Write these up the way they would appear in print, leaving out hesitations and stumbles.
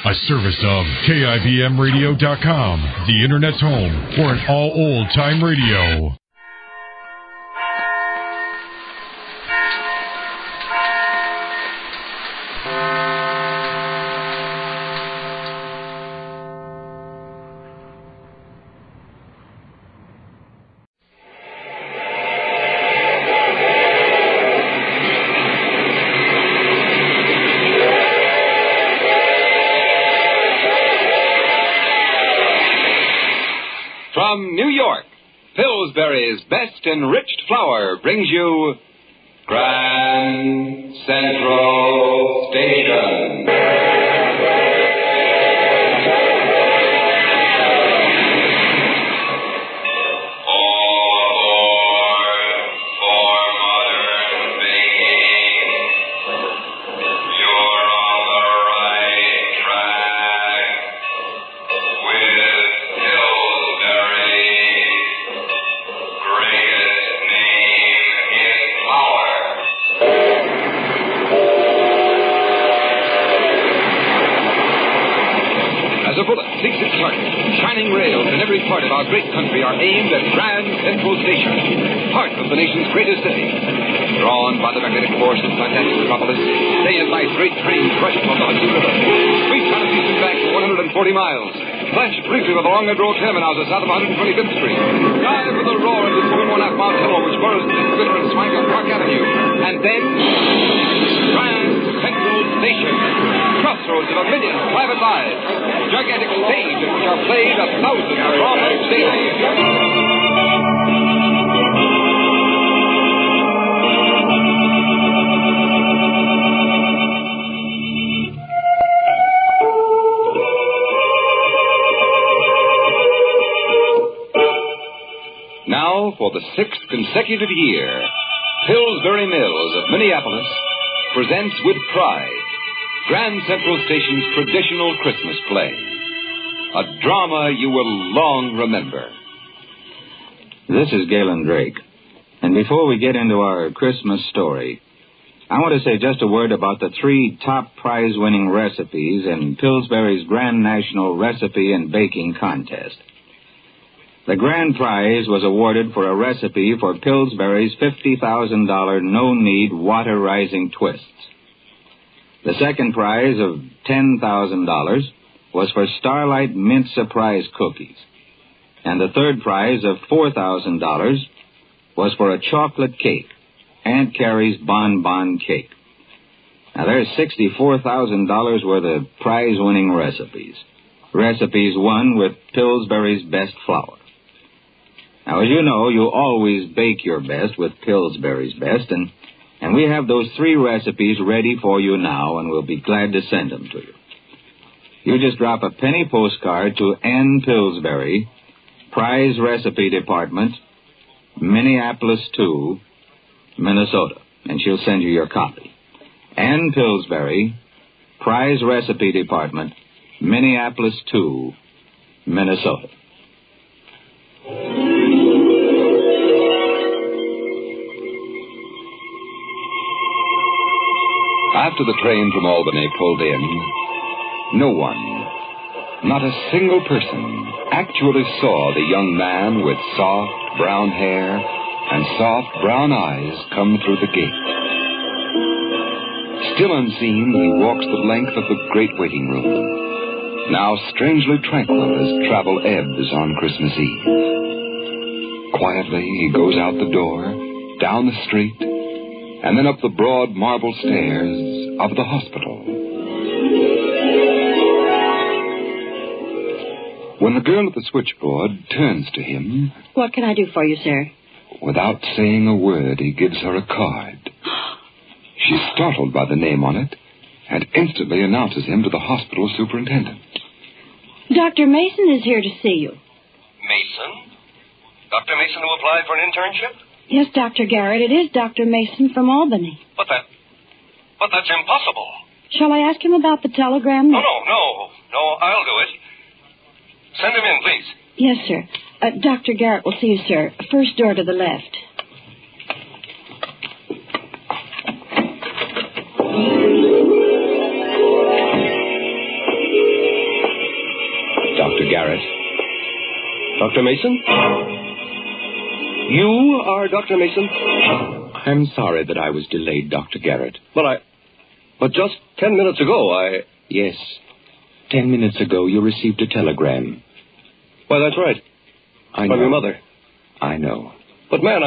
A service of KIBMradio.com, the Internet's home for an all old-time radio. From New York, Pillsbury's best enriched flour brings you Grand Central Station. As a bullet seeks its target, shining rails in every part of our great country are aimed at Grand Central Station, heart of the nation's greatest city. Drawn by the magnetic force of fantastic metropolis, day and night great trains rush from the Hudson River. Sweep down a eastern bank for 140 miles. Flash briefly with the long road terminals south of 125th Street. Dive with the roar of the 2.5 mile tunnel which burrows the glitter and swank of Park Avenue. And then, Grand Central Station, crossroads of a million private lives. Gigantic stage in which are played 1,000 dramas daily. Now, for the 6th consecutive year, Pillsbury Mills of Minneapolis presents with pride Grand Central Station's traditional Christmas play, a drama you will long remember. This is Galen Drake, and before we get into our Christmas story, I want to say just a word about the 3 top prize-winning recipes in Pillsbury's Grand National Recipe and Baking Contest. The grand prize was awarded for a recipe for Pillsbury's $50,000 no-need water-rising twists. The second prize of $10,000 was for Starlight Mint Surprise Cookies. And the third prize of $4,000 was for a chocolate cake, Aunt Carrie's Bonbon Cake. Now, there's $64,000 worth of prize-winning recipes. Recipes won with Pillsbury's best flour. Now, as you know, you always bake your best with Pillsbury's best, and we have those 3 recipes ready for you now, and we'll be glad to send them to you. You just drop a penny postcard to Ann Pillsbury, Prize Recipe Department, Minneapolis 2, Minnesota, and she'll send you your copy. Ann Pillsbury, Prize Recipe Department, Minneapolis 2, Minnesota. After the train from Albany pulled in, no one, not a single person, actually saw the young man with soft brown hair and soft brown eyes come through the gate. Still unseen, he walks the length of the great waiting room, now strangely tranquil as travel ebbs on Christmas Eve. Quietly, he goes out the door, down the street, and then up the broad marble stairs of the hospital. When the girl at the switchboard turns to him... What can I do for you, sir? Without saying a word, he gives her a card. She's startled by the name on it and instantly announces him to the hospital superintendent. Dr. Mason is here to see you. Mason? Dr. Mason who applied for an internship? Yes, Dr. Garrett, it is Dr. Mason from Albany. But that's impossible. Shall I ask him about the telegram? No, I'll do it. Send him in, please. Yes, sir. Dr. Garrett will see you, sir. First door to the left. Dr. Mason? You are Dr. Mason? I'm sorry that I was delayed, Dr. Garrett. But just 10 minutes ago, Yes. 10 minutes ago, you received a telegram. Why, that's right. I know. From your mother. I know. But, man,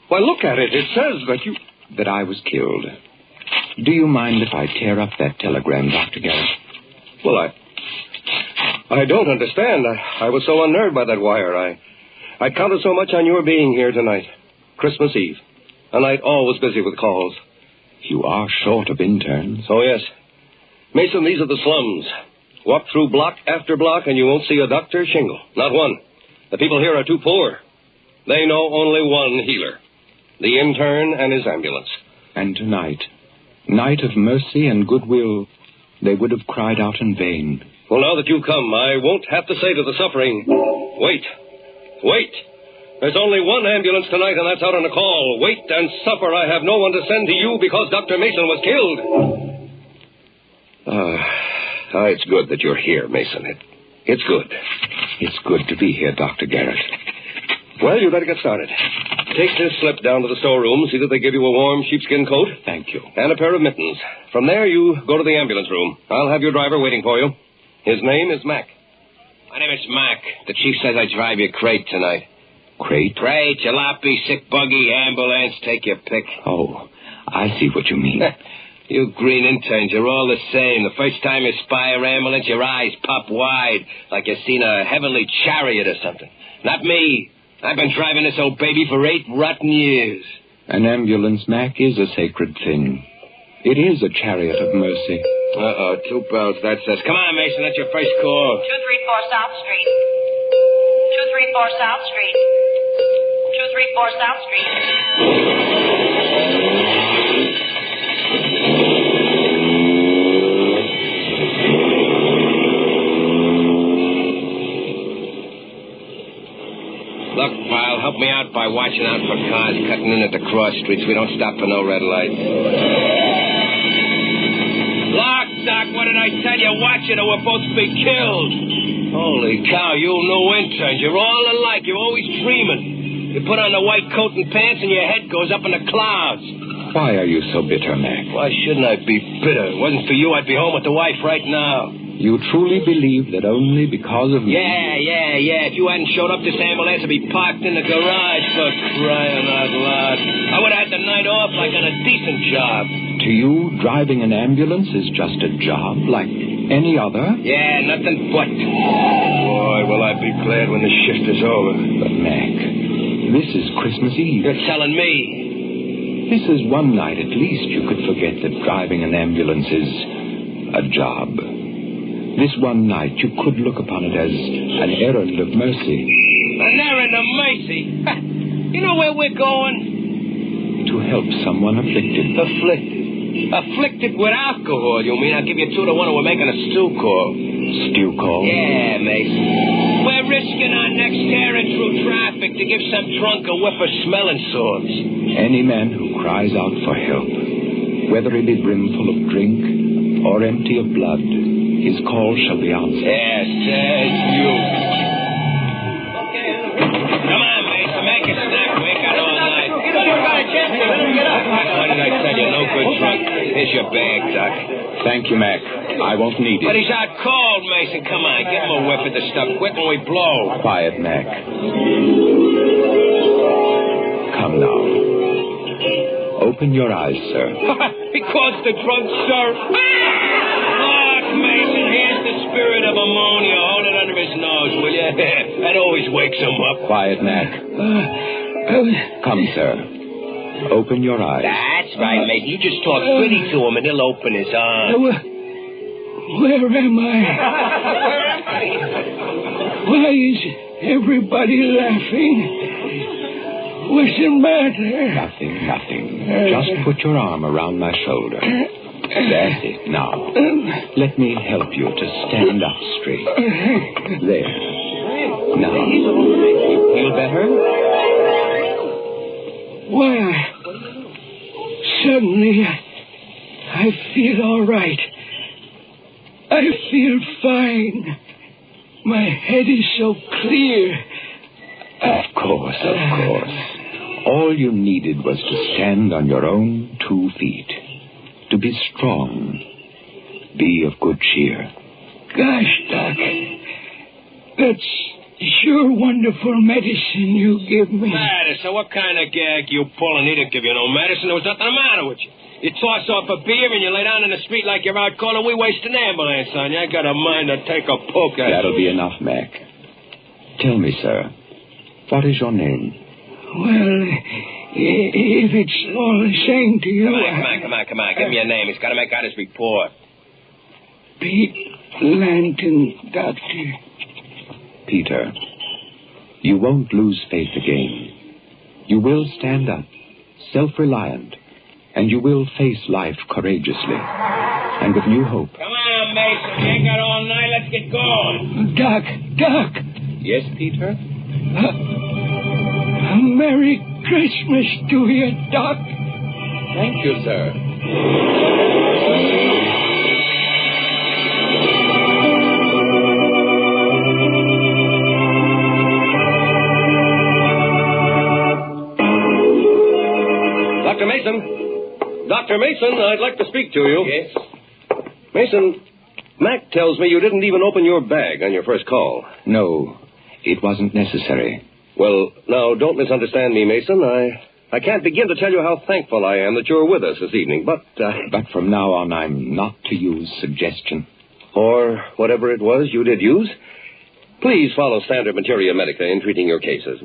Why, look at it. It says that you... That I was killed. Do you mind if I tear up that telegram, Dr. Garrett? Well, I don't understand. I was so unnerved by that wire. I counted so much on your being here tonight. Christmas Eve. A night always busy with calls. You are short of interns. Oh, yes. Mason, these are the slums. Walk through block after block and you won't see a doctor shingle. Not one. The people here are too poor. They know only one healer. The intern and his ambulance. And tonight, night of mercy and goodwill, they would have cried out in vain. Well, now that you've come, I won't have to say to the suffering, wait. There's only one ambulance tonight, and that's out on a call. Wait and suffer. I have no one to send to you because Dr. Mason was killed. It's good that you're here, Mason. It's good. It's good to be here, Dr. Garrett. Well, you better get started. Take this slip down to the storeroom. See that they give you a warm sheepskin coat. Thank you. And a pair of mittens. From there, you go to the ambulance room. I'll have your driver waiting for you. His name is Mac. My name is Mac. The chief says I drive your crate tonight. Crate? Crate, jalopy, sick buggy, ambulance, take your pick. Oh, I see what you mean. You green interns, you're all the same. The first time you spy an ambulance, your eyes pop wide, like you've seen a heavenly chariot or something. Not me. I've been driving this old baby for 8 rotten years. An ambulance, Mac, is a sacred thing. It is a chariot of mercy. 2 bells, that says. Come on, Mason, that's your first call. 234 South Street. 234 South Street. 234 South Street. Look, pal, help me out by watching out for cars cutting in at the cross streets. We don't stop for no red lights. Look, Doc, what did I tell you? Watch it or we'll both be killed. Holy cow, you new interns. You're all alike. You're always dreaming. You put on the white coat and pants and your head goes up in the clouds. Why are you so bitter, Mac? Why shouldn't I be bitter? It wasn't for you, I'd be home with the wife right now. You truly believe that only because of me... Yeah. If you hadn't showed up, this ambulance would be parked in the garage, for crying out loud. I would have had the night off like on a decent job. To you, driving an ambulance is just a job like any other? Yeah, nothing but. Boy, will I be glad when the shift is over. But, Mac, this is Christmas Eve. You're telling me. This is one night at least you could forget that driving an ambulance is a job. This one night you could look upon it as an errand of mercy. An errand of mercy? You know where we're going? To help someone afflicted. Afflicted with alcohol, you mean? I'll give you 2 to 1 or we're making a stew call. Stew call? Yeah, Mason. We're risking our necks tearing through traffic to give some drunk a whiff of smelling salts. Any man who cries out for help, whether he be brimful of drink or empty of blood, his call shall be answered. Yes, you. Come on, Mason, make a snack. We ain't got all night. What did I tell you? No good drunk. Here's your bag, Doc. Thank you, Mac. I won't need it. But he's out cold, Mason. Come on, give him a whiff of the stuff quick when we blow. Quiet, Mac. Come now. Open your eyes, sir. He calls the drunk, sir. Look, Mason, here's the spirit of ammonia. Hold it under his nose, will you? That always wakes him up. Quiet, Mac. Come, sir. Open your eyes. That's right, Mason. You just talk pretty to him and he'll open his arms. Where am I? Why is everybody laughing? What's the matter? Nothing. Just put your arm around my shoulder. That's it. Now, let me help you to stand up straight. There. Now, you feel better? Why, suddenly I feel all right. I feel fine. My head is so clear. Of course. All you needed was to stand on your own 2 feet. To be strong. Be of good cheer. Gosh, Doc. That's sure wonderful medicine you give me. Medicine? What kind of gag you pulling? He didn't give you no medicine. There was nothing the matter with you. You toss off a beer and you lay down in the street like you're out calling. We waste an ambulance on you. I got a mind to take a poke at you. That'll be enough, Mac. Tell me, sir, what is your name? Well, if it's all the same to you... Come on. Give me your name. He's got to make out his report. Pete Lanton, Doctor. Peter, you won't lose faith again. You will stand up, self-reliant, and you will face life courageously and with new hope. Come on, Mason. You ain't got all night. Let's get going. Doc. Yes, Peter? A Merry Christmas to you, Doc. Thank you, sir. Dr. Mason, I'd like to speak to you. Yes? Mason, Mac tells me you didn't even open your bag on your first call. No, it wasn't necessary. Well, now, don't misunderstand me, Mason. I can't begin to tell you how thankful I am that you're with us this evening, but... But from now on, I'm not to use suggestion. Or whatever it was you did use. Please follow standard materia medica in treating your cases.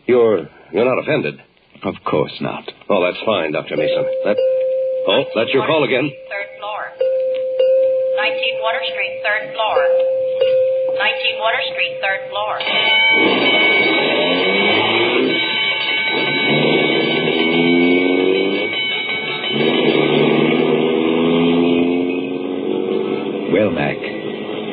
You're not offended? Of course not. Oh, that's fine, Dr. Mason. That's your call again. 3rd floor. 19 Water Street, 3rd floor. 19 Water Street, 3rd floor. Well, Mac,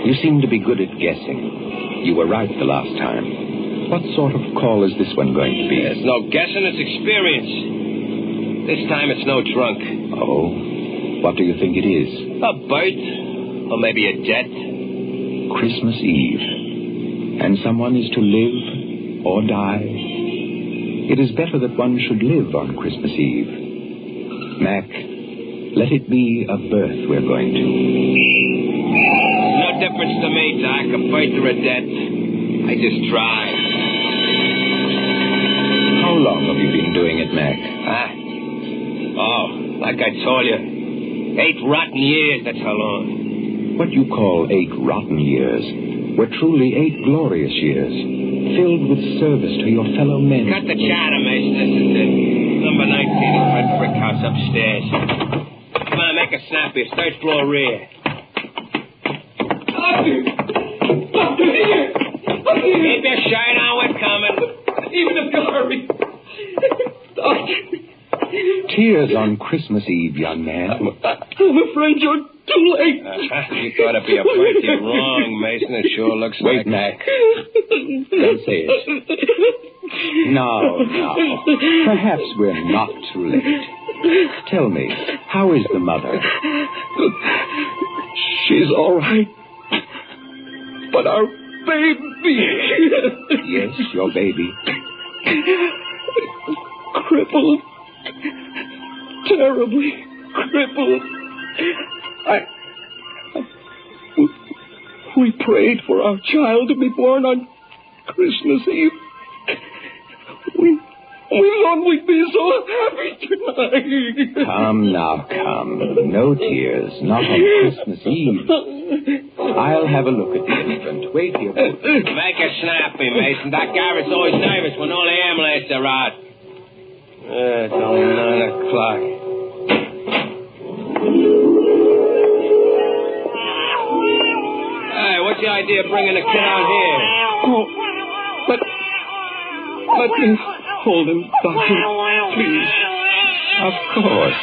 you seem to be good at guessing. You were right the last time. What sort of call is this one going to be? There's no guessing, it's experience. This time it's no drunk. Oh? What do you think it is? A bird. Or maybe a jet. Christmas Eve. And someone is to live or die. It is better that one should live on Christmas Eve. Mac, let it be a birth we're going to. No difference to me, Doc. A birth or a death. I just drive. How long have you been doing it, Mac? Oh, like I told you. 8 rotten years, that's how long. What you call 8 rotten years were truly 8 glorious years, filled with service to your fellow men. Cut the chatter, Mason. This is it. Number 19 is Red Brick House upstairs. Come on, make a snap here. 3rd floor rear. Doctor, here! Keep your shirt on, we're coming. Even if you hurry. Doctor. Tears on Christmas Eve, young man. I'm afraid you're too late. You thought it'd be a pretty wrong, Mason. It sure looks Wait, like... Mac. Don't say it. No. Perhaps we're not too late. Tell me, how is the mother? She's all right. But our baby... Yes, your baby. Crippled. Terribly crippled. We prayed for our child to be born on Christmas Eve. We thought we'd be so happy tonight. Come now, come. No tears. Not on Christmas Eve. I'll have a look at the infant. Wait here. Make it snappy, Mason. Doc Garrett's always nervous when all the ambulances are out. It's only 9 o'clock. Hey, what's the idea of bringing the kid out here? Oh, let me hold him, Doctor, please. Of course.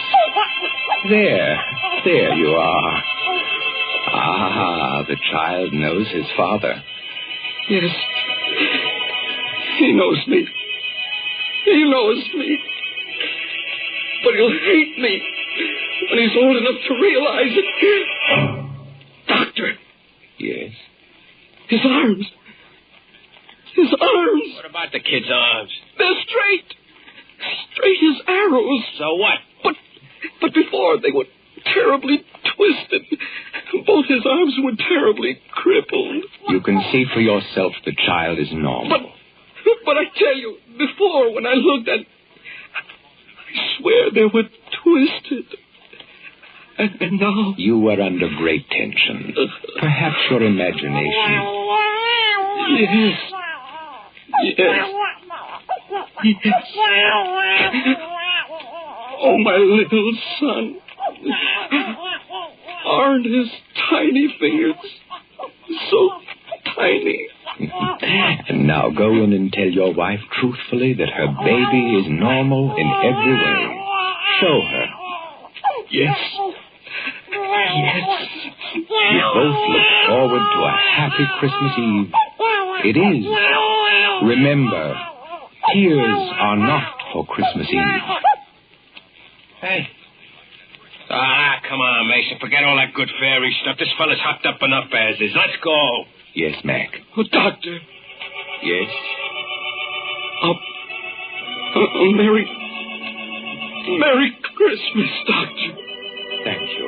There you are. Ah, the child knows his father. Yes. He knows me. He knows me. But he'll hate me when he's old enough to realize it. Doctor. Yes? His arms. His arms. What about the kid's arms? They're straight. Straight as arrows. So what? But before they were terribly twisted. Both his arms were terribly crippled. You can see for yourself the child is normal. But I tell you, before when I looked at, I swear they were twisted. And now... You were under great tension. Perhaps your imagination... Yes. Oh, my little son. Aren't his tiny fingers so tiny? And now go in and tell your wife truthfully that her baby is normal in every way. Show her. Yes. You both look forward to a happy Christmas Eve. It is. Remember, tears are not for Christmas Eve. Hey. Come on, Mason. Forget all that good fairy stuff. This fella's hopped up enough as is. Let's go. Yes, Mac. Oh, Doctor. Yes? Merry Christmas, Doctor. Thank you.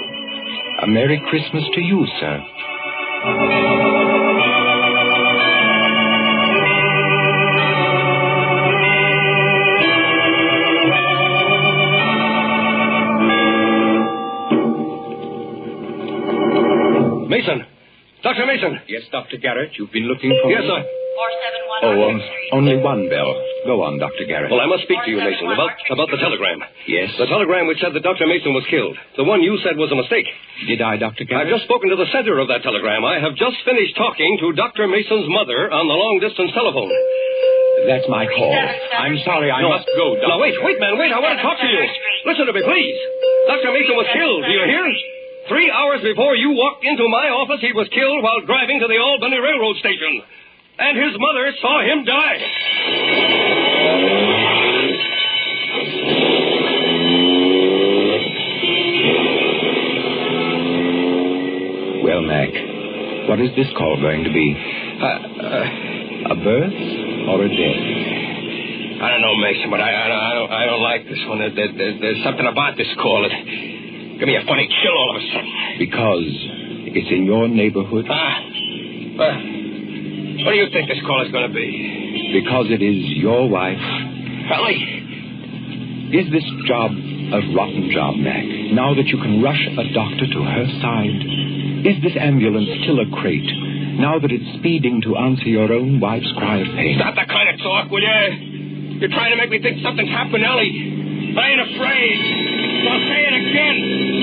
A Merry Christmas to you, sir. Mason! Dr. Mason! Yes, Dr. Garrett, you've been looking for Yes, me? sir. 471 Street. Only one bell. Go on, Dr. Garrett. Well, I must speak to you, Mason, about the telegram. Yes? The telegram which said that Dr. Mason was killed. The one you said was a mistake. Did I, Dr. Garrett? I've just spoken to the sender of that telegram. I have just finished talking to Dr. Mason's mother on the long-distance telephone. That's my call. I'm sorry, I must go, Doctor. Now, wait, man, wait. I want to talk to you. Listen to me, please. Dr. Mason was killed. Do you hear? 3 hours before you walked into my office, he was killed while driving to the Albany Railroad Station. And his mother saw him die. Well, Mac, what is this call going to be? A birth or a death? I don't know, Mason, but I don't like this one. There's something about this call that give me a funny chill all of a sudden. Because it's in your neighborhood? What do you think this call is going to be? Because it is your wife. Ellie? Is this job a rotten job, Mac? Now that you can rush a doctor to her side? Is this ambulance still a crate? Now that it's speeding to answer your own wife's cry of pain? Stop that kind of talk, will you? You're trying to make me think something's happened, Ellie. I ain't afraid. So I'll say it again.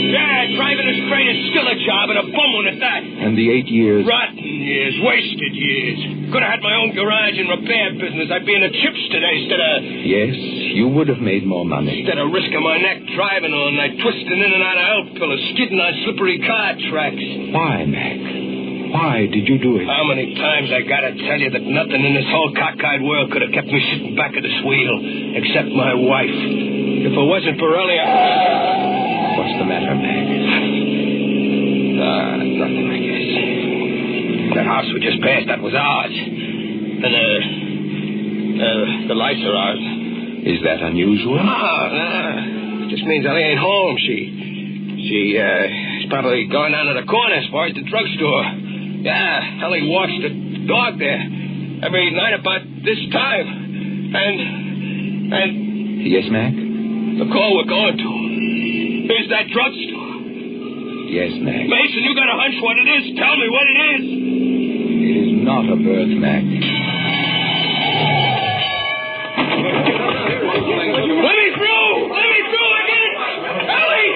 Yeah, driving this crate is still a job, and a bum one at that. And the 8 years... Rotten years, wasted years. Could have had my own garage and repair business. I'd be in the chips today instead of... Yes, you would have made more money. Instead of risking my neck driving all night, twisting in and out of elk pillars, skidding on slippery car tracks. Why, Mac? Why did you do it? How many times I gotta tell you that nothing in this whole cockeyed world could have kept me sitting back at this wheel, except my wife. If it wasn't for Ellie, What's the matter, Mac? Nothing, I guess. That house we just passed, that was ours. And, the lights are ours. Is that unusual? No. It just means Ellie ain't home. She's probably going down to the corner as far as the drugstore. Yeah, Ellie walks the dog there every night about this time. And... Yes, Mac? The call we're going to is that drugstore. Yes, Mac. Mason, you got a hunch what it is. Tell me what it is. It is not a birth, Mac. Let me through! Let me through again! Ellie!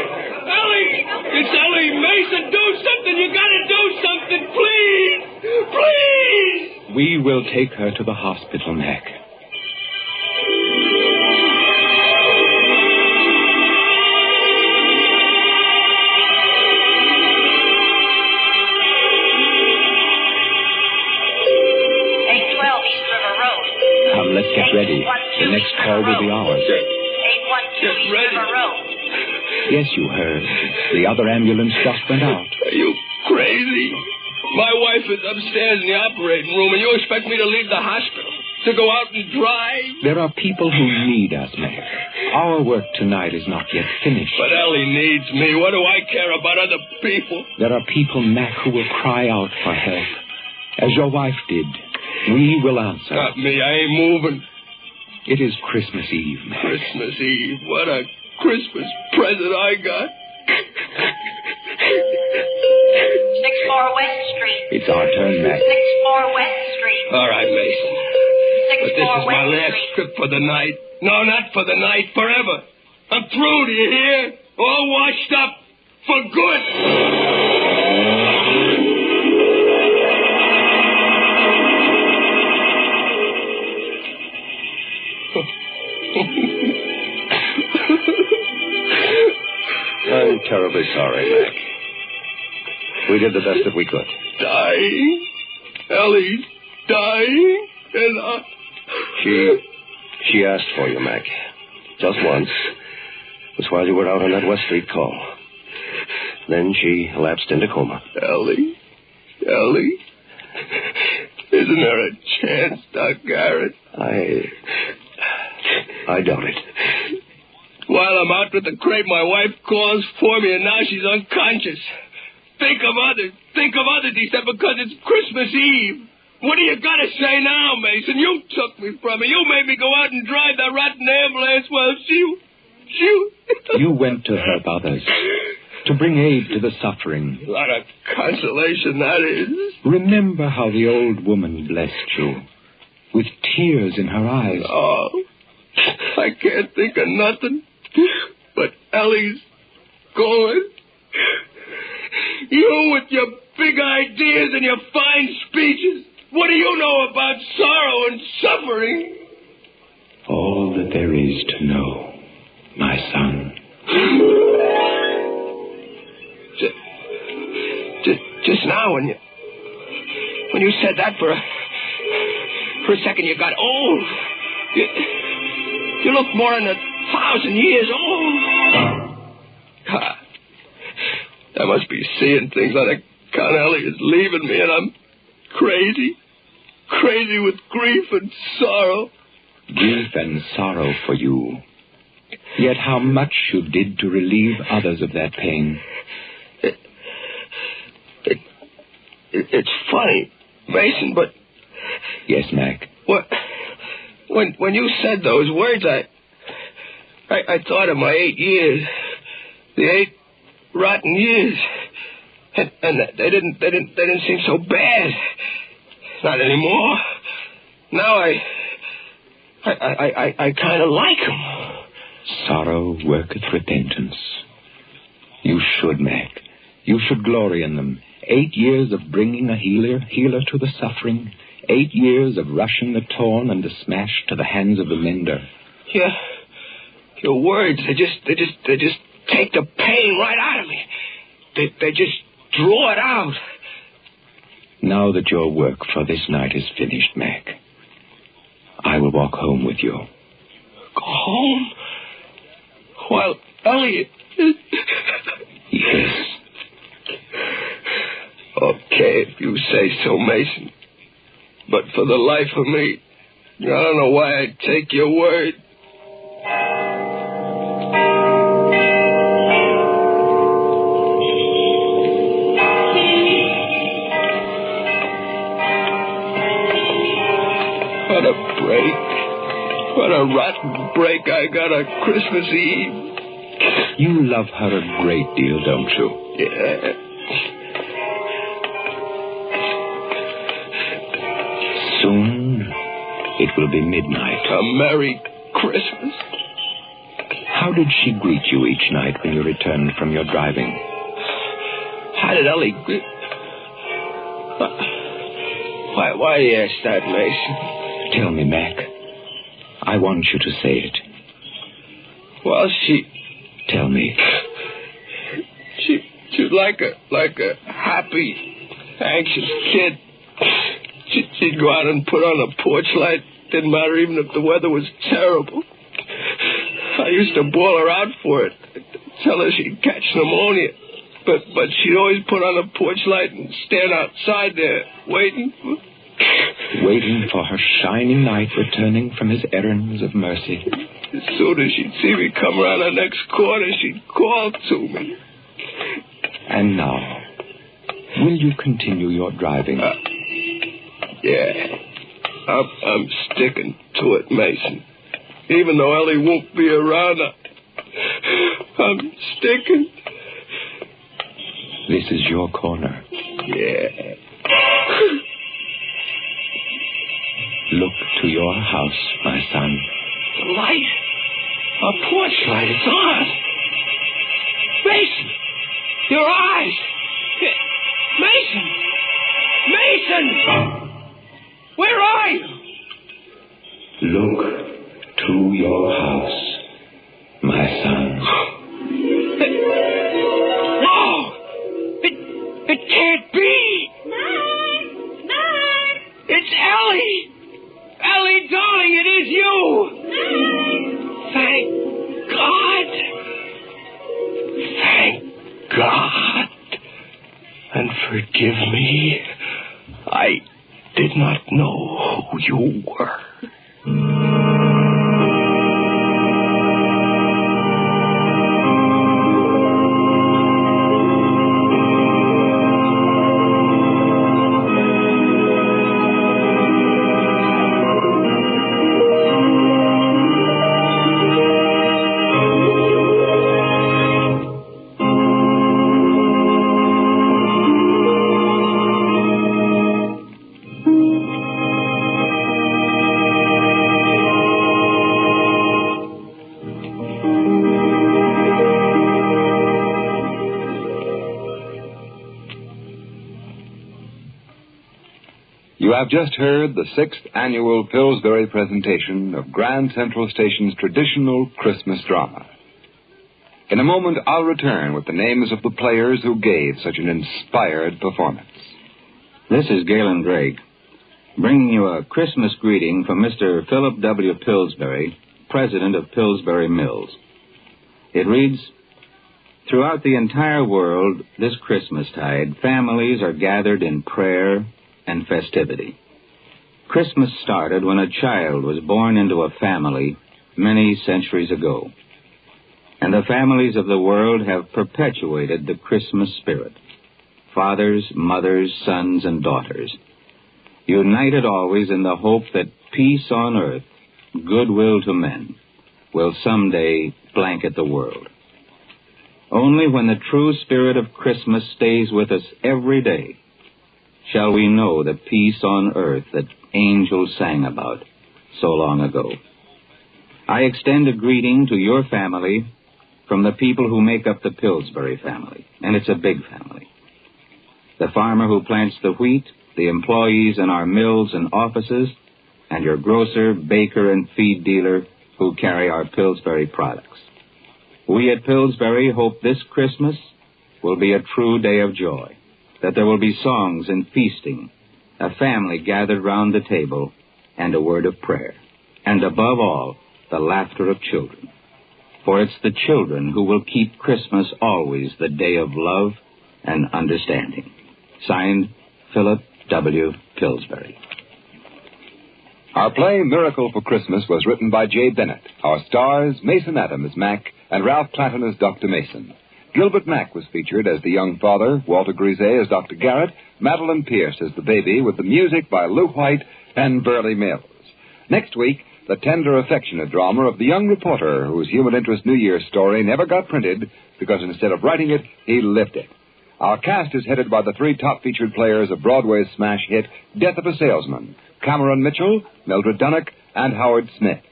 Ellie! It's Ellie! Mason, do something! You gotta do something! Please! Please! We will take her to the hospital, Mac. Come, let's get ready. The next call will be ours. 812 ready. River Road. Yes, you heard. The other ambulance just went out. Are you crazy? My wife is upstairs in the operating room, and you expect me to leave the hospital? To go out and drive? There are people who need us, Mac. Our work tonight is not yet finished. But Ellie needs me. What do I care about other people? There are people, Mac, who will cry out for help. As your wife did. We will answer. Not me. I ain't moving. It is Christmas Eve, Mac. Christmas Eve. What a Christmas present I got. 64 West Street. It's our turn, Mac. 64 West Street. All right, Mason. But this 64 is my West last Street. trip for the night. No, not for the night. Forever. I'm through, do you hear? All washed up. For good. I'm terribly sorry, Mac. We did the best that we could. Dying. Ellie's dying. And She asked for you, Mac. Just once. It was while you were out on that West Street call. Then she lapsed into coma. Ellie? Isn't there a chance, Doc Garrett? I doubt it. While I'm out with the crate, my wife calls for me, and now she's unconscious. Think of others, he said, because it's Christmas Eve. What do you got to say now, Mason? You took me from her. You made me go out and drive that rotten ambulance while she... You went to help others, to bring aid to the suffering. A lot of consolation, that is. Remember how the old woman blessed you, with tears in her eyes. Oh, I can't think of nothing. But Ellie's going. You with your big ideas and your fine speeches. What do you know about sorrow and suffering? All that there is to know, my son. Just now, when you said that for a second, you got old. You look more than 1,000 years old. I must be seeing things on account Ellie is leaving me, and I'm crazy with grief and sorrow. Grief and sorrow for you. Yet how much you did to relieve others of that pain. It's funny, Mason, but... Yes, Mac. When you said those words, I thought of my 8 years. The 8 rotten years. And they didn't seem so bad. Not anymore. Now I kind of like them. Sorrow worketh repentance. You should, Mac. You should glory in them. 8 years of bringing a healer to the suffering. 8 years of rushing the torn and the smashed to the hands of the mender. Yeah. Your words, they just take the pain right out of me. They just draw it out. Now that your work for this night is finished, Mac, I will walk home with you. Go home? While Elliot... Yes. Okay, if you say so, Mason. But for the life of me, I don't know why I'd take your word. What a break. What a rotten break I got on Christmas Eve. You love her a great deal, don't you? Yeah. Soon it will be midnight. A Merry Christmas. How did she greet you each night when you returned from your driving? How did Ellie greet... Why do you ask that, Mason? Tell me, Mac. I want you to say it. Well, she... Tell me. She's like a happy, anxious kid. She'd go out and put on a porch light. Didn't matter even if the weather was terrible. I used to bawl her out for it. Tell her she'd catch pneumonia. But she'd always put on a porch light and stand outside there waiting. waiting for her shining knight returning from his errands of mercy. As soon as she'd see me come around the next corner, she'd call to me. And now, will you continue your driving? Yeah. I'm sticking to it, Mason. Even though Ellie won't be around, I'm sticking. This is your corner. Yeah. Look to your house, my son. The light. Our porch light is on. Mason! Your eyes! Mason! Mason! Where are you? Look to your house, my son. No! It can't be! Mom! Mom! It's Ellie! Ellie, darling, it is you! Thank God! Thank God! And forgive me. I did not know who you were. You have just heard the 6th annual Pillsbury presentation of Grand Central Station's traditional Christmas drama. In a moment, I'll return with the names of the players who gave such an inspired performance. This is Galen Drake, bringing you a Christmas greeting from Mr. Philip W. Pillsbury, president of Pillsbury Mills. It reads, "Throughout the entire world, this Christmastide, families are gathered in prayer and festivity. Christmas started when a child was born into a family many centuries ago. And the families of the world have perpetuated the Christmas spirit. Fathers, mothers, sons, and daughters, united always in the hope that peace on earth, goodwill to men, will someday blanket the world. Only when the true spirit of Christmas stays with us every day shall we know the peace on earth that angels sang about so long ago. I extend a greeting to your family from the people who make up the Pillsbury family, and it's a big family. The farmer who plants the wheat, the employees in our mills and offices, and your grocer, baker, and feed dealer who carry our Pillsbury products. We at Pillsbury hope this Christmas will be a true day of joy, that there will be songs and feasting, a family gathered round the table, and a word of prayer, and above all, the laughter of children. For it's the children who will keep Christmas always the day of love and understanding." Signed, Philip W. Pillsbury. Our play, Miracle for Christmas, was written by Jay Bennett. Our stars, Mason Adams as Mac and Ralph Clanton as Dr. Mason. Gilbert Mack was featured as the young father, Walter Griset as Dr. Garrett, Madeline Pierce as the baby, with the music by Lou White and Burley Mills. Next week, the tender, affectionate drama of the young reporter whose human interest New Year's story never got printed because instead of writing it, he lived it. Our cast is headed by the 3 top featured players of Broadway's smash hit, Death of a Salesman, Cameron Mitchell, Mildred Dunnock, and Howard Smith.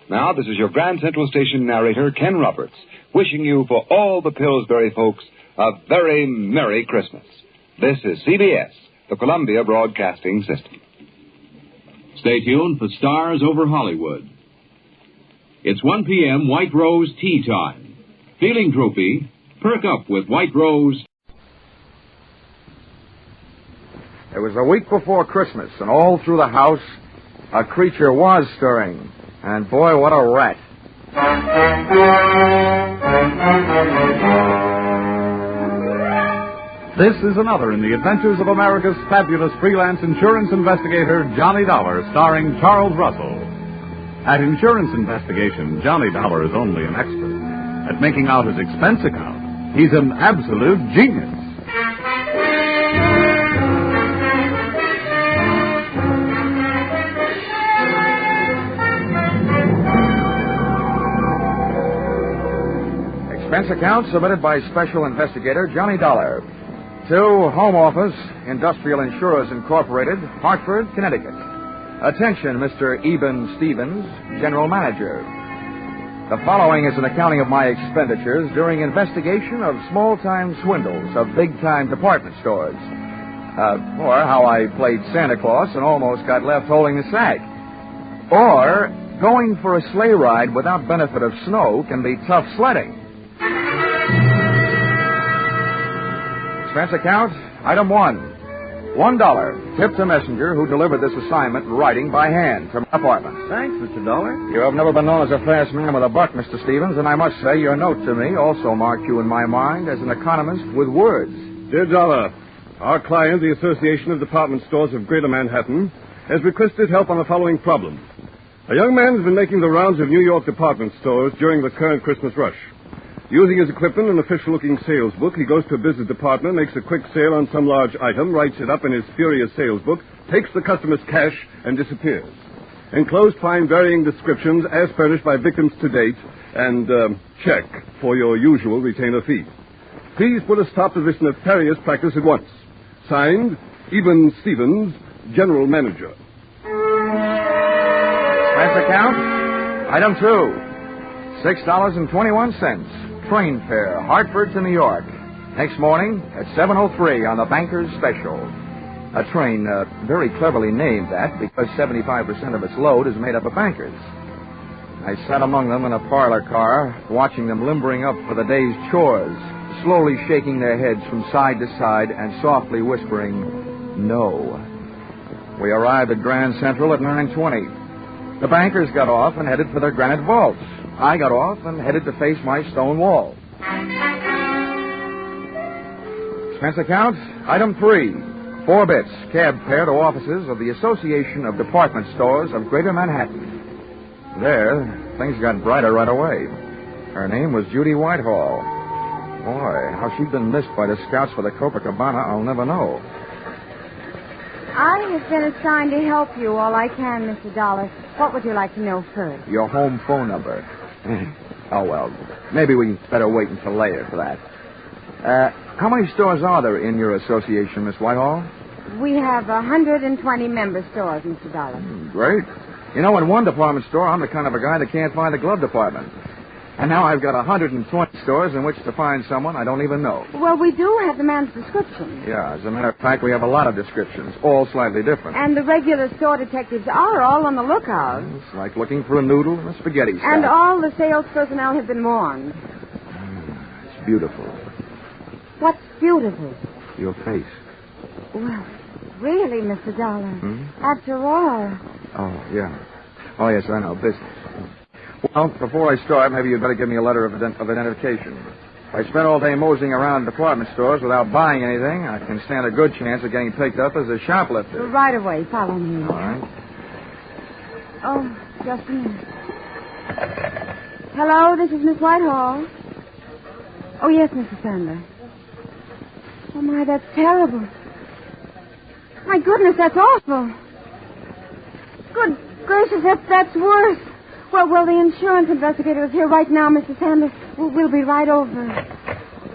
Now, this is your Grand Central Station narrator, Ken Roberts, wishing you, for all the Pillsbury folks, a very Merry Christmas. This is CBS, the Columbia Broadcasting System. Stay tuned for Stars Over Hollywood. It's 1 p.m. White Rose tea time. Feeling droopy? Perk up with White Rose. It was a week before Christmas, and all through the house, a creature was stirring. And boy, what a rat. This is another in the adventures of America's fabulous freelance insurance investigator, Johnny Dollar, starring Charles Russell. At Insurance Investigation, Johnny Dollar is only an expert. At making out his expense account, he's an absolute genius. Expense account submitted by Special Investigator Johnny Dollar to Home Office, Industrial Insurers Incorporated, Hartford, Connecticut. Attention, Mr. Eben Stevens, General Manager. The following is an accounting of my expenditures during investigation of small-time swindles of big-time department stores. Or how I played Santa Claus and almost got left holding the sack. Or going for a sleigh ride without benefit of snow can be tough sledding. Expense account, item 1. $1. Tip to messenger who delivered this assignment writing by hand from my apartment. Thanks, Mr. Dollar. You have never been known as a fast man with a buck, Mr. Stevens, and I must say your note to me also marked you in my mind as an economist with words. Dear Dollar, our client, the Association of Department Stores of Greater Manhattan, has requested help on the following problem. A young man has been making the rounds of New York department stores during the current Christmas rush. Using his equipment and official-looking sales book, he goes to a business department, makes a quick sale on some large item, writes it up in his furious sales book, takes the customer's cash, and disappears. Enclosed find varying descriptions as furnished by victims to date, and check for your usual retainer fee. Please put a stop to this nefarious practice at once. Signed, Eben Stevens, General Manager. Expense account, item 2. $6.21. Train fare, Hartford to New York. Next morning at 7:03 on the Banker's Special. A train very cleverly named that because 75% of its load is made up of bankers. I sat among them in a parlor car, watching them limbering up for the day's chores, slowly shaking their heads from side to side and softly whispering, no. We arrived at Grand Central at 9:20. The bankers got off and headed for their granite vaults. I got off and headed to face my stone wall. Expense account, item 3. 4 bits, cab fare to offices of the Association of Department Stores of Greater Manhattan. There, things got brighter right away. Her name was Judy Whitehall. Boy, how she'd been missed by the scouts for the Copacabana, I'll never know. I have been assigned to help you all I can, Mr. Dollar. What would you like to know first? Your home phone number. Oh, well, maybe we better wait until later for that. How many stores are there in your association, Miss Whitehall? We have 120 member stores, Mr. Dollar. Great. You know, in one department store, I'm the kind of a guy that can't find the glove department. And now I've got 120 stores in which to find someone I don't even know. Well, we do have the man's description. Yeah, as a matter of fact, we have a lot of descriptions, all slightly different. And the regular store detectives are all on the lookout. It's like looking for a noodle in a spaghetti salad. And all the sales personnel have been warned. It's beautiful. What's beautiful? Your face. Well, really, Mr. Dollar. After all. Oh, yeah. Oh, yes, I know. Business. Well, before I start, maybe you'd better give me a letter of identification. If I spend all day moseying around department stores without buying anything, I can stand a good chance of getting picked up as a shoplifter. Right away. Follow me. All right. Oh, just a minute. Hello, this is Miss Whitehall. Oh, yes, Mrs. Sandler. Oh, my, that's terrible. My goodness, that's awful. Good gracious, that's worse. Well, the insurance investigator is here right now, Mr. Sanders. We'll be right over.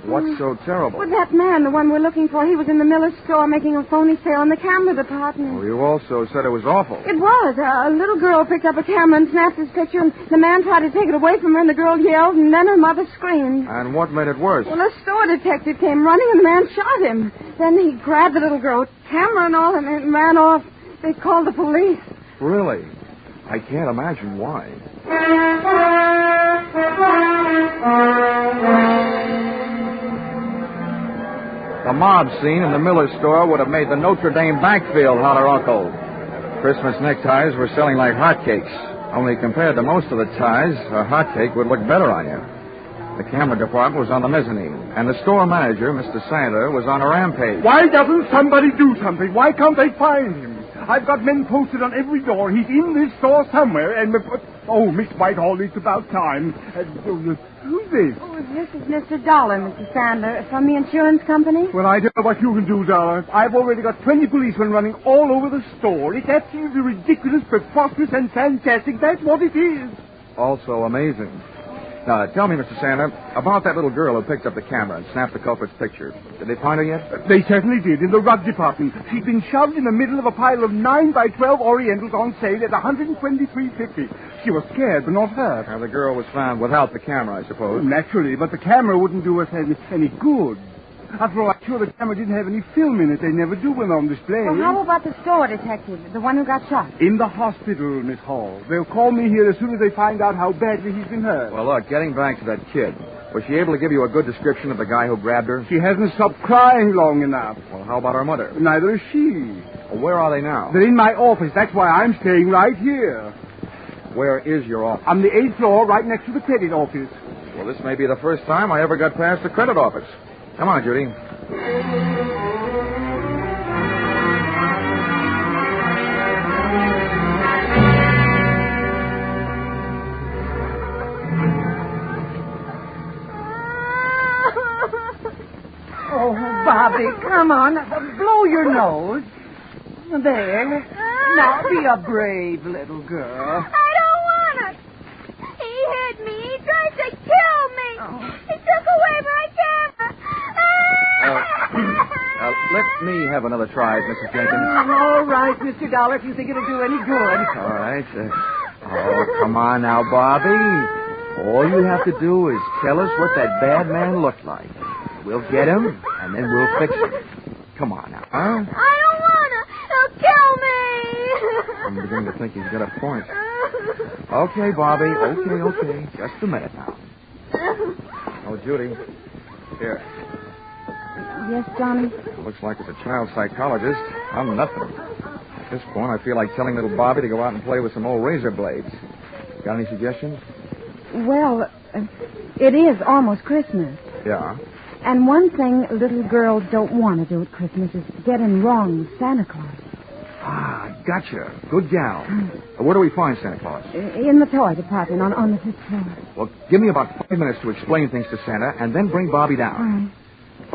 What's so terrible? Well, that man, the one we're looking for, he was in the Miller's store making a phony sale in the camera department. Well, you also said it was awful. It was. A little girl picked up a camera and snapped his picture, and the man tried to take it away from her, and the girl yelled, and then her mother screamed. And what made it worse? Well, a store detective came running, and the man shot him. Then he grabbed the little girl, camera and all, and ran off. They called the police. Really? I can't imagine why. The mob scene in the Miller store would have made the Notre Dame backfield holler uncle. Christmas neckties were selling like hotcakes. Only compared to most of the ties, a hotcake would look better on you. The camera department was on the mezzanine, and the store manager, Mr. Santa, was on a rampage. Why doesn't somebody do something? Why can't they find him? I've got men posted on every door. He's in this store somewhere, and... Oh, Miss Whitehall, it's about time. Who's this? Oh, this is Mr. Dollar, Mr. Sandler, from the insurance company. Well, I don't know what you can do, Dollar. I've already got 20 policemen running all over the store. It's absolutely ridiculous, preposterous, and fantastic. That's what it is. Also amazing. Now, tell me, Mr. Santa, about that little girl who picked up the camera and snapped the culprit's picture. Did they find her yet? They certainly did, in the rug department. She'd been shoved in the middle of a pile of 9 by 12 Orientals on sale at $123.50. She was scared, but not hurt. Now, the girl was found without the camera, I suppose. Naturally, but the camera wouldn't do us any good. After all, I'm sure the camera didn't have any film in it. They never do when on display. Well, how about the store detective, the one who got shot? In the hospital, Miss Hall. They'll call me here as soon as they find out how badly he's been hurt. Well, look, getting back to that kid, was she able to give you a good description of the guy who grabbed her? She hasn't stopped crying long enough. Well, how about her mother? Neither is she. Well, where are they now? They're in my office. That's why I'm staying right here. Where is your office? On the 8th floor, right next to the credit office. Well, this may be the first time I ever got past the credit office. Come on, Judy. Oh, Bobby, come on. Blow your nose. There. Now, be a brave little girl. I don't want it. He hit me. He tried to kill me. He took away my camera. Let me have another try, Mrs. Jenkins. All right, Mr. Dollar, if you think it'll do any good. All right. Oh, come on now, Bobby. All you have to do is tell us what that bad man looked like. We'll get him, and then we'll fix him. Come on now, huh? I don't want to. He'll kill me. I'm beginning to think he's got a point. Okay, Bobby. Okay. Just a minute now. Oh, Judy. Here. Yes, Johnny? Looks like it's a child psychologist. I'm nothing. At this point, I feel like telling little Bobby to go out and play with some old razor blades. Got any suggestions? Well, it is almost Christmas. Yeah? And one thing little girls don't want to do at Christmas is get in wrong with Santa Claus. Ah, gotcha. Good gal. Where do we find Santa Claus? In the toy department on the 5th floor. Well, give me about 5 minutes to explain things to Santa, and then bring Bobby down. All right.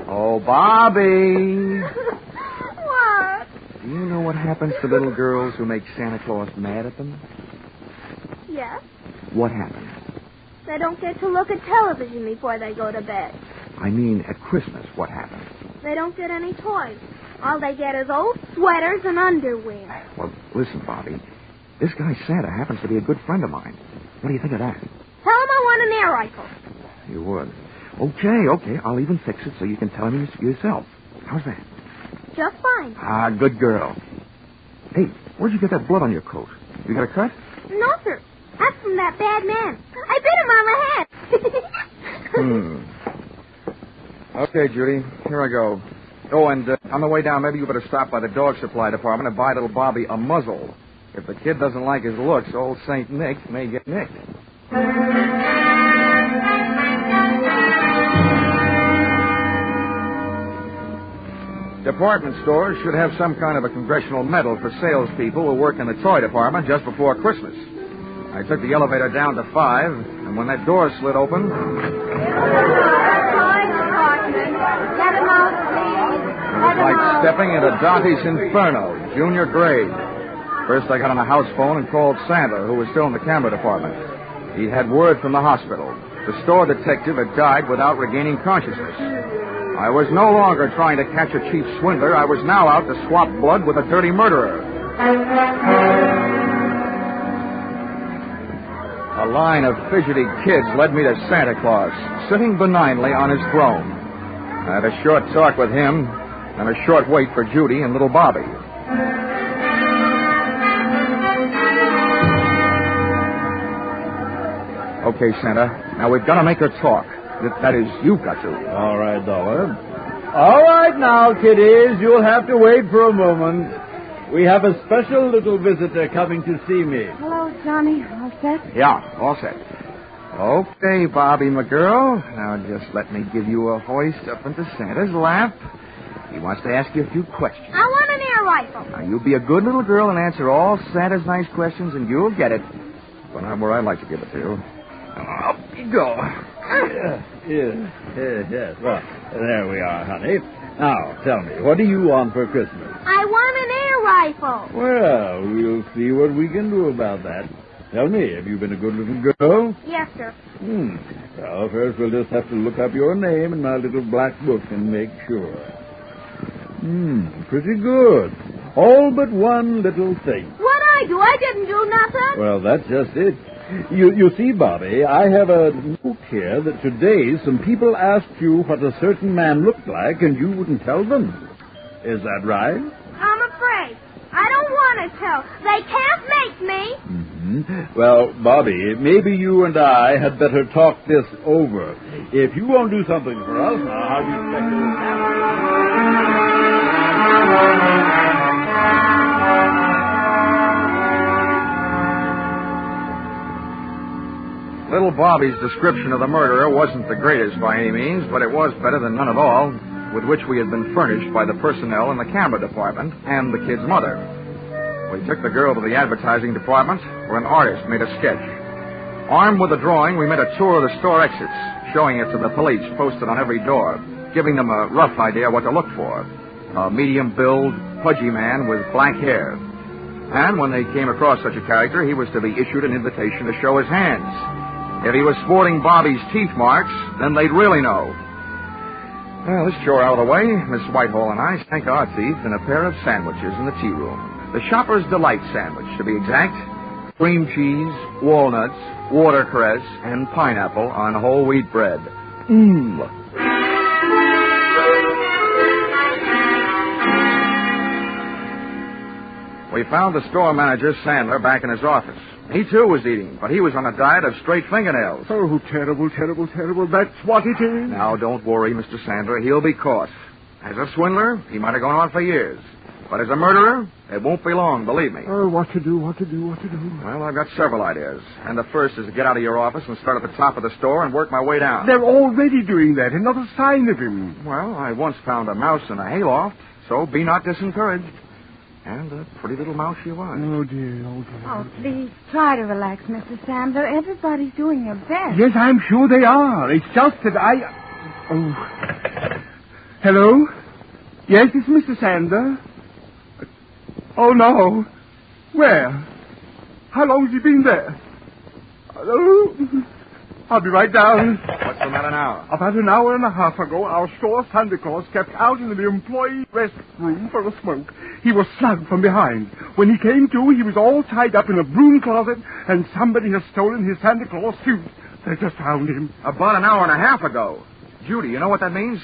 Oh, Bobby! What? Do you know what happens to little girls who make Santa Claus mad at them? Yes. What happens? They don't get to look at television before they go to bed. I mean, at Christmas, what happens? They don't get any toys. All they get is old sweaters and underwear. Well, listen, Bobby. This guy Santa happens to be a good friend of mine. What do you think of that? Tell him I want an air rifle. You would. Okay. I'll even fix it so you can tell him yourself. How's that? Just fine. Ah, good girl. Hey, where'd you get that blood on your coat? You got a cut? No, sir. That's from that bad man. I bit him on the head. Okay, Judy. Here I go. Oh, and on the way down, maybe you better stop by the dog supply department and buy little Bobby a muzzle. If the kid doesn't like his looks, old St. Nick may get nicked. Department stores should have some kind of a congressional medal for salespeople who work in the toy department just before Christmas. I took the elevator down to 5, and when that door slid open... It was like stepping into Dante's Inferno, junior grade. First, I got on a house phone and called Sandler, who was still in the camera department. He had word from the hospital. The store detective had died without regaining consciousness. I was no longer trying to catch a cheap swindler. I was now out to swap blood with a dirty murderer. A line of fidgety kids led me to Santa Claus, sitting benignly on his throne. I had a short talk with him and a short wait for Judy and little Bobby. Okay, Santa. Now we've got to make her talk. That is, you've got to. All right, Dollar. All right now, kiddies. You'll have to wait for a moment. We have a special little visitor coming to see me. Hello, Johnny. All set? Yeah, all set. Okay, Bobby, my girl. Now just let me give you a hoist up into Santa's lap. He wants to ask you a few questions. I want an air rifle. Now, you be a good little girl and answer all Santa's nice questions, and you'll get it. But not where I'd like to give it to you. Up you go. Yes. Well, there we are, honey. Now, tell me, what do you want for Christmas? I want an air rifle. Well, we'll see what we can do about that. Tell me, have you been a good little girl? Yes, sir. Well, first we'll just have to look up your name in my little black book and make sure. Pretty good. All but one little thing. What'd I do? I didn't do nothing. Well, that's just it. You see, Bobby, I have a note here that today some people asked you what a certain man looked like and you wouldn't tell them. Is that right? I'm afraid. I don't want to tell. They can't make me. Well, Bobby, maybe you and I had better talk this over. If you won't do something for us, how do you expect it to happen? Little Bobby's description of the murderer wasn't the greatest by any means, but it was better than none at all, with which we had been furnished by the personnel in the camera department and the kid's mother. We took the girl to the advertising department, where an artist made a sketch. Armed with a drawing, we made a tour of the store exits, showing it to the police posted on every door, giving them a rough idea what to look for. A medium-build, pudgy man with black hair. And when they came across such a character, he was to be issued an invitation to show his hands. If he was sporting Bobby's teeth marks, then they'd really know. Well, this chore out of the way, Miss Whitehall and I sank our teeth in a pair of sandwiches in the tea room. The Shopper's Delight sandwich, to be exact. Cream cheese, walnuts, watercress, and pineapple on whole wheat bread. We found the store manager, Sandler, back in his office. He, too, was eating, but he was on a diet of straight fingernails. Oh, terrible, terrible, terrible. That's what it is. Now, don't worry, Mr. Sandler. He'll be caught. As a swindler, he might have gone on for years. But as a murderer, it won't be long, believe me. Oh, what to do? Well, I've got several ideas. And the first is to get out of your office and start at the top of the store and work my way down. They're already doing that, and not a sign of him. Well, I once found a mouse in a hayloft, so be not discouraged. And a pretty little mouse she was. Oh, dear. Oh, please, try to relax, Mr. Sandler. Everybody's doing their best. Yes, I'm sure they are. It's just that Oh. Hello? Yes, it's Mr. Sandler. Oh, no. Where? How long has he been there? Hello? I'll be right down. What's the matter now? About an hour and a half ago, our store Santa Claus kept out in the employee rest room for a smoke. He was slugged from behind. When he came to, he was all tied up in a broom closet, and somebody has stolen his Santa Claus suit. They just found him. About an hour and a half ago. Judy, you know what that means?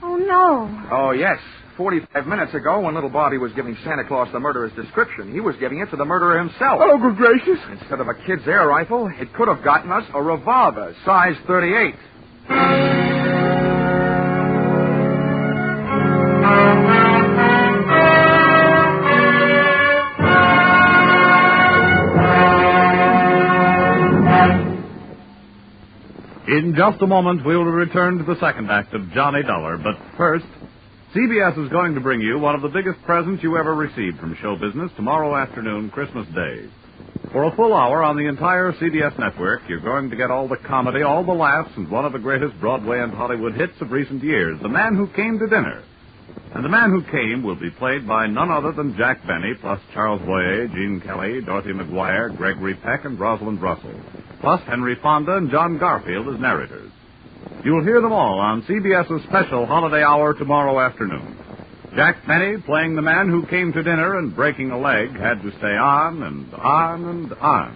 Oh, no. Oh, yes. 45 minutes ago, when little Bobby was giving Santa Claus the murderer's description, he was giving it to the murderer himself. Oh, good gracious. Instead of a kid's air rifle, it could have gotten us a revolver, size 38. In just a moment, we will return to the second act of Johnny Dollar. But first, CBS is going to bring you one of the biggest presents you ever received from show business tomorrow afternoon, Christmas Day. For a full hour on the entire CBS network, you're going to get all the comedy, all the laughs, and one of the greatest Broadway and Hollywood hits of recent years, The Man Who Came to Dinner. And the man who came will be played by none other than Jack Benny, plus Charles Boyer, Gene Kelly, Dorothy McGuire, Gregory Peck, and Rosalind Russell, plus Henry Fonda and John Garfield as narrators. You'll hear them all on CBS's special holiday hour tomorrow afternoon. Jack Benny, playing the man who came to dinner and breaking a leg, had to stay on and on and on.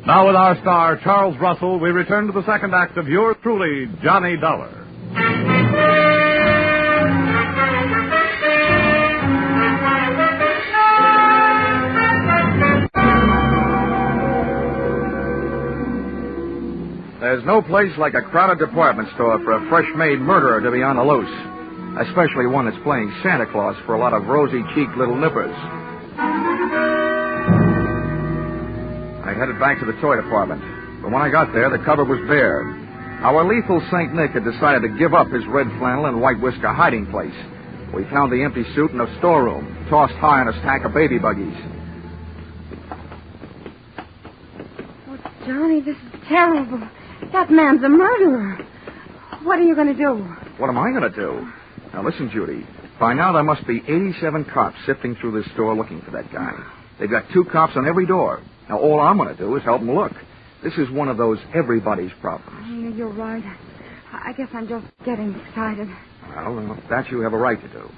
Now with our star, Charles Russell, we return to the second act of yours truly, Johnny Dollar. There's no place like a crowded department store for a fresh-made murderer to be on the loose, especially one that's playing Santa Claus for a lot of rosy-cheeked little nippers. I headed back to the toy department. But when I got there, the cupboard was bare. Our lethal St. Nick had decided to give up his red flannel and white whisker hiding place. We found the empty suit in a storeroom, tossed high on a stack of baby buggies. Oh, Johnny, this is terrible. That man's a murderer. What are you going to do? What am I going to do? Now, listen, Judy. By now, there must be 87 cops sifting through this store looking for that guy. They've got 2 cops on every door. Now, all I'm going to do is help them look. This is one of those everybody's problems. You're right. I guess I'm just getting excited. Well, that you have a right to do.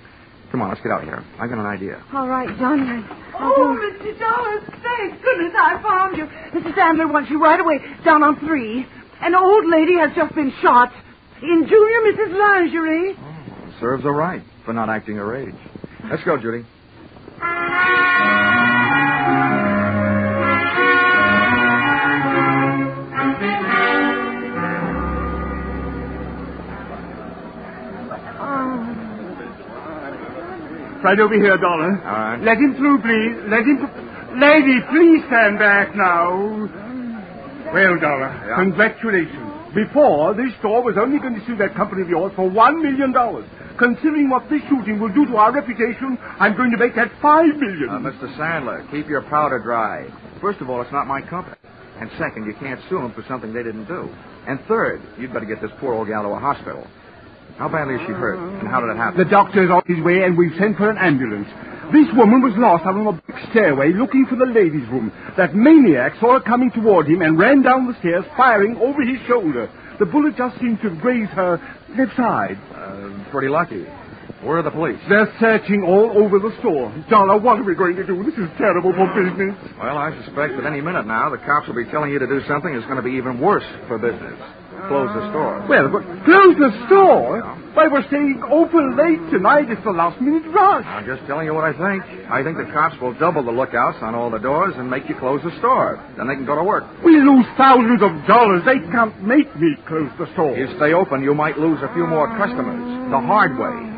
Come on, let's get out of here. I got an idea. All right, Johnny. Mr. Dollars, thank goodness I found you. Mrs. Sandler wants you right away, down on 3. An old lady has just been shot in Junior Mrs. Lingerie. Oh, serves her right for not acting her age. Let's go, Judy. Right over here, Dollar. All right. Let him through, please. Lady, please stand back now. Well, Dollar, congratulations. Before, this store was only going to sue that company of yours for $1 million. Considering what this shooting will do to our reputation, I'm going to make that $5 million. Mr. Sandler, keep your powder dry. First of all, it's not my company. And second, you can't sue them for something they didn't do. And third, you'd better get this poor old gal to a hospital. How badly is she hurt, and how did it happen? The doctor's on his way, and we've sent for an ambulance. This woman was lost out on a big stairway looking for the ladies' room. That maniac saw her coming toward him and ran down the stairs, firing over his shoulder. The bullet just seemed to graze her left side. Pretty lucky. Where are the police? They're searching all over the store. Dollar, what are we going to do? This is terrible for business. Well, I suspect that any minute now, the cops will be telling you to do something that's going to be even worse for business. Close the store. Well, but close the store? Why, we're staying open late tonight. It's the last-minute rush. I'm just telling you what I think. I think the cops will double the lookouts on all the doors and make you close the store. Then they can go to work. We lose thousands of dollars. They can't make me close the store. You stay open, you might lose a few more customers. The hard way.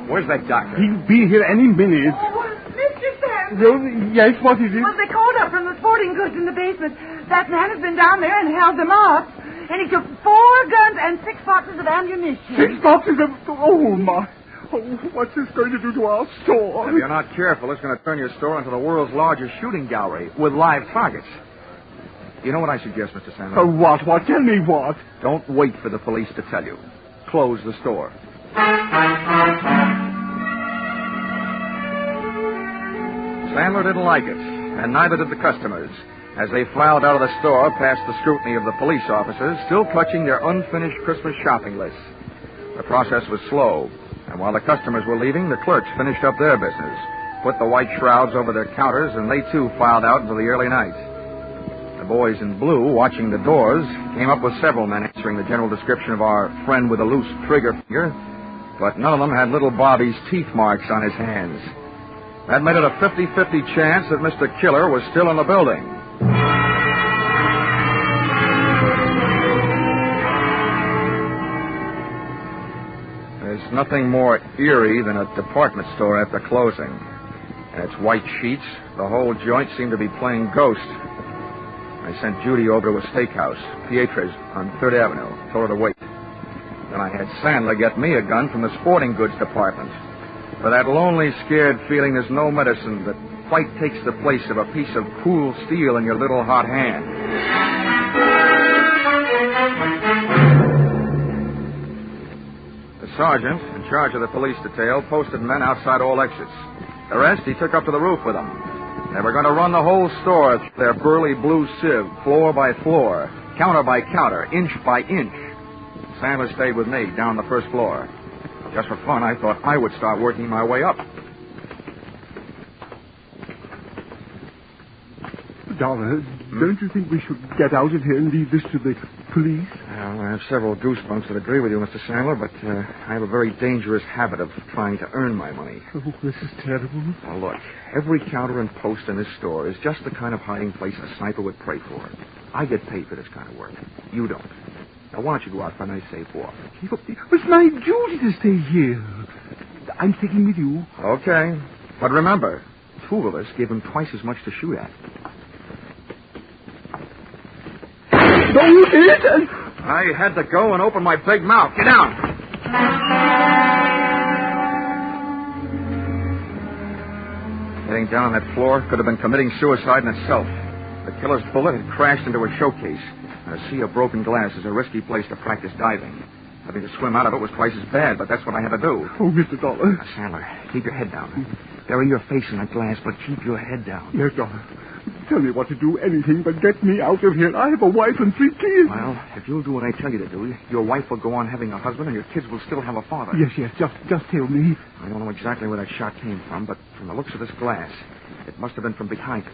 Where's that doctor? He'll be here any minute. Mr. Sandler. Well, yes, what is it? Well, they called up from the sporting goods in the basement. That man has been down there and held them up. And he took 4 guns and 6 boxes of ammunition. 6 boxes of... Oh, my. Oh, what's this going to do to our store? If you're not careful, it's going to turn your store into the world's largest shooting gallery with live targets. You know what I suggest, Mr. Sandler? What? Tell me what? Don't wait for the police to tell you. Close the store. Sandler didn't like it, and neither did the customers, as they filed out of the store past the scrutiny of the police officers, still clutching their unfinished Christmas shopping lists. The process was slow, and while the customers were leaving, the clerks finished up their business, put the white shrouds over their counters, and they too filed out into the early night. The boys in blue, watching the doors, came up with several men answering the general description of our friend with a loose trigger finger, but none of them had little Bobby's teeth marks on his hands. That made it a 50-50 chance that Mr. Killer was still in the building. There's nothing more eerie than a department store after closing. And its white sheets, the whole joint seemed to be playing ghost. I sent Judy over to a steakhouse, Pietra's, on 3rd Avenue. Told her to wait. Then I had Sandler get me a gun from the sporting goods department. For that lonely, scared feeling, there's no medicine that quite takes the place of a piece of cool steel in your little hot hand. The sergeant, in charge of the police detail, posted men outside all exits. The rest he took up to the roof with them. They were going to run the whole store through their burly blue sieve, floor by floor, counter by counter, inch by inch. Sandler stayed with me down the first floor. Just for fun, I thought I would start working my way up. Dollar, don't you think we should get out of here and leave this to the police? Well, I have several goosebumps that agree with you, Mr. Sandler, but I have a very dangerous habit of trying to earn my money. Oh, this is terrible. Now, look, every counter and post in this store is just the kind of hiding place a sniper would pray for. I get paid for this kind of work. You don't. Now, why don't you go out for a nice safe walk? It's my duty to stay here. I'm sticking with you. Okay. But remember, 2 of us give him twice as much to shoot at. Don't hit us. I had to go and open my big mouth. Get down. Getting down on that floor could have been committing suicide in itself. The killer's bullet had crashed into a showcase, and a sea of broken glass is a risky place to practice diving. Having to swim out of it was twice as bad, but that's what I had to do. Oh, Mr. Dollar. Now, Sandler, keep your head down. Bury your face in that glass, but keep your head down. Yes, Dollar. Tell me what to do, anything but get me out of here. I have a wife and 3 kids. Well, if you'll do what I tell you to do, your wife will go on having a husband, and your kids will still have a father. Yes, just tell me. I don't know exactly where that shot came from, but from the looks of this glass, it must have been from behind us.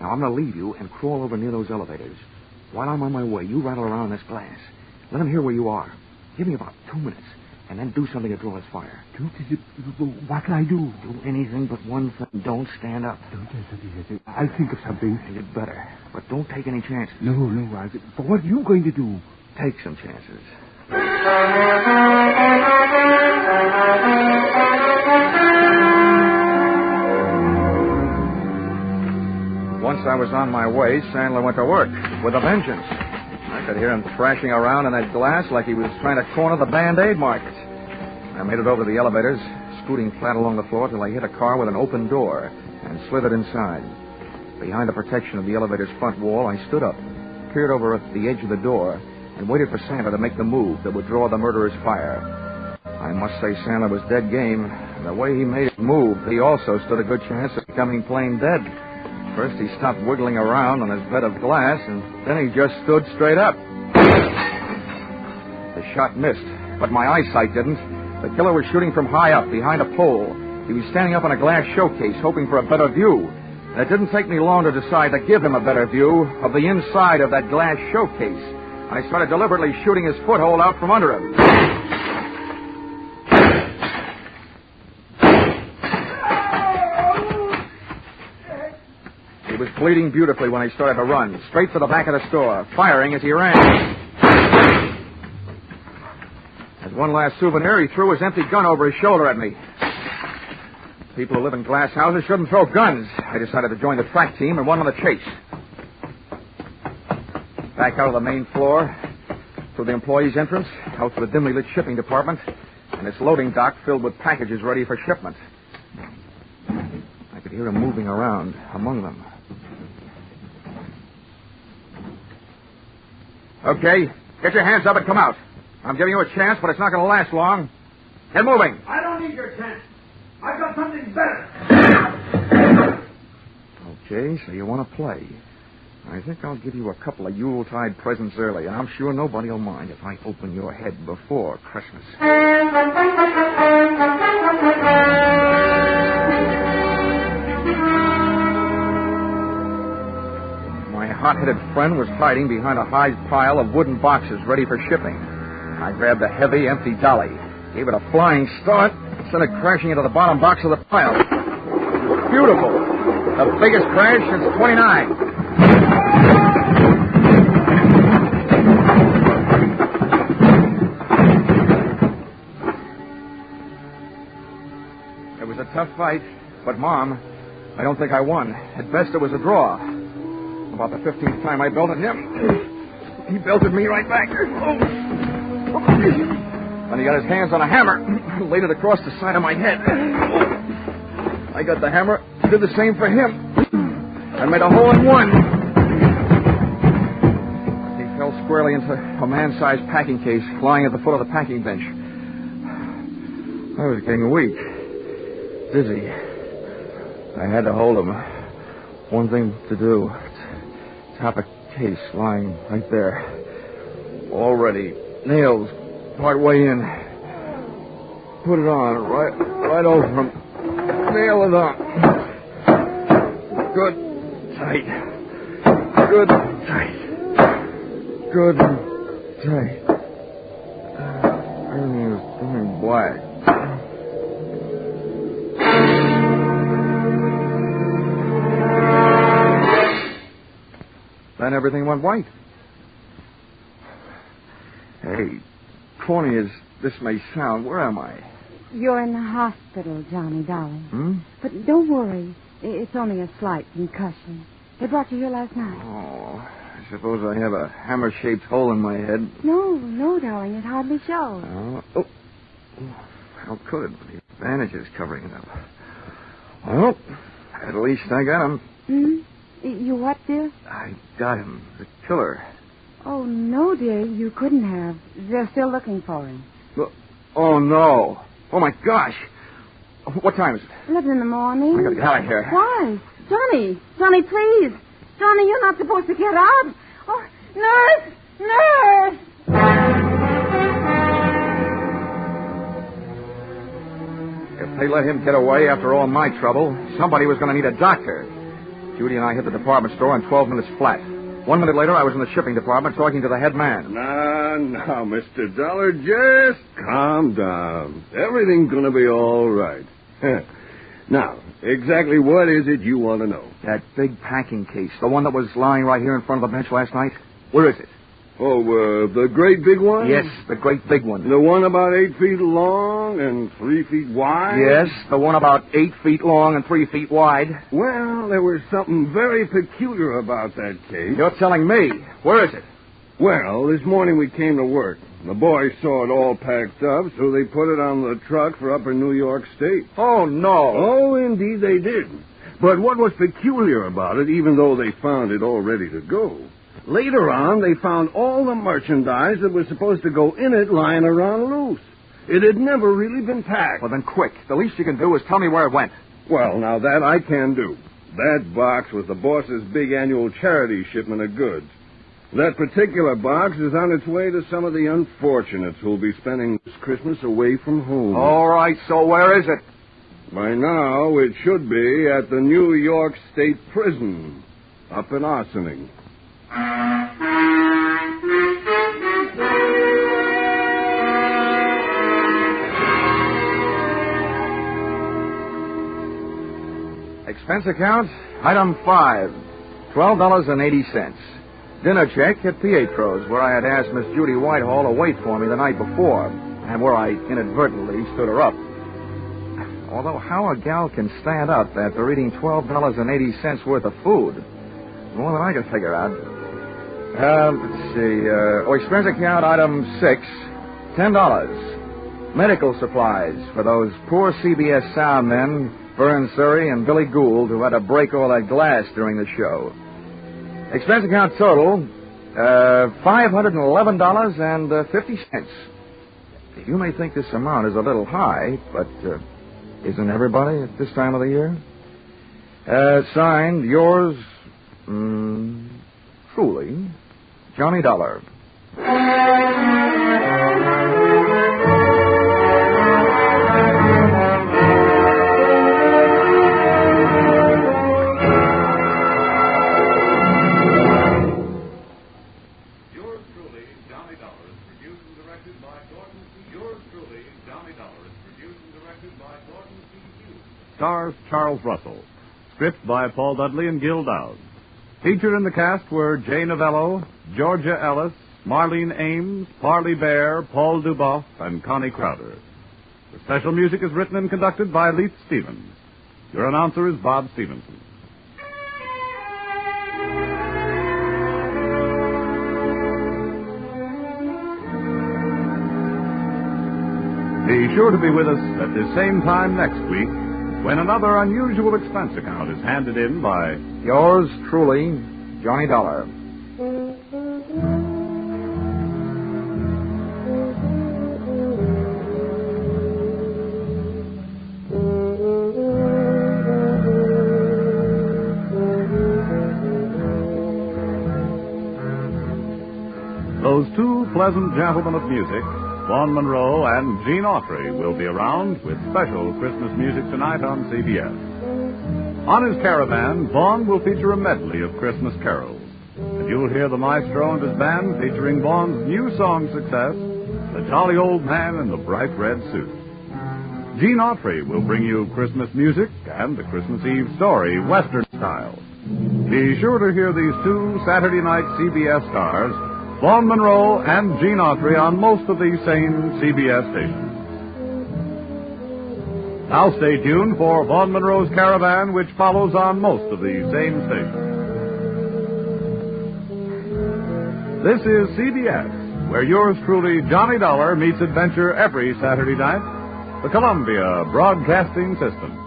Now, I'm going to leave you and crawl over near those elevators. While I'm on my way, you rattle around in this glass. Let them hear where you are. Give me about 2 minutes, and then do something to draw his fire. What can I do? Do anything but one thing. Don't stand up. I'll think of something. You'd better. But don't take any chances. No. But what are you going to do? Take some chances. Once I was on my way, Sandler went to work with a vengeance. I could hear him thrashing around in that glass like he was trying to corner the Band-Aid market. I made it over to the elevators, scooting flat along the floor till I hit a car with an open door and slithered inside. Behind the protection of the elevator's front wall, I stood up, peered over at the edge of the door, and waited for Sandler to make the move that would draw the murderer's fire. I must say Sandler was dead game. The way he made it move, he also stood a good chance of becoming plain dead. First, he stopped wiggling around on his bed of glass, and then he just stood straight up. The shot missed, but my eyesight didn't. The killer was shooting from high up, behind a pole. He was standing up on a glass showcase, hoping for a better view. And it didn't take me long to decide to give him a better view of the inside of that glass showcase. I started deliberately shooting his foothold out from under him. He was bleeding beautifully when I started to run, straight for the back of the store, firing as he ran. As one last souvenir, he threw his empty gun over his shoulder at me. People who live in glass houses shouldn't throw guns. I decided to join the track team and went on the chase. Back out of the main floor, through the employees' entrance, out to the dimly lit shipping department, and its loading dock filled with packages ready for shipment. I could hear him moving around among them. Okay, get your hands up and come out. I'm giving you a chance, but it's not going to last long. Get moving. I don't need your chance. I've got something better. Okay, so you want to play. I think I'll give you a couple of Yuletide presents early, and I'm sure nobody will mind if I open your head before Christmas. My hot-headed friend was hiding behind a high pile of wooden boxes ready for shipping. I grabbed a heavy, empty dolly, gave it a flying start, and sent it crashing into the bottom box of the pile. It was beautiful. The biggest crash since 29. It was a tough fight, but, Mom, I don't think I won. At best, it was a draw. About the 15th time I belted him, he belted me right back. Then he got his hands on a hammer, laid it across the side of my head. I got the hammer, did the same for him. I made a hole in one. He fell squarely into a man-sized packing case lying at the foot of the packing bench. I was getting weak, dizzy. I had to hold him. One thing to do. Top a case lying right there. All ready. Nails part way in. Put it on right over him. Nail it on. Good. Tight. Good. Tight. Good. Tight. Everything is going black. Then everything went white. Hey, corny as this may sound, where am I? You're in the hospital, Johnny, darling. But don't worry. It's only a slight concussion. They brought you here last night. Oh, suppose I have a hammer-shaped hole in my head. No, darling. It hardly shows. Oh. How could it? The bandages covering it up. Well, at least I got him. You what, dear? I got him. The killer. Oh, no, dear. You couldn't have. They're still looking for him. Oh, no. Oh, my gosh. What time is it? 11 in the morning. I gotta get out of here. Why? Johnny, please. Johnny, you're not supposed to get out. Oh, nurse! If they let him get away after all my trouble, somebody was going to need a doctor. Judy and I hit the department store in 12 minutes flat. 1 minute later, I was in the shipping department talking to the head man. Now, Mr. Dollar, just calm down. Everything's going to be all right. Now, exactly what is it you want to know? That big packing case, the one that was lying right here in front of the bench last night. Where is it? Oh, the great big one? Yes, the great big one. The one about 8 feet long and 3 feet wide? Yes, the one about 8 feet long and 3 feet wide. Well, there was something very peculiar about that case. You're telling me. Where is it? Well, this morning we came to work. The boys saw it all packed up, so they put it on the truck for upper New York State. Oh, no. Oh, indeed they did. But what was peculiar about it, even though they found it all ready to go, later on they found all the merchandise that was supposed to go in it lying around loose. It had never really been packed. Well, then quick. The least you can do is tell me where it went. Well, now that I can do. That box was the boss's big annual charity shipment of goods. That particular box is on its way to some of the unfortunates who'll be spending this Christmas away from home. All right, so where is it? By now, it should be at the New York State Prison, up in Ossining. Expense account, item 5, $12.80. Dinner check at Pietro's, where I had asked Miss Judy Whitehall to wait for me the night before, and where I inadvertently stood her up. Although how a gal can stand up after eating $12.80 worth of food, more than I can figure out. Let's see. Expense account, item 6, $10. Medical supplies for those poor CBS sound men, Vern Surrey and Billy Gould, who had to break all that glass during the show. Expense account total, $511.50. You may think this amount is a little high, but isn't everybody at this time of the year? Signed, yours, truly, Johnny Dollar. Stars Charles Russell. Script by Paul Dudley and Gil Dowd. Featured in the cast were Jay Novello, Georgia Ellis, Marlene Ames, Parley Bear, Paul Duboff, and Connie Crowder. The special music is written and conducted by Leith Stevens. Your announcer is Bob Stevenson. Be sure to be with us at the same time next week when another unusual expense account is handed in by yours truly, Johnny Dollar. Those two pleasant gentlemen of music, Vaughn Monroe and Gene Autry, will be around with special Christmas music tonight on CBS. On his caravan, Vaughn will feature a medley of Christmas carols. And you'll hear the maestro and his band featuring Vaughn's new song success, The Jolly Old Man in the Bright Red Suit. Gene Autry will bring you Christmas music and the Christmas Eve story, Western style. Be sure to hear these two Saturday night CBS stars, Vaughn Monroe and Gene Autry, on most of these same CBS stations. Now stay tuned for Vaughn Monroe's Caravan, which follows on most of these same stations. This is CBS, where yours truly, Johnny Dollar, meets adventure every Saturday night. The Columbia Broadcasting System.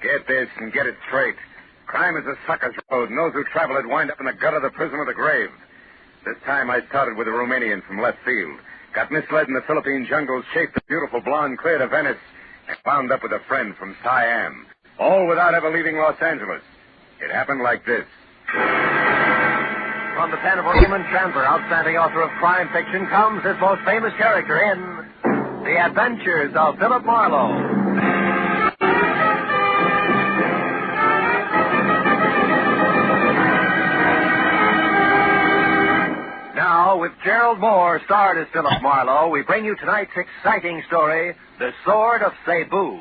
Get this and get it straight. Crime is a sucker's road, and those who travel it wind up in the gut of the prison or the grave. This time I started with a Romanian from left field. Got misled in the Philippine jungles, chased the beautiful blonde clear to Venice, and wound up with a friend from Siam. All without ever leaving Los Angeles. It happened like this. From the pen of Raymond Chandler, outstanding author of crime fiction, comes his most famous character in The Adventures of Philip Marlowe. Now, with Gerald Moore, starred as Philip Marlowe, we bring you tonight's exciting story, The Sword of Cebu.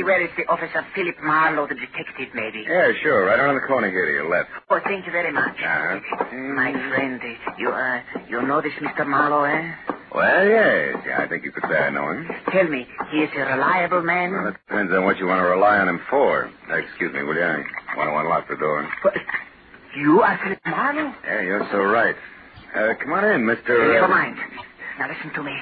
Where is the office of Philip Marlowe, the detective, maybe? Yeah, sure. Right around the corner here to your left. Oh, thank you very much. My friend, you know this Mr. Marlowe, eh? Well, yes. Yeah, I think you could say I know him. Tell me, he is a reliable man? Well, it depends on what you want to rely on him for. Excuse me, will you? I want to unlock the door. But you are Philip Marlowe? Yeah, you're so right. Come on in, Mr. Never mind. Now listen to me.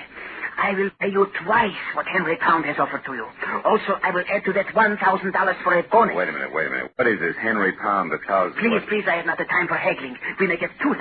I will pay you twice what Henry Pound has offered to you. Also, I will add to that $1,000 for a bonus. Wait a minute. What is this Henry Pound that tells... Please, I have not the time for haggling. We may get $2,000,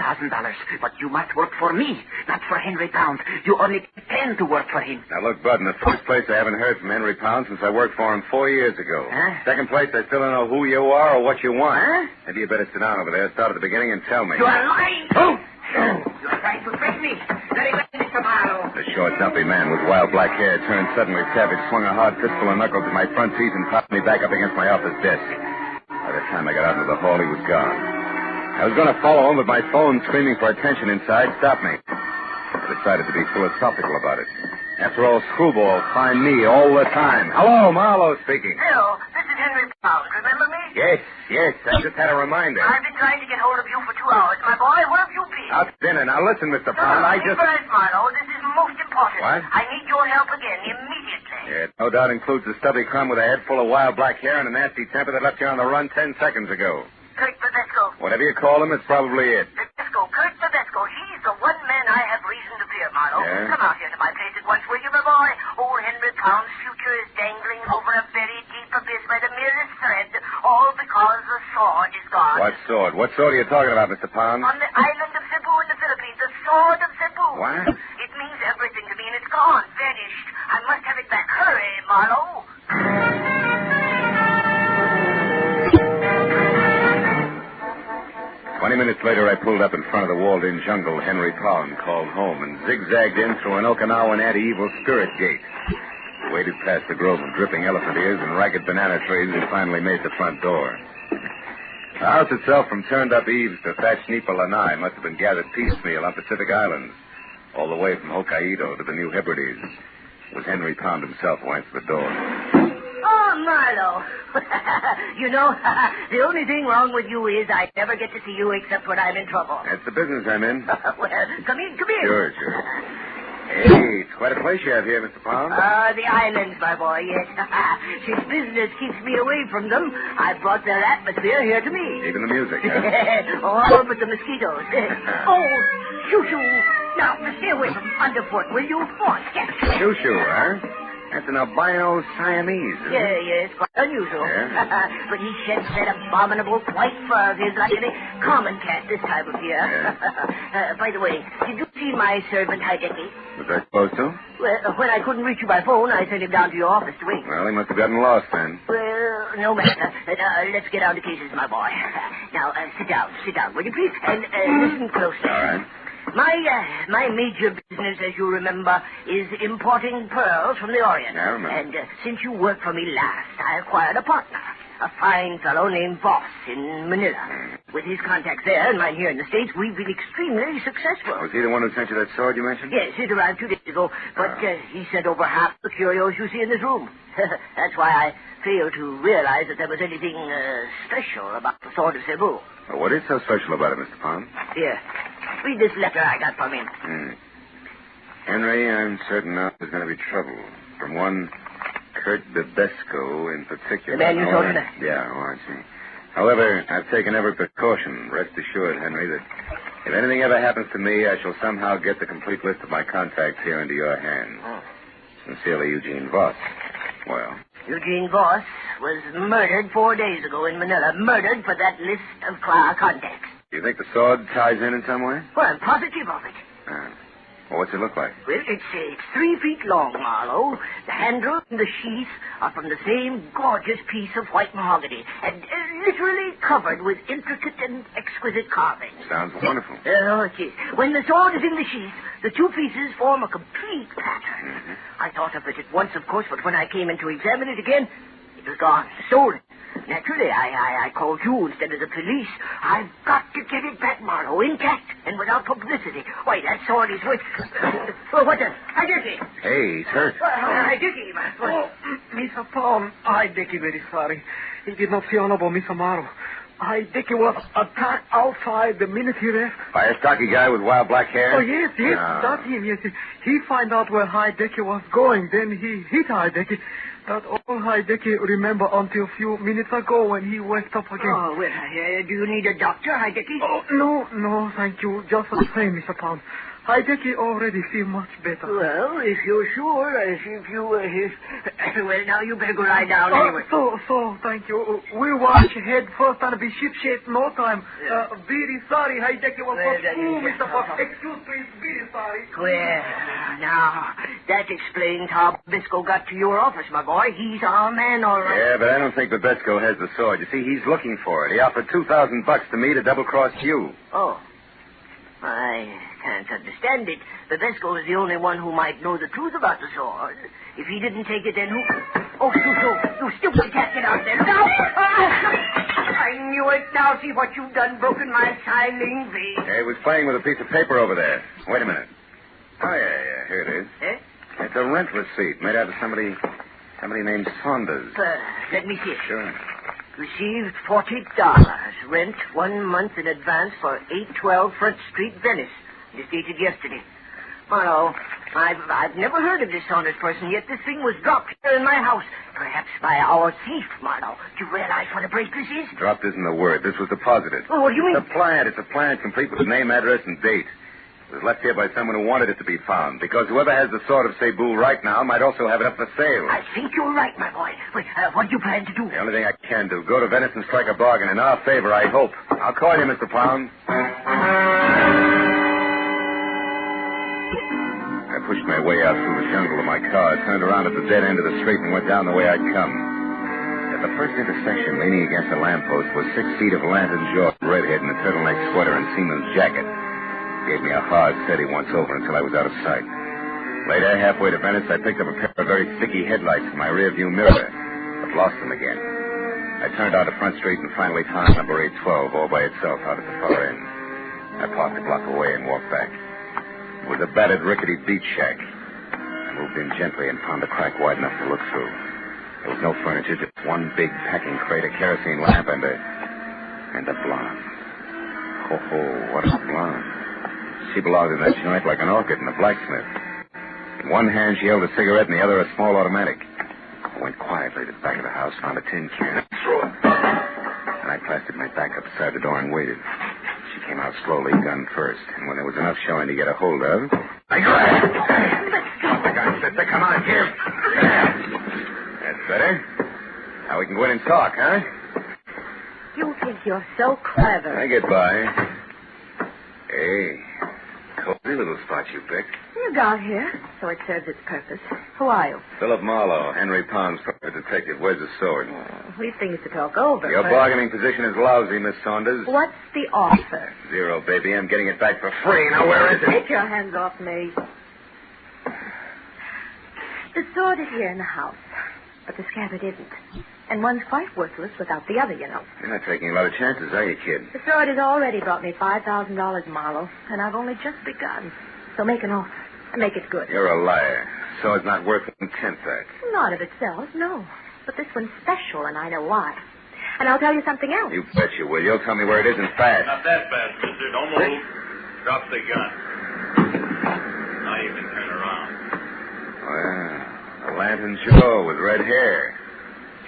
but you must work for me, not for Henry Pound. You only pretend to work for him. Now, look, Bud, in the first place, I haven't heard from Henry Pound since I worked for him 4 years ago. Huh? Second place, I still don't know who you are or what you want. Huh? Maybe you better sit down over there, start at the beginning, and tell me. You are lying! Who? You are trying to trick me. Very well, Mr. Marlowe. The short, dumpy man with wild black hair turned suddenly savage, swung a hard fistful of knuckles at my front teeth and popped me back up against my office desk. By the time I got out into the hall, he was gone. I was going to follow him, but my phone, screaming for attention inside, stopped me. I decided to be philosophical about it. After all, screwballs find me all the time. Hello, Marlowe speaking. Hello, this is Henry Pound. Remember me? Yes. I just had a reminder. I've been trying to get hold of you for 2 hours. My boy, where have you been? Out to dinner. Now, listen, Mr. Pound, First, Marlowe, this is most important. What? I need your help again, immediately. Yeah, it no doubt includes the stubby crumb with a head full of wild black hair and a nasty temper that left you on the run 10 seconds ago. Kurt Tedesco. Whatever you call him, it's probably it. Kurt Tedesco. He's the one man I have reason to fear, Marlowe. Yeah? Come out here to my place at once, will you, my boy? Old Henry Pound's future is dangling over a very deep abyss by the merest thread, all because the sword is gone. What sword? What sword are you talking about, Mr. Pound? On the island of Cebu in the Philippines, the sword of Cebu. What? It means everything to me, and it's gone, vanished. I must have it back. Hurry, Marlowe. 20 minutes later, I pulled up in front of the walled-in jungle Henry Pound called home and zigzagged in through an Okinawan anti-evil spirit gate. Waded past the grove of dripping elephant ears and ragged banana trees and finally made the front door. The house itself, from turned-up eaves to thatched nipa lanai, must have been gathered piecemeal on Pacific Islands, all the way from Hokkaido to the New Hebrides. It was Henry Pound himself who answered the door. Oh, Marlowe. You know, the only thing wrong with you is I never get to see you except when I'm in trouble. That's the business I'm in. Well, come in. Sure. Hey, it's quite a place you have here, Mr. Pound. The islands, my boy, yes. Since business keeps me away from them, I brought their atmosphere here to me. Even the music, huh? All but the mosquitoes. Oh, shoo-shoo. Now, stay away from underfoot, will you? Oh, Shoo-shoo, huh? That's an albino Siamese, isn't it? Yes, quite unusual. Yeah? But he sheds that abominable white fur of his like any common cat this time of year. Yeah. By the way, did you see my servant, Hideki? Was I supposed to? Well, when I couldn't reach you by phone, I sent him down to your office to wait. Well, he must have gotten lost then. Well, no matter. Let's get down to cases, my boy. Now, sit down, will you please? And listen closely. All right. My major business, as you remember, is importing pearls from the Orient. I remember. And since you worked for me last, I acquired a partner, a fine fellow named Voss in Manila. With his contacts there and mine here in the States, we've been extremely successful. Was he the one who sent you that sword you mentioned? Yes, it arrived 2 days ago, but he sent over half the curios you see in this room. That's why I failed to realize that there was anything special about the sword of Cebu. Well, what is so special about it, Mr. Pound? Here, read this letter I got from him. Henry, I'm certain now there's going to be trouble. From one Kurt Bebesco in particular. The man you told me that? Yeah, I see. However, I've taken every precaution. Rest assured, Henry, that if anything ever happens to me, I shall somehow get the complete list of my contacts here into your hands. Sincerely, Eugene Voss. Well? Eugene Voss was murdered 4 days ago in Manila. Murdered for that list of contacts. Do you think the sword ties in some way? Well, I'm positive of it. Well, what's it look like? Well, it's 3 feet long, Marlowe. The handle and the sheath are from the same gorgeous piece of white mahogany, and literally covered with intricate and exquisite carving. Sounds wonderful. Oh, it is. When the sword is in the sheath, the two pieces form a complete pattern. I thought of it at once, of course, but when I came in to examine it again, it was gone, stolen. Naturally, I called you instead of the police. I've got to get it back, Marlowe, intact and without publicity. Why, that sword is worth... what the... Hideki! Hey, he's hurt. Hideki, Mr. Tom, Hideki very sorry. He did not see Honorable Mr. Marlowe. Hideki was attacked outside the minute he left. By a stocky guy with wild black hair? Oh, yes, that's him, yes. He found out where Hideki was going, then he hit Hideki. That's all Hideki remember until a few minutes ago when he waked up again. Oh, well, do you need a doctor, Hideki? Oh, no, thank you. Just the same, Mr. Pound. Hideki already feel much better. Well, if you're sure, well, now you better go lie down anyway. So, thank you. We'll wash head first and be ship-shape no time. Very sorry, Hideki was so cool, Mr. Pound. Excuse me, very sorry. Well, now, that explains how Bisco got to your office, my boy. He's our man, all right. Yeah, but I don't think Babesco has the sword. You see, he's looking for it. He offered $2,000 to me to double-cross you. Oh. I can't understand it. Babesco is the only one who might know the truth about the sword. If he didn't take it, then who... Oh, you stupid cat, get out there. Now! I knew it. Now see what you've done, broken my signing vase. Yeah, he was playing with a piece of paper over there. Wait a minute. Oh, yeah, here it is. Eh? It's a rent receipt made out of somebody named Saunders. Let me see it. Sure. Received $40. Rent 1 month in advance for 812 Front Street, Venice. Just dated yesterday. Marlowe, I've never heard of this Saunders person, yet this thing was dropped here in my house. Perhaps by our thief, Marlowe. Do you realize what a break this is? Dropped isn't the word. This was deposited. Oh, what do you mean? It's a plan complete with name, address, and date. It was left here by someone who wanted it to be found, because whoever has the sword of Cebu right now might also have it up for sale. I think you're right, my boy. Wait, what do you plan to do? The only thing I can do, go to Venice and strike a bargain in our favor, I hope. I'll call you, Mr. Pound. I pushed my way out through the jungle to my car, turned around at the dead end of the street, and went down the way I'd come. At the first intersection, leaning against a lamppost, was 6 feet of lantern-jawed redhead in a turtleneck sweater and seaman's jacket. Gave me a hard, steady once-over until I was out of sight. Later, halfway to Venice, I picked up a pair of very sticky headlights in my rearview mirror, but lost them again. I turned onto Front Street and finally found number 812 all by itself out at the far end. I parked a block away and walked back. It was a battered, rickety beach shack. I moved in gently and found a crack wide enough to look through. There was no furniture, just one big packing crate, a kerosene lamp, and a blonde. Ho, what a blonde. She belonged in that joint like an orchid in a blacksmith. In one hand, she held a cigarette, and the other a small automatic. I went quietly to the back of the house, found a tin can, and threw it. And I plastered my back up beside the door and waited. She came out slowly, gun first. And when there was enough showing to get a hold of, I grabbed. The gun, sister. Come on, here. Now we can go in and talk, huh? You think you're so clever. I get by. Hey, cozy little spot you picked. You got here, so it serves its purpose. Who are you? Philip Marlowe, Henry Pound's private detective. Where's the sword? These things to talk over. Your but... bargaining position is lousy, Miss Saunders. What's the offer? 0, baby. I'm getting it back for free. Now, where is it? Take your hands off me. The sword is here in the house, but the scabbard isn't. And one's quite worthless without the other, you know. You're not taking a lot of chances, are you, kid? The sword has already brought me $5,000, Marlowe, and I've only just begun. So make an offer, and make it good. You're a liar. Sword's not worth 1/10 that. Not of itself, no. But this one's special, and I know why. And I'll tell you something else. You bet you will. You'll tell me where it is and fast. Not that fast, mister. Don't move. Drop the gun. Now you can turn around. Well, a lantern Joe with red hair.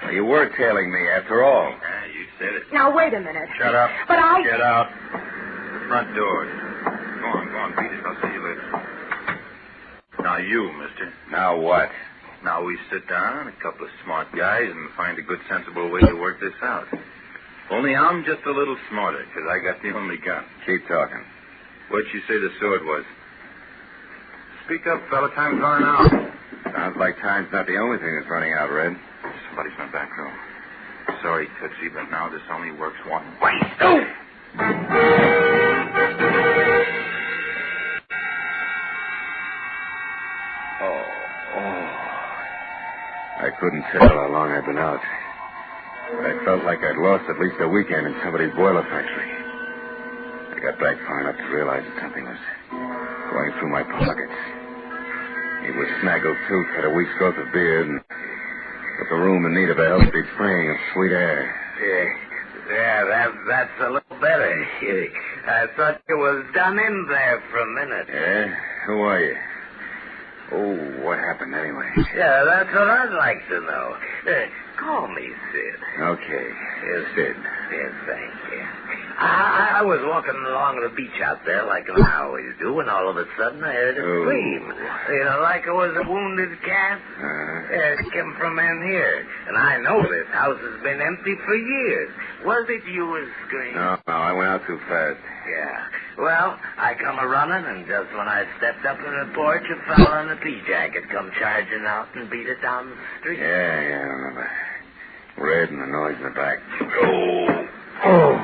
Well, you were tailing me after all. Yeah, you said it. Now, wait a minute. Shut up. But I... Get out. The front door. Go on, beat it. I'll see you later. Now you, mister. Now what? Now we sit down, a couple of smart guys, and find a good, sensible way to work this out. Only I'm just a little smarter, because I got the only gun. Keep talking. What'd you say the sword was? Speak up, fella. Time's running out. Sounds like time's not the only thing that's running out, Red. Somebody's in the back room. Sorry, Tootsie, but now this only works one way. Oh! I couldn't tell how long I'd been out. But I felt like I'd lost at least a weekend in somebody's boiler factory. I got back far enough to realize that something was going through my pockets. He was snaggle-toothed, had a week's growth of beard, and put the room in need of a healthy spring of sweet air. Yeah, that's a little better. I thought you was done in there for a minute. Yeah? Who are you? Oh, what happened anyway? Yeah, that's what I'd like to know. Call me Sid. Okay. Sid. Yes, thank you. I was walking along the beach out there like I always do, and all of a sudden I heard a scream. You know, like it was a wounded cat. It came from in here. And I know this house has been empty for years. Was it you was screaming? No, I went out too fast. Yeah. Well, I come a-running, and just when I stepped up on the porch, a fella in a pea jacket come charging out and beat it down the street. Yeah, I remember. Red and the noise in the back. Oh.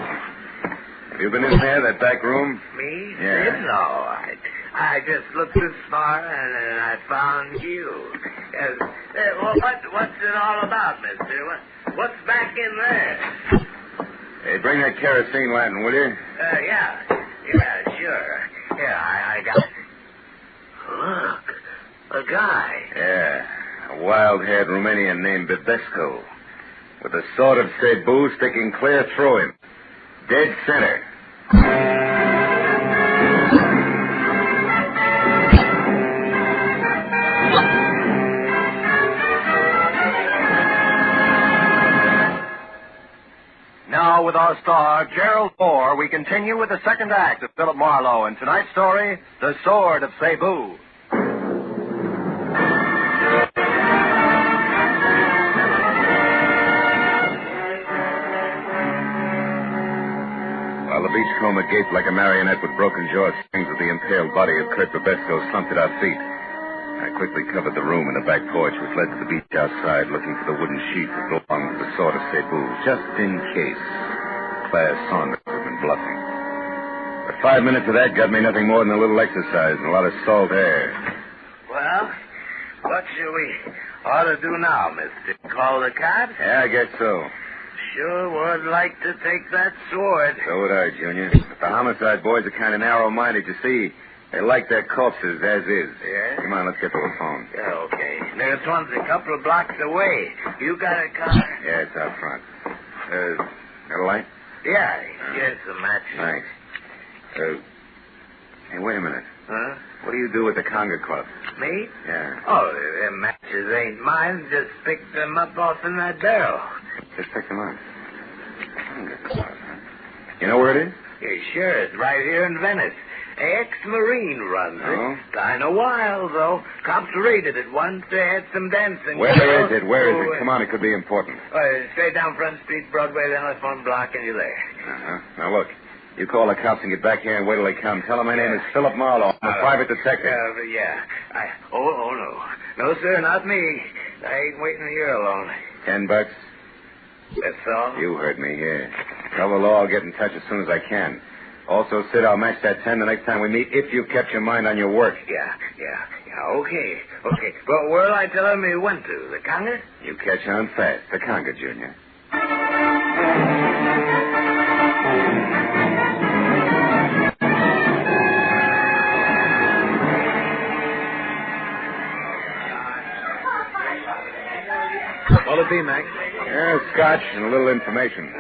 Have you been in there, that back room? Me? Yeah. No, I just looked this far, and then I found you. Yes. Well, what's it all about, mister? What's back in there? Hey, bring that kerosene lantern, will you? Yeah, sure. Yeah, I got it. Look, a guy. Yeah, a wild-haired Romanian named Bibesco, with the sword of Cebu sticking clear through him. Dead center. Now, with our star, Gerald Moore, we continue with the second act of Philip Marlowe in tonight's story, The Sword of Cebu. While the beachcomber gaped like a marionette with broken jaw strings with the impaled body of Kurt Babesco slumped at our feet, I quickly covered the room and the back porch which led to the beach outside, looking for the wooden sheath that belonged to the sword of Cebu, just in case Claus Saunders had been bluffing. But 5 minutes of that got me nothing more than a little exercise and a lot of salt air. Well, what should we ought to do now, mister? Call the cops? Yeah, I guess so. Sure would like to take that sword. So would I, Junior. But the homicide boys are kind of narrow-minded, you see. They like their corpses as is. Yeah? Come on, let's get to the phone. Yeah, okay. There's one's a couple of blocks away. You got a car? Yeah, it's out front. Got a light? Yeah, here's the match. Thanks. Hey, wait a minute. Huh? What do you do with the conga club? Me? Yeah. Oh, them matches ain't mine. Just picked them up off in that barrel. Just pick them up. Conga club, huh? You know where it is? Yeah, sure. It's right here in Venice. Ex-Marine runs Oh? it. Kind of wild, though. Cops raided it once. They had some dancing. Where is it? Where is it? Come on, it could be important. Straight down Front Street, Broadway, then left 1 block, and you're there. Uh-huh. Now, look. You call the cops and get back here and wait till they come. Tell them my name is Philip Marlowe. I'm a private detective. Yeah. Oh, no. No, sir, not me. I ain't waiting here alone. $10. That's all? You heard me, yeah. Tell the law I'll get in touch as soon as I can. Also, Sid, I'll match that 10 the next time we meet if you've kept your mind on your work. Yeah, okay. But where'll I tell him he went to? The Conga? You catch on fast. The Conga, Junior. What'll it be, Mac? Yeah, scotch and a little information.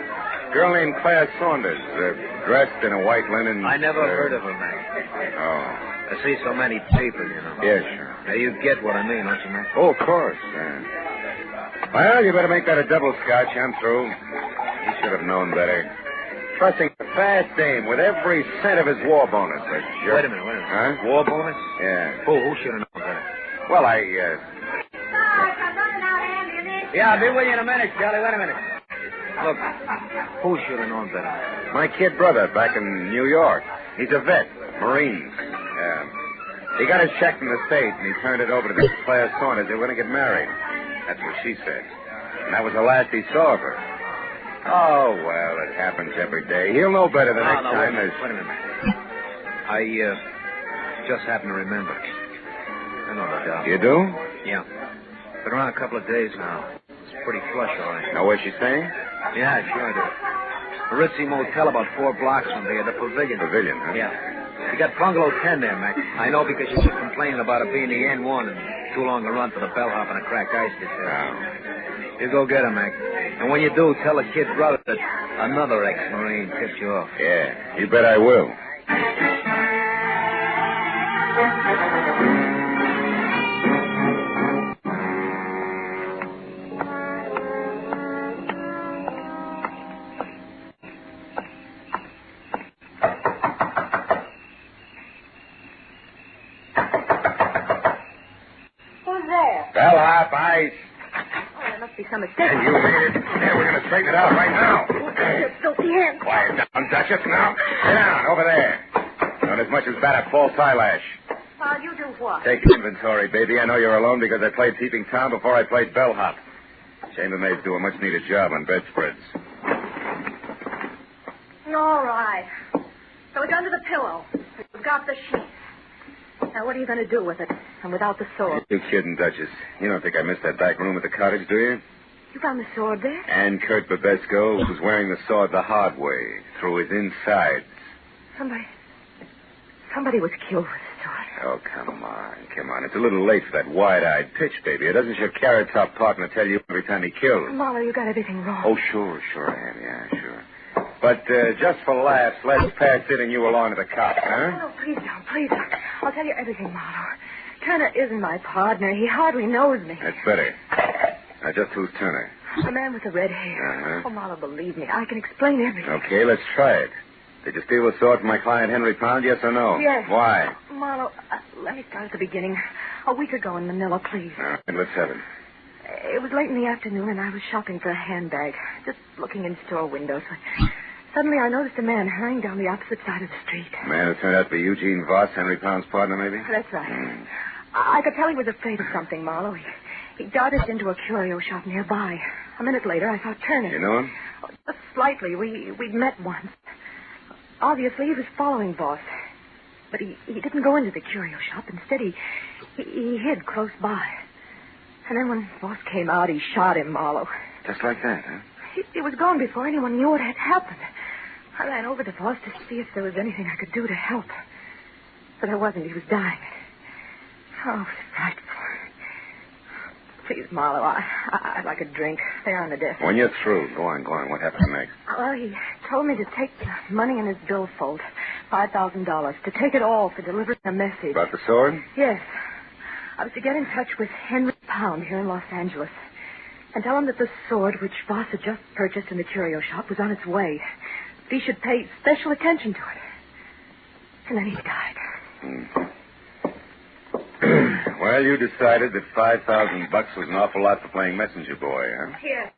Girl named Claus Saunders, dressed in a white linen... I never heard of her, Mac. Oh. I see so many papers, you know. Yeah, sure. Now, you get what I mean, don't you, Mac? Oh, of course. Well, you better make that a double scotch. I'm through. He should have known better. Trusting a fast dame with every cent of his war bonus. Wait a minute. Huh? War bonus? Yeah. Who should have known better? Well, Yeah, I'll be with you in a minute, Charlie. Wait a minute. Look, who should have known better? my kid brother back in New York. He's a vet, Marines. He got his check from the state, and he turned it over to this Claus Saunders. They were going to get married. That's what she said. And that was the last he saw of her. Oh, well, it happens every day. He'll know better the next time. Wait a minute. I just happen to remember. I know the job. You do? Yeah. Been around a couple of days now. It's pretty flush, all right. Know where she's staying? Yeah, sure I do. A ritzy motel about 4 blocks from here, the Pavilion. Pavilion, huh? Yeah. You got bungalow 10 there, Mac. I know because you keep complaining about it being the N1 and too long a run for the bellhop and a crack ice dish there. Oh. You go get her, Mac. And when you do, tell the kid brother that another ex-Marine tipped you off. Yeah, you bet I will. Bellhop, ice. Oh, there must be some mistake. And you made it. Yeah, we're going to straighten it out right now. Don't see him. Quiet down, Duchess. Now, sit down, over there. Not as much as bat a false eyelash. Well, you do what? Take inventory, baby. I know you're alone because I played Peeping Tom before I played bellhop. Chambermaids do a much-needed job on bedspreads. All right. So it's under the pillow. We've got the sheet. Now, what are you going to do with it? And without the sword? You kidding, Duchess. You don't think I missed that back room at the cottage, do you? You found the sword there? And Kurt Babesco was wearing the sword the hard way, through his insides. Somebody was killed with the sword. Oh, come on. It's a little late for that wide-eyed pitch, baby. Doesn't your carrot-top partner tell you every time he kills? Marlowe, you got everything wrong. Oh, sure I have. Yeah, sure. But just for laughs, let's pass it and you along to the cops, huh? No, please don't. I'll tell you everything, Marlowe. Turner isn't my partner. He hardly knows me. That's better. Now, just who's Turner? The man with the red hair. Uh-huh. Oh, Marlowe, believe me. I can explain everything. Okay, let's try it. Did you steal the sword from my client Henry Pound, yes or no? Yes. Why? Marlowe, let me start at the beginning. A week ago in Manila, please. All right, let's have it. It was late in the afternoon, and I was shopping for a handbag, just looking in store windows. Suddenly, I noticed a man hurrying down the opposite side of the street. A man who turned out to be Eugene Voss, Henry Pound's partner, maybe? That's right. I could tell he was afraid of something, Marlowe. He darted into a curio shop nearby. A minute later, I saw Turner. You know him? Oh, just slightly. We'd met once. Obviously, he was following Voss. But he didn't go into the curio shop. Instead, he hid close by. And then when Voss came out, he shot him, Marlowe. Just like that, huh? He was gone before anyone knew what had happened. I ran over to Voss to see if there was anything I could do to help. But there wasn't. He was dying. Oh, it was frightful. Please, Marlowe, I'd like a drink. They're on the desk. When you're through, go on. What happened next? Well, he told me to take the money in his billfold, $5,000, to take it all for delivering a message. About the sword? Yes. I was to get in touch with Henry Pound here in Los Angeles and tell him that the sword which Voss had just purchased in the curio shop was on its way. He should pay special attention to it. And then he died. Well, you decided that $5,000 was an awful lot for playing messenger boy, huh? Here.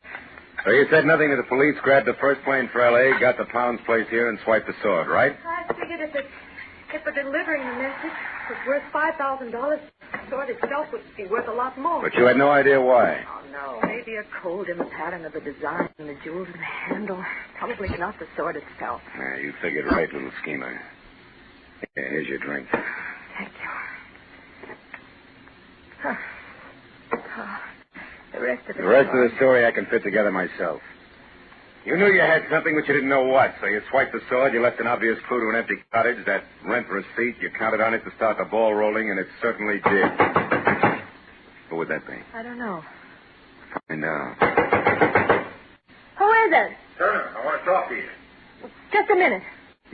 So you said nothing to the police, grabbed the first plane for L.A., got the Pound's place here, and swiped the sword, right? I figured if the delivering the message was worth $5,000, the sword itself would be worth a lot more. But you had no idea why. Oh, no. Maybe a code in the pattern of the design and the jewels in the handle. Probably not the sword itself. Yeah, you figured right, little schemer. Yeah, here's your drink. Thank you. Huh. Oh, the rest of the story I can fit together myself. You knew you had something, but you didn't know what. So you swiped the sword, you left an obvious clue to an empty cottage, that rent receipt. You counted on it to start the ball rolling, and it certainly did. Who would that be? I don't know. Find out. Who is it? Turner, I want to talk to you. Just a minute.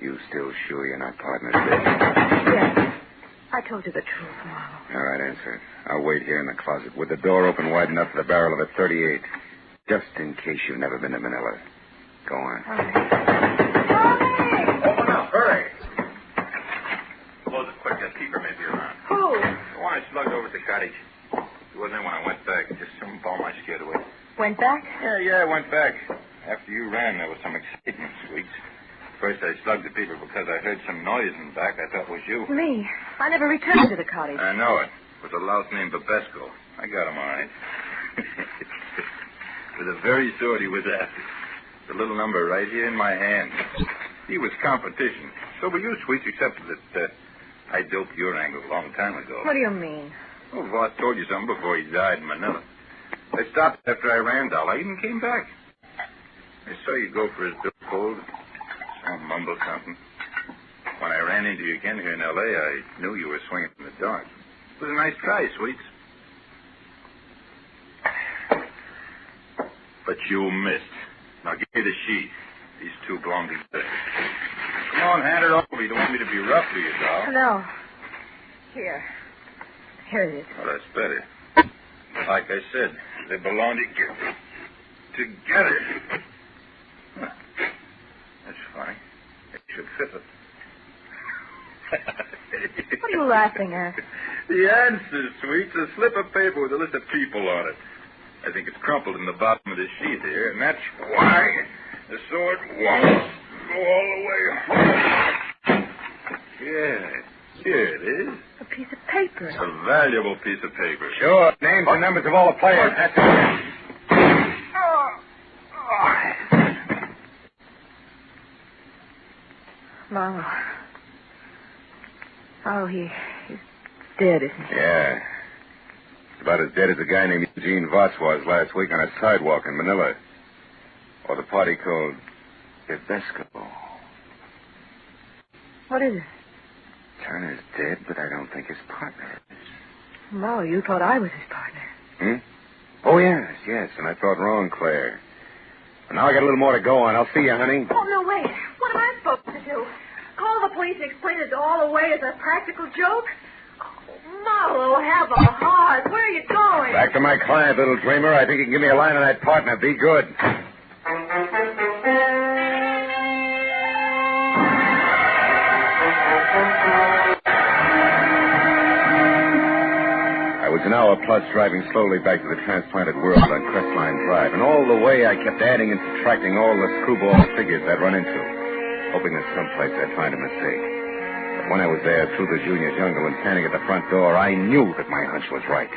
You still sure you're not partners? Yes. I told you the truth, Marlowe. All right, answer it. I'll wait here in the closet with the door open wide enough for the barrel of a .38, just in case you've never been to Manila. Go on. Open up, hurry. Close it quick. That keeper may be around. Who? The one I slugged over at the cottage. He wasn't in when I went back. Just some bum I scared away. Went back? Yeah, I went back. After you ran, there was some excitement, Sweets. First, I slugged the people because I heard some noise in the back. I thought it was you. Me? I never returned to the cottage. I know it. It was a louse named Babesco. I got him all right. With the very sword he was after. The little number right here in my hand. He was competition. So were you, Sweets, except that I doped your angle a long time ago. What do you mean? Well, Voss told you something before he died in Manila. I stopped after I ran, doll. I even came back. I saw you go for his billfold. I'll mumble something. When I ran into you again here in L.A., I knew you were swinging in the dark. It was a nice try, Sweets. But you missed. Now give me the sheet. These two belong together. Come on, hand it over. You don't want me to be rough to you, doll. No. Here. Here it is. Well, that's better. Like I said, they belong together. Huh. That's funny. It should fit them. What are you laughing at? The answer, Sweets, a slip of paper with a list of people on it. I think it's crumpled in the bottom of the sheet here, and that's why the sword won't go all the way home. Yeah, here it is. A piece of paper. It's a valuable piece of paper. Sure. Names and numbers of all the players. That's it. Marlowe. Oh, he's dead, isn't he? Yeah. He's about as dead as a guy named Eugene Voss was last week on a sidewalk in Manila. Or the party called Babesco. What is it? Turner's dead, but I don't think his partner is. Marlowe, you thought I was his partner. Oh, yes, and I thought wrong, Claire. But now I got a little more to go on. I'll see you, honey. Oh, no, wait. What am I supposed to do? Call the police and explain it all away as a practical joke? Oh, Marlowe, have a heart. Where are you going? Back to my client, little dreamer. I think you can give me a line on that partner. Be good. I was an hour plus driving slowly back to the transplanted world on Crestline Drive, and all the way I kept adding and subtracting all the screwball figures I'd run into, hoping that someplace I'd find a mistake. But when I was there through the junior jungle and standing at the front door, I knew that my hunch was right.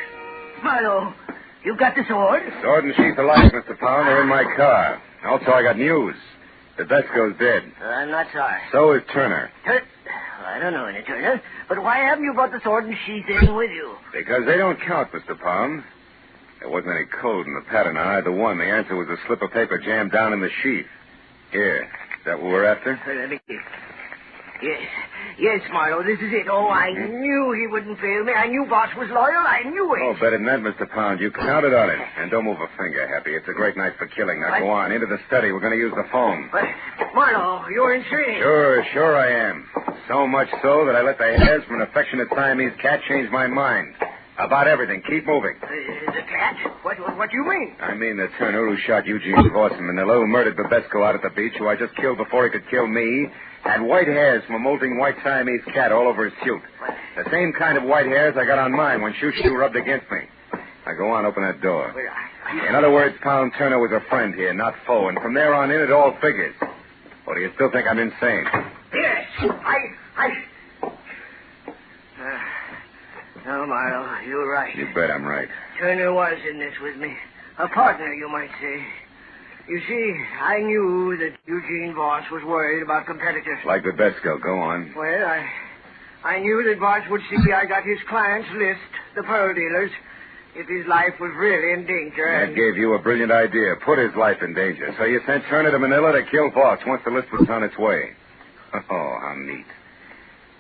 Marlowe, you got the sword? The sword and sheath alike, Mr. Pound, are in my car. Also, I got news. Babesco's dead. I'm not sorry. So is Turner. I don't know any Turner, but why haven't you brought the sword and sheath in with you? Because they don't count, Mr. Pound. There wasn't any code in the pattern on either one. The answer was a slip of paper jammed down in the sheath. Here. Is that what we're after? Let me see. Yes, Marlowe, this is it. Oh, I knew he wouldn't fail me. I knew Boss was loyal. I knew it. Oh, better than that, Mr. Pound. You counted on it. And don't move a finger, Happy. It's a great night for killing. Now, go on. Into the study. We're going to use the phone. But, Marlowe, you're insane. Sure I am. So much so that I let the hairs from an affectionate Siamese cat change my mind. About everything. Keep moving. The cat? What do you mean? I mean the Turner who shot Eugene Voss in Manila, who murdered Babesco out at the beach, who I just killed before he could kill me, Had white hairs from a molting white Siamese cat all over his suit. The same kind of white hairs I got on mine when Shoo-Shoo rubbed against me. Now, go on, open that door. In other words, Pound Turner was a friend here, not foe, and from there on in, it all figures. Or do you still think I'm insane? Yes, No, Marlowe, you're right. You bet I'm right. Turner was in this with me. A partner, you might say. You see, I knew that Eugene Voss was worried about competitors. Like the Besco, go on. Well, I knew that Voss would see I got his clients' list, the pearl dealers, if his life was really in danger. That gave you a brilliant idea. Put his life in danger. So you sent Turner to Manila to kill Voss once the list was on its way. Oh, how neat.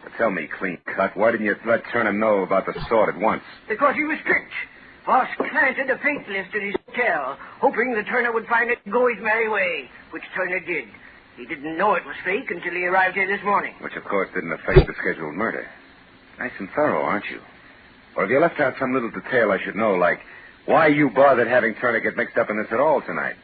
But tell me, clean cut, why didn't you let Turner know about the sword at once? Because he was tricked. Voss planted a fake list at his hotel, hoping that Turner would find it and go his merry way, which Turner did. He didn't know it was fake until he arrived here this morning. Which, of course, didn't affect the scheduled murder. Nice and thorough, aren't you? Or have you left out some little detail I should know, like why you bothered having Turner get mixed up in this at all tonight?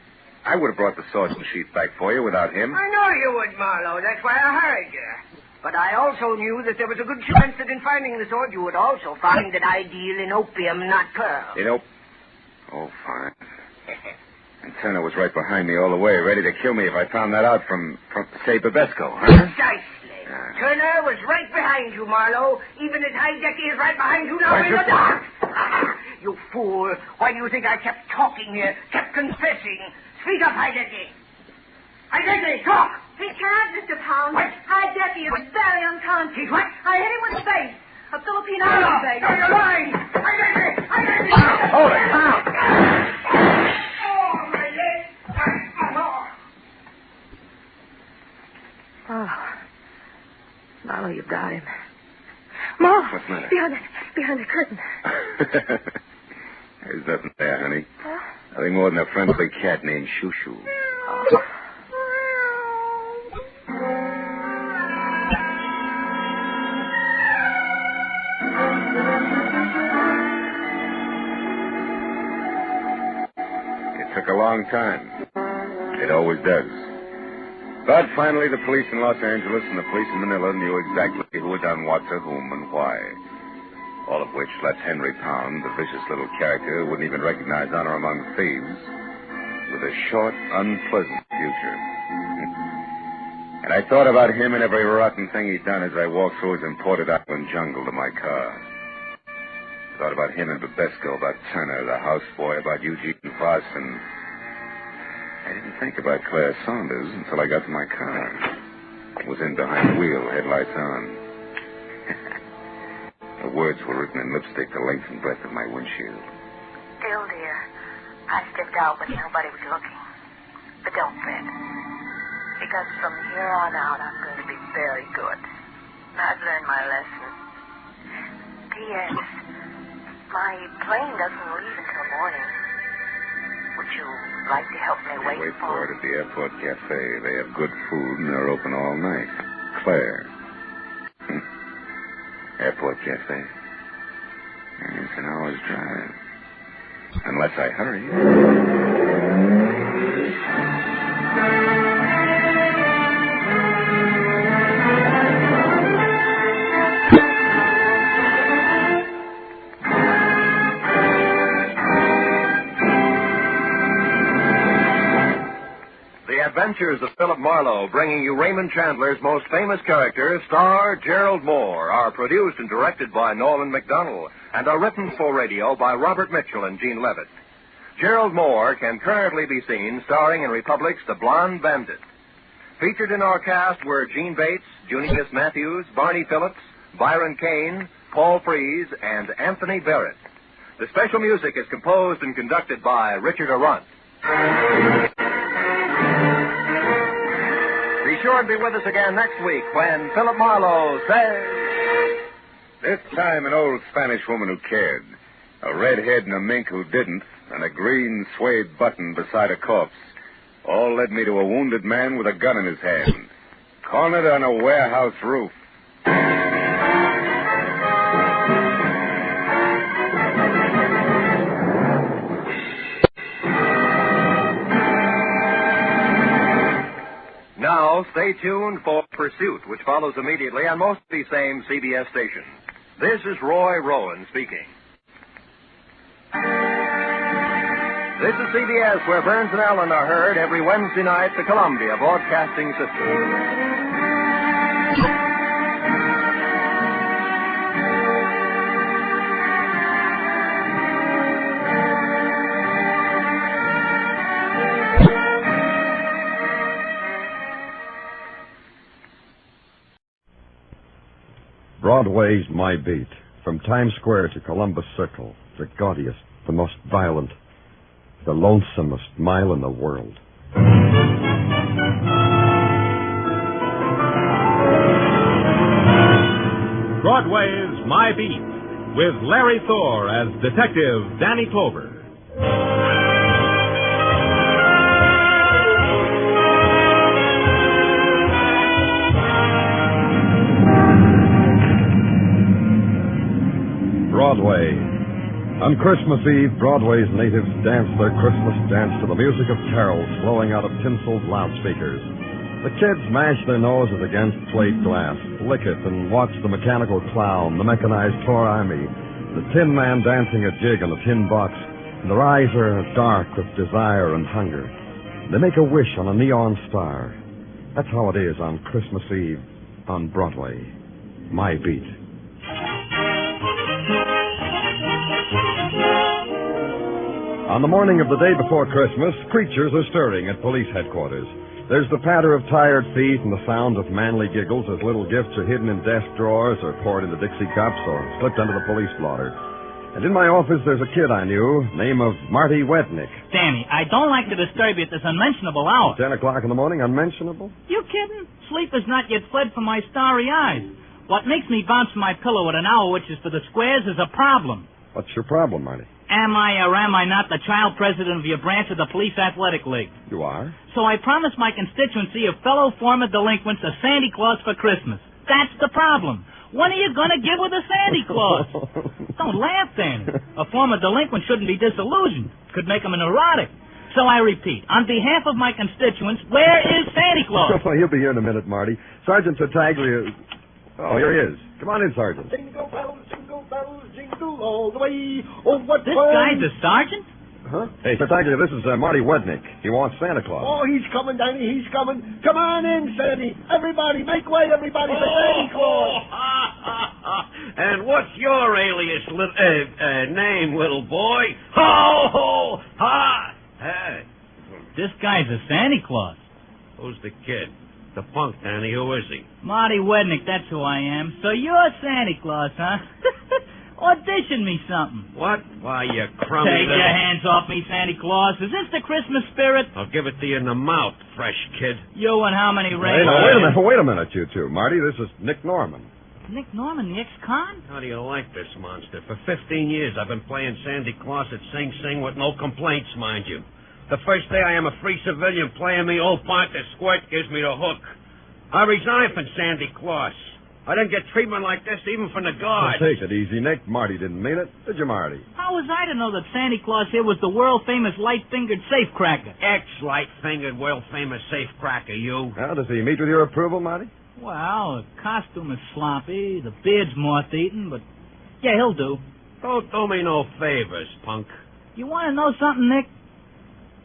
I would have brought the swords and sheath back for you without him. I know you would, Marlowe. That's why I hired you. But I also knew that there was a good chance that in finding the sword, you would also find that I deal in opium, not pearl. You know... Oh, fine. And Turner was right behind me all the way, ready to kill me if I found that out from say, Babesco, huh? Precisely. Turner was right behind you, Marlowe, even as Heidecky is right behind you now in the dark. You fool. Why do you think I kept talking here, kept confessing? Speak up, Heidecky. Heidecky, talk! He can't, Mr. Pound. What? Heidecky is very unconscious. He's what? I hit him with a base. A Philippine iron base. No, you're lying! Heidecky! Hold it! Oh, my leg! Oh. Marlowe, you've got him. Marlowe! What's the matter? Behind the curtain. There's nothing there, honey. Huh? Nothing more than a friendly cat named Shoo-Shoo. Oh. It took a long time. It always does. But finally, the police in Los Angeles and the police in Manila knew exactly who had done what to whom and why. All of which left Henry Pound, the vicious little character who wouldn't even recognize honor among thieves, with a short, unpleasant future. And I thought about him and every rotten thing he'd done as I walked through his imported island jungle to my car. I thought about him and Babesco, about Turner, the houseboy, about Eugene Voss, and I didn't think about Claire Saunders until I got to my car. I was in behind the wheel, headlights on. The words were written in lipstick the length and breadth of my windshield. Bill, dear, I stepped out when nobody was looking. But don't fret. Because from here on out, I'm going to be very good. I've learned my lesson. P.S. My plane doesn't leave until morning. Would you like to help me wait for it at the airport cafe. They have good food and they're open all night. Claire. Airport cafe. It's an hour's drive. Unless I hurry. Adventures of Philip Marlowe, bringing you Raymond Chandler's most famous character, star Gerald Moore, are produced and directed by Nolan McDonnell and are written for radio by Robert Mitchell and Gene Levitt. Gerald Moore can currently be seen starring in Republic's The Blonde Bandit. Featured in our cast were Gene Bates, Junius Matthews, Barney Phillips, Byron Kane, Paul Freese, and Anthony Barrett. The special music is composed and conducted by Richard Arant. Be sure and be with us again next week when Philip Marlowe says... This time an old Spanish woman who cared, a redhead and a mink who didn't, and a green suede button beside a corpse, all led me to a wounded man with a gun in his hand, cornered on a warehouse roof. Now, Now, stay tuned for Pursuit, which follows immediately on most of these same CBS stations. This is Roy Rowan speaking. This is CBS, where Burns and Allen are heard every Wednesday night, the Columbia Broadcasting System. Broadway's my beat. From Times Square to Columbus Circle, the gaudiest, the most violent, the lonesomest mile in the world. Broadway's My Beat, with Larry Thor as Detective Danny Clover. Broadway. On Christmas Eve, Broadway's natives dance their Christmas dance to the music of carols flowing out of tinseled loudspeakers. The kids mash their noses against plate glass, lick it, and watch the mechanical clown, the mechanized tour army, the tin man dancing a jig on the tin box, and their eyes are dark with desire and hunger. They make a wish on a neon star. That's how it is on Christmas Eve on Broadway. My beat. On the morning of the day before Christmas, creatures are stirring at police headquarters. There's the patter of tired feet and the sound of manly giggles as little gifts are hidden in desk drawers or poured into Dixie cups or slipped under the police blotter. And in my office, there's a kid I knew, name of Marty Wednick. Danny, I don't like to disturb you at this unmentionable hour. 10 o'clock in the morning, unmentionable? You kidding? Sleep has not yet fled from my starry eyes. What makes me bounce my pillow at an hour which is for the squares is a problem. What's your problem, Marty? Am I or am I not the child president of your branch of the Police Athletic League? You are? So I promised my constituency of fellow former delinquents a Santa Claus for Christmas. That's the problem. When are you going to give with a Santa Claus? Don't laugh, Danny. A former delinquent shouldn't be disillusioned. Could make him a neurotic. So I repeat, on behalf of my constituents, where is Santa Claus? He'll be here in a minute, Marty. Sergeant Tartaglia... Oh, here he is. Come on in, Sergeant. Jingle bells, jingle all the way. Oh, what This fun. guy's a sergeant? Huh? Hey, Tartaglia, this is Marty Wednick. He wants Santa Claus. Oh, he's coming, Danny, he's coming. Come on in, Sandy. Everybody, make way, everybody, for Santa Claus. And what's your alias, name, little boy? Ho, ho, ha! Hey. This guy's a Santa Claus. Who's the kid? The punk, Danny. Who is he? Marty Wednick, that's who I am. So you're Santa Claus, huh? Audition me something. What? Why, you crummy Take little... your hands off me, Santa Claus. Is this the Christmas spirit? I'll give it to you in the mouth, fresh kid. You and how many Hey, rings? now, wait a minute, you two. Marty, this is Nick Norman. Nick Norman, the ex-con? How do you like this monster? For 15 years, I've been playing Santa Claus at Sing Sing with no complaints, mind you. The first day I am a free civilian playing me old part, the squirt gives me the hook. I resigned from Santa Claus. I didn't get treatment like this even from the guards. Take it easy, Nick. Marty didn't mean it. Did you, Marty? How was I to know that Santa Claus here was the world-famous light-fingered safecracker? Ex-light-fingered, world-famous safecracker, you. Well, does he meet with your approval, Marty? Well, the costume is sloppy, the beard's moth-eaten, but yeah, he'll do. Don't do me no favors, punk. You want to know something, Nick?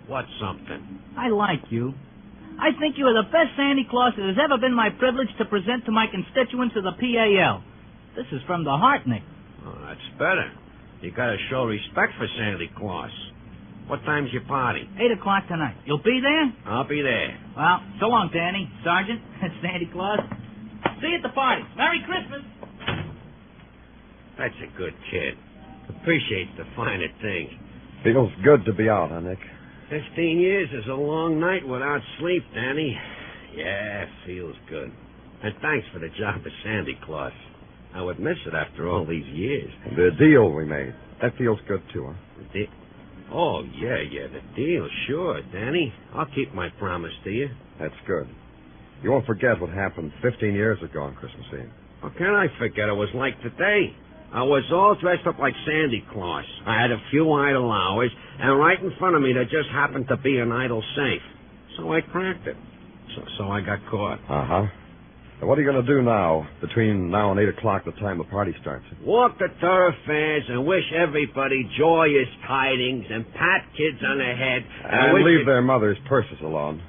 What's something? I like you. I think you are the best Santa Claus it has ever been my privilege to present to my constituents of the PAL. This is from the heart, Nick. Oh, that's better. You gotta show respect for Santa Claus. What time's your party? 8 o'clock tonight. You'll be there? I'll be there. Well, so long, Danny. Sergeant, Santa Claus. See you at the party. Merry Christmas. That's a good kid. Appreciates the finer things. Feels good to be out, huh, Nick? 15 years is a long night without sleep, Danny. Yeah, feels good. And thanks for the job of Santa Claus. I would miss it after all these years. The deal we made. That feels good, too, huh? Oh, yeah, the deal, sure, Danny. I'll keep my promise to you. That's good. You won't forget what happened 15 years ago on Christmas Eve. How can I forget it was like today? I was all dressed up like Santa Claus. I had a few idle hours, and right in front of me there just happened to be an idle safe. So I cracked it. So I got caught. Uh-huh. Now, what are you going to do now, between now and 8 o'clock, the time the party starts? Walk the thoroughfares and wish everybody joyous tidings and pat kids on the head. And leave their mothers' purses alone.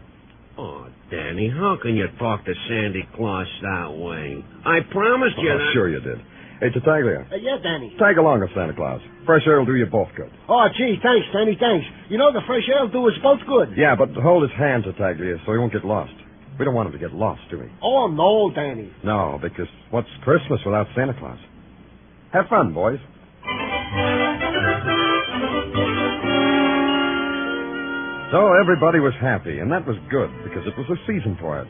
Oh, Danny, how can you talk to Sandy Claus that way? I promised you that... Sure you did. Hey, Tartaglia. Yeah, Danny. Tag along with Santa Claus. Fresh air will do you both good. Oh, gee, thanks, Danny, thanks. You know, the fresh air will do us both good. Yeah, but hold his hand, Tartaglia, so he won't get lost. We don't want him to get lost, do we? Oh, no, Danny. No, because what's Christmas without Santa Claus? Have fun, boys. So everybody was happy, and that was good, because it was a season for it.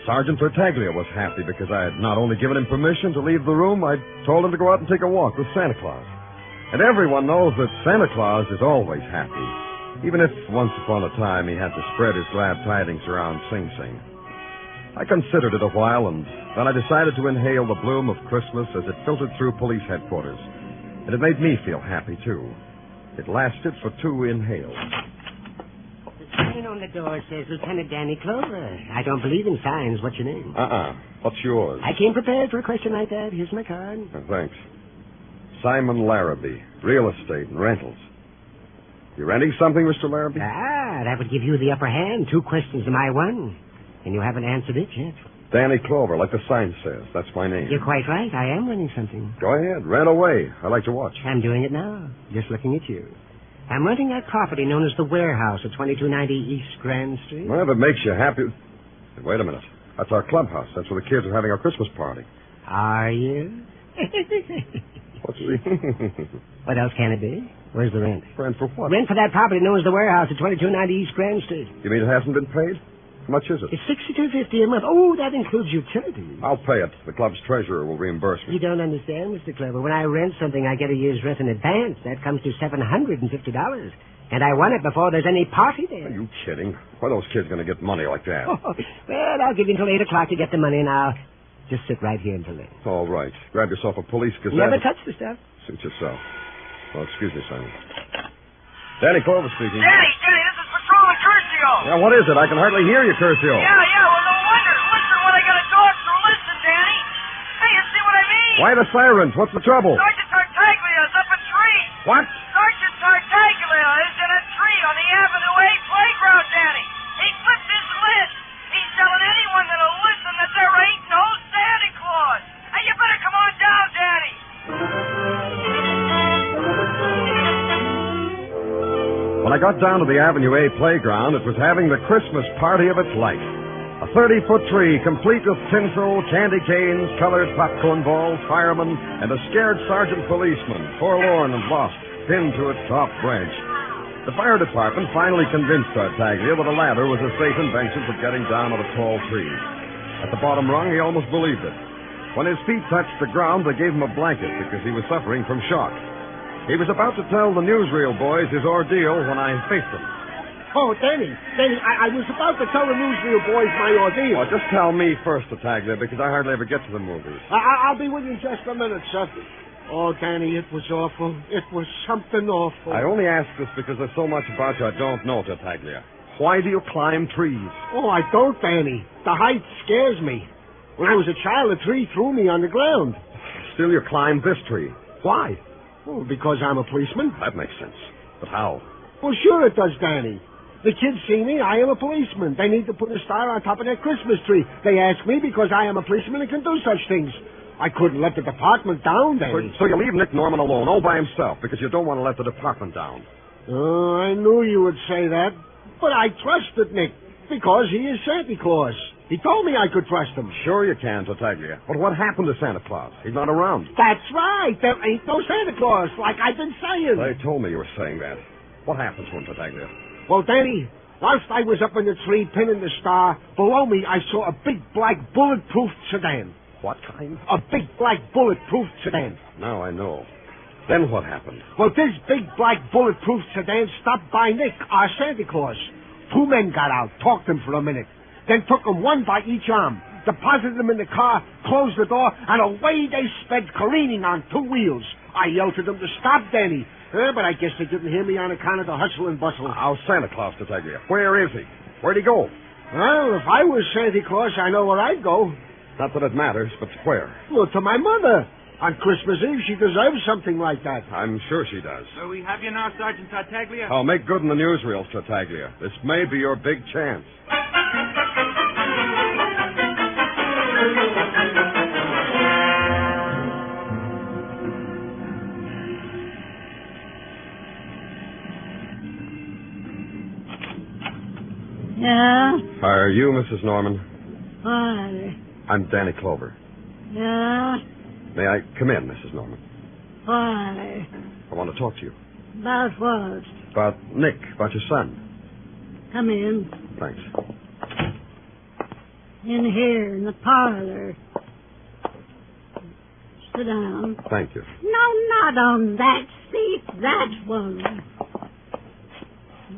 Sergeant Tartaglia was happy because I had not only given him permission to leave the room, I told him to go out and take a walk with Santa Claus. And everyone knows that Santa Claus is always happy, even if once upon a time he had to spread his glad tidings around Sing Sing. I considered it a while, and then I decided to inhale the bloom of Christmas as it filtered through police headquarters. And it made me feel happy, too. It lasted for 2 inhales. The sign on the door says Lieutenant Danny Clover. I don't believe in signs. What's your name? What's yours? I came prepared for a question like that. Here's my card. Thanks. Simon Larrabee, real estate and rentals. You renting something, Mr. Larrabee? That would give you the upper hand. 2 questions to my 1. And you haven't answered it yet. Danny Clover, like the sign says. That's my name. You're quite right. I am renting something. Go ahead. Rent away. I like to watch. I'm doing it now. Just looking at you. I'm renting that property known as the Warehouse at 2290 East Grand Street. Well, if it makes you happy... Wait a minute. That's our clubhouse. That's where the kids are having our Christmas party. Are you? What's the... What else can it be? Where's the rent? Rent for what? Rent for that property known as the Warehouse at 2290 East Grand Street. You mean it hasn't been paid? How much is it? It's $62.50 a month. Oh, that includes utilities. I'll pay it. The club's treasurer will reimburse me. You don't understand, Mr. Clever. When I rent something, I get a year's rent in advance. That comes to $750. And I want it before there's any party there. Are you kidding? Where are those kids going to get money like that? Well, I'll give you until 8 o'clock to get the money, and I'll just sit right here until then. All right. Grab yourself a police gazette. Never touch the stuff. Suit yourself. Well, excuse me, Simon. Danny Clover speaking. Danny, this is Patrolman Curcio. Yeah, what is it? I can hardly hear you, Curcio. Yeah, well, no wonder. Listen when I got to talk through. Listen, Danny. Hey, you see what I mean? Why the sirens? What's the trouble? Sergeant Tartaglia's up a tree. What? Sergeant Tartaglia is in a tree on the Avenue A playground, Danny. He flipped his lid. He's telling anyone that'll listen that there ain't no Santa Claus. Hey, you better come on down, Danny. When I got down to the Avenue A playground, it was having the Christmas party of its life. A 30-foot tree, complete with tinsel, candy canes, colored popcorn balls, firemen, and a scared sergeant policeman, forlorn and lost, pinned to its top branch. The fire department finally convinced Tartaglia that a ladder was a safe invention for getting down on a tall tree. At the bottom rung, he almost believed it. When his feet touched the ground, they gave him a blanket because he was suffering from shock. He was about to tell the newsreel boys his ordeal when I faced him. Oh, Danny, I was about to tell the newsreel boys my ordeal. Well, just tell me first, Tartaglia, because I hardly ever get to the movies. I'll be with you in just a minute, sir. Oh, Danny, it was awful. It was something awful. I only ask this because there's so much about you I don't know, Tartaglia. Why do you climb trees? Oh, I don't, Danny. The height scares me. When I was a child, a tree threw me on the ground. Still, you climbed this tree. Why? Oh, because I'm a policeman. That makes sense. But how? Well, sure it does, Danny. The kids see me, I am a policeman. They need to put a star on top of their Christmas tree. They ask me because I am a policeman and can do such things. I couldn't let the department down, Danny. So you leave Nick Norman alone, all by himself, because you don't want to let the department down. Oh, I knew you would say that. But I trusted Nick, because he is Santa Claus. He told me I could trust him. Sure you can, Tartaglia. But what happened to Santa Claus? He's not around. That's right. There ain't no Santa Claus, like I've been saying. They told me you were saying that. What happened to him, Tartaglia? Well, Danny, whilst I was up in the tree pinning the star, below me I saw a big black bulletproof sedan. What kind? A big black bulletproof sedan. Now I know. Then what happened? Well, this big black bulletproof sedan stopped by Nick, our Santa Claus. 2 men got out, talked to him for a minute, then took them one by each arm, deposited them in the car, closed the door, and away they sped careening on 2 wheels. I yelled to them to stop, Danny. But I guess they didn't hear me on account of the hustle and bustle. How's Santa Claus, Tartaglia? Where is he? Where'd he go? Well, if I was Santa Claus, I know where I'd go. Not that it matters, but where? Well, to my mother. On Christmas Eve, she deserves something like that. I'm sure she does. So we have you now, Sergeant Tartaglia? I'll make good in the newsreels, Tartaglia. This may be your big chance. Yeah? Are you Mrs. Norman? Why? I'm Danny Clover. Yeah? May I come in, Mrs. Norman? Why? I want to talk to you. About what? About Nick, about your son. Come in. Thanks. In here, in the parlor. Sit down. Thank you. No, not on that seat. That one.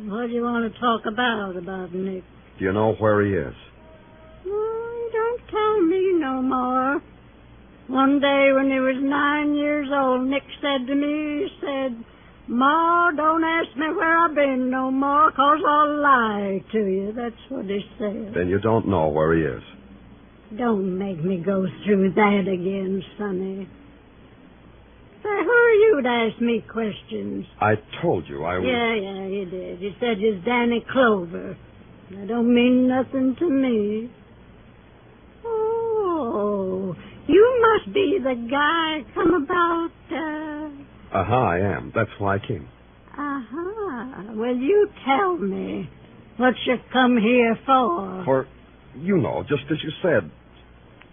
What do you want to talk about Nick? Do you know where he is? Oh, don't tell me no more. One day when he was 9 years old, Nick said to me, he said, Ma, don't ask me where I've been no more, 'cause I'll lie to you. That's what he said. Then you don't know where he is. Don't make me go through that again, Sonny. Say, who are you to ask me questions? I told you I was... Yeah, you did. You said you're Danny Clover. That don't mean nothing to me. Oh, you must be the guy come about, I am. That's why I came. Well, you tell me what you come here for. For, you know, just as you said.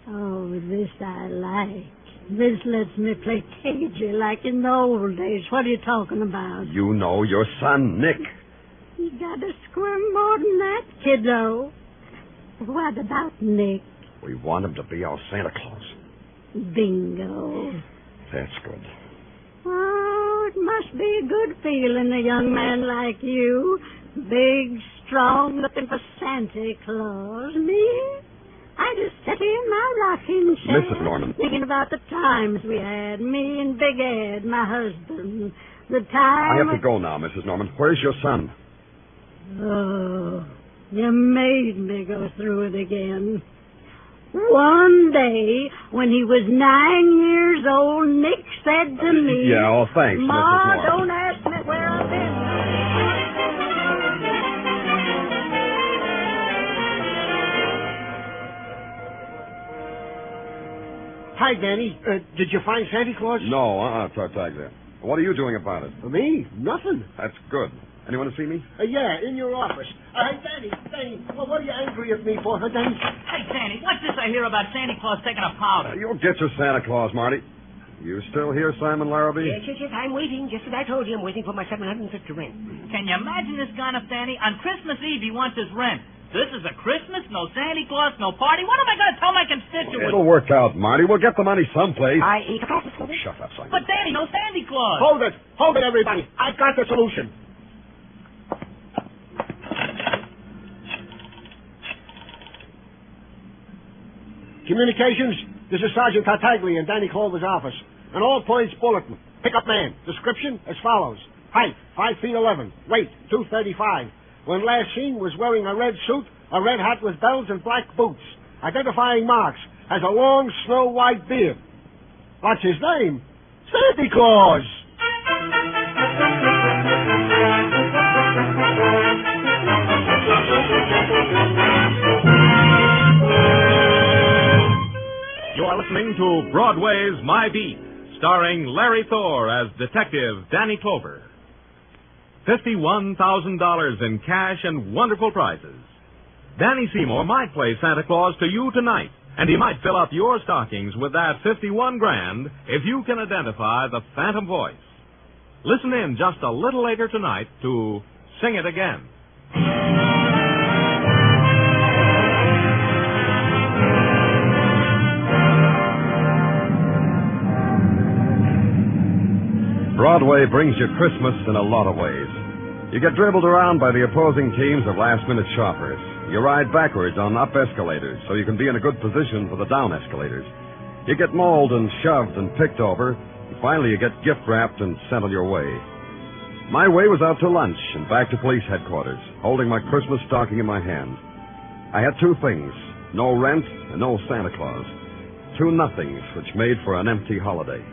Oh, this I like. This lets me play cagey like in the old days. What are you talking about? You know your son, Nick. You gotta squirm more than that, kiddo. What about Nick? We want him to be our Santa Claus. Bingo. That's good. Oh, it must be a good feeling, a young man like you. Big, strong, looking for Santa Claus. Me? I just sat here in my rocking chair. Mrs. Norman. Thinking about the times we had, me and Big Ed, my husband. The time... I have to go now, Mrs. Norman. Where's your son? Oh, you made me go through it again. One day, when he was 9 years old, Nick said to me... Yeah, oh, thanks, Ma, Mrs. Norman. don't ask me where I've been. Hi, Danny. Did you find Santa Claus? No, Tartaglia. What are you doing about it? Me? Nothing. That's good. Anyone to see me? Yeah, in your office. Hey, Danny, well, what are you angry at me for, huh, Danny? Hey, Danny, what's this I hear about Santa Claus taking a powder? You'll get your Santa Claus, Marty. You still here, Simon Larrabee? Yes, I'm waiting. Just as I told you, I'm waiting for my $750 rent. Can you imagine this kind of Danny? On Christmas Eve, he wants his rent. This is a Christmas, no Santa Claus, no party. What am I going to tell my constituents? It'll work out, Marty. We'll get the money someplace. Shut up, Simon. But, Danny, no Santa Claus. Hold it, everybody. I've got the solution. Communications, this is Sergeant Tartaglia in Danny Clover's office. An all-points bulletin. Pickup man. Description as follows. Height, 5 feet 11. Weight, 235. When last seen, was wearing a red suit, a red hat with bells, and black boots. Identifying marks. Has a long, snow-white beard. What's his name? Santa Claus! You are listening to Broadway's My Beat, starring Larry Thor as Detective Danny Clover. $51,000 in cash and wonderful prizes. Danny Seymour might play Santa Claus to you tonight, and he might fill up your stockings with that $51 grand if you can identify the phantom voice. Listen in just a little later tonight to Sing It Again. Broadway brings you Christmas in a lot of ways. You get dribbled around by the opposing teams of last-minute shoppers. You ride backwards on up escalators so you can be in a good position for the down escalators. You get mauled and shoved and picked over. And finally, you get gift-wrapped and sent on your way. My way was out to lunch and back to police headquarters, holding my Christmas stocking in my hand. I had two things, no rent and no Santa Claus. Two nothings, which made for an empty holiday.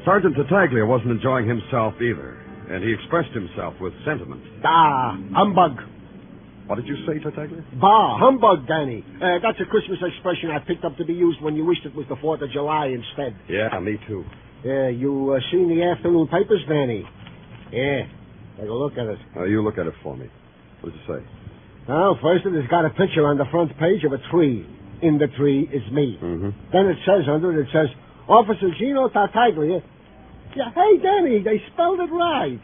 Sergeant Tartaglia wasn't enjoying himself either, and he expressed himself with sentiment. Ah, humbug. What did you say, Tartaglia? Bah, humbug, Danny. That's a Christmas expression I picked up to be used when you wished it was the 4th of July instead. Yeah, me too. Yeah, you seen the afternoon papers, Danny? Yeah, take a look at it. You look at it for me. What does it say? Well, first it has got a picture on the front page of a tree. In the tree is me. Mm-hmm. Then it says under it, Officer Gino Tartaglia. Yeah, hey, Danny, they spelled it right.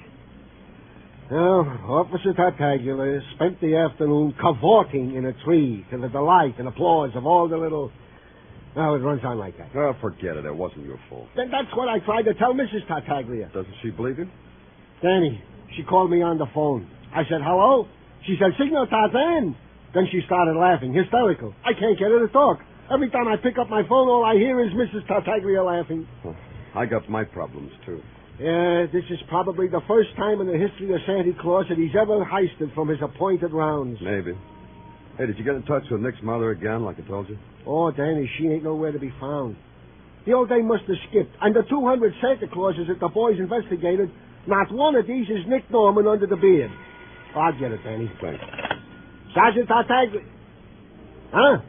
Well, Officer Tartaglia spent the afternoon cavorting in a tree to the delight and applause of all the little... Oh, it runs on like that. Oh, forget it. It wasn't your fault. Then that's what I tried to tell Mrs. Tartaglia. Doesn't she believe you? Danny, she called me on the phone. I said, hello? She said, Signor Tarzan. Then she started laughing, hysterical. I can't get her to talk. Every time I pick up my phone, all I hear is Mrs. Tartaglia laughing. Oh, I got my problems, too. Yeah, this is probably the first time in the history of Santa Claus that he's ever heisted from his appointed rounds. Maybe. Hey, did you get in touch with Nick's mother again, like I told you? Oh, Danny, she ain't nowhere to be found. The old day must have skipped. And the 200 Santa Clauses that the boys investigated, not one of these is Nick Norman under the beard. Oh, I'll get it, Danny. Thanks. Sergeant Tartaglia. Huh?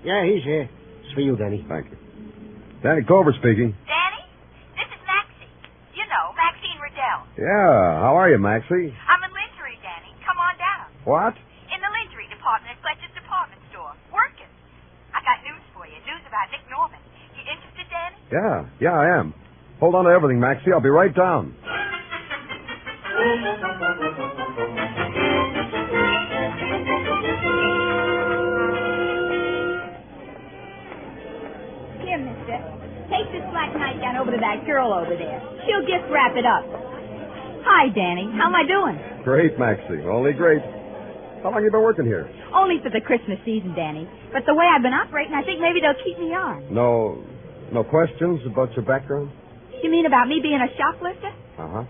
Yeah, he's here. It's for you, Danny. Thank you. Danny Culver speaking. Danny, this is Maxie. You know, Maxine Riddell. Yeah, how are you, Maxie? I'm in lingerie, Danny. Come on down. What? In the lingerie department at Fletcher's department store. Working. I got news for you. News about Nick Norman. You interested, Danny? Yeah, I am. Hold on to everything, Maxie. I'll be right down. Here, mister. Take this black nightgown over to that girl over there. She'll just wrap it up. Hi, Danny. How am I doing? Great, Maxie. Only great. How long you been working here? Only for the Christmas season, Danny. But the way I've been operating, I think maybe they'll keep me on. No questions about your background? You mean about me being a shoplifter? Uh-huh.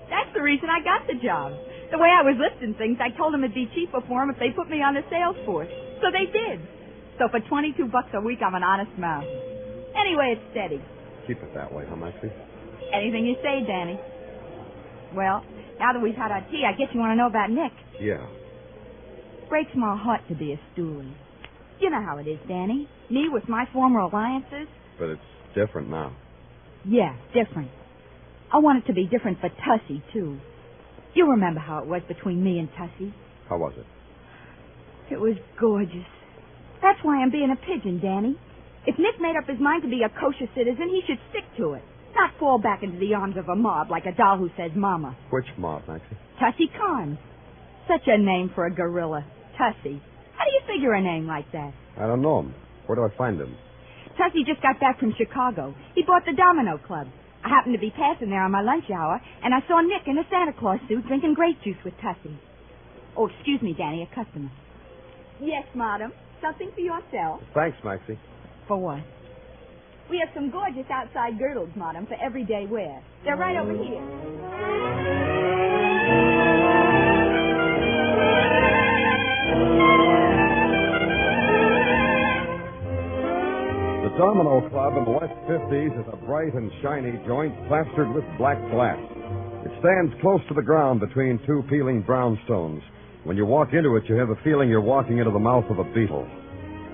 That's the reason I got the job. The way I was lifting things, I told them it'd be cheaper for them if they put me on the sales force. So they did. So for $22 a week, I'm an honest mouse. Anyway, it's steady. Keep it that way, huh, Maxie? Anything you say, Danny. Well, now that we've had our tea, I guess you want to know about Nick. Yeah. Breaks my heart to be a stoolie. You know how it is, Danny. Me with my former alliances. But it's different now. Yeah, different. I want it to be different for Tussie, too. You remember how it was between me and Tussie. How was it? It was gorgeous. That's why I'm being a pigeon, Danny. If Nick made up his mind to be a kosher citizen, he should stick to it. Not fall back into the arms of a mob like a doll who says mama. Which mob, Maxie? Tussie Khan. Such a name for a gorilla. Tussie. How do you figure a name like that? I don't know him. Where do I find him? Tussie just got back from Chicago. He bought the Domino Club. I happened to be passing there on my lunch hour, and I saw Nick in a Santa Claus suit drinking grape juice with Tussie. Oh, excuse me, Danny, a customer. Yes, madam. Something for yourself. Thanks, Maxie. For what? We have some gorgeous outside girdles, madam, for everyday wear. They're right over here. The Domino Club in the West 50s is a bright and shiny joint plastered with black glass. It stands close to the ground between two peeling brownstones. When you walk into it, you have the feeling you're walking into the mouth of a beetle.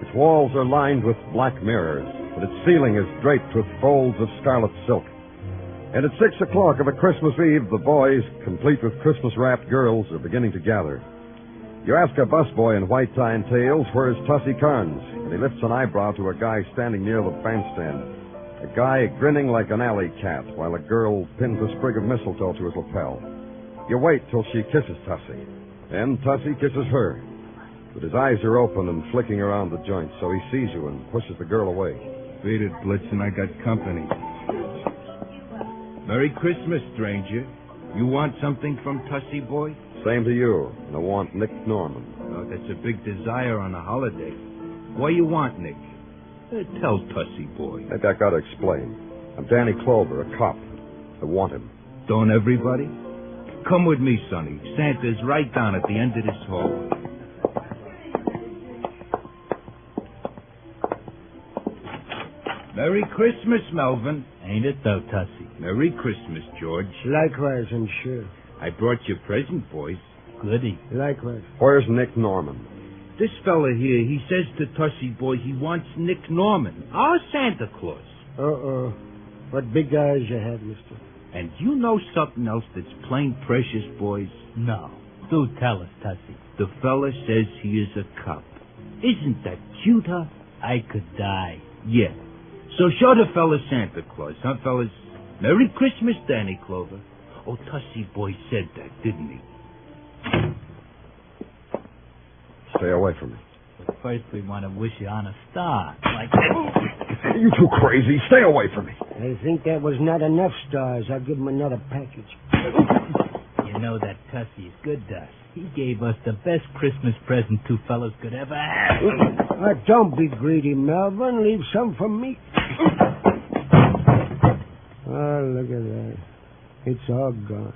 Its walls are lined with black mirrors, and its ceiling is draped with folds of scarlet silk. And at 6 o'clock of a Christmas Eve, the boys, complete with Christmas-wrapped girls, are beginning to gather. You ask a busboy in white tie and tails, where's Tussie Carnes? And he lifts an eyebrow to a guy standing near the bandstand. A guy grinning like an alley cat, while a girl pins a sprig of mistletoe to his lapel. You wait till she kisses Tussie. Then Tussie kisses her. But his eyes are open and flicking around the joint, so he sees you and pushes the girl away. Beat it, Blitzen, I got company. Merry Christmas, stranger. You want something from Tussie, boy? Same to you, and I want Nick Norman. Oh, that's a big desire on a holiday. Why you want Nick? Tell Tussie, boy. Maybe I gotta explain. I'm Danny Clover, a cop. I want him. Don't everybody? Come with me, Sonny. Santa's right down at the end of this hall. Merry Christmas, Melvin. Ain't it though, Tussie? Merry Christmas, George. Likewise, I'm sure. I brought you a present, boys. Goody. Likewise. Where's Nick Norman? This fella here, he says to Tussie boy he wants Nick Norman, our Santa Claus. Uh-oh. What big eyes you have, mister. And you know something else that's plain precious, boys? No. Do tell us, Tussie. The fella says he is a cop. Isn't that cute, huh? I could die. Yeah. So show the fella Santa Claus, huh, fellas? Merry Christmas, Danny Clover. Oh, Tussie boy said that, didn't he? Stay away from me. But first we want to wish you on a star. Like that. You too crazy. Stay away from me. I think that was not enough stars. I'll give him another package. You know that Tussie is good to us. He gave us the best Christmas present two fellas could ever have. Don't be greedy, Melvin. Leave some for me. Oh, look at that. It's all gone.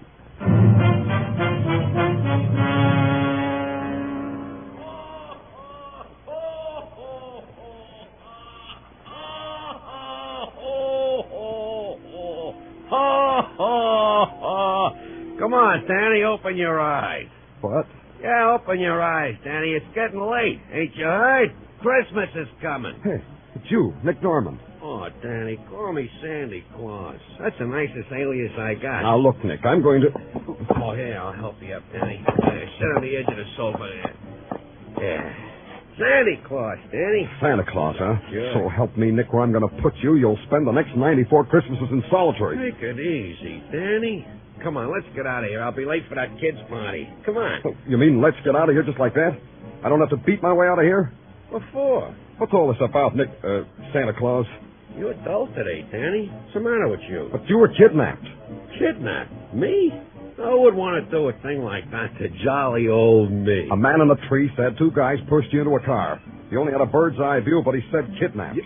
Come on, Danny, open your eyes. What? Yeah, open your eyes, Danny. It's getting late. Ain't you heard? Christmas is coming. Hey, it's you, Nick Norman. Oh, Danny, call me Sandy Claus. That's the nicest alias I got. Now, look, Nick, I'm going to... Oh, here, I'll help you up, Danny. Sit on the edge of the sofa there. Yeah. Sandy Claus, Danny. Santa Claus, huh? Sure. So help me, Nick, where I'm going to put you, you'll spend the next 94 Christmases in solitary. Take it easy, Danny. Come on, let's get out of here. I'll be late for that kid's party. Come on. Oh, you mean let's get out of here just like that? I don't have to beat my way out of here? What for? What's all this about, Nick, Santa Claus? You're dull today, Danny. What's the matter with you? But you were kidnapped. Kidnapped? Me? Who would want to do a thing like that to jolly old me? A man in a tree said two guys pushed you into a car. He only had a bird's eye view, but he said kidnapped.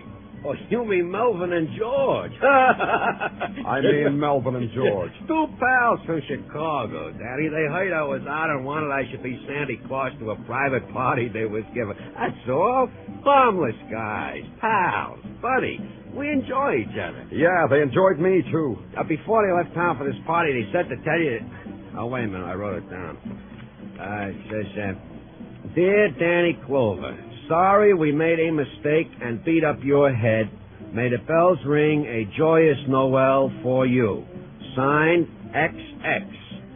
Oh, you mean Melvin and George? I mean Melvin and George. Two pals from Chicago, Daddy. They heard I was out and wanted I should be Santa Claus to a private party they was giving. That's all. Harmless guys, pals, buddies. We enjoy each other. Yeah, they enjoyed me, too. Before they left town for this party, they said to tell you... Oh, wait a minute. I wrote it down. It says, Dear Danny Clover, sorry we made a mistake and beat up your head. May the bells ring a joyous Noel for you. Signed, XX.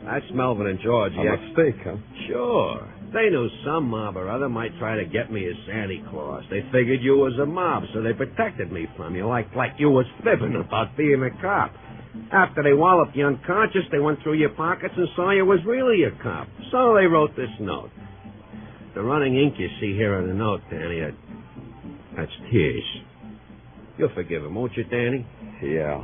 That's Melvin and George. A mistake, huh? Sure. They knew some mob or other might try to get me as Santa Claus. They figured you was a mob, so they protected me from you, like you was fibbing about being a cop. After they walloped you unconscious, they went through your pockets and saw you was really a cop. So they wrote this note. The running ink you see here on the note, Danny, that's tears. You'll forgive him, won't you, Danny? Yeah.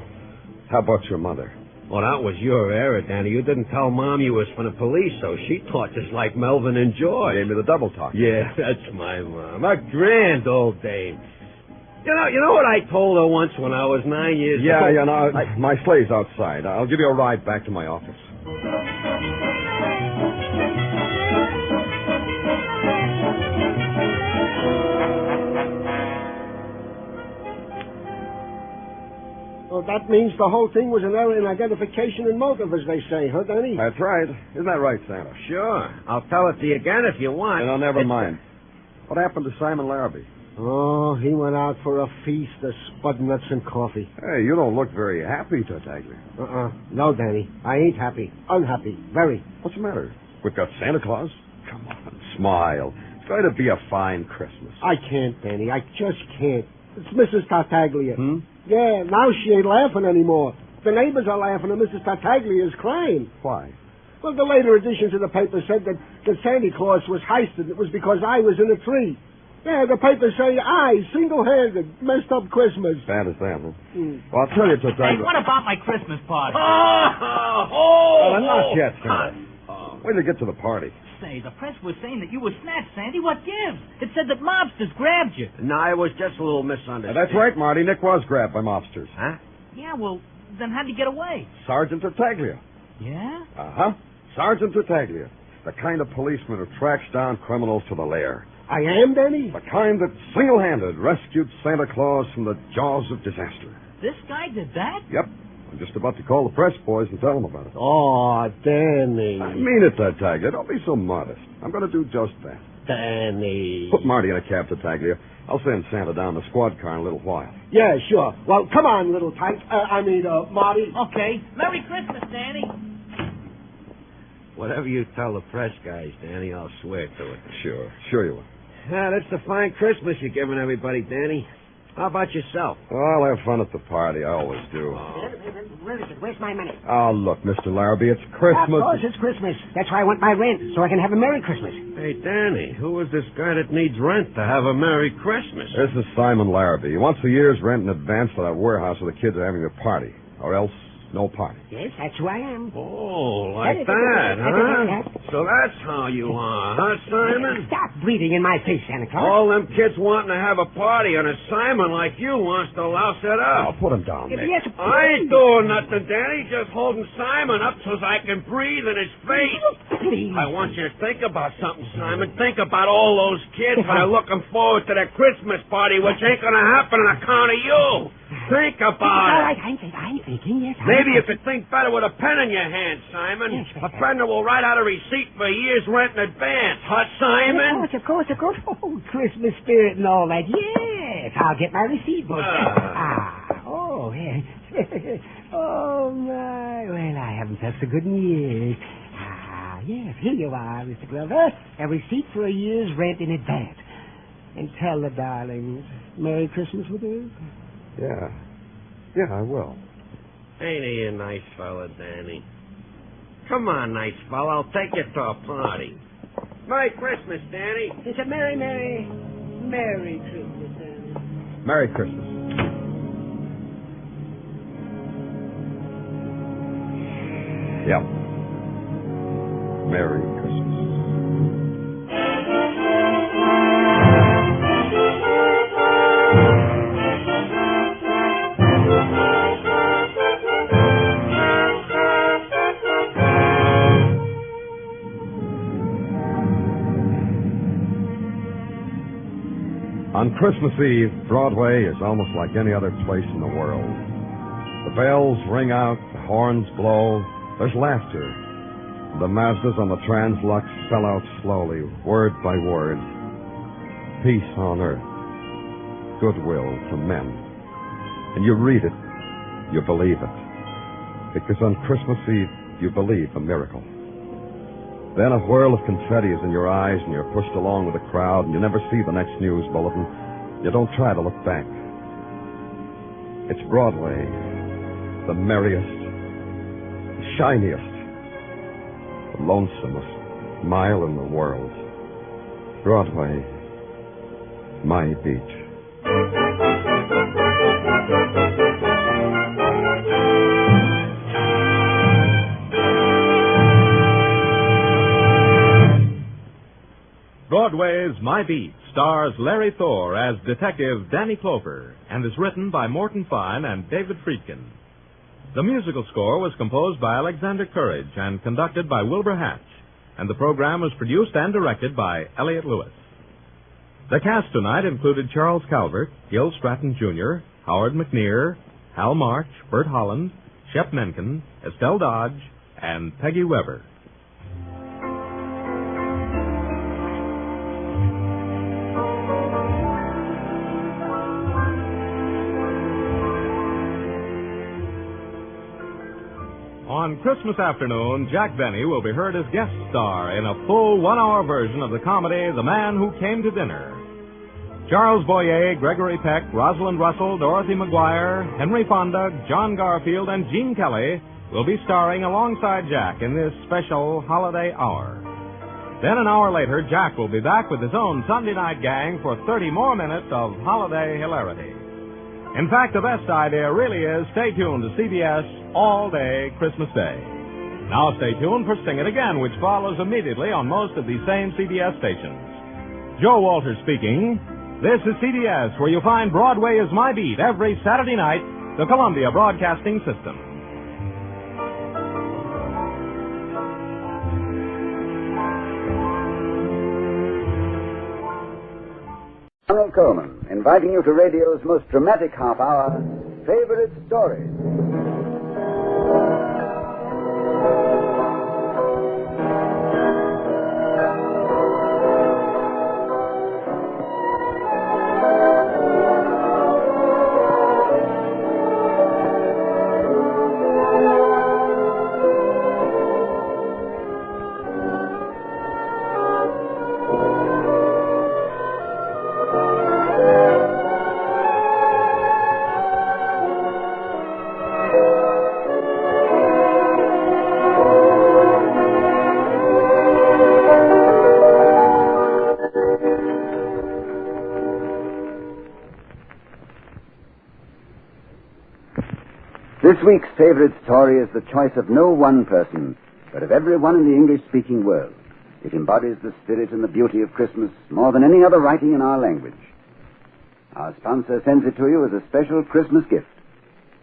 How about your mother? Well, that was your error, Danny. You didn't tell Mom you was from the police, so she thought just like Melvin and George. Gave me the double talk. Yeah, that's my mom. A grand old dame. You know what I told her once when I was 9 years old? Yeah, you know, my sleigh's outside. I'll give you a ride back to my office. Well, that means the whole thing was an error in identification and motive, as they say, huh, Danny? That's right. Isn't that right, Santa? Sure. I'll tell it to you again if you want. No, never mind. What happened to Simon Larrabee? Oh, he went out for a feast of spud nuts and coffee. Hey, you don't look very happy, Tartaglia. No, Danny. I ain't happy. Unhappy. Very. What's the matter? We've got Santa Claus? Come on, smile. It's going to be a fine Christmas. I can't, Danny. I just can't. It's Mrs. Tartaglia. Yeah, now she ain't laughing anymore. The neighbors are laughing and Mrs. Tartaglia is crying. Why? Well, the later editions of the paper said that Santa Claus was heisted. It was because I was in a tree. Yeah, the papers say I, single-handed, messed up Christmas. Bad as that, huh? Well, I'll tell you, Tartaglia. Hey, what about my Christmas party? Not yet, Santa. Wait till you get to the party. Say, the press was saying that you were snatched, Sandy. What gives? It said that mobsters grabbed you. No, it was just a little misunderstanding. That's right, Marty. Nick was grabbed by mobsters. Huh? Yeah, well, then how'd you get away? Sergeant Tartaglia. Yeah? Uh-huh. Sergeant Tartaglia. The kind of policeman who tracks down criminals to the lair. I am, Danny? The kind that single-handed rescued Santa Claus from the jaws of disaster. This guy did that? Yep. I'm just about to call the press boys and tell them about it. Oh, Danny. I mean it, Tartaglia. Don't be so modest. I'm going to do just that. Danny. Put Marty in a cab, Tartaglia. I'll send Santa down the squad car in a little while. Yeah, sure. Well, come on, little tyke. Marty. Okay. Merry Christmas, Danny. Whatever you tell the press guys, Danny, I'll swear to it. Sure you will. Yeah, that's the fine Christmas you're giving everybody, Danny. How about yourself? Oh, I'll have fun at the party. I always do. Where is it? Where's my money? Oh, look, Mr. Larrabee, it's Christmas. Of course, it's Christmas. That's why I want my rent, so I can have a Merry Christmas. Hey, Danny, who is this guy that needs rent to have a Merry Christmas? This is Simon Larrabee. He wants a year's rent in advance for that warehouse where the kids are having a party. Or else, no party. Yes, that's who I am. Oh, like that, huh? So that's how you are, huh, Simon? Stop breathing in my face, Santa Claus. All them kids wanting to have a party, and a Simon like you wants to louse it up. I'll put him down, Nick. Yes, I ain't doing nothing, Danny. Just holding Simon up so I can breathe in his face. Please. I want you to think about something, Simon. Think about all those kids that are looking forward to their Christmas party, which ain't going to happen on account of you. Think about All it. right, I'm thinking, yes. Maybe you could think better with a pen in your hand, Simon. Yes, a pen that will write out a receipt for a year's rent in advance. Huh, Simon? Of course. Oh, Christmas spirit and all that. Yes, I'll get my receipt book. Oh, yes. Oh, my. Well, I haven't felt so good in years. Yes, here you are, Mr. Glover. A receipt for a year's rent in advance. And tell the darlings, Merry Christmas with her. Yeah, I will. Ain't he a nice fella, Danny? Come on, nice fella. I'll take you to a party. Merry Christmas, Danny. It's a Merry Christmas, Danny. Merry Christmas. Yeah. Merry Christmas. On Christmas Eve, Broadway is almost like any other place in the world. The bells ring out, the horns blow, there's laughter. The Mazdas on the Translux spell out slowly, word by word. Peace on earth, goodwill to men. And you read it, you believe it. Because on Christmas Eve, you believe a miracle. Then a whirl of confetti is in your eyes, and you're pushed along with the crowd, and you never see the next news bulletin. You don't try to look back. It's Broadway, the merriest, the shiniest, the lonesomest mile in the world. Broadway, my beach. Broadway's My Beat stars Larry Thor as Detective Danny Clover and is written by Morton Fine and David Friedkin. The musical score was composed by Alexander Courage and conducted by Wilbur Hatch, and the program was produced and directed by Elliott Lewis. The cast tonight included Charles Calvert, Gil Stratton Jr., Howard McNear, Hal March, Bert Holland, Shep Menken, Estelle Dodge, and Peggy Weber. On Christmas afternoon, Jack Benny will be heard as guest star in a full one-hour version of the comedy The Man Who Came to Dinner. Charles Boyer, Gregory Peck, Rosalind Russell, Dorothy McGuire, Henry Fonda, John Garfield, and Gene Kelly will be starring alongside Jack in this special holiday hour. Then an hour later, Jack will be back with his own Sunday night gang for 30 more minutes of holiday hilarity. In fact, the best idea really is stay tuned to CBS all day Christmas Day. Now stay tuned for Sing It Again, which follows immediately on most of these same CBS stations. Joe Walters speaking. This is CBS, where you find Broadway is My Beat every Saturday night, the Columbia Broadcasting System. Ronald Coleman, inviting you to radio's most dramatic half hour, Favorite Stories. This week's favorite story is the choice of no one person, but of everyone in the English-speaking world. It embodies the spirit and the beauty of Christmas more than any other writing in our language. Our sponsor sends it to you as a special Christmas gift.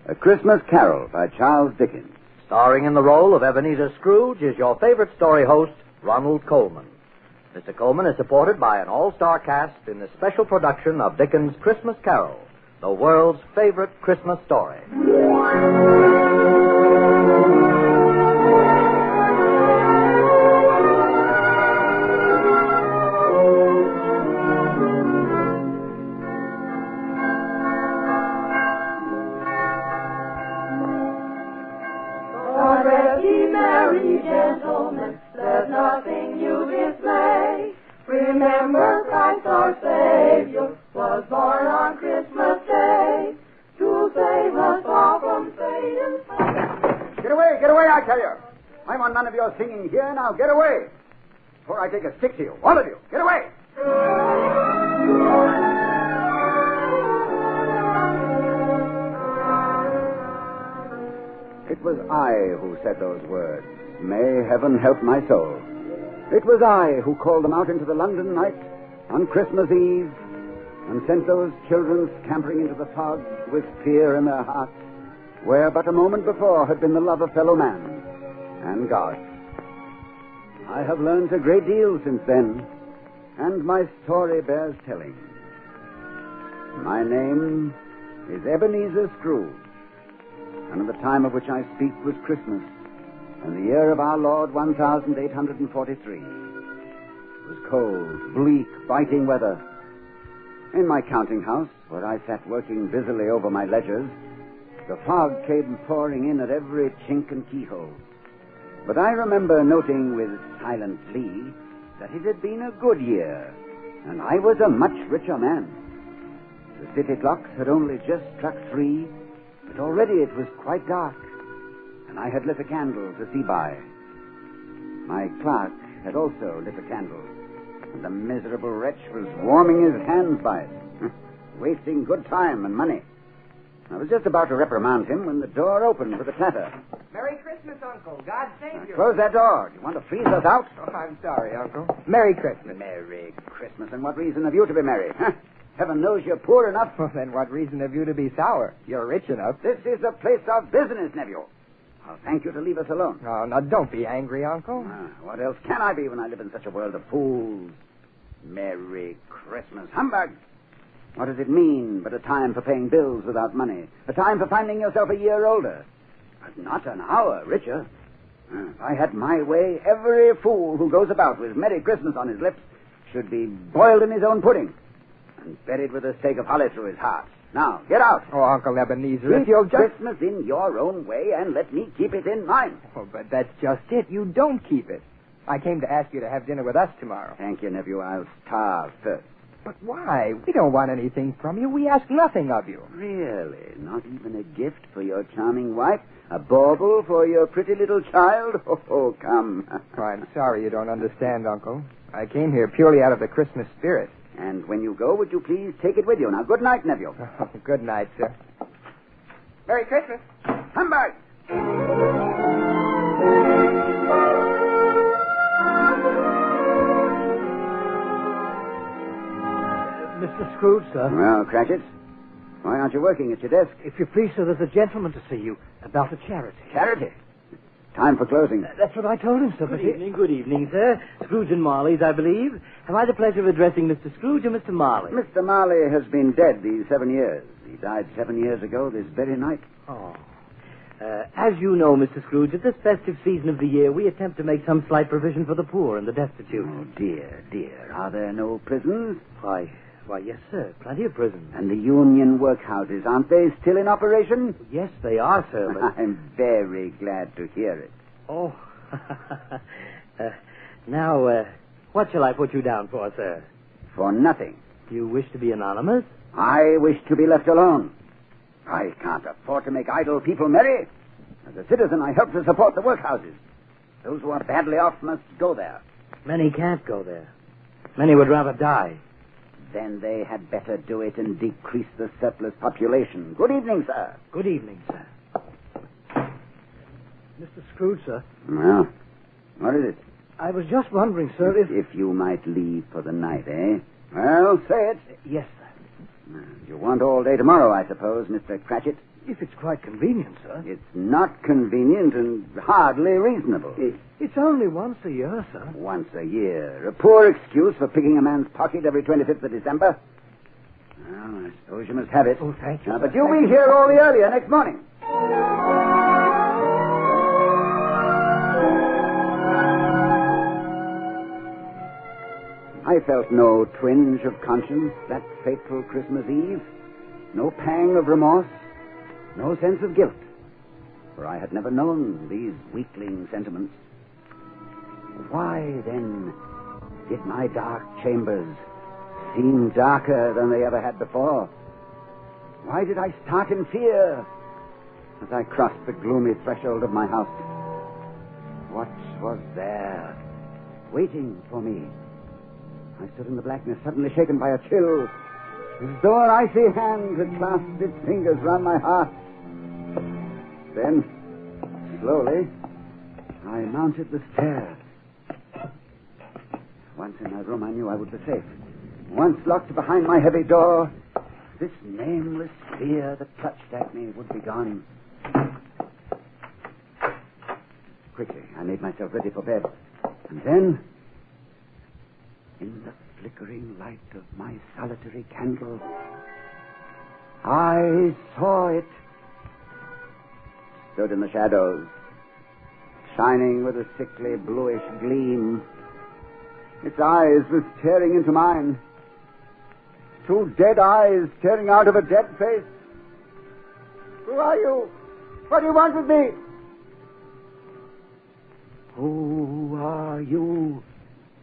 A Christmas Carol by Charles Dickens. Starring in the role of Ebenezer Scrooge is your favorite story host, Ronald Coleman. Mr. Coleman is supported by an all-star cast in this special production of Dickens' Christmas Carol, the world's favorite Christmas story. Merry gentlemen, let nothing you dismay. Remember Christ our Savior was born on Christmas Day to save us all from Satan's. Get away, I tell you. I want none of your singing here. Now get away, before I take a stick to you, all of you. Get away. It was I who said those words. May heaven help my soul. It was I who called them out into the London night on Christmas Eve and sent those children scampering into the fog with fear in their hearts, where but a moment before had been the love of fellow man and God. I have learned a great deal since then, and my story bears telling. My name is Ebenezer Scrooge, and the time of which I speak was Christmas, in the year of our Lord 1843. It was cold, bleak, biting weather. In my counting house, where I sat working busily over my ledgers, the fog came pouring in at every chink and keyhole. But I remember noting with silent glee that it had been a good year, and I was a much richer man. The city clocks had only just struck 3, but already it was quite dark, and I had lit a candle to see by. My clerk had also lit a candle, and the miserable wretch was warming his hands by it, wasting good time and money. I was just about to reprimand him when the door opened with a clatter. Merry Christmas, Uncle. God save you. Close that door. Do you want to freeze us out? Oh, I'm sorry, Uncle. Merry Christmas. Merry Christmas. And what reason have you to be merry? Huh? Heaven knows you're poor enough. Well, then what reason have you to be sour? You're rich enough. This is a place of business, nephew. I'll thank you to leave us alone. Oh, now don't be angry, Uncle. What else can I be when I live in such a world of fools? Merry Christmas. Humbug! What does it mean but a time for paying bills without money? A time for finding yourself a year older, but not an hour richer. If I had my way, every fool who goes about with Merry Christmas on his lips should be boiled in his own pudding and buried with a stake of holly through his heart. Now, get out. Oh, Uncle Ebenezer, Keep your Christmas in your own way and let me keep it in mine. Oh, but that's just it. You don't keep it. I came to ask you to have dinner with us tomorrow. Thank you, nephew. I'll starve first. But why? We don't want anything from you. We ask nothing of you. Really? Not even a gift for your charming wife? A bauble for your pretty little child? Oh, come. Oh, I'm sorry you don't understand, Uncle. I came here purely out of the Christmas spirit. And when you go, would you please take it with you? Now, good night, nephew. Oh, good night, sir. Merry Christmas. Humbug! Mr. Scrooge, sir. Well, Cratchit, why aren't you working at your desk? If you please, sir, there's a gentleman to see you about a charity. Charity? time for closing. That's what I told him, sir. Good evening, sir. Scrooge and Marley's, I believe. Have I the pleasure of addressing Mr. Scrooge or Mr. Marley? Mr. Marley has been dead these 7 years. He died 7 years ago this very night. Oh. As you know, Mr. Scrooge, at this festive season of the year, we attempt to make some slight provision for the poor and the destitute. Oh, dear, dear. Are there no prisons? Why, yes, sir. Plenty of prisons. And the union workhouses, aren't they still in operation? Yes, they are, sir, but... I'm very glad to hear it. Oh. Now, what shall I put you down for, sir? For nothing. You wish to be anonymous? I wish to be left alone. I can't afford to make idle people merry. As a citizen, I help to support the workhouses. Those who are badly off must go there. Many can't go there. Many would rather die. Then they had better do it and decrease the surplus population. Good evening, sir. Good evening, sir. Mr. Scrooge, sir. Well, what is it? I was just wondering, sir, If you might leave for the night, eh? Well, say it. Yes, sir. You want all day tomorrow, I suppose, Mr. Cratchit? If it's quite convenient, sir. It's not convenient and hardly reasonable. It's only once a year, sir. Once a year. A poor excuse for picking a man's pocket every 25th of December. Well, I suppose you must have it. Oh, thank you. But you'll be here all the earlier next morning. I felt no twinge of conscience that fateful Christmas Eve. No pang of remorse. No sense of guilt. For I had never known these weakling sentiments. Why, then, did my dark chambers seem darker than they ever had before? Why did I start in fear as I crossed the gloomy threshold of my house? What was there waiting for me? I stood in the blackness, suddenly shaken by a chill, as though an icy hand had clasped its fingers round my heart. Then, slowly, I mounted the stairs. Once in my room, I knew I would be safe. Once locked behind my heavy door, this nameless fear that clutched at me would be gone. Quickly, I made myself ready for bed. And then, in the flickering light of my solitary candle, I saw it. Stood in the shadows, shining with a sickly bluish gleam. Its eyes were staring into mine. Two dead eyes staring out of a dead face. Who are you? What do you want with me? Who are you?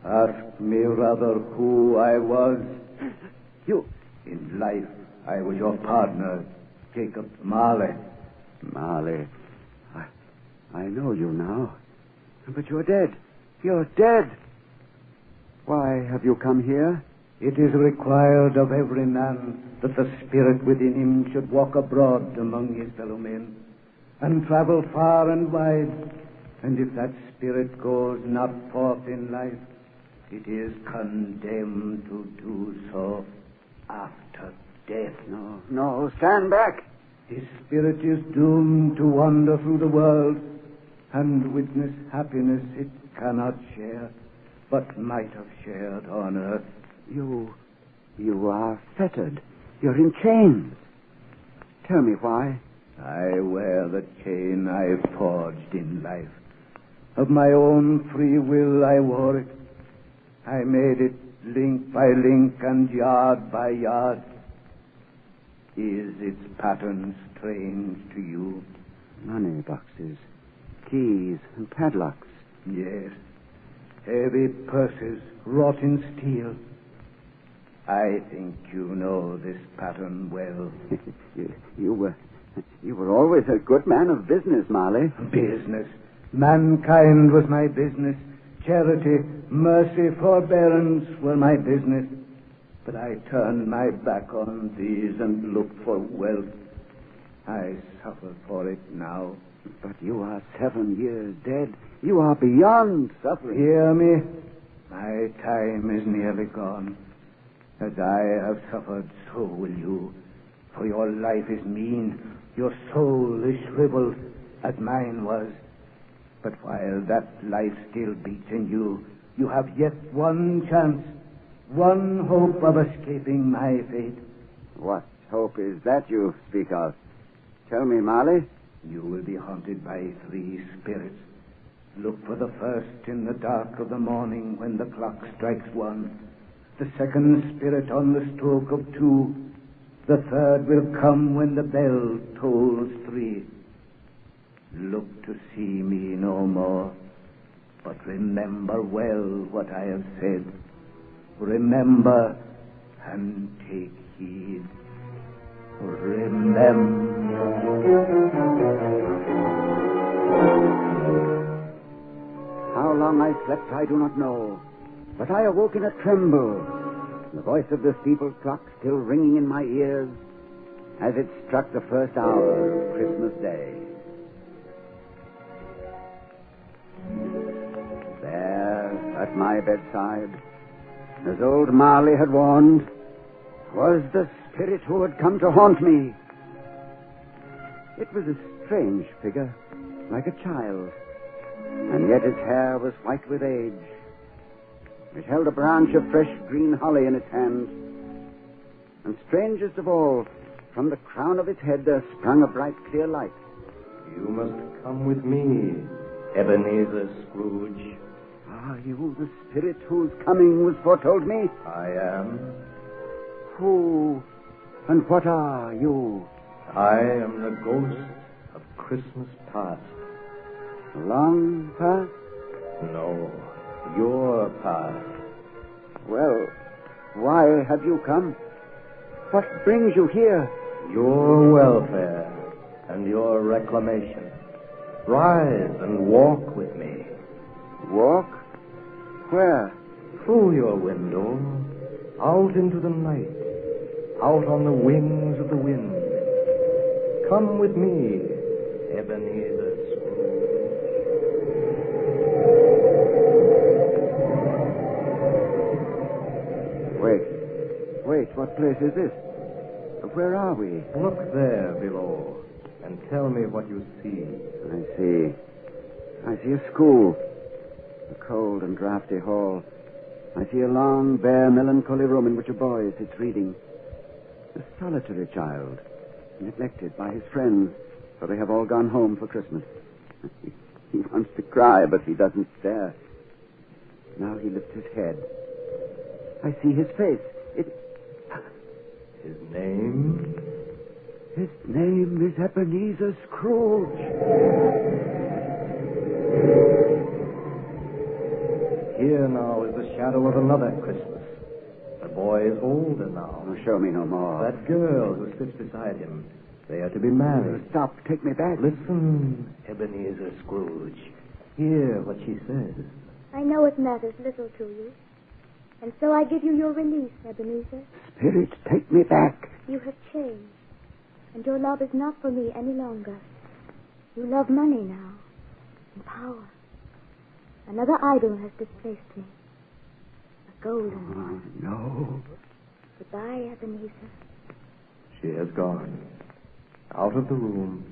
Ask me rather who I was. You. In life, I was your partner, Jacob Marley. Marley. I know you now. But you're dead. You're dead. Why have you come here? It is required of every man that the spirit within him should walk abroad among his fellow men and travel far and wide. And if that spirit goes not forth in life, it is condemned to do so after death. No, stand back. His spirit is doomed to wander through the world and witness happiness it cannot share, but might have shared on earth. You are fettered. You're in chains. Tell me why. I wear the chain I forged in life. Of my own free will I wore it. I made it link by link and yard by yard. Is its pattern strange to you? Money boxes, keys, and padlocks. Yes. Heavy purses wrought in steel. I think you know this pattern well. You were always a good man of business, Marley. Business. Mankind was my business. Charity, mercy, forbearance were my business. But I turned my back on these and looked for wealth. I suffer for it now. But you are 7 years dead. You are beyond suffering. Hear me. My time is nearly gone. As I have suffered, so will you. For your life is mean. Your soul is shriveled, as mine was. But while that life still beats in you, you have yet one chance, one hope of escaping my fate. What hope is that you speak of? Tell me, Marley. You will be haunted by 3 spirits. Look for the first in the dark of the morning when the clock strikes 1. The second spirit on the stroke of 2. The third will come when the bell tolls 3. Look to see me no more, but remember well what I have said. Remember and take heed. How long I slept I do not know, but I awoke in a tremble, the voice of the steeple clock still ringing in my ears as it struck the first hour of Christmas Day. There, at my bedside, as old Marley had warned, was the spirit who had come to haunt me. It was a strange figure, like a child, and yet its hair was white with age. It held a branch of fresh green holly in its hand, and strangest of all, from the crown of its head there sprung a bright, clear light. You must come with me, Ebenezer Scrooge. Are you the spirit whose coming was foretold me? I am. Who and what are you? I am the ghost of Christmas past. Long past? No, your past. Well, why have you come? What brings you here? Your welfare and your reclamation. Rise and walk with me. Walk? Where? Through your window, out into the night, out on the wings of the wind. Come with me, Ebenezer Scrooge. Wait, what place is this? Where are we? Look there below, and tell me what you see. I see a school. A cold and draughty hall. I see a long, bare, melancholy room in which a boy sits reading. A solitary child, neglected by his friends, for they have all gone home for Christmas. He wants to cry, but he doesn't dare. Now he lifts his head. I see his face. His name? His name is Ebenezer Scrooge. Here now is the shadow of another Christmas. The boy is older now. Oh, show me no more. That girl who sits beside him, they are to be married. Stop, take me back. Listen, Ebenezer Scrooge. Hear what she says. I know it matters little to you. And so I give you your release, Ebenezer. Spirit, take me back. You have changed. And your love is not for me any longer. You love money now. And power. Another idol has displaced me. A golden one. No. Goodbye, Ebenezer. She has gone. Out of the room.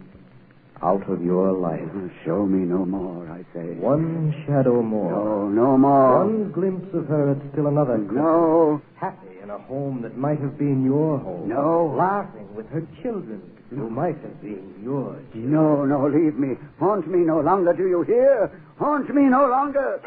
Out of your life. Show me no more, I say. One shadow more. No more. One glimpse of her at still another Christmas. No. Happy in a home that might have been your home. No. Laughing with her children who might have been yours. No, leave me. Haunt me no longer, do you hear? Haunt me no longer.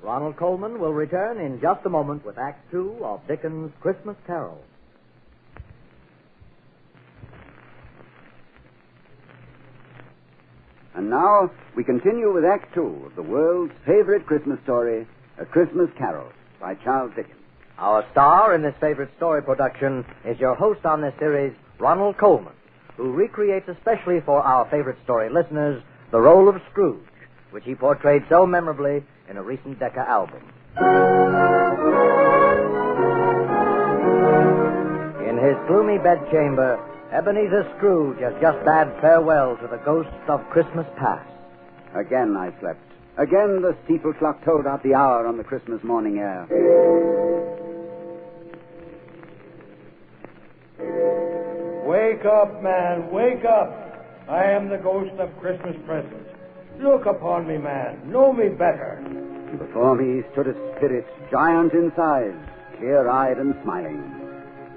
Ronald Coleman will return in just a moment with Act 2 of Dickens' Christmas Carol. And now we continue with Act 2 of the world's favorite Christmas story, A Christmas Carol, by Charles Dickens. Our star in this favorite story production is your host on this series, Ronald Coleman, who recreates especially for our favorite story listeners the role of Scrooge, which he portrayed so memorably in a recent Decca album. In his gloomy bedchamber, Ebenezer Scrooge has just bade farewell to the ghosts of Christmas past. Again I slept, Again the steeple clock tolled out the hour on the Christmas morning air. Wake up, man, wake up. I am the ghost of Christmas presents. Look upon me, man. Know me better. Before me stood a spirit, giant in size, clear-eyed and smiling.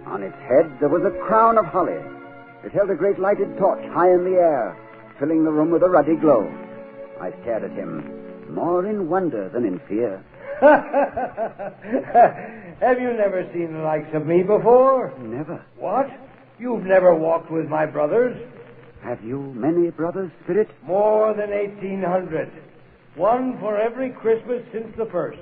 On its head there was a crown of holly. It held a great lighted torch high in the air, filling the room with a ruddy glow. I stared at him, more in wonder than in fear. Have you never seen the likes of me before? Never. What? You've never walked with my brothers? Have you many brothers, Spirit? More than 1,800. One for every Christmas since the first.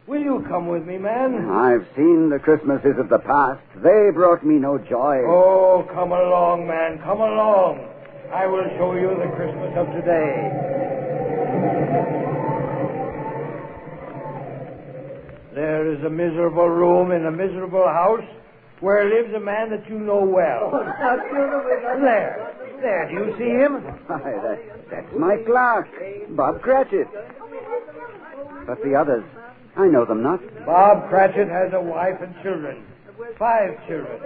Will you come with me, man? I've seen the Christmases of the past. They brought me no joy. Oh, come along, man, come along. I will show you the Christmas of today. There is a miserable room in a miserable house where lives a man that you know well. There, do you see him? Why, that's my clerk, Bob Cratchit. But the others, I know them not. Bob Cratchit has a wife and children, 5 children.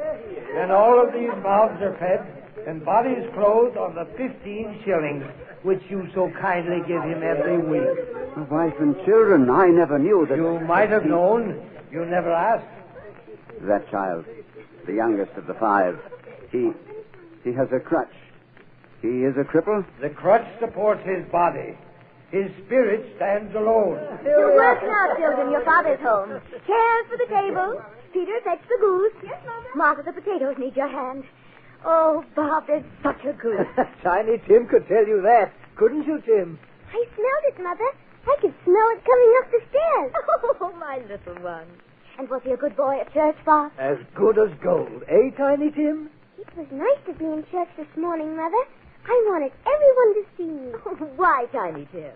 And all of these mouths are fed and bodies clothed on the 15 shillings which you so kindly give him every week. A wife and children, I never knew that... You might have known. You never asked. That child, the youngest of the 5, he has a crutch. He is a cripple? The crutch supports his body. His spirit stands alone. Your work now, children. Your father's home. Chairs for the table. Peter, fetch the goose. Yes, Mother. Martha, the potatoes need your hand. Oh, Bob, there's such a goose. Tiny Tim could tell you that. Couldn't you, Tim? I smelled it, Mother. I could smell it coming up the stairs. Oh, my little one. And was he a good boy at church, Bob? As good as gold. Eh, Tiny Tim? It was nice to be in church this morning, Mother. I wanted everyone to see me. Why, Tiny Tim?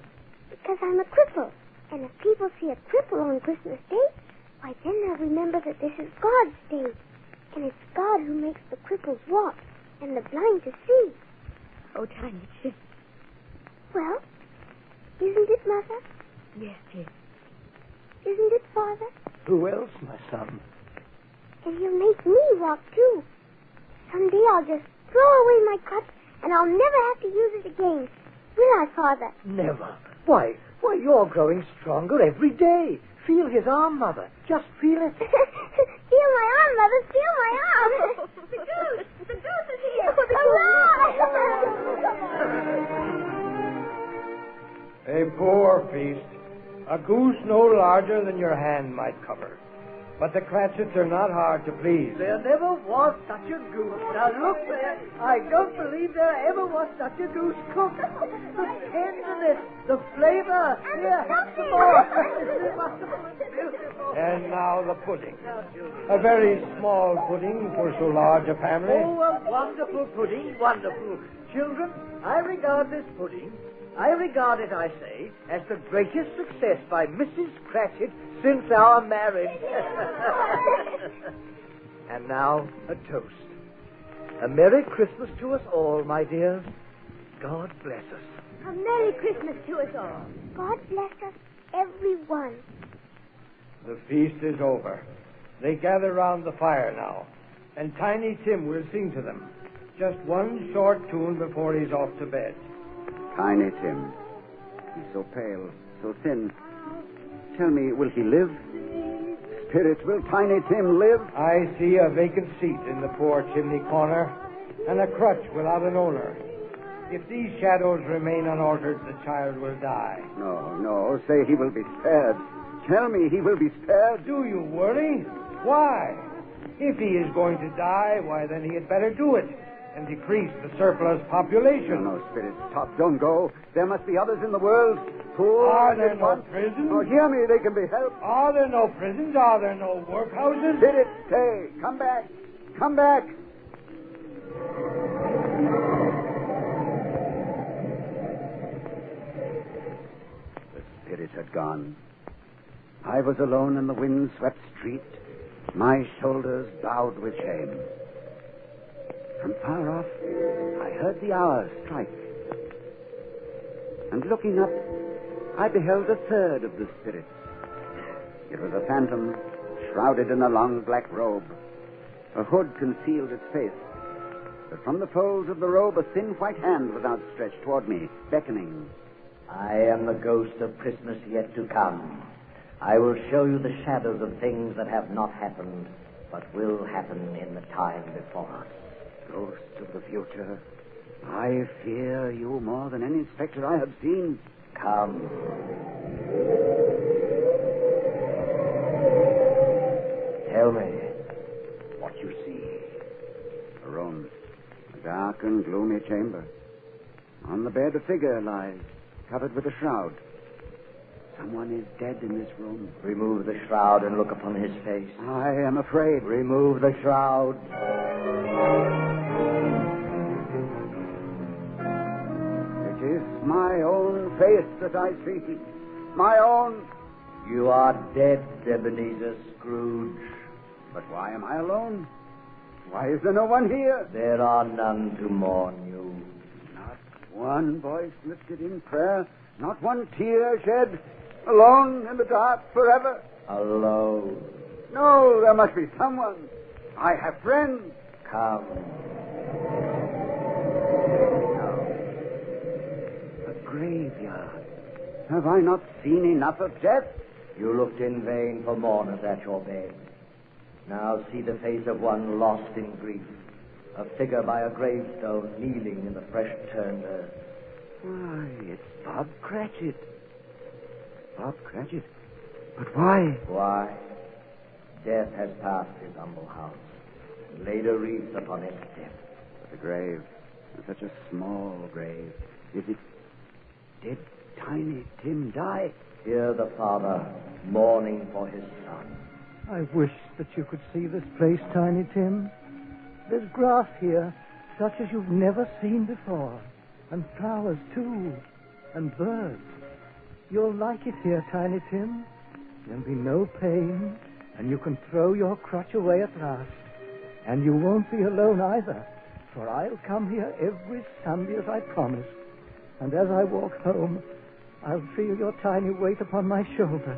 Because I'm a cripple. And if people see a cripple on Christmas Day, why, then they'll remember that this is God's day. And it's God who makes the cripples walk and the blind to see. Oh, Tiny Tim. Well, isn't it, Mother? Yes, Tim. Isn't it, Father? Who else, my son? And he'll make me walk, too. Someday I'll just throw away my crutch and I'll never have to use it again. Will I, Father? Never. Why, you're growing stronger every day. Feel his arm, Mother. Just feel it. Feel my arm, Mother. Feel my arm. The goose. The goose is here. Hurrah! A poor feast. A goose no larger than your hand might cover. But the Cratchits are not hard to please. There never was such a goose. Now look there. I don't believe there ever was such a goose cooked. The tenderness, the flavor. And here, the some more. Beautiful. And now the pudding. A very small pudding for so large a family. Oh, a wonderful pudding, wonderful. Children, I regard this pudding, I regard it, I say, as the greatest success by Mrs. Cratchit since our marriage. And now, a toast. A Merry Christmas to us all, my dears. God bless us. A Merry Christmas to us all. God bless us, everyone. The feast is over. They gather round the fire now, and Tiny Tim will sing to them. Just one short tune before he's off to bed. Tiny Tim. He's so pale, so thin. Tell me, will he live? Spirit, will Tiny Tim live? I see a vacant seat in the poor chimney corner, and a crutch without an owner. If these shadows remain unaltered, the child will die. No, say he will be spared. Tell me he will be spared. Do you worry? Why? If he is going to die, why, then he had better do it and decrease the surplus population. No, Spirit, stop. Don't go. There must be others in the world. Poor. Are there no prisons? Oh, hear me. They can be helped. Are there no prisons? Are there no workhouses? Spirit, stay. Come back. Come back. The Spirit had gone. I was alone in the wind-swept street, my shoulders bowed with shame. From far off, I heard the hours strike. And looking up, I beheld a third of the spirits. It was a phantom, shrouded in a long black robe. A hood concealed its face. But from the folds of the robe, a thin white hand was outstretched toward me, beckoning. I am the ghost of Christmas yet to come. I will show you the shadows of things that have not happened, but will happen in the time before us. Ghost of the future, I fear you more than any specter I have seen. Come. Tell me what you see. A room, a dark and gloomy chamber. On the bed a figure lies, covered with a shroud. Someone is dead in this room. Remove the shroud and look upon his face. I am afraid. Remove the shroud. It is my own face that I see. My own. You are dead, Ebenezer Scrooge. But why am I alone? Why is there no one here? There are none to mourn you. Not one voice lifted in prayer. Not one tear shed. Alone in the dark forever. Alone. No, there must be someone. I have friends. Come. A graveyard. Have I not seen enough of death? You looked in vain for mourners at your bed. Now see the face of one lost in grief. A figure by a gravestone kneeling in the fresh turned earth. Why, it's Bob Cratchit. Bob Cratchit? But why? Why? Death has passed his humble house and laid a wreath upon its depth. But the grave, such a small grave. Did Tiny Tim die? Hear the father mourning for his son. I wish that you could see this place, Tiny Tim. There's grass here, such as you've never seen before. And flowers, too. And birds. You'll like it here, Tiny Tim. There'll be no pain, and you can throw your crutch away at last. And you won't be alone either, for I'll come here every Sunday as I promised. And as I walk home, I'll feel your tiny weight upon my shoulder,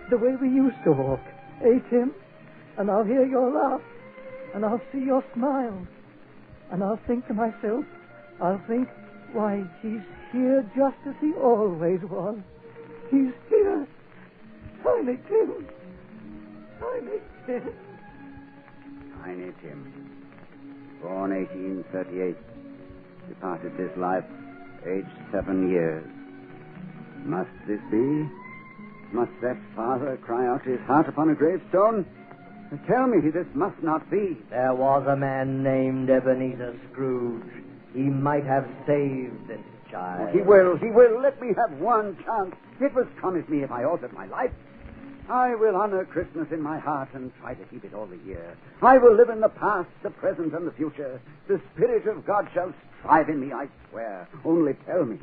the way we used to walk. Eh, Tim? And I'll hear your laugh, and I'll see your smile. And I'll think to myself, why, he's here just as he always was. He's here. Tiny Tim. Tiny Tim. Tiny Tim. Born 1838. Departed this life, aged 7 years. Must this be? Must that father cry out his heart upon a gravestone? Tell me, this must not be. There was a man named Ebenezer Scrooge. He might have saved this child. He will. Let me have one chance. It was promised me if I altered my life. I will honor Christmas in my heart and try to keep it all the year. I will live in the past, the present, and the future. The Spirit of God shall strive in me, I swear. Only tell me.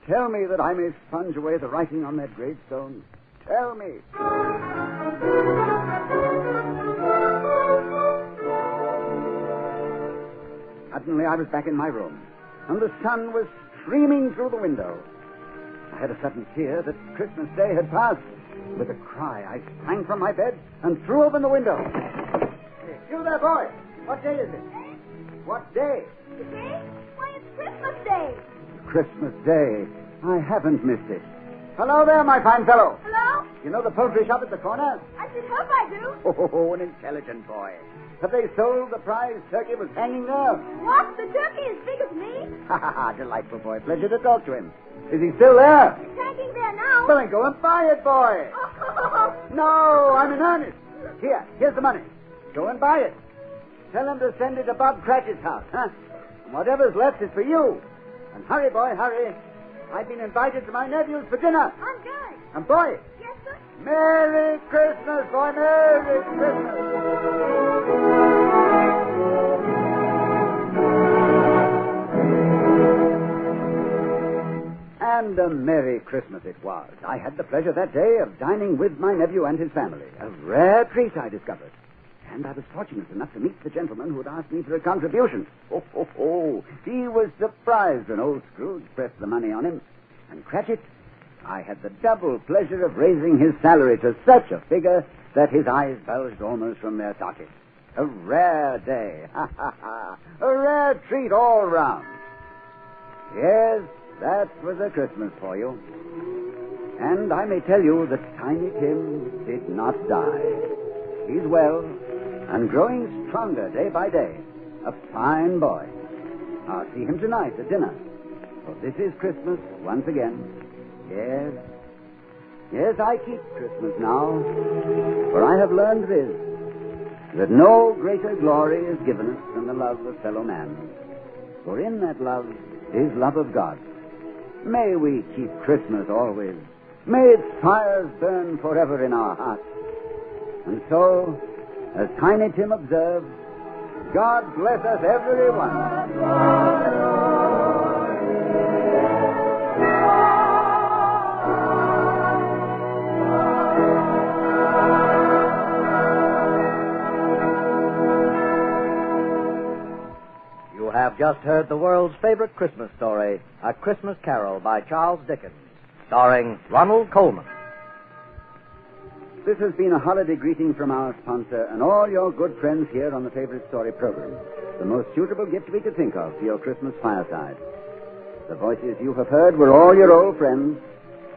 Tell me that I may sponge away the writing on that gravestone. Tell me. Suddenly I was back in my room, and the sun was streaming through the window. I had a sudden fear that Christmas Day had passed. With a cry, I sprang from my bed and threw open the window. Hey, you there, boy! What day is it? What day? Today? Why, it's Christmas Day. Christmas Day. I haven't missed it. Hello there, my fine fellow. Hello? You know the poultry shop at the corner? I should hope I do. Oh, an intelligent boy. Have they sold the prize turkey was hanging there? What? The turkey as big as me? Ha, ha, ha, delightful boy. Pleasure to talk to him. Is he still there? It's hanging there now. Well, then go and buy it, boy. Oh. No, I'm in earnest. Here's the money. Go and buy it. Tell him to send it to Bob Cratchit's house, huh? And whatever's left is for you. And hurry, boy, hurry. I've been invited to my nephew's for dinner. I'm going. And, boy. Yes, sir? Merry Christmas, boy. Merry Christmas. And a Merry Christmas it was. I had the pleasure that day of dining with my nephew and his family. A rare treat, I discovered. And I was fortunate enough to meet the gentleman who had asked me for a contribution. Oh. He was surprised when old Scrooge pressed the money on him. And Cratchit I had the double pleasure of raising his salary to such a figure that his eyes bulged almost from their sockets. A rare day. A rare treat all round. Yes, that was a Christmas for you. And I may tell you that Tiny Tim did not die. He's well and growing stronger day by day. A fine boy. I'll see him tonight at dinner. For this is Christmas once again. Yes. Yes, I keep Christmas now. For I have learned this, that no greater glory is given us than the love of fellow man. For in that love is love of God. May we keep Christmas always. May its fires burn forever in our hearts. And so, as Tiny Tim observed, God bless us everyone. You have just heard the world's favorite Christmas story, A Christmas Carol by Charles Dickens, starring Ronald Colman. This has been a holiday greeting from our sponsor and all your good friends here on the Favorite Story program. The most suitable gift we could think of for your Christmas fireside. The voices you have heard were all your old friends,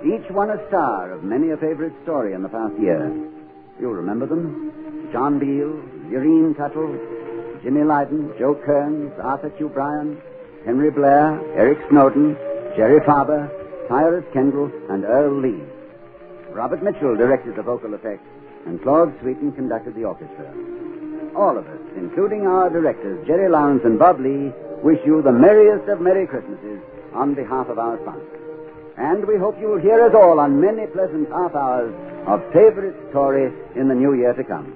each one a star of many a favorite story in the past year. You'll remember them. John Beale, Urine Tuttle, Jimmy Lydon, Joe Kearns, Arthur Q. Bryan, Henry Blair, Eric Snowden, Jerry Farber, Cyrus Kendall, and Earl Lee. Robert Mitchell directed the vocal effects, and Claude Sweeten conducted the orchestra. All of us, including our directors, Jerry Lowndes and Bob Lee, wish you the merriest of Merry Christmases on behalf of our sponsor. And we hope you'll hear us all on many pleasant half hours of Favorite Story in the new year to come.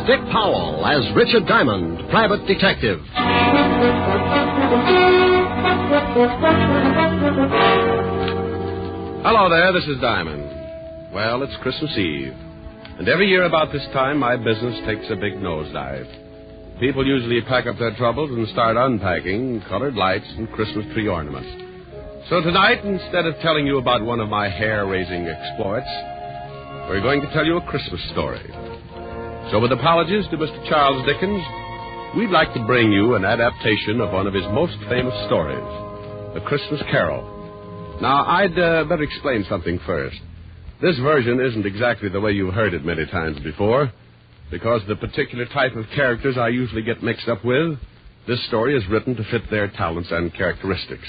Dick Powell as Richard Diamond, private detective. Hello there, this is Diamond. Well, it's Christmas Eve. And every year about this time, my business takes a big nosedive. People usually pack up their troubles and start unpacking colored lights and Christmas tree ornaments. So tonight, instead of telling you about one of my hair-raising exploits, we're going to tell you a Christmas story. So with apologies to Mr. Charles Dickens, we'd like to bring you an adaptation of one of his most famous stories, The Christmas Carol. Now, I'd better explain something first. This version isn't exactly the way you've heard it many times before. Because of the particular type of characters I usually get mixed up with, this story is written to fit their talents and characteristics.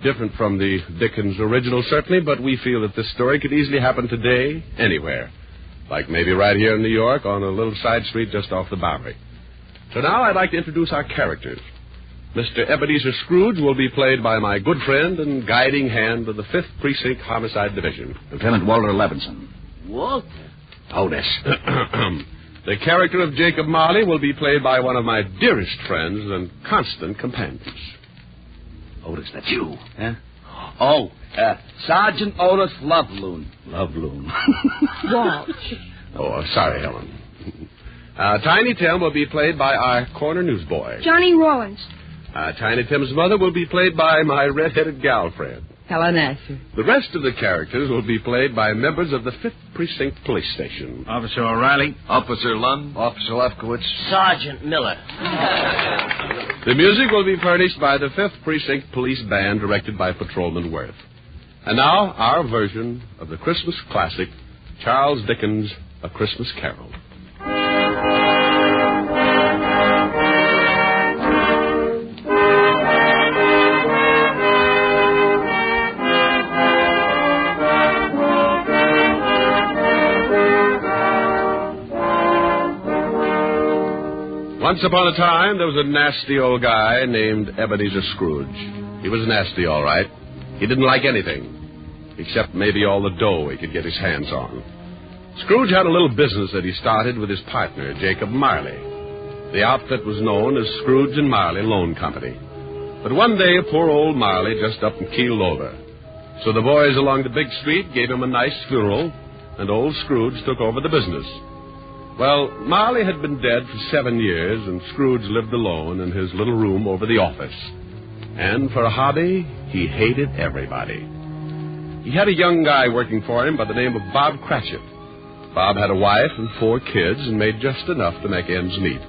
Different from the Dickens original, certainly, but we feel that this story could easily happen today, anywhere. Like maybe right here in New York on a little side street just off the Bowery. So now I'd like to introduce our characters. Mr. Ebenezer Scrooge will be played by my good friend and guiding hand of the 5th Precinct Homicide Division, Lieutenant Walter Levinson. Walter? Otis. The character of Jacob Marley will be played by one of my dearest friends and constant companions. Otis, that's you, huh? Oh, Sergeant Otis Loveloon. Loveloon. Walt. Oh, sorry, Helen. Tiny Tim will be played by our corner newsboy. Johnny Rawlins. Tiny Tim's mother will be played by my red-headed gal friend. Helen Asher. The rest of the characters will be played by members of the 5th Precinct Police Station. Officer O'Reilly. Officer Lund. Officer Lefkowitz. Sergeant Miller. The music will be furnished by the 5th Precinct Police Band, directed by Patrolman Worth. And now, our version of the Christmas classic, Charles Dickens' A Christmas Carol. Once upon a time, there was a nasty old guy named Ebenezer Scrooge. He was nasty, all right. He didn't like anything, except maybe all the dough he could get his hands on. Scrooge had a little business that he started with his partner, Jacob Marley. The outfit was known as Scrooge and Marley Loan Company. But one day, poor old Marley just up and keeled over. So the boys along the big street gave him a nice funeral, and old Scrooge took over the business. Well, Marley had been dead for 7 years, and Scrooge lived alone in his little room over the office. And for a hobby, he hated everybody. He had a young guy working for him by the name of Bob Cratchit. Bob had a wife and 4 kids and made just enough to make ends meet.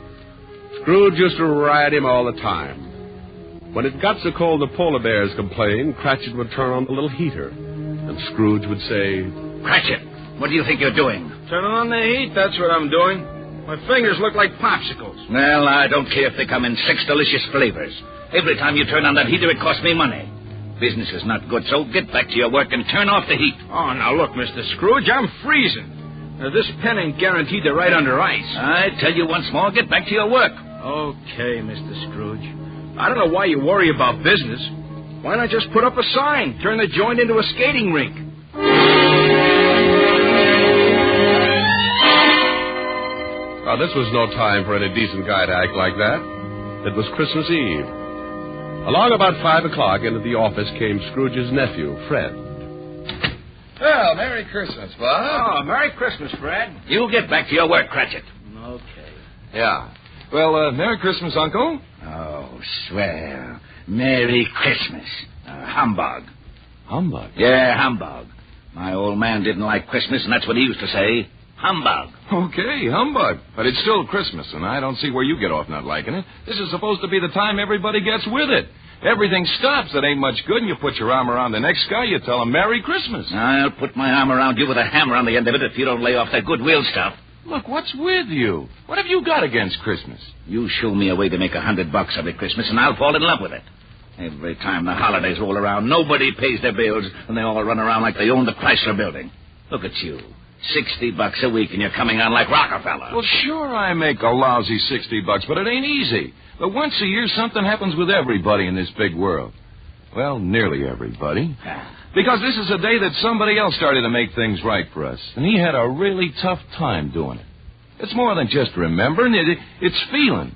Scrooge used to ride him all the time. When it got so cold the polar bears complained, Cratchit would turn on the little heater, and Scrooge would say, Cratchit, what do you think you're doing? Turning on the heat, that's what I'm doing. My fingers look like popsicles. Well, I don't care if they come in 6 delicious flavors. Every time you turn on that heater, it costs me money. Business is not good, so get back to your work and turn off the heat. Oh, now look, Mr. Scrooge, I'm freezing. Now, this pen ain't guaranteed to ride under ice. I tell you once more, get back to your work. Okay, Mr. Scrooge. I don't know why you worry about business. Why not just put up a sign, turn the joint into a skating rink? Well, this was no time for any decent guy to act like that. It was Christmas Eve. Along about 5 o'clock, into the office came Scrooge's nephew, Fred. Well, Merry Christmas, Bob. Oh, Merry Christmas, Fred. You get back to your work, Cratchit. Okay. Yeah. Well, Merry Christmas, Uncle. Oh, swell. Merry Christmas. Humbug. Humbug? Yeah, humbug. My old man didn't like Christmas, and that's what he used to say. Humbug. Okay, humbug. But it's still Christmas, and I don't see where you get off not liking it. This is supposed to be the time everybody gets with it. Everything stops that ain't much good, and you put your arm around the next guy, you tell him Merry Christmas. I'll put my arm around you with a hammer on the end of it if you don't lay off that goodwill stuff. Look, what's with you? What have you got against Christmas? You show me a way to make $100 every Christmas, and I'll fall in love with it. Every time the holidays roll around, nobody pays their bills, and they all run around like they own the Chrysler Building. Look at you. $60 a week, and you're coming on like Rockefeller. Well, sure, I make a lousy $60, but it ain't easy. But once a year, something happens with everybody in this big world. Well, nearly everybody. Because this is a day that somebody else started to make things right for us, and he had a really tough time doing it. It's more than just remembering. It's feeling.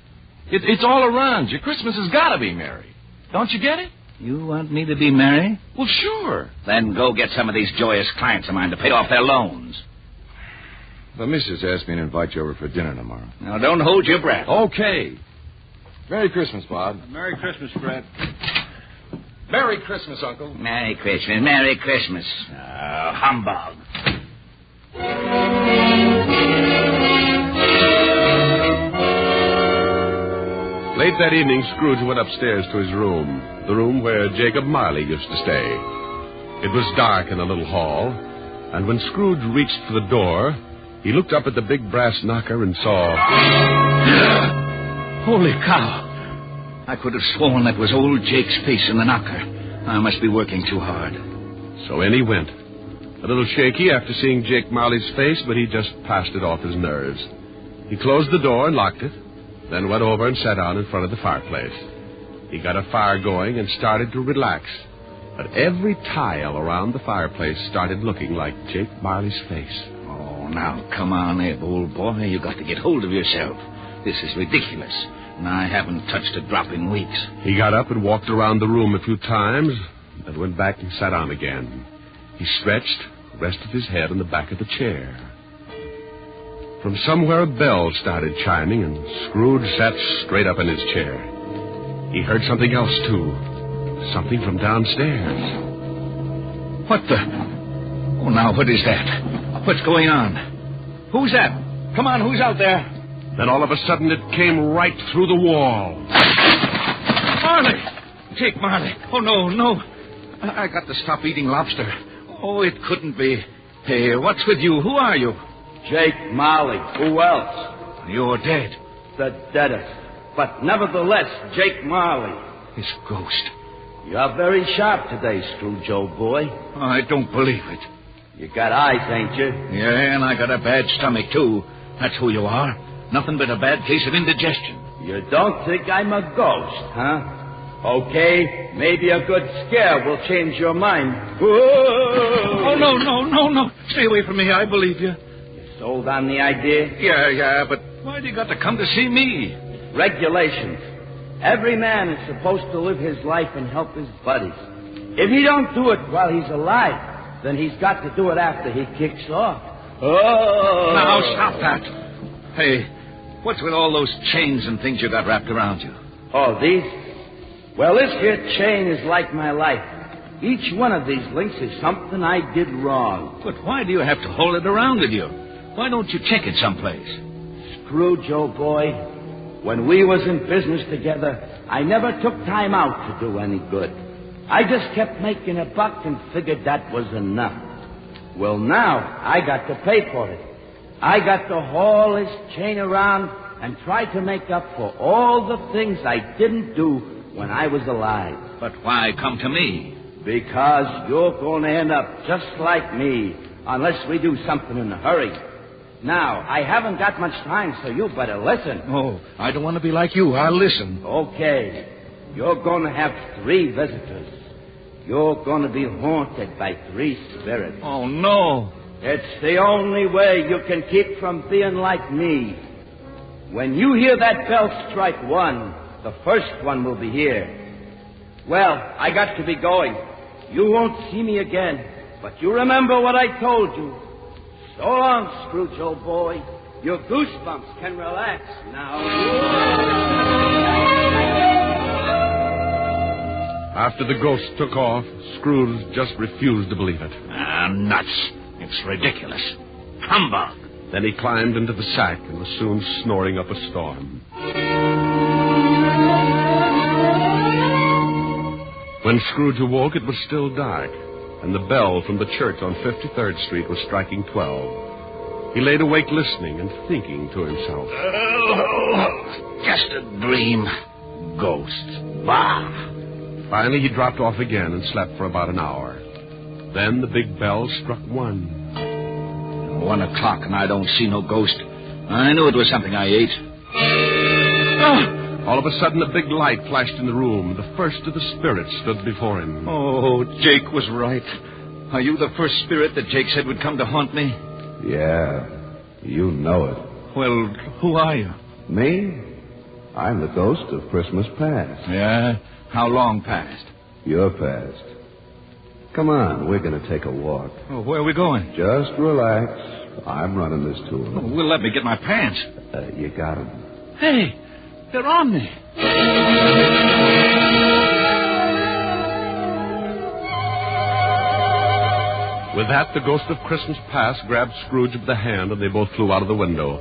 It's all around you. Christmas has got to be merry. Don't you get it? You want me to be merry? Well, sure. Then go get some of these joyous clients of mine to pay off their loans. The missus asked me to invite you over for dinner tomorrow. Now, don't hold your breath. Okay. Merry Christmas, Bob. Merry Christmas, Fred. Merry Christmas, Uncle. Merry Christmas. Merry Christmas. Humbug. Late that evening, Scrooge went upstairs to his room, the room where Jacob Marley used to stay. It was dark in the little hall, and when Scrooge reached for the door, he looked up at the big brass knocker and saw... Holy cow! I could have sworn that was old Jake's face in the knocker. I must be working too hard. So in he went. A little shaky after seeing Jake Marley's face, but he just passed it off his nerves. He closed the door and locked it, then went over and sat down in front of the fireplace. He got a fire going and started to relax. But every tile around the fireplace started looking like Jake Marley's face. Oh, now, come on, Eb, old boy. You got to get hold of yourself. This is ridiculous, and I haven't touched a drop in weeks. He got up and walked around the room a few times, then went back and sat down again. He stretched, rested his head on the back of the chair. From somewhere a bell started chiming, and Scrooge sat straight up in his chair. He heard something else, too. Something from downstairs. What the... Oh, now, what is that? What's going on? Who's that? Come on, who's out there? Then all of a sudden it came right through the wall. Marley! Jake Marley. Oh, no. I got to stop eating lobster. Oh, it couldn't be. Hey, what's with you? Who are you? Jake Marley. Who else? You're dead. The deadest. But nevertheless, Jake Marley. His ghost. You're very sharp today, Scrooge, old boy. I don't believe it. You got eyes, ain't you? Yeah, and I got a bad stomach, too. That's who you are. Nothing but a bad case of indigestion. You don't think I'm a ghost, huh? Okay, maybe a good scare will change your mind. Whoa! Oh, no. Stay away from me. I believe you. Sold on the idea? Yeah, but why do you got to come to see me? Regulations. Every man is supposed to live his life and help his buddies. If he don't do it while he's alive, then he's got to do it after he kicks off. Oh! Now, stop that. Hey, what's with all those chains and things you got wrapped around you? Oh, these? Well, this here chain is like my life. Each one of these links is something I did wrong. But why do you have to hold it around with you? Why don't you check it someplace? Scrooge, old boy, when we was in business together, I never took time out to do any good. I just kept making a buck and figured that was enough. Well, now I got to pay for it. I got to haul this chain around and try to make up for all the things I didn't do when I was alive. But why come to me? Because you're going to end up just like me, unless we do something in a hurry. Now, I haven't got much time, so you better listen. Oh, I don't want to be like you. I'll listen. Okay. You're going to have 3 visitors. You're going to be haunted by 3 spirits. Oh, no. It's the only way you can keep from being like me. When you hear that bell strike 1, the first one will be here. Well, I got to be going. You won't see me again, but you remember what I told you. So long, Scrooge, old boy. Your goosebumps can relax now. After the ghost took off, Scrooge just refused to believe it. Nuts. It's ridiculous. Humbug. Then he climbed into the sack and was soon snoring up a storm. When Scrooge awoke, it was still dark, and the bell from the church on 53rd Street was striking 12. He laid awake listening and thinking to himself. Just a dream. Ghosts. Bah! Finally, he dropped off again and slept for about an hour. Then the big bell struck 1. 1 o'clock, and I don't see no ghost. I knew it was something I ate. All of a sudden, a big light flashed in the room. The first of the spirits stood before him. Oh, Jake was right. Are you the first spirit that Jake said would come to haunt me? Yeah, you know it. Well, who are you? Me? I'm the ghost of Christmas past. Yeah? How long past? Your past. Come on, we're going to take a walk. Oh, where are we going? Just relax. I'm running this tour. Oh, well, let me get my pants. You got them. Hey, they're on me. With that, the ghost of Christmas past grabbed Scrooge by the hand, and they both flew out of the window.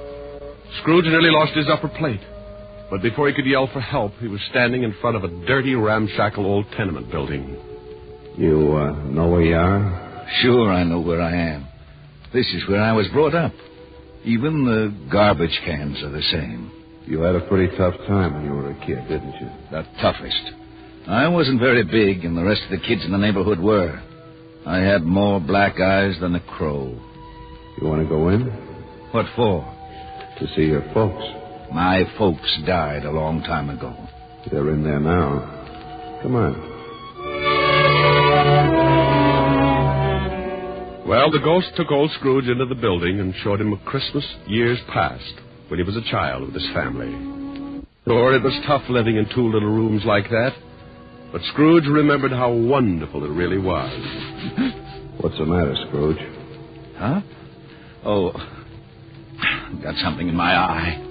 Scrooge nearly lost his upper plate. But before he could yell for help, he was standing in front of a dirty, ramshackle old tenement building. You know where you are? Sure, I know where I am. This is where I was brought up. Even the garbage cans are the same. You had a pretty tough time when you were a kid, didn't you? The toughest. I wasn't very big, and the rest of the kids in the neighborhood were. I had more black eyes than a crow. You want to go in? What for? To see your folks. My folks died a long time ago. They're in there now. Come on. Well, the ghost took old Scrooge into the building and showed him a Christmas years past, when he was a child with his family. Lord, it was tough living in two little rooms like that. But Scrooge remembered how wonderful it really was. What's the matter, Scrooge? Huh? Oh, got something in my eye.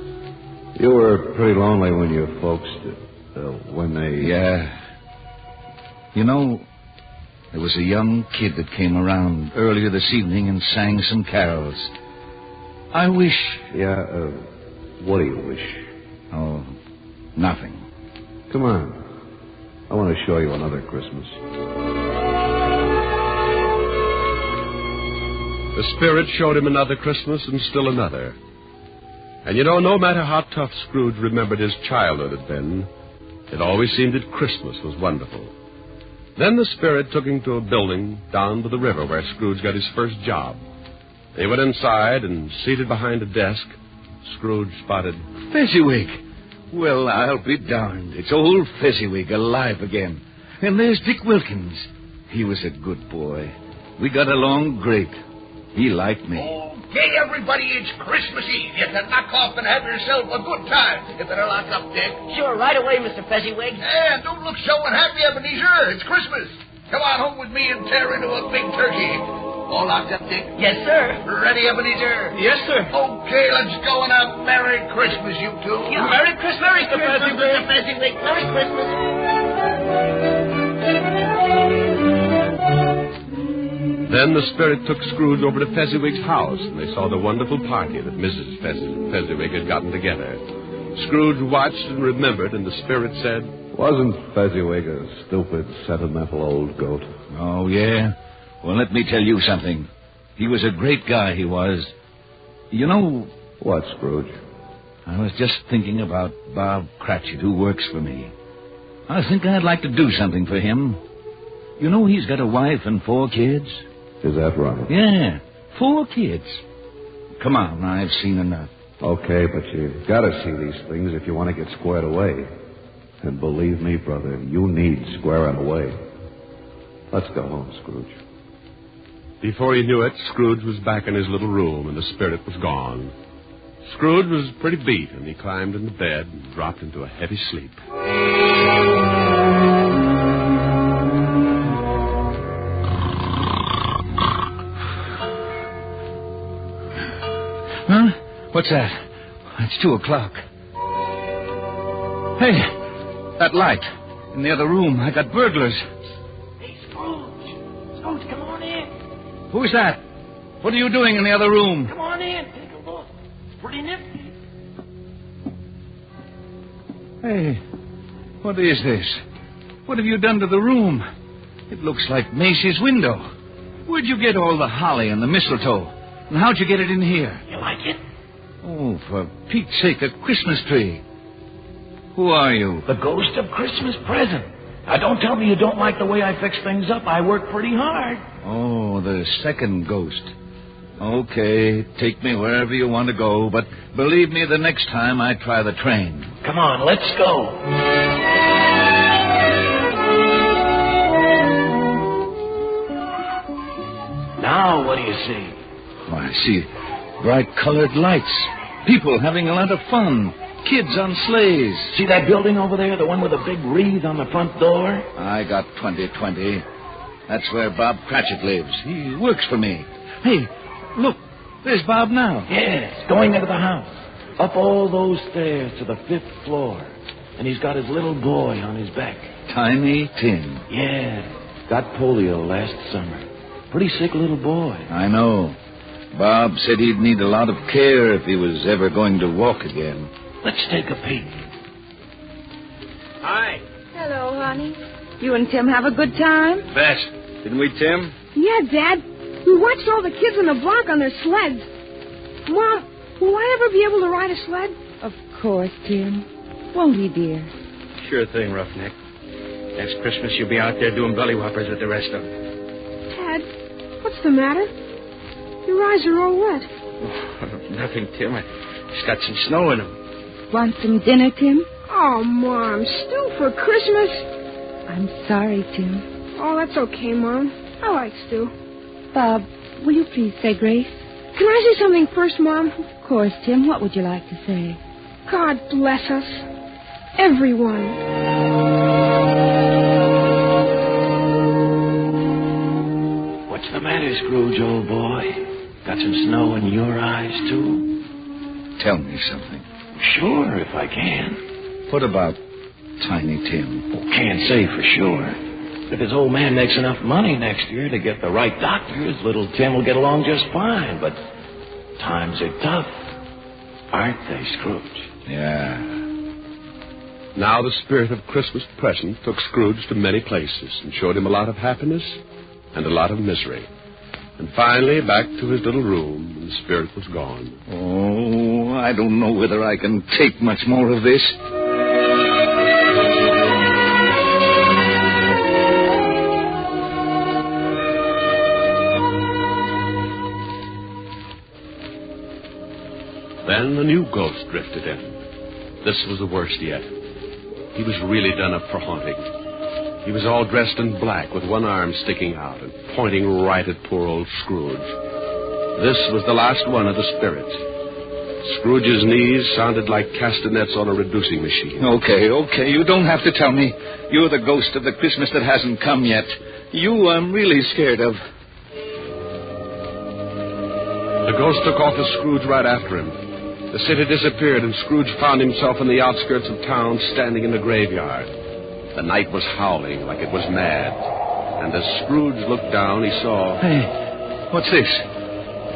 You were pretty lonely when your folks, when they... Yeah. You know, there was a young kid that came around earlier this evening and sang some carols. I wish... Yeah, what do you wish? Oh, nothing. Come on. I want to show you another Christmas. The Spirit showed him another Christmas and still another. And you know, no matter how tough Scrooge remembered his childhood had been, it always seemed that Christmas was wonderful. Then the Spirit took him to a building down by the river where Scrooge got his first job. They went inside, and seated behind a desk, Scrooge spotted... Fezziwig! Well, I'll be darned. It's old Fezziwig alive again. And there's Dick Wilkins. He was a good boy. We got along great. He liked me. Okay, everybody, it's Christmas Eve. You can knock off and have yourself a good time. You better lock up, Dick. Sure, right away, Mr. Fezziwig. And don't look so unhappy, Ebenezer. It's Christmas. Come on home with me and tear into a big turkey. All locked up, Dick? Yes, sir. Ready, Ebenezer? Yes, sir. Okay, let's go and have Merry Christmas, you two. Yeah. Merry Christmas, Mr. Fezziwig. Merry Christmas. Then the Spirit took Scrooge over to Fezziwig's house, and they saw the wonderful party that Mrs. Fezziwig had gotten together. Scrooge watched and remembered, and the Spirit said, Wasn't Fezziwig a stupid, sentimental old goat? Oh, yeah? Well, let me tell you something. He was a great guy, he was. You know... What, Scrooge? I was just thinking about Bob Cratchit, who works for me. I think I'd like to do something for him. You know he's got a wife and 4 kids? Is that right? Yeah, 4 kids. Come on, I've seen enough. Okay, but you've got to see these things if you want to get squared away. And believe me, brother, you need squaring away. Let's go home, Scrooge. Before he knew it, Scrooge was back in his little room, and the Spirit was gone. Scrooge was pretty beat, and he climbed into bed and dropped into a heavy sleep. Huh? What's that? It's 2:00. Hey, that light in the other room. I got burglars. Hey, Scrooge. Scrooge, come on in. Who's that? What are you doing in the other room? Come on in. Take a look. It's pretty nifty. Hey, what is this? What have you done to the room? It looks like Macy's window. Where'd you get all the holly and the mistletoe? And how'd you get it in here? You like it? Oh, for Pete's sake, a Christmas tree. Who are you? The ghost of Christmas present. Now, don't tell me you don't like the way I fix things up. I work pretty hard. Oh, the second ghost. Okay, take me wherever you want to go, but believe me, the next time I try the train. Come on, let's go. Now, what do you see? Oh, I see bright colored lights. People having a lot of fun. Kids on sleighs. See that building over there, the one with the big wreath on the front door? I got 2020. That's where Bob Cratchit lives. He works for me. Hey, look, there's Bob now. Yes, going into the house. Up all those stairs to the 5th floor. And he's got his little boy on his back. Tiny Tim. Yeah, got polio last summer. Pretty sick little boy. I know. Bob said he'd need a lot of care if he was ever going to walk again. Let's take a peek. Bunny? You and Tim have a good time? Bet. Didn't we, Tim? Yeah, Dad. We watched all the kids in the block on their sleds. Mom, will I ever be able to ride a sled? Of course, Tim. Won't he, dear? Sure thing, Roughneck. Next Christmas, you'll be out there doing belly whoppers with the rest of them. Dad, what's the matter? Your eyes are all wet. Nothing, Tim. I just got some snow in them. Want some dinner, Tim? Oh, Mom, stew for Christmas? I'm sorry, Tim. Oh, that's okay, Mom. I like stew. Bob, will you please say grace? Can I say something first, Mom? Of course, Tim. What would you like to say? God bless us. Everyone. What's the matter, Scrooge, old boy? Got some snow in your eyes, too? Tell me something. Sure, if I can. What about Tiny Tim? Can't say for sure. If his old man makes enough money next year to get the right doctors, little Tim will get along just fine. But times are tough, aren't they, Scrooge? Yeah. Now the spirit of Christmas present took Scrooge to many places and showed him a lot of happiness and a lot of misery. And finally, back to his little room, and the spirit was gone. Oh, I don't know whether I can take much more of this. Then a new ghost drifted in. This was the worst yet. He was really done up for haunting. He was all dressed in black with one arm sticking out and pointing right at poor old Scrooge. This was the last one of the spirits. Scrooge's knees sounded like castanets on a reducing machine. Okay. You don't have to tell me. You're the ghost of the Christmas that hasn't come yet. You I'm really scared of. The ghost took off with Scrooge right after him. The city disappeared, and Scrooge found himself in the outskirts of town, standing in the graveyard. The night was howling like it was mad. And as Scrooge looked down, he saw... Hey, what's this?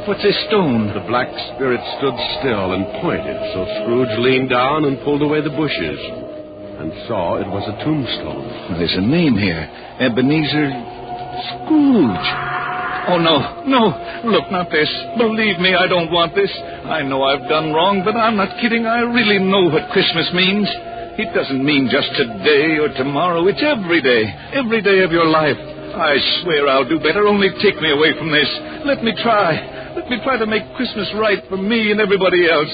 What's this stone? The black spirit stood still and pointed, so Scrooge leaned down and pulled away the bushes and saw it was a tombstone. There's a name here. Ebenezer Scrooge. Oh, no. Look, not this. Believe me, I don't want this. I know I've done wrong, but I'm not kidding. I really know what Christmas means. It doesn't mean just today or tomorrow. It's every day. Every day of your life. I swear I'll do better. Only take me away from this. Let me try. Let me try to make Christmas right for me and everybody else.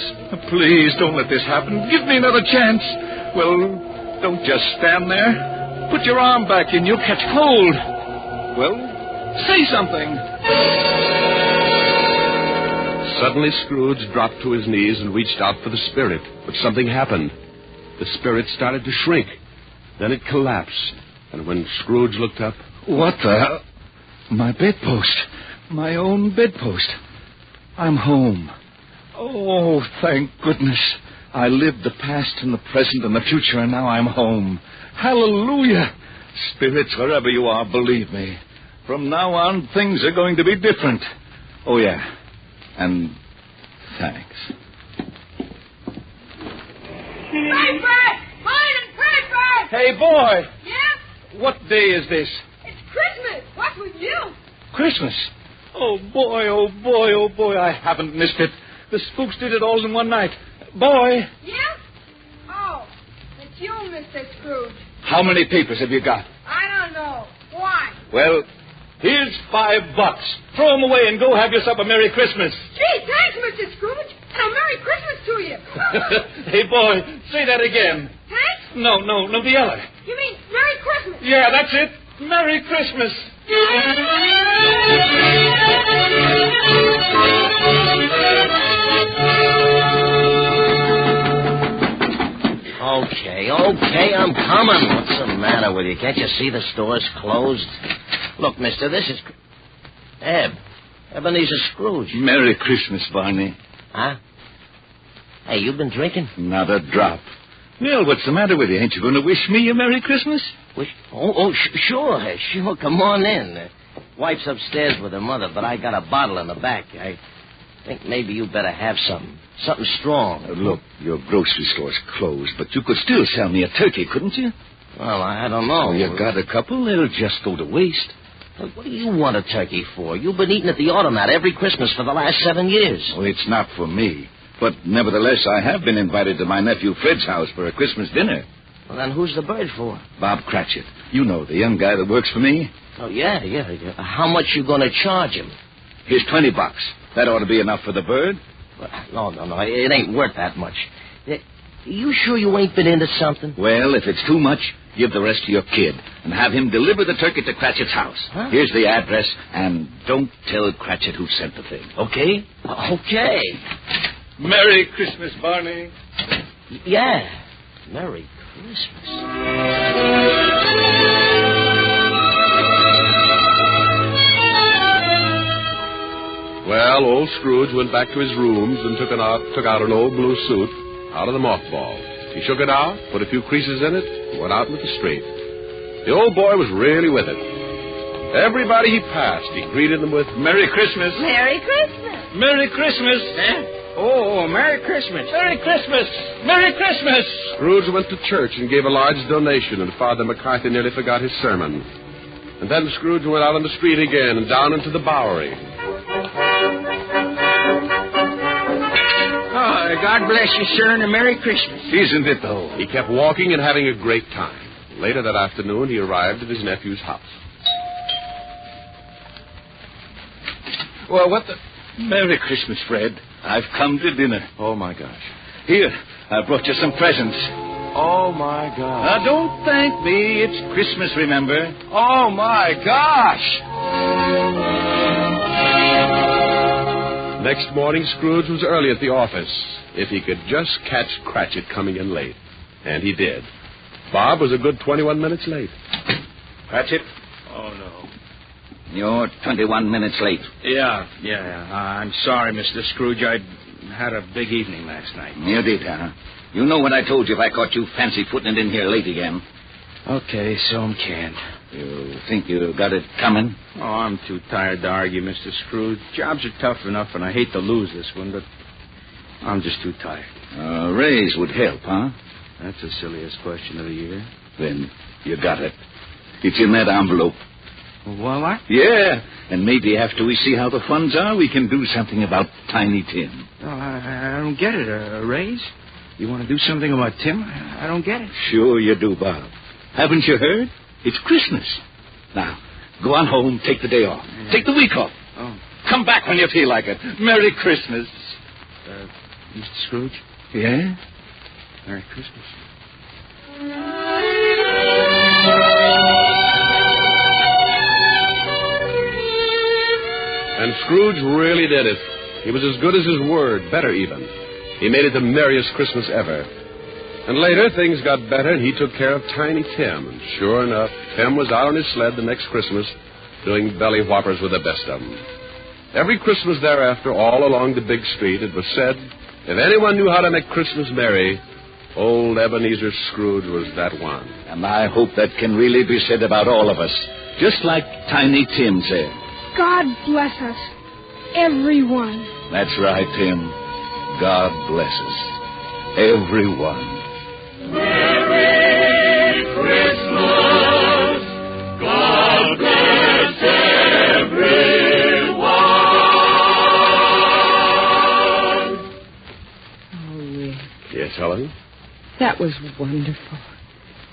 Please don't let this happen. Give me another chance. Well, don't just stand there. Put your arm back in. You'll catch cold. Well, say something. Suddenly, Scrooge dropped to his knees and reached out for the spirit. But something happened. The spirit started to shrink. Then it collapsed. And when Scrooge looked up... What the... My bedpost. My own bedpost. I'm home. Oh, thank goodness. I lived the past and the present and the future, and now I'm home. Hallelujah. Spirits, wherever you are, believe me. From now on, things are going to be different. Oh, yeah. And thanks. Paper! Mine and paper! Hey, boy! Yeah? What day is this? It's Christmas. What's with you? Christmas. Oh, boy, I haven't missed it. The spooks did it all in one night. Boy! Yeah? Oh, it's you, Mr. Scrooge. How many papers have you got? I don't know. Why? Well, here's $5. Throw them away and go have yourself a Merry Christmas. Gee, thanks, Mr. Scrooge. And a Merry Christmas to you. Hey, boy, say that again. Thanks? No, the other. You mean Merry Christmas? Yeah, that's it. Merry Christmas. Okay, I'm coming. What's the matter with you? Can't you see the store's closed? Look, mister, this is... Ebenezer Scrooge. Merry Christmas, Barney. Huh? Hey, you been drinking? Not a drop. Well, what's the matter with you? Ain't you going to wish me a Merry Christmas? Wish? Sure. Come on in. Wife's upstairs with her mother, but I got a bottle in the back. I think maybe you better have something strong. Look, your grocery store's closed, but you could still sell me a turkey, couldn't you? Well, I don't know. Oh, you got a couple? They'll just go to waste. What do you want a turkey for? You've been eating at the automat every Christmas for the last 7 years. Well, it's not for me. But nevertheless, I have been invited to my nephew Fred's house for a Christmas dinner. Well, then who's the bird for? Bob Cratchit. You know, the young guy that works for me. Oh, yeah. How much you going to charge him? Here's $20. That ought to be enough for the bird. No. It ain't worth that much. You sure you ain't been into something? Well, if it's too much, give the rest to your kid and have him deliver the turkey to Cratchit's house. Huh? Here's the address, and don't tell Cratchit who sent the thing, okay? Okay. Merry Christmas, Barney. Yeah. Merry Christmas. Well, old Scrooge went back to his rooms and took out an old blue suit out of the mothball. He shook it out, put a few creases in it, and went out into the street. The old boy was really with it. Everybody he passed, he greeted them with, "Merry Christmas." Merry Christmas. Merry Christmas. Oh, Merry Christmas. Merry Christmas. Merry Christmas. Scrooge went to church and gave a large donation, and Father McCarthy nearly forgot his sermon. And then Scrooge went out on the street again and down into the Bowery. Oh, God bless you, sir, and a Merry Christmas. Isn't it, though? He kept walking and having a great time. Later that afternoon, he arrived at his nephew's house. Well, what the... Merry Christmas, Fred. I've come to dinner. Oh, my gosh. Here, I brought you some presents. Oh, my gosh. Now, don't thank me. It's Christmas, remember? Oh, my gosh. Next morning, Scrooge was early at the office. If he could just catch Cratchit coming in late. And he did. Bob was a good 21 minutes late. Cratchit? Oh, no. You're 21 minutes late. Yeah. I'm sorry, Mr. Scrooge. I had a big evening last night. You did, huh? You know what I told you if I caught you fancy putting it in here late again. Okay, so I'm canned. You think you got it coming? Oh, I'm too tired to argue, Mr. Scrooge. Jobs are tough enough, and I hate to lose this one, but I'm just too tired. A raise would help, huh? That's the silliest question of the year. Then you got it. It's in that envelope. Well, what? Yeah, and maybe after we see how the funds are, we can do something about Tiny Tim. Oh, I don't get it. A raise? You want to do something about Tim? I don't get it. Sure you do, Bob. Haven't you heard? It's Christmas. Now, go on home, take the day off. Yeah. Take the week off. Oh. Come back when you feel like it. Merry Christmas. Mr. Scrooge? Yeah? Merry Christmas. And Scrooge really did it. He was as good as his word, better even. He made it the merriest Christmas ever. And later, things got better, and he took care of Tiny Tim. And sure enough, Tim was out on his sled the next Christmas doing belly whoppers with the best of them. Every Christmas thereafter, all along the big street, it was said, if anyone knew how to make Christmas merry, old Ebenezer Scrooge was that one. And I hope that can really be said about all of us, just like Tiny Tim said. God bless us. Everyone. That's right, Tim. God bless us. Everyone. Merry Christmas. God bless everyone. Oh, Rick. Yes, Helen? That was wonderful.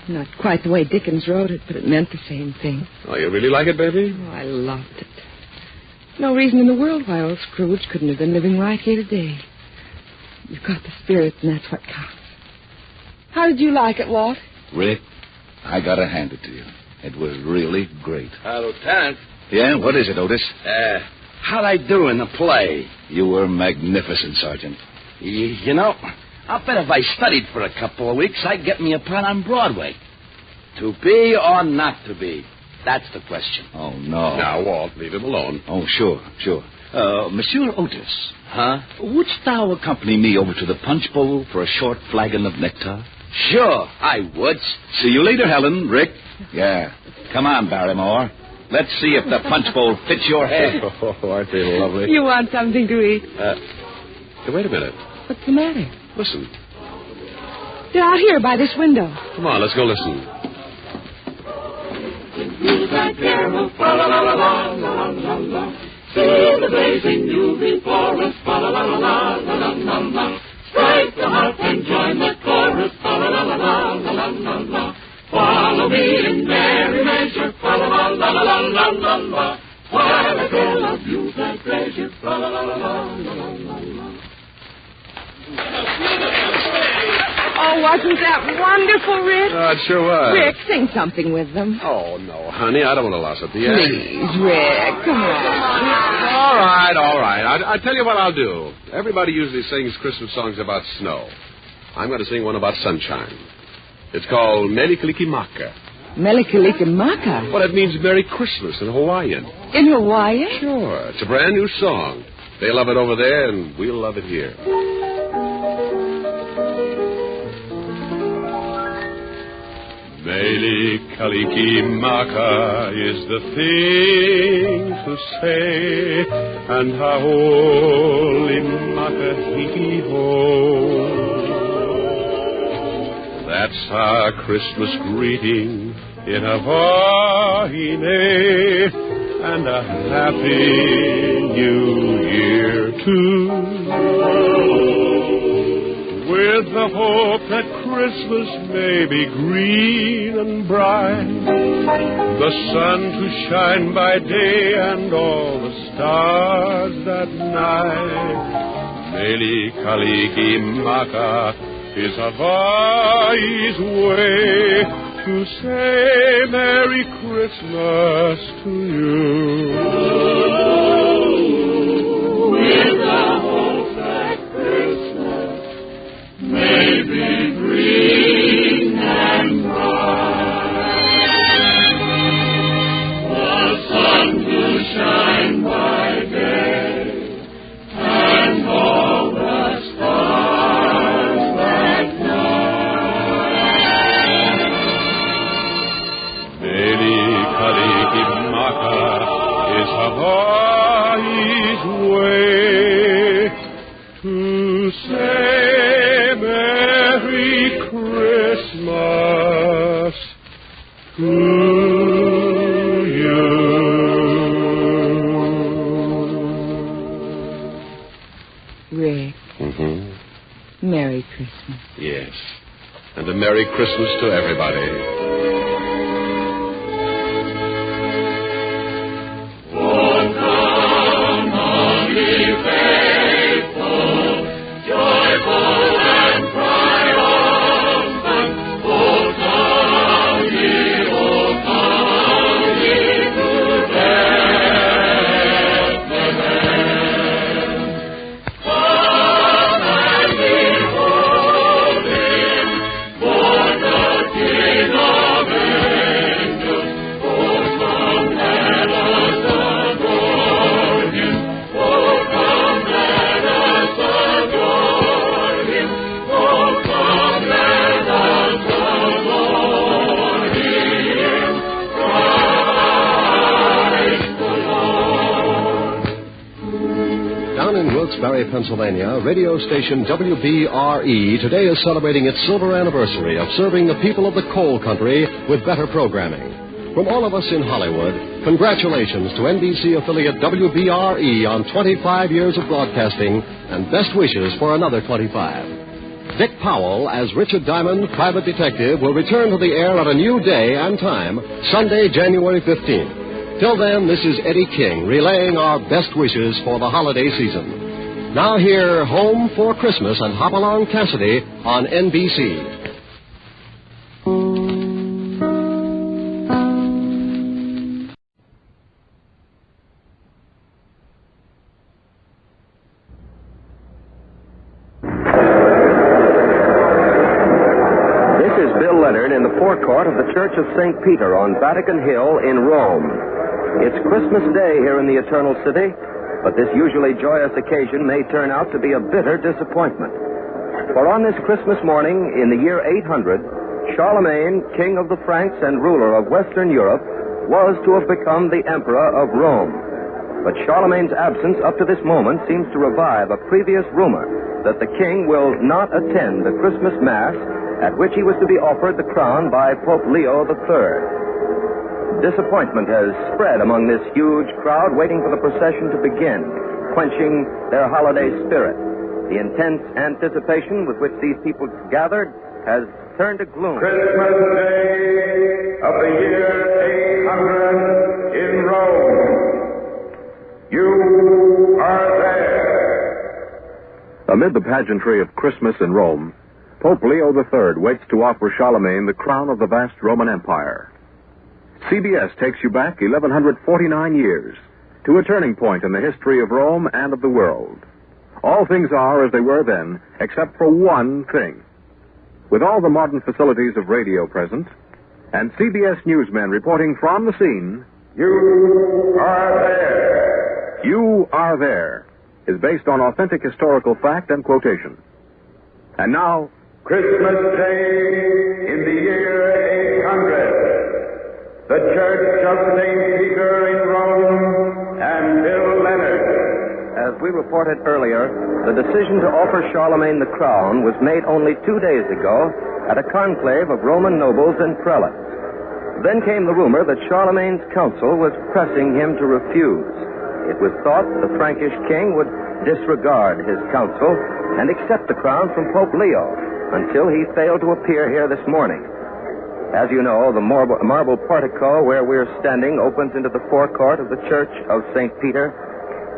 Not quite the way Dickens wrote it, but it meant the same thing. Oh, you really like it, baby? Oh, I loved it. No reason in the world why old Scrooge couldn't have been living right here today. You've got the spirit, and that's what counts. How did you like it, Walt? Rick, I gotta hand it to you. It was really great. Lieutenant. Yeah, what is it, Otis? How'd I do in the play? You were magnificent, Sergeant. You know, I'll bet if I studied for a couple of weeks, I'd get me a part on Broadway. To be or not to be? That's the question. Oh, no. Now, Walt, leave him alone. Oh, sure. Monsieur Otis. Huh? Wouldst thou accompany me over to the punch bowl for a short flagon of nectar? Sure, I would. See you later, Helen. Rick? Yeah. Come on, Barrymore. Let's see if the punch bowl fits your head. Oh, aren't they lovely? You want something to eat? Hey, wait a minute. What's the matter? Listen. They're out here by this window. Come on, let's go listen. Yuletide carol, fa-la-la-la-la-la-la-la-la. Feel the blazing Yule green forest, fa-la-la-la-la-la-la-la. Strike the harp and join the chorus, fa-la-la-la-la-la-la-la. Follow me in merry measure, fa-la-la-la-la-la-la-la. While I tell of Yuletide treasure, fa-la-la-la-la-la-la-la. Oh, wasn't that wonderful, Rick? It sure was. Rick, sing something with them. Oh, no, honey, I don't want to loss it. Yeah? Please, Rick, come on. All right. I tell you what I'll do. Everybody usually sings Christmas songs about snow. I'm going to sing one about sunshine. It's called Melikalikimaka. Melikalikimaka? Well, it means Merry Christmas in Hawaiian. In Hawaii? Sure. It's a brand new song. They love it over there, and we'll love it here. Melikalikimaka is the thing to say, and haolimaka hiki-ho. That's our Christmas greeting in Hawaii, and a happy new year too. With the hope that Christmas may be green and bright, the sun to shine by day and all the stars that night. Melikalikimaka is Hawaii's way to say Merry Christmas to you. With the hope that Christmas may be green and bright, the sun to shine by day, and all the stars that night. Melikalikimaka is Hawaii's way to say Merry Christmas to you. Rick. Mm-hmm. Merry Christmas. Yes. And a Merry Christmas to everybody. Pennsylvania, radio station WBRE today is celebrating its silver anniversary of serving the people of the coal country with better programming. From all of us in Hollywood, congratulations to NBC affiliate WBRE on 25 years of broadcasting and best wishes for another 25. Dick Powell as Richard Diamond, private detective, will return to the air at a new day and time, Sunday, January 15th. Till then, this is Eddie King relaying our best wishes for the holiday season. Now hear Home for Christmas and Hopalong Cassidy on NBC. This is Bill Leonard in the forecourt of the Church of St. Peter on Vatican Hill in Rome. It's Christmas Day here in the Eternal City, but this usually joyous occasion may turn out to be a bitter disappointment. For on this Christmas morning in the year 800, Charlemagne, king of the Franks and ruler of Western Europe, was to have become the emperor of Rome. But Charlemagne's absence up to this moment seems to revive a previous rumor that the king will not attend the Christmas Mass at which he was to be offered the crown by Pope Leo III. Disappointment has spread among this huge crowd waiting for the procession to begin, quenching their holiday spirit. The intense anticipation with which these people gathered has turned to gloom. Christmas Day of the year 800 in Rome. You are there. Amid the pageantry of Christmas in Rome, Pope Leo III waits to offer Charlemagne the crown of the vast Roman Empire. CBS takes you back 1,149 years to a turning point in the history of Rome and of the world. All things are as they were then, except for one thing. With all the modern facilities of radio present, and CBS newsmen reporting from the scene, You are there. You Are There is based on authentic historical fact and quotation. And now, Christmas Day in the year 800. The Church of St. Peter in Rome and Bill Leonard. As we reported earlier, the decision to offer Charlemagne the crown was made only 2 days ago at a conclave of Roman nobles and prelates. Then came the rumor that Charlemagne's council was pressing him to refuse. It was thought the Frankish king would disregard his counsel and accept the crown from Pope Leo until he failed to appear here this morning. As you know, the marble portico where we're standing opens into the forecourt of the Church of St. Peter.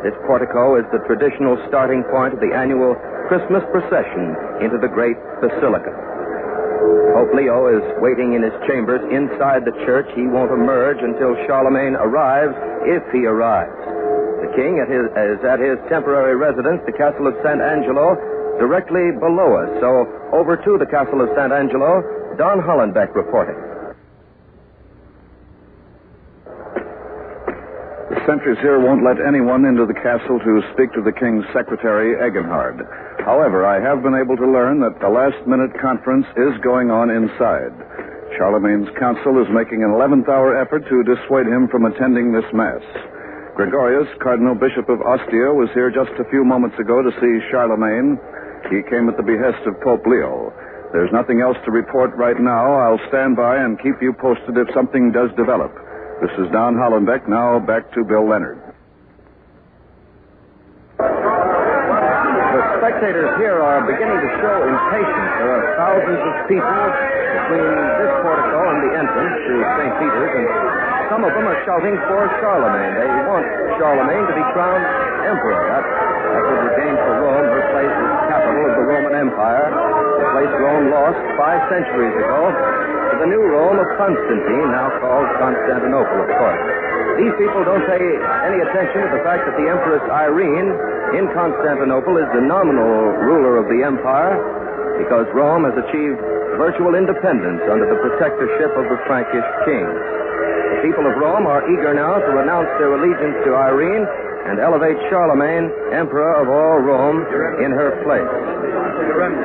This portico is the traditional starting point of the annual Christmas procession into the great basilica. Pope Leo is waiting in his chambers inside the church. He won't emerge until Charlemagne arrives, if he arrives. The king is at his temporary residence, the Castle of San Angelo, directly below us. So over to the Castle of San Angelo, Don Hollenbeck reporting. The sentries here won't let anyone into the castle to speak to the king's secretary, Egenhard. However, I have been able to learn that a last-minute conference is going on inside. Charlemagne's council is making an 11th-hour effort to dissuade him from attending this mass. Gregorius, Cardinal Bishop of Ostia, was here just a few moments ago to see Charlemagne. He came at the behest of Pope Leo. There's nothing else to report right now. I'll stand by and keep you posted if something does develop. This is Don Hollenbeck. Now back to Bill Leonard. The spectators here are beginning to show impatience. There are thousands of people between this portico and the entrance to St. Peter's, and some of them are shouting for Charlemagne. They want Charlemagne to be crowned emperor. That would regain for Rome her place as capital of the Roman Empire, a place Rome lost 5 centuries ago to the new Rome of Constantine, now called Constantinople, of course. These people don't pay any attention to the fact that the Empress Irene in Constantinople is the nominal ruler of the empire, because Rome has achieved virtual independence under the protectorship of the Frankish king. The people of Rome are eager now to renounce their allegiance to Irene and elevate Charlemagne, emperor of all Rome, in her place.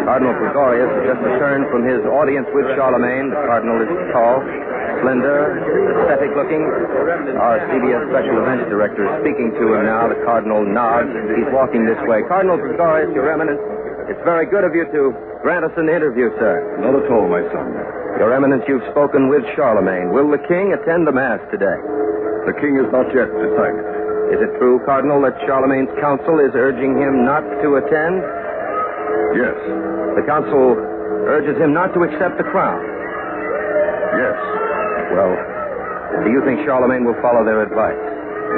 Cardinal Gregorius has just returned from his audience with Charlemagne. The cardinal is tall, slender, aesthetic-looking. Our CBS Special Events Director is speaking to him now. The cardinal nods. He's walking this way. Cardinal Gregorius, Your Eminence, it's very good of you to grant us an interview, sir. Not at all, my son. Your Eminence, you've spoken with Charlemagne. Will the king attend the Mass today? The king is not yet decided. Is it true, Cardinal, that Charlemagne's council is urging him not to attend? Yes. The council urges him not to accept the crown? Yes. Well, do you think Charlemagne will follow their advice?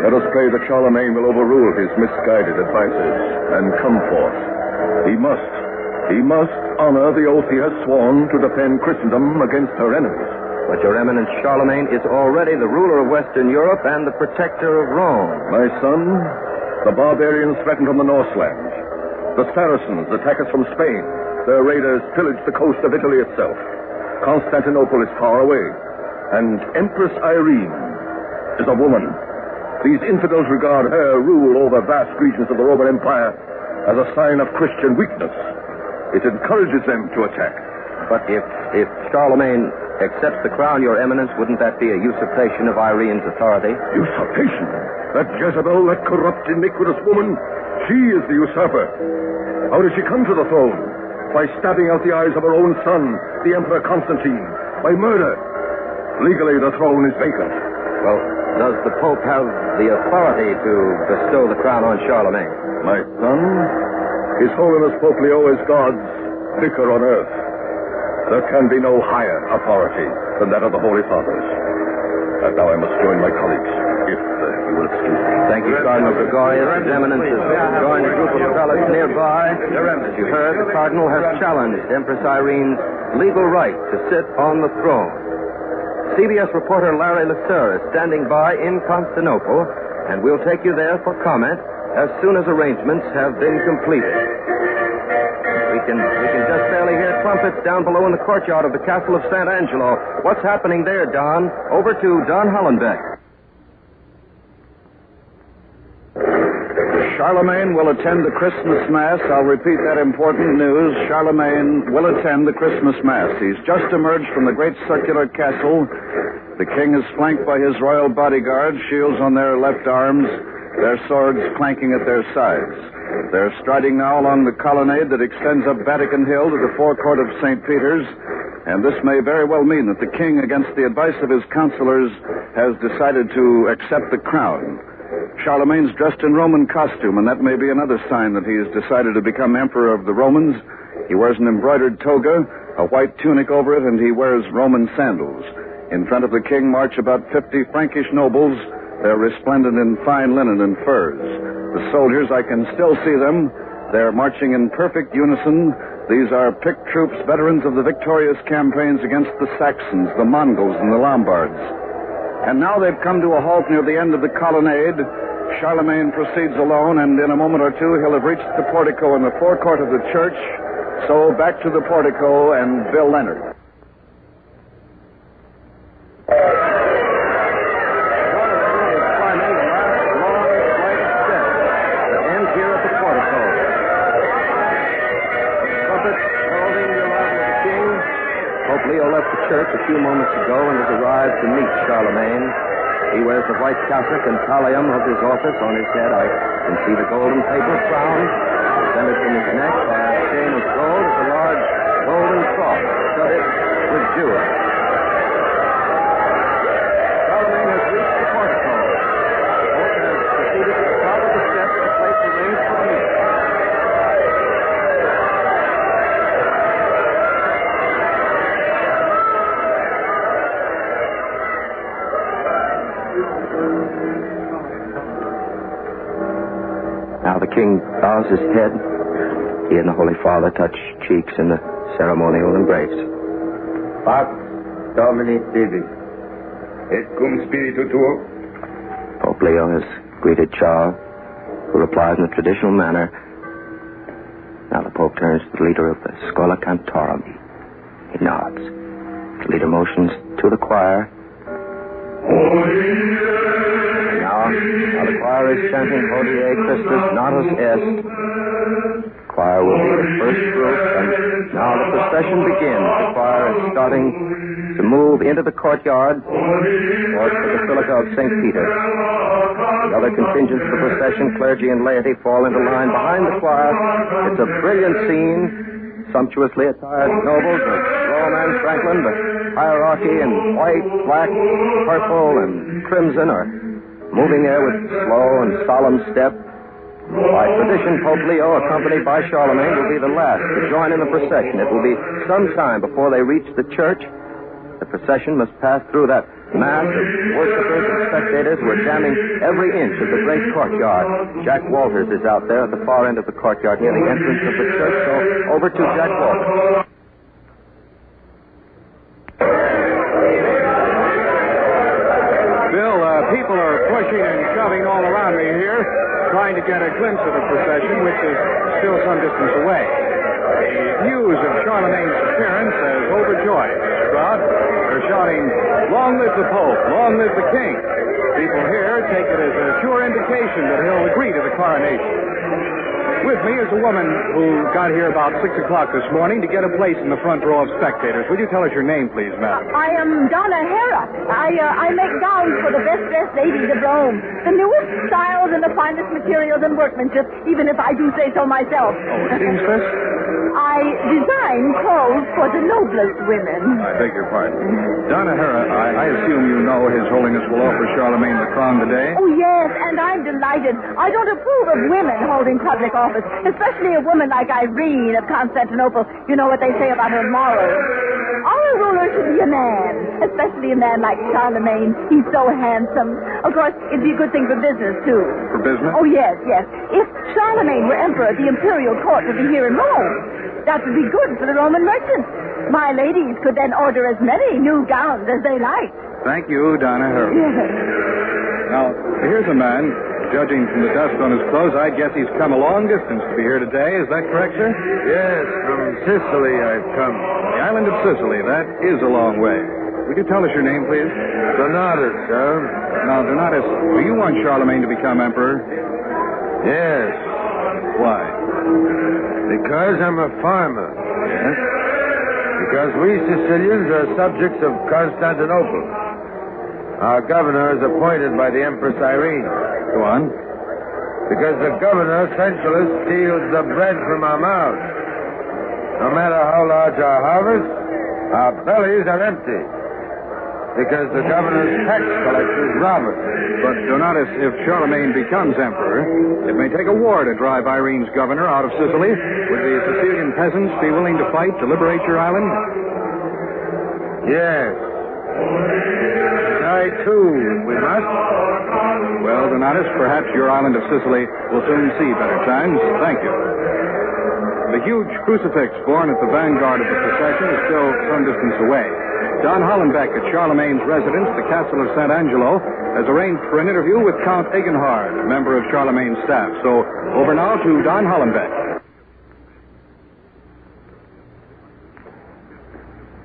Let us pray that Charlemagne will overrule his misguided advices and come forth. He must honor the oath he has sworn to defend Christendom against her enemies. But Your Eminence, Charlemagne is already the ruler of Western Europe and the protector of Rome. My son, the barbarians threaten from the Northland. The Saracens attack us from Spain. Their raiders pillage the coast of Italy itself. Constantinople is far away. And Empress Irene is a woman. These infidels regard her rule over vast regions of the Roman Empire as a sign of Christian weakness. It encourages them to attack. But if Charlemagne accepts the crown, Your Eminence, wouldn't that be a usurpation of Irene's authority? Usurpation? That Jezebel, that corrupt, iniquitous woman, she is the usurper. How did she come to the throne? By stabbing out the eyes of her own son, the Emperor Constantine. By murder. Legally, the throne is vacant. Well, does the Pope have the authority to bestow the crown on Charlemagne? My son, His Holiness Pope Leo is God's vicar on earth. There can be no higher authority than that of the Holy Fathers. And now I must join my colleagues, if you will excuse me. Thank you, Cardinal Gregorius. His Eminence has joined a group of prelates nearby. As you heard, the Cardinal has challenged Empress Irene's legal right to sit on the throne. CBS reporter Larry Lasser is standing by in Constantinople, and we'll take you there for comment as soon as arrangements have been completed. We can just barely hear trumpets down below in the courtyard of the Castle of San Angelo. What's happening there, Don? Over to Don Hollenbeck. Charlemagne will attend the Christmas Mass. I'll repeat that important news. Charlemagne will attend the Christmas Mass. He's just emerged from the great circular castle. The king is flanked by his royal bodyguard, shields on their left arms, their swords clanking at their sides. They're striding now along the colonnade that extends up Vatican Hill to the forecourt of St. Peter's, and this may very well mean that the king, against the advice of his counselors, has decided to accept the crown. Charlemagne's dressed in Roman costume, and that may be another sign that he has decided to become emperor of the Romans. He wears an embroidered toga, a white tunic over it, and he wears Roman sandals. In front of the king march about 50 Frankish nobles. They're resplendent in fine linen and furs. The soldiers, I can still see them. They're marching in perfect unison. These are picked troops, veterans of the victorious campaigns against the Saxons, the Mongols, and the Lombards. And now they've come to a halt near the end of the colonnade. Charlemagne proceeds alone, and in a moment or two he'll have reached the portico in the forecourt of the church. So back to the portico and Bill Leonard. Leo left the church a few moments ago and has arrived to meet Charlemagne. He wears the white cassock and pallium of his office on his head. I can see the golden paper crown suspended from his neck by a chain of gold with a large golden cross studded with jewels. Charlemagne has reached the portico. The Pope has proceeded to the top of the steps to place the rings for the meeting. Now the king bows his head. He and the Holy Father touch cheeks in the ceremonial embrace. Pax Domini Tibi, et cum spiritu tuo. Pope Leo has greeted Charles, who replies in the traditional manner. Now the Pope turns to the leader of the Schola Cantorum. He nods. The leader motions to the choir. Now the choir is chanting Hodie Christus Natus Est. The choir will be the first group, and now the procession begins. The choir is starting to move into the courtyard towards the Basilica of St. Peter. The other contingents of the procession, clergy and laity, fall into line behind the choir. It's a brilliant scene. Sumptuously attired nobles, the Roman Franklin, the hierarchy in white, black, purple, and crimson are moving there with slow and solemn step. By tradition, Pope Leo, accompanied by Charlemagne, will be the last to join in the procession. It will be some time before they reach the church. The procession must pass through that mass of worshippers and spectators who are jamming every inch of the great courtyard. Jack Walters is out there at the far end of the courtyard near the entrance of the church, so over to Jack Walters. Bill, people are pushing and shoving all around me here, trying to get a glimpse of the procession, which is still some distance away. The news of Charlemagne's appearance has overjoyed this crowd. They're shouting, "Long live the Pope! Long live the King!" People here take it as a sure indication that he'll agree to the coronation. With me is a woman who got here about 6 o'clock this morning to get a place in the front row of spectators. Would you tell us your name, please, madam? I am Donna Hera. I make gowns for the best-dressed ladies of Rome. The newest styles and the finest materials and workmanship, even if I do say so myself. Oh, a seamstress? I design clothes for the noblest women. I beg your pardon. Donna Hera, I assume you know His Holiness will offer Charlemagne the crown today? Oh, yes, and I'm delighted. I don't approve of women holding public office, especially a woman like Irene of Constantinople. You know what they say about her morals. Our ruler should be a man, especially a man like Charlemagne. He's so handsome. Of course, it'd be a good thing for business, too. For business? Oh, yes, yes. If Charlemagne were emperor, the imperial court would be here in Rome. That would be good for the Roman merchants. My ladies could then order as many new gowns as they like. Thank you, Donna Hera. Yes. Now, here's a man. Judging from the dust on his clothes, I guess he's come a long distance to be here today. Is that correct, sir? Yes, from Sicily I've come. The island of Sicily. That is a long way. Would you tell us your name, please? Donatus, sir. Now, Donatus, do you want Charlemagne to become emperor? Yes. Why? Because I'm a farmer. Yes? Because we Sicilians are subjects of Constantinople. Our governor is appointed by the Empress Irene. Go on. Because the governor, sensualist, steals the bread from our mouths. No matter how large our harvest, our bellies are empty. Because the governor's tax collectors rob us. But, Donatus, if Charlemagne becomes emperor, it may take a war to drive Irene's governor out of Sicily. Would the Sicilian peasants be willing to fight to liberate your island? Yes. I, too, we must. Well, Donatus, perhaps your island of Sicily will soon see better times. Thank you. The huge crucifix borne at the vanguard of the procession is still some distance away. Don Hollenbeck at Charlemagne's residence, the Castle of St. Angelo, has arranged for an interview with Count Egenhard, a member of Charlemagne's staff. So, over now to Don Hollenbeck.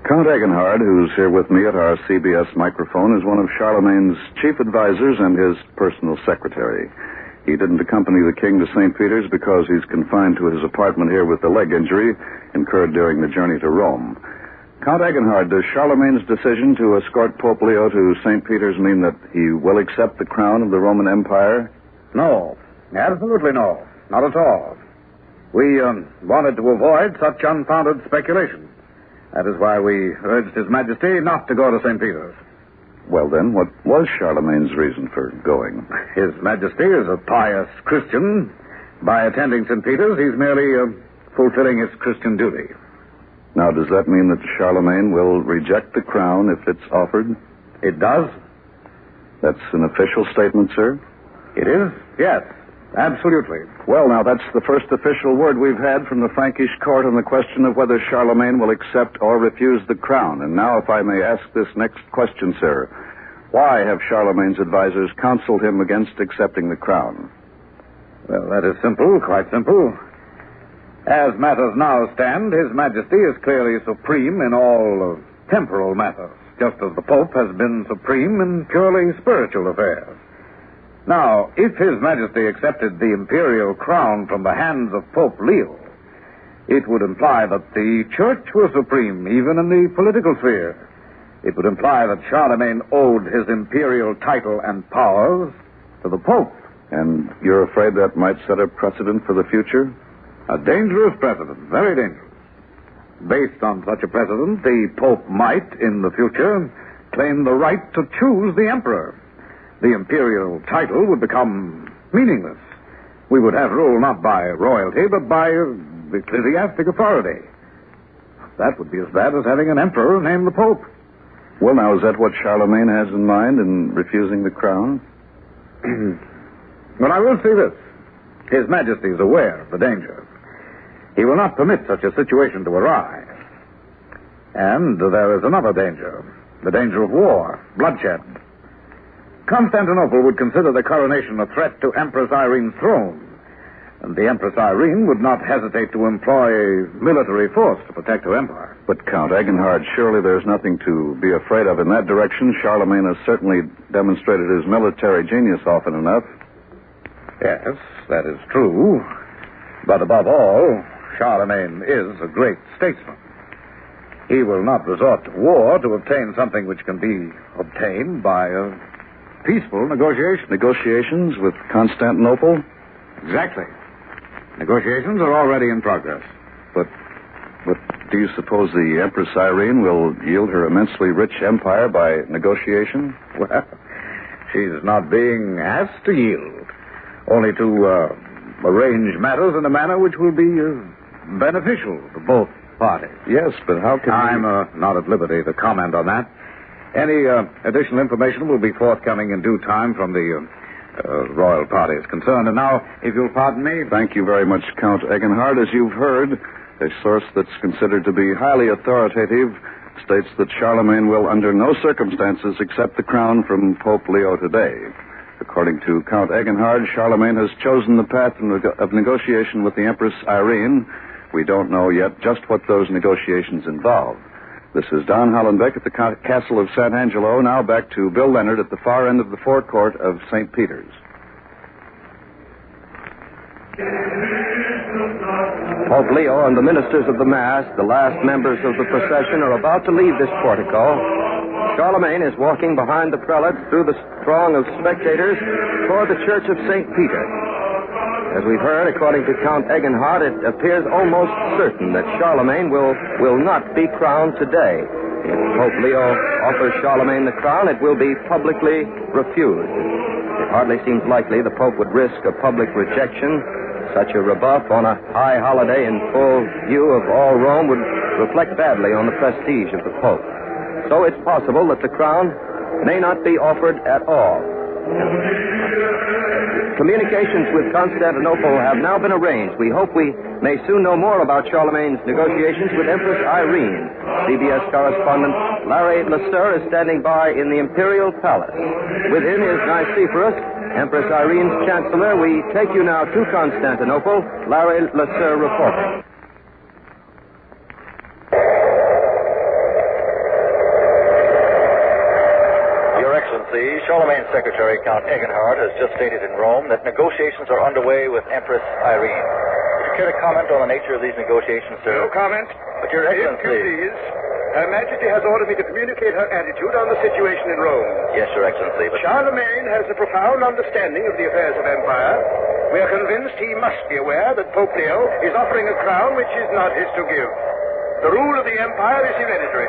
Count Egenhard, who's here with me at our CBS microphone, is one of Charlemagne's chief advisors and his personal secretary. He didn't accompany the king to St. Peter's because he's confined to his apartment here with the leg injury incurred during the journey to Rome. Count Egenhard, does Charlemagne's decision to escort Pope Leo to St. Peter's mean that he will accept the crown of the Roman Empire? No, absolutely no. Not at all. We wanted to avoid such unfounded speculation. That is why we urged His Majesty not to go to St. Peter's. Well, then, what was Charlemagne's reason for going? His Majesty is a pious Christian. By attending St. Peter's, he's merely fulfilling his Christian duty. Now, does that mean that Charlemagne will reject the crown if it's offered? It does. That's an official statement, sir? It is, yes. Absolutely. Well, now, that's the first official word we've had from the Frankish court on the question of whether Charlemagne will accept or refuse the crown. And now, if I may ask this next question, sir, why have Charlemagne's advisors counseled him against accepting the crown? Well, that is simple, quite simple. As matters now stand, His Majesty is clearly supreme in all temporal matters, just as the Pope has been supreme in purely spiritual affairs. Now, if His Majesty accepted the imperial crown from the hands of Pope Leo, it would imply that the Church was supreme, even in the political sphere. It would imply that Charlemagne owed his imperial title and powers to the Pope. And you're afraid that might set a precedent for the future? A dangerous precedent, very dangerous. Based on such a precedent, the Pope might, in the future, claim the right to choose the emperor. The imperial title would become meaningless. We would have rule not by royalty, but by ecclesiastic authority. That would be as bad as having an emperor named the Pope. Well, now, is that what Charlemagne has in mind in refusing the crown? Well, I will say this. His Majesty is aware of the danger. He will not permit such a situation to arise. And there is another danger. The danger of war, bloodshed. Constantinople would consider the coronation a threat to Empress Irene's throne. And the Empress Irene would not hesitate to employ military force to protect her empire. But, Count Egenhard, surely there's nothing to be afraid of in that direction. Charlemagne has certainly demonstrated his military genius often enough. Yes, that is true. But above all, Charlemagne is a great statesman. He will not resort to war to obtain something which can be obtained by a peaceful negotiation. Negotiations with Constantinople? Exactly. Negotiations are already in progress. But do you suppose the Empress Irene will yield her immensely rich empire by negotiation? Well, she's not being asked to yield, only to arrange matters in a manner which will be beneficial to both parties. Yes, but how can I'm not at liberty to comment on that. Any additional information will be forthcoming in due time from the royal parties concerned. And now, if you'll pardon me... Thank you very much, Count Egenhard. As you've heard, a source that's considered to be highly authoritative states that Charlemagne will under no circumstances accept the crown from Pope Leo today. According to Count Egenhard, Charlemagne has chosen the path of negotiation with the Empress Irene. We don't know yet just what those negotiations involve. This is Don Hollenbeck at the Castle of San Angelo. Now back to Bill Leonard at the far end of the forecourt of St. Peter's. Pope Leo and the ministers of the Mass, the last members of the procession, are about to leave this portico. Charlemagne is walking behind the prelates through the throng of spectators toward the church of St. Peter. As we've heard, according to Count Egenhard, it appears almost certain that Charlemagne will not be crowned today. If Pope Leo offers Charlemagne the crown, it will be publicly refused. It hardly seems likely the Pope would risk a public rejection. Such a rebuff on a high holiday in full view of all Rome would reflect badly on the prestige of the Pope. So it's possible that the crown may not be offered at all. Communications with Constantinople have now been arranged. We hope we may soon know more about Charlemagne's negotiations with Empress Irene. CBS correspondent Larry Lester is standing by in the Imperial Palace. Within is Nicephorus, Empress Irene's chancellor. We take you now to Constantinople. Larry Lester reporting. Charlemagne's secretary, Count Egenhard, has just stated in Rome that negotiations are underway with Empress Irene. Would you care to comment on the nature of these negotiations, sir? No comment. But Your Excellency... If you please, Her Majesty has ordered me to communicate her attitude on the situation in Rome. Yes, Your Excellency, but... Charlemagne has a profound understanding of the affairs of empire. We are convinced he must be aware that Pope Leo is offering a crown which is not his to give. The rule of the empire is hereditary.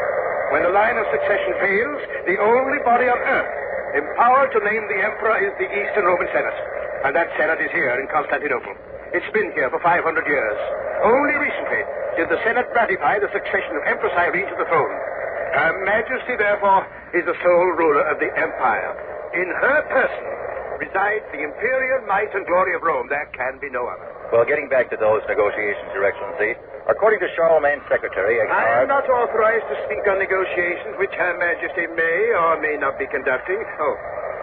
When the line of succession fails, the only body on earth empowered to name the emperor is the Eastern Roman Senate. And that Senate is here in Constantinople. It's been here for 500 years. Only recently did the Senate ratify the succession of Empress Irene to the throne. Her Majesty, therefore, is the sole ruler of the empire. In her person resides the imperial might and glory of Rome. There can be no other. Well, getting back to those negotiations, Your Excellency, according to Charlemagne's secretary, I am not authorized to speak on negotiations which Her Majesty may or may not be conducting. Oh,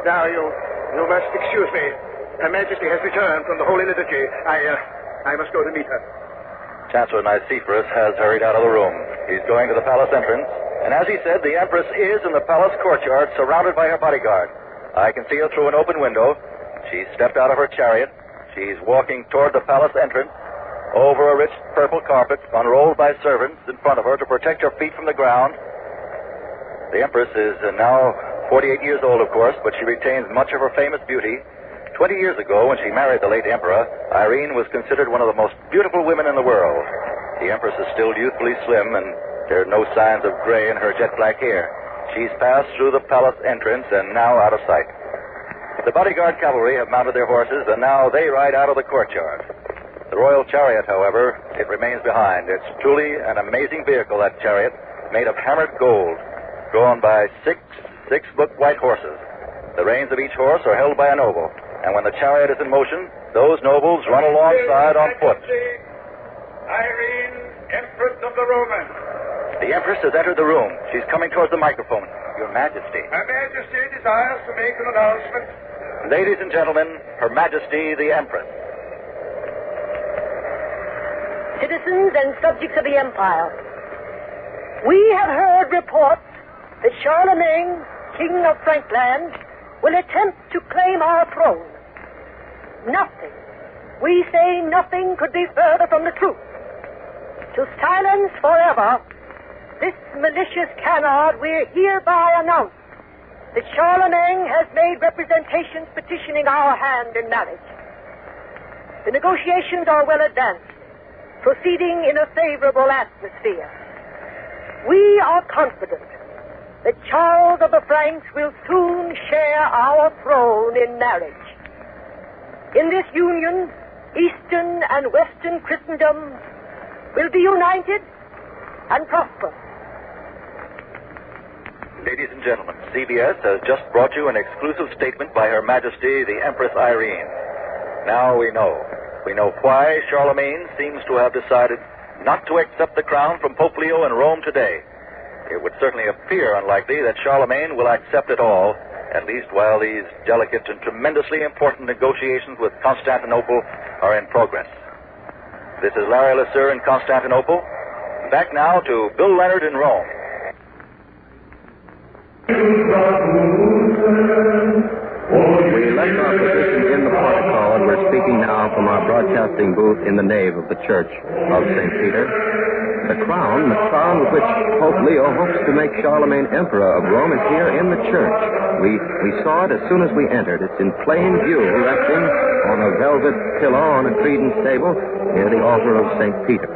now you must excuse me. Her Majesty has returned from the Holy Liturgy. I must go to meet her. Chancellor Nicephorus has hurried out of the room. He's going to the palace entrance, and as he said, the Empress is in the palace courtyard, surrounded by her bodyguard. I can see her through an open window. She's stepped out of her chariot. She's walking toward the palace entrance, over a rich purple carpet, unrolled by servants in front of her to protect her feet from the ground. The Empress is now 48 years old, of course, but she retains much of her famous beauty. 20 years ago, when she married the late Emperor, Irene was considered one of the most beautiful women in the world. The Empress is still youthfully slim, and there are no signs of gray in her jet-black hair. She's passed through the palace entrance and now out of sight. The bodyguard cavalry have mounted their horses, and now they ride out of the courtyard. The royal chariot, however, it remains behind. It's truly an amazing vehicle, that chariot, made of hammered gold, drawn by six 6-foot white horses. The reins of each horse are held by a noble, and when the chariot is in motion, those nobles run alongside on foot. Irene, Empress of the Romans. The Empress has entered the room. She's coming towards the microphone. Your Majesty. Her Majesty desires to make an announcement. Ladies and gentlemen, Her Majesty the Empress. Citizens and subjects of the Empire, we have heard reports that Charlemagne, King of Frankland, will attempt to claim our throne. Nothing, we say nothing could be further from the truth. To silence forever this malicious canard, we hereby announce that Charlemagne has made representations petitioning our hand in marriage. The negotiations are well advanced, proceeding in a favorable atmosphere. We are confident that Charles of the Franks will soon share our throne in marriage. In this union, Eastern and Western Christendom will be united and prosper. Ladies and gentlemen, CBS has just brought you an exclusive statement by Her Majesty the Empress Irene. Now we know. We know why Charlemagne seems to have decided not to accept the crown from Pope Leo in Rome today. It would certainly appear unlikely that Charlemagne will accept it all, at least while these delicate and tremendously important negotiations with Constantinople are in progress. This is Larry Lasser in Constantinople. Back now to Bill Leonard in Rome. We left our position in the portico, and we're speaking now from our broadcasting booth in the nave of the Church of St. Peter. The crown with which Pope Leo hopes to make Charlemagne Emperor of Rome, is here in the church. We saw it as soon as we entered. It's in plain view, resting on a velvet pillow on a credence table near the altar of St. Peter.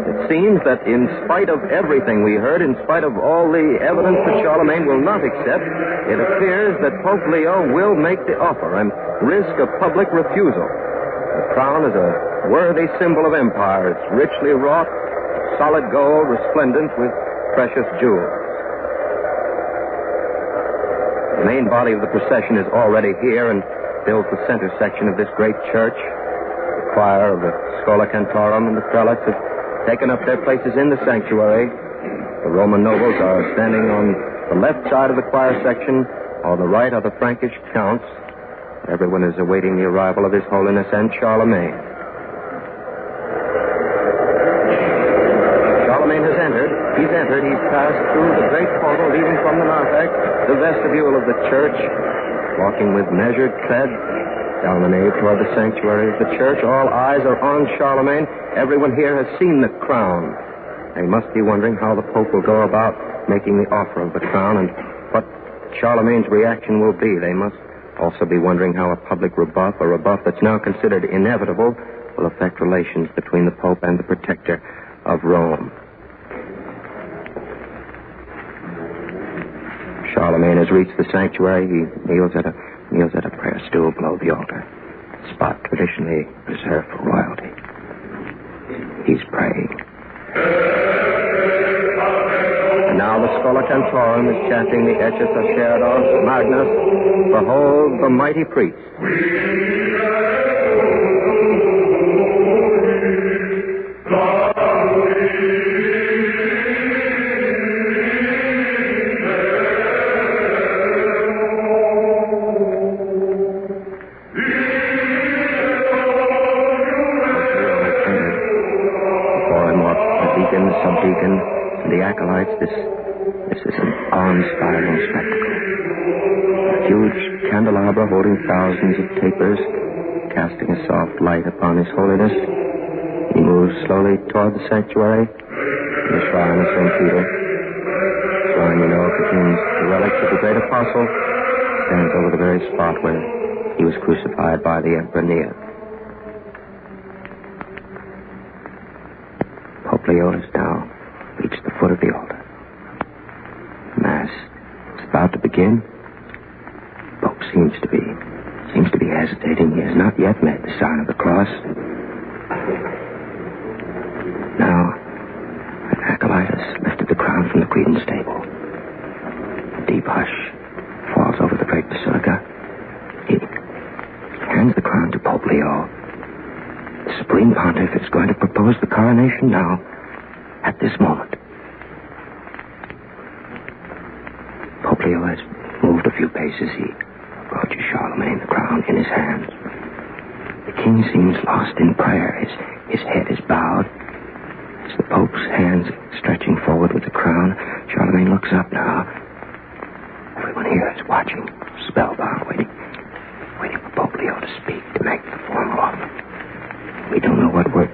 It seems that in spite of everything we heard, in spite of all the evidence that Charlemagne will not accept, it appears that Pope Leo will make the offer and risk a public refusal. The crown is a worthy symbol of empire. It's richly wrought, solid gold, resplendent with precious jewels. The main body of the procession is already here and fills the center section of this great church. The choir of the Schola Cantorum and the prelates have taken up their places in the sanctuary. The Roman nobles are standing on the left side of the choir section. On the right are the Frankish counts. Everyone is awaiting the arrival of His Holiness and Charlemagne. Charlemagne has entered. He's entered. He's passed through the great portal leading from the narthex, the vestibule of the church, walking with measured tread down the nave toward the sanctuary of the church. All eyes are on Charlemagne. Everyone here has seen the crown. They must be wondering how the Pope will go about making the offer of the crown and what Charlemagne's reaction will be. They must also be wondering how a public rebuff, a rebuff that's now considered inevitable, will affect relations between the Pope and the protector of Rome. Charlemagne has reached the sanctuary. He kneels at a prayer stool below the altar, a spot traditionally reserved for royalty. He's praying. And now the Schola Cantorum is chanting the Ecce Sacerdos Magnus. Behold the mighty priest. Subdeacon, and the acolytes, this is an awe-inspiring spectacle. A huge candelabra holding thousands of tapers, casting a soft light upon His Holiness. He moves slowly toward the sanctuary, the shrine of St. Peter. The shrine, contains the relics of the great apostle, stands over the very spot where he was crucified by the Emperor Nero. Leo has now reached the foot of the altar. Mass is about to begin. The Pope seems to be hesitating. He has not yet made the sign of the cross. Now, an acolyte has lifted the crown from the credence table. A deep hush falls over the great basilica. He hands the crown to Pope Leo. The Supreme Pontiff is going to propose the coronation now. At this moment, Pope Leo has moved a few paces. He approaches Charlemagne, the crown in his hands. The king seems lost in prayer. His head is bowed. As the Pope's hands stretching forward with the crown, Charlemagne looks up now. Everyone here is watching, spellbound, waiting for Pope Leo to speak, to make the formal offer. don't know what we're...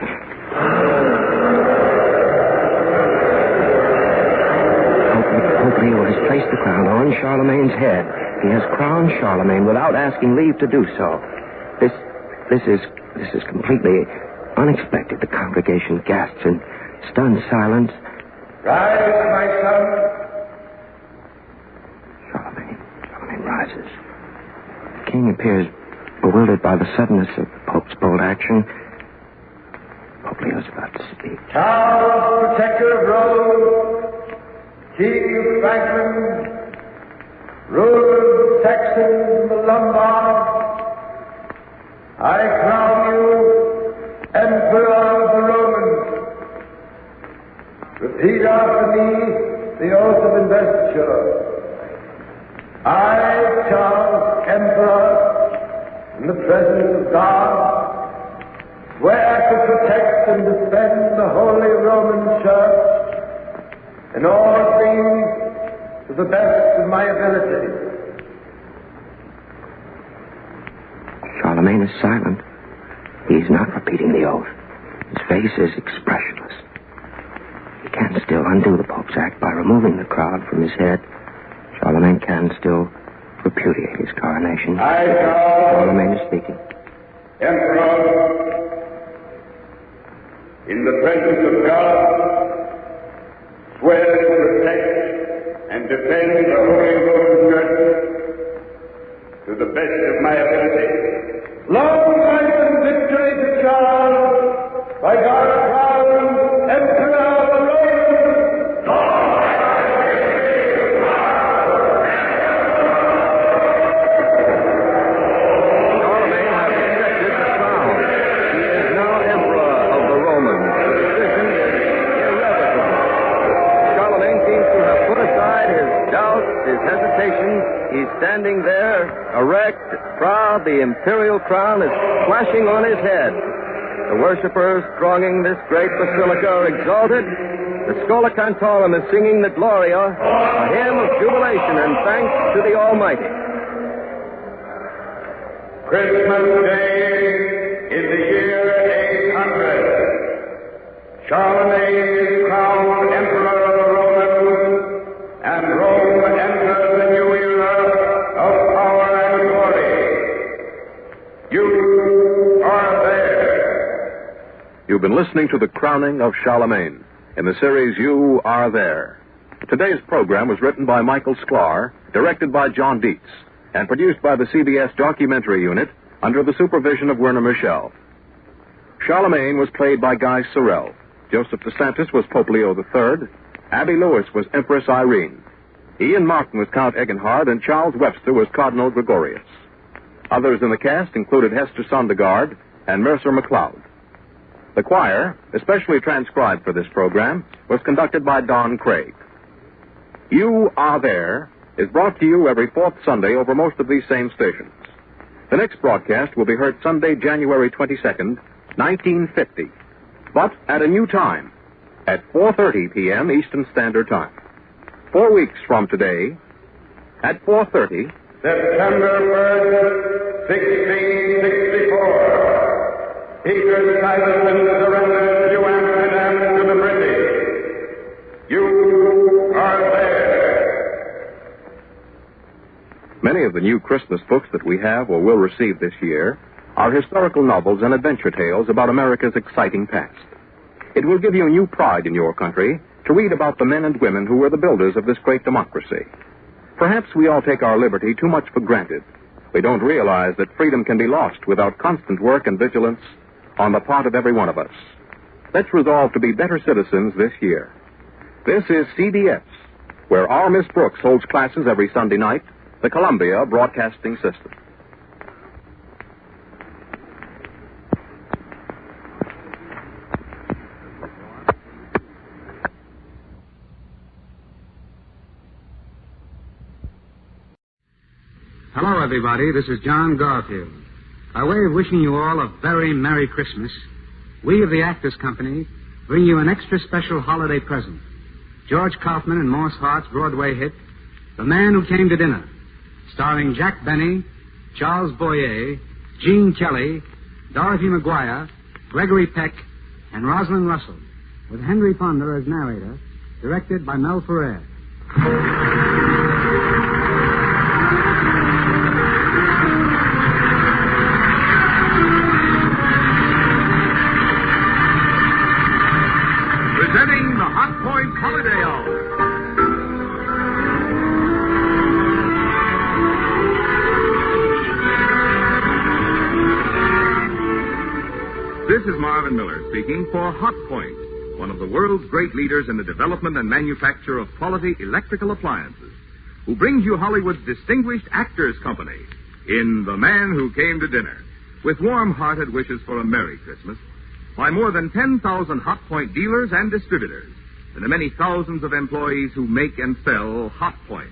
Poplio has placed the crown on Charlemagne's head. He has crowned Charlemagne without asking leave to do so. This is completely unexpected. The congregation gasps in stunned silence. Rise, my son. Charlemagne rises. The king appears bewildered by the suddenness of the Pope's bold action. Poplio's about to speak. Charles, protector of Rome, king of Franklin, ruler of the Saxons and the Lombards, I crown you Emperor of the Romans. Repeat after me the oath of investiture. I, Charles, Emperor, in the presence of God, swear to protect and defend the Holy Roman Church in all things to the best of my ability. Charlemagne is silent. He's not repeating the oath. His face is expressionless. He can still undo the Pope's act by removing the crown from his head. Charlemagne can still repudiate his coronation. Charlemagne is speaking. Emperor, in the presence of God, swear to protect and defend the Holy Roman Church to the best of my ability. Long life and victory to Charles, by God crowned Emperor of the Romans. Charlemagne has accepted the crown. He is now Emperor of the Romans. The decision is irrevocable. Charlemagne seems to have put aside his doubts, his hesitation. He's standing there, erect, proud. The imperial crown is flashing on his head. The worshippers thronging this great basilica are exalted. The Schola Cantorum is singing the Gloria, a hymn of jubilation and thanks to the Almighty. Christmas Day in the year 800. Charlemagne is crowned Emperor of the Romans, and Rome enters the new era of power and glory. You are there. You've been listening to the crowning of Charlemagne in the series You Are There. Today's program was written by Michael Sklar, directed by John Dietz, and produced by the CBS Documentary Unit under the supervision of Werner Michel. Charlemagne was played by Guy Sorel. Joseph DeSantis was Poplio III. Abby Lewis was Empress Irene. Ian Martin was Count Egenhard, and Charles Webster was Cardinal Gregorius. Others in the cast included Hester Sondergaard and Mercer McLeod. The choir, especially transcribed for this program, was conducted by Don Craig. You Are There is brought to you every fourth Sunday over most of these same stations. The next broadcast will be heard Sunday, January 22nd, 1950, but at a new time, at 4:30 p.m. Eastern Standard Time. 4 weeks from today, at 4:30... September 1st, 1664. Peter Stuyvesant surrendered New Amsterdam to the British. You are there. Many of the new Christmas books that we have or will receive this year are historical novels and adventure tales about America's exciting past. It will give you new pride in your country to read about the men and women who were the builders of this great democracy. Perhaps we all take our liberty too much for granted. We don't realize that freedom can be lost without constant work and vigilance on the part of every one of us. Let's resolve to be better citizens this year. This is CBS, where our Miss Brooks holds classes every Sunday night, the Columbia Broadcasting System. Hello, everybody. This is John Garfield. By way of wishing you all a very Merry Christmas, we of the Actors Company bring you an extra special holiday present. George Kaufman and Morse Hart's Broadway hit, The Man Who Came to Dinner, starring Jack Benny, Charles Boyer, Gene Kelly, Dorothy McGuire, Gregory Peck, and Rosalind Russell, with Henry Fonda as narrator, directed by Mel Ferrer. Presenting the Hotpoint Holiday Hour. This is Marvin Miller speaking for Hotpoint, one of the world's great leaders in the development and manufacture of quality electrical appliances, who brings you Hollywood's distinguished Actors Company in The Man Who Came to Dinner, with warm-hearted wishes for a Merry Christmas, by more than 10,000 Hotpoint dealers and distributors, and the many thousands of employees who make and sell Hotpoint,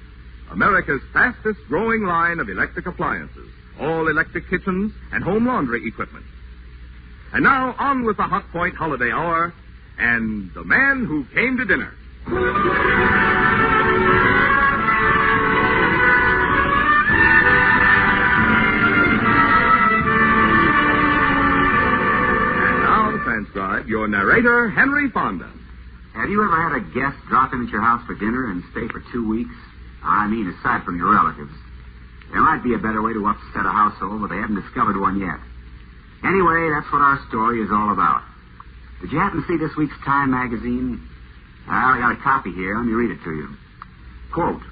America's fastest-growing line of electric appliances, all electric kitchens and home laundry equipment. And now, on with the Hotpoint Holiday Hour and The Man Who Came to Dinner. And now, transcribe your narrator, Henry Fonda. Have you ever had a guest drop in at your house for dinner and stay for 2 weeks? I mean, aside from your relatives. There might be a better way to upset a household, but they haven't discovered one yet. Anyway, that's what our story is all about. Did you happen to see this week's Time magazine? Well, I got a copy here. Let me read it to you. Quote,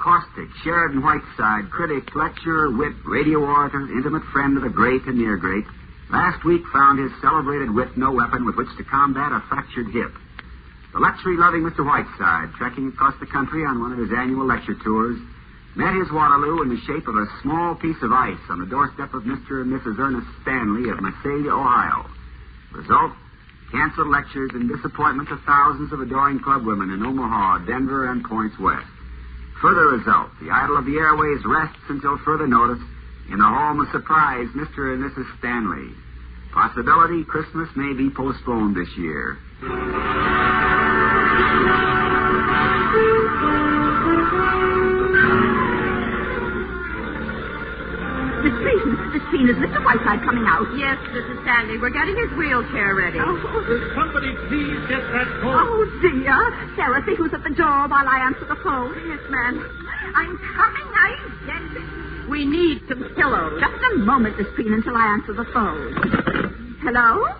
caustic, Sheridan Whiteside, critic, lecturer, wit, radio orator, intimate friend of the great and near great, last week found his celebrated wit no weapon with which to combat a fractured hip. The luxury-loving Mr. Whiteside, trekking across the country on one of his annual lecture tours, met his Waterloo in the shape of a small piece of ice on the doorstep of Mr. and Mrs. Ernest Stanley of Massena, Ohio. Result, canceled lectures and disappointment to thousands of adoring club women in Omaha, Denver, and Points West. Further result, the idol of the airways rests until further notice in the home of surprise Mr. and Mrs. Stanley. Possibility Christmas may be postponed this year. Miss Green, is Mr. Whiteside coming out? Yes, Mrs. Stanley. We're getting his wheelchair ready. Will somebody please get that phone? Oh, dear. Sarah, see who's at the door while I answer the phone. Yes, ma'am. I'm coming. We need some pillows. Just a moment, Miss Green, until I answer the phone. Hello?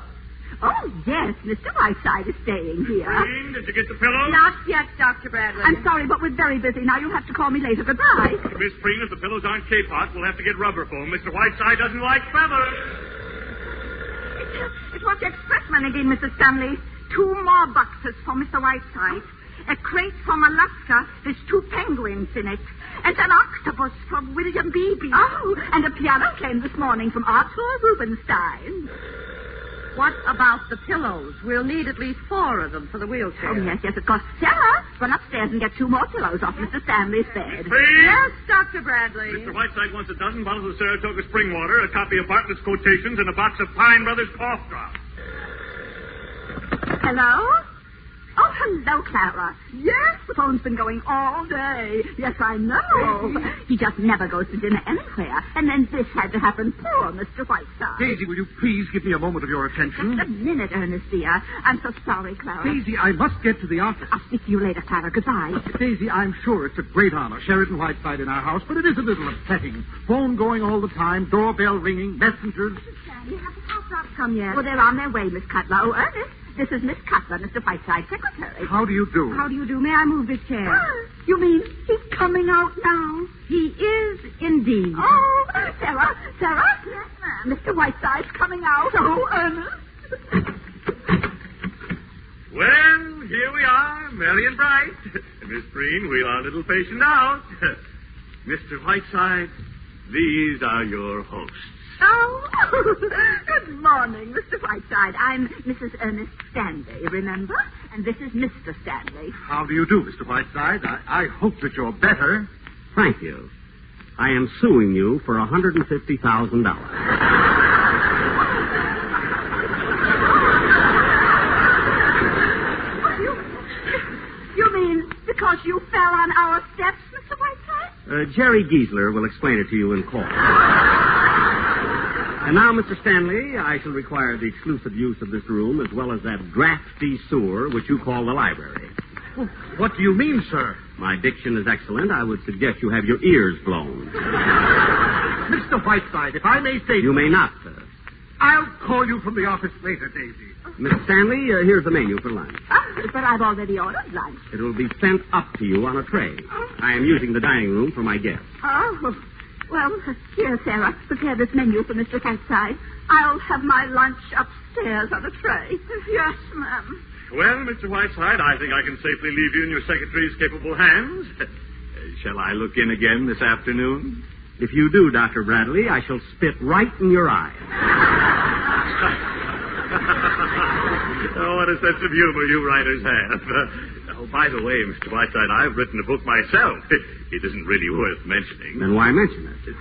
Oh, yes, Mr. Whiteside is staying here. Green, did you get the pillows? Not yet, Dr. Bradley. I'm sorry, but we're very busy now. You'll have to call me later. Goodbye. Miss Green, if the pillows aren't K-pot, we'll have to get rubber foam. Mr. Whiteside doesn't like feathers. It was the expressman again, Mrs. Stanley. 2 more boxes for Mr. Whiteside. A crate from Alaska. There's 2 penguins in it. And an octopus from William Beebe. Oh, and a piano came this morning from Arthur Rubinstein. What about the pillows? We'll need at least 4 of them for the wheelchair. Oh, yes, of course. Sarah, run upstairs and get 2 more pillows off Mr. Stanley's bed. Yes, Dr. Bradley. Mr. Whiteside wants a dozen bottles of Saratoga spring water, a copy of Bartlett's quotations, and a box of Pine Brothers cough drops. Hello? Oh, hello, Clara. Yes, the phone's been going all day. Yes, I know. He just never goes to dinner anywhere. And then this had to happen. Poor Mr. Whiteside. Daisy, will you please give me a moment of your attention? Just a minute, Ernest, dear. I'm so sorry, Clara. Daisy, I must get to the office. I'll speak to you later, Clara. Goodbye. Daisy, I'm sure it's a great honor, Sheridan Whiteside in our house, but it is a little upsetting. Phone going all the time, doorbell ringing, messengers. Sandy, have the cough drops come yet? Well, they're on their way, Miss Cutler. Oh, Ernest. This is Miss Cutler, Mr. Whiteside's secretary. How do you do? How do you do? May I move this chair? You mean he's coming out now? He is indeed. Oh, Sarah. Yes, ma'am. Mr. Whiteside's coming out. Oh, Ernest. Well, here we are, merry and bright. Miss Green, wheel our little patient out. Mr. Whiteside, these are your hosts. Oh, good morning, Mr. Whiteside. I'm Mrs. Ernest Stanley, remember? And this is Mr. Stanley. How do you do, Mr. Whiteside? I hope that you're better. Thank you. I am suing you for $150,000. You mean because you fell on our steps, Mr. Whiteside? Jerry Giesler will explain it to you in court. And now, Mr. Stanley, I shall require the exclusive use of this room as well as that drafty sewer which you call the library. What do you mean, sir? My diction is excellent. I would suggest you have your ears blown. Mr. Whiteside, if I may say... You may not, sir. I'll call you from the office later, Daisy. Miss Stanley, here's the menu for lunch. But I've already ordered lunch. It will be sent up to you on a tray. I am using the dining room for my guests. Oh, well, here, Sarah, prepare this menu for Mr. Whiteside. I'll have my lunch upstairs on a tray. Yes, ma'am. Well, Mr. Whiteside, I think I can safely leave you in your secretary's capable hands. Shall I look in again this afternoon? If you do, Dr. Bradley, I shall spit right in your eye. Oh, what a sense of humor you writers have. By the way, Mr. Whiteside, I've written a book myself. It isn't really worth mentioning. Then why mention it?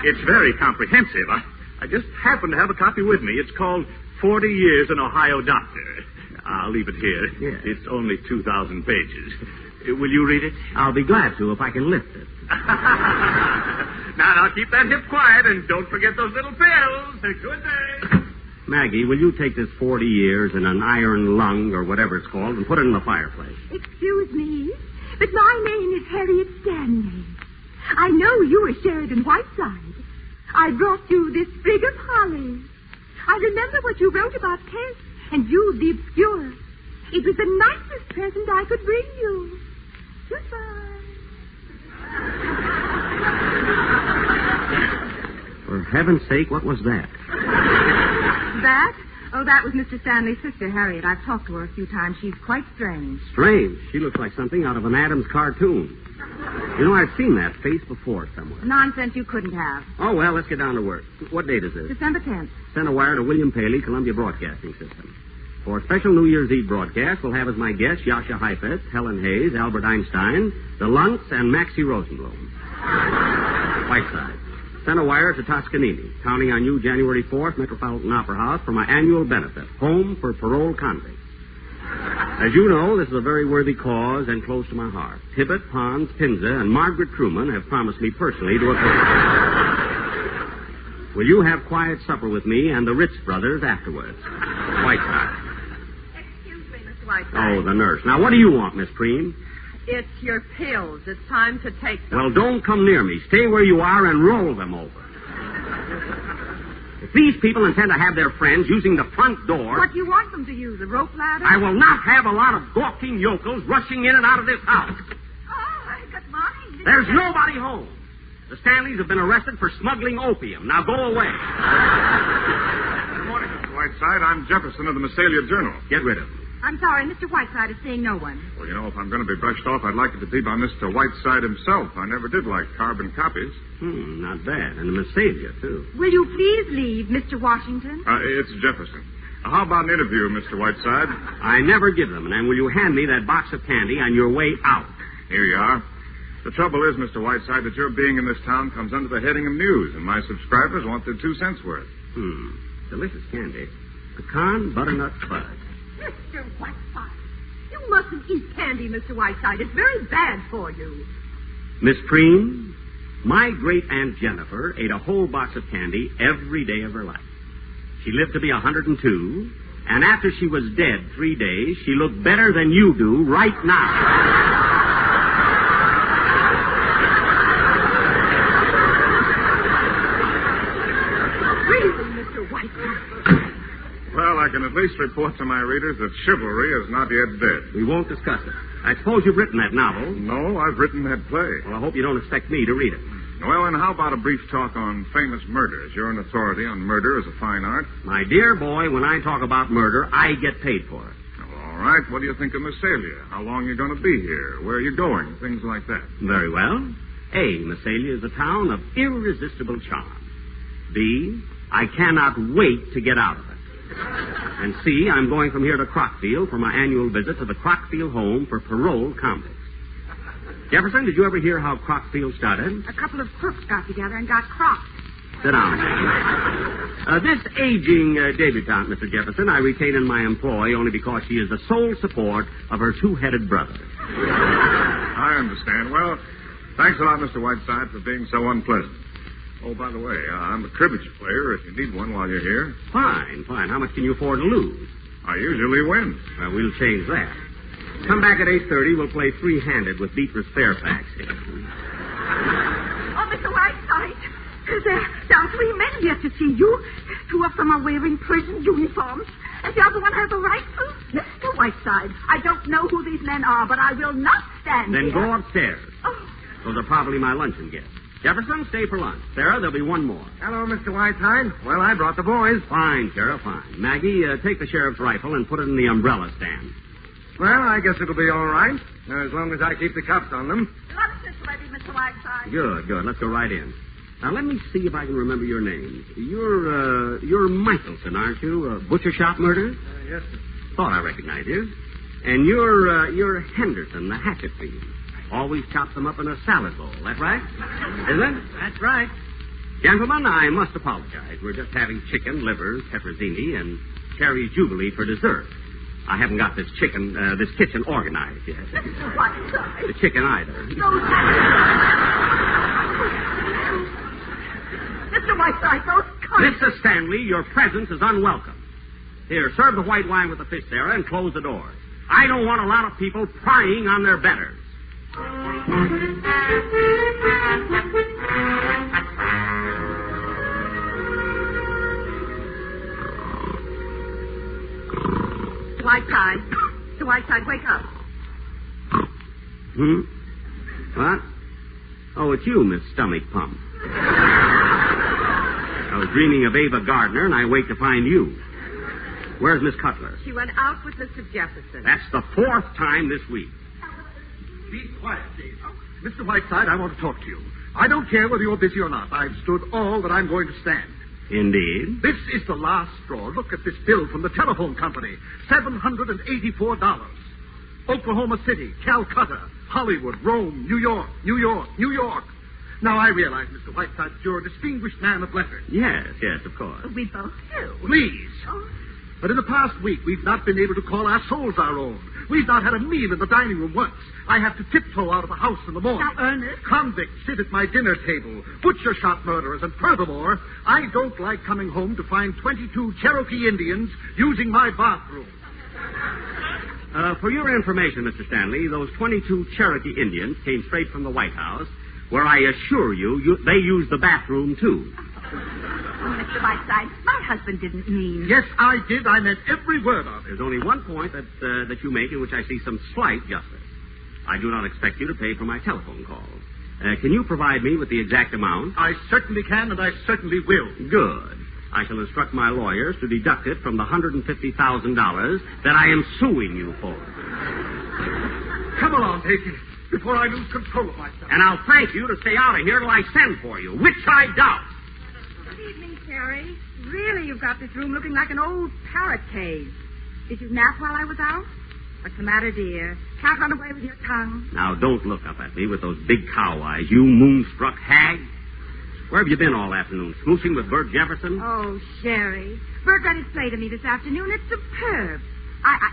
It's very comprehensive. I just happen to have a copy with me. It's called 40 Years an Ohio Doctor. I'll leave it here. Yes. It's only 2,000 pages. Will you read it? I'll be glad to if I can lift it. Now, keep that hip quiet and don't forget those little pills. Good day. Maggie, will you take this 40 years in an iron lung or whatever it's called and put it in the fireplace? Excuse me, but my name is Harriet Stanley. I know you are Sheridan Whiteside. I brought you this sprig of holly. I remember what you wrote about Kent and you, the obscure. It was the nicest present I could bring you. Goodbye. For heaven's sake, what was that? That? Oh, that was Mr. Stanley's sister, Harriet. I've talked to her a few times. She's quite strange. Strange. She looks like something out of an Adams cartoon. You know, I've seen that face before somewhere. Nonsense you couldn't have. Oh, well, let's get down to work. What date is this? December 10th. Send a wire to William Paley, Columbia Broadcasting System. For a special New Year's Eve broadcast, we'll have as my guests Yasha Heifetz, Helen Hayes, Albert Einstein, the Lunts, and Maxie Rosenblum. Whiteside. Send a wire to Toscanini, counting on you January 4th, Metropolitan Opera House, for my annual benefit, Home for Parole Convicts. As you know, this is a very worthy cause and close to my heart. Tibbet, Pons, Pinza, and Margaret Truman have promised me personally to oppose. Will you have quiet supper with me and the Ritz brothers afterwards? Whiteside. Excuse me, Mr. Whiteside. Oh, the nurse. Now, what do you want, Miss Preen? It's your pills. It's time to take them. Well, don't come near me. Stay where you are and roll them over. If these people intend to have their friends using the front door... What do you want them to use, a rope ladder? I will not have a lot of gawking yokels rushing in and out of this house. Oh, good morning. There's nobody home. The Stanleys have been arrested for smuggling opium. Now go away. Good morning, Mr. Whiteside. I'm Jefferson of the Massalia Journal. Get rid of him. I'm sorry, Mr. Whiteside is seeing no one. Well, you know, if I'm going to be brushed off, I'd like it to be by Mr. Whiteside himself. I never did like carbon copies. Not bad. And a Massalia, too. Will you please leave, Mr. Washington? It's Jefferson. How about an interview, Mr. Whiteside? I never give them. And will you hand me that box of candy on your way out? Here you are. The trouble is, Mr. Whiteside, that your being in this town comes under the heading of news, and my subscribers want their 2 cents worth. Delicious candy. Pecan butternut fudge. Mr. Whiteside, you mustn't eat candy, Mr. Whiteside. It's very bad for you. Miss Preen, my great-aunt Jennifer ate a whole box of candy every day of her life. She lived to be 102, and after she was dead 3 days, she looked better than you do right now. Really, Mr. Whiteside. Well, I can at least report to my readers that chivalry is not yet dead. We won't discuss it. I suppose you've written that novel. No, I've written that play. Well, I hope you don't expect me to read it. Well, and how about a brief talk on famous murders? You're an authority on murder as a fine art. My dear boy, when I talk about murder, I get paid for it. All right. What do you think of Massalia? How long are you going to be here? Where are you going? Things like that. Very well. A, Massalia is a town of irresistible charm. B, I cannot wait to get out of it. And C, I'm going from here to Crockfield for my annual visit to the Crockfield Home for Parole Convicts. Jefferson, did you ever hear how Crockfield started? A couple of crooks got together and got cropped. Sit down. This aging debutante, Mr. Jefferson, I retain in my employ only because she is the sole support of her two-headed brother. I understand. Well, thanks a lot, Mr. Whiteside, for being so unpleasant. Oh, by the way, I'm a cribbage player if you need one while you're here. Fine. How much can you afford to lose? I usually win. Well, we'll change that. Come back at 8:30. We'll play three-handed with Beatrice Fairfax here. Oh, Mr. Whiteside, there are 3 men here to see you. 2 of them are wearing prison uniforms, and the other one has a rifle. Mr. Whiteside, I don't know who these men are, but I will not stand Then here. go upstairs. Oh. Those are probably my luncheon guests. Jefferson, stay for lunch. Sarah, there'll be one more. Hello, Mr. Whiteside. Well, I brought the boys. Fine, Sheriff, fine. Maggie, take the sheriff's rifle and put it in the umbrella stand. Well, I guess it'll be all right, as long as I keep the cuffs on them. Lunch is ready, Mr. Whiteside. Good. Let's go right in. Now, let me see if I can remember your name. You're Michelson, aren't you? Butcher shop murder? Yes, sir. Thought I recognized you. And you're Henderson, the hatchet fiend. Always chops them up in a salad bowl. That right? Isn't it? That's right. Gentlemen, I must apologize. We're just having chicken, livers, tetrazzini, and cherry jubilee for dessert. I haven't got this kitchen organized yet. Mr. Whiteside. The chicken either. Mr. Whiteside, those cuts. Mrs. Stanley, your presence is unwelcome. Here, serve the white wine with the fish, Sarah, and close the doors. I don't want a lot of people prying on their betters. Mr. Whiteside, wake up. What? Oh, it's you, Miss Stomach Pump. I was dreaming of Ava Gardner, and I wake to find you. Where's Miss Cutler? She went out with Mr. Jefferson. That's the 4th time this week. Be quiet, Dave. Mr. Whiteside, I want to talk to you. I don't care whether you're busy or not. I've stood all that I'm going to stand. Indeed. This is the last straw. Look at this bill from the telephone company. $784. Oklahoma City, Calcutta, Hollywood, Rome, New York. Now, I realize, Mr. Whiteside, that you're a distinguished man of letters. Yes, of course. We both do. Please. Oh. But in the past week, we've not been able to call our souls our own. We've not had a meal in the dining room once. I have to tiptoe out of the house in the morning. Now, Ernest. Convicts sit at my dinner table. Butcher shop murderers. And furthermore, I don't like coming home to find 22 Cherokee Indians using my bathroom. For your information, Mr. Stanley, those 22 Cherokee Indians came straight from the White House, where I assure you they used the bathroom, too. Oh, Mr. Whiteside, my husband didn't mean... Yes, I did. I meant every word of it. There's only one point that you make in which I see some slight justice. I do not expect you to pay for my telephone calls. Can you provide me with the exact amount? I certainly can, and I certainly will. Good. I shall instruct my lawyers to deduct it from the $150,000 that I am suing you for. Come along, Davy, before I lose control of myself. And I'll thank you to stay out of here till I send for you, which I doubt. Good evening, Terry. Really, you've got this room looking like an old parrot cage. Did you nap while I was out? What's the matter, dear? Can't run away with your tongue. Now, don't look up at me with those big cow eyes, you moonstruck hag. Where have you been all afternoon? Smooching with Bert Jefferson? Oh, Sherry. Bert read his play to me this afternoon. It's superb.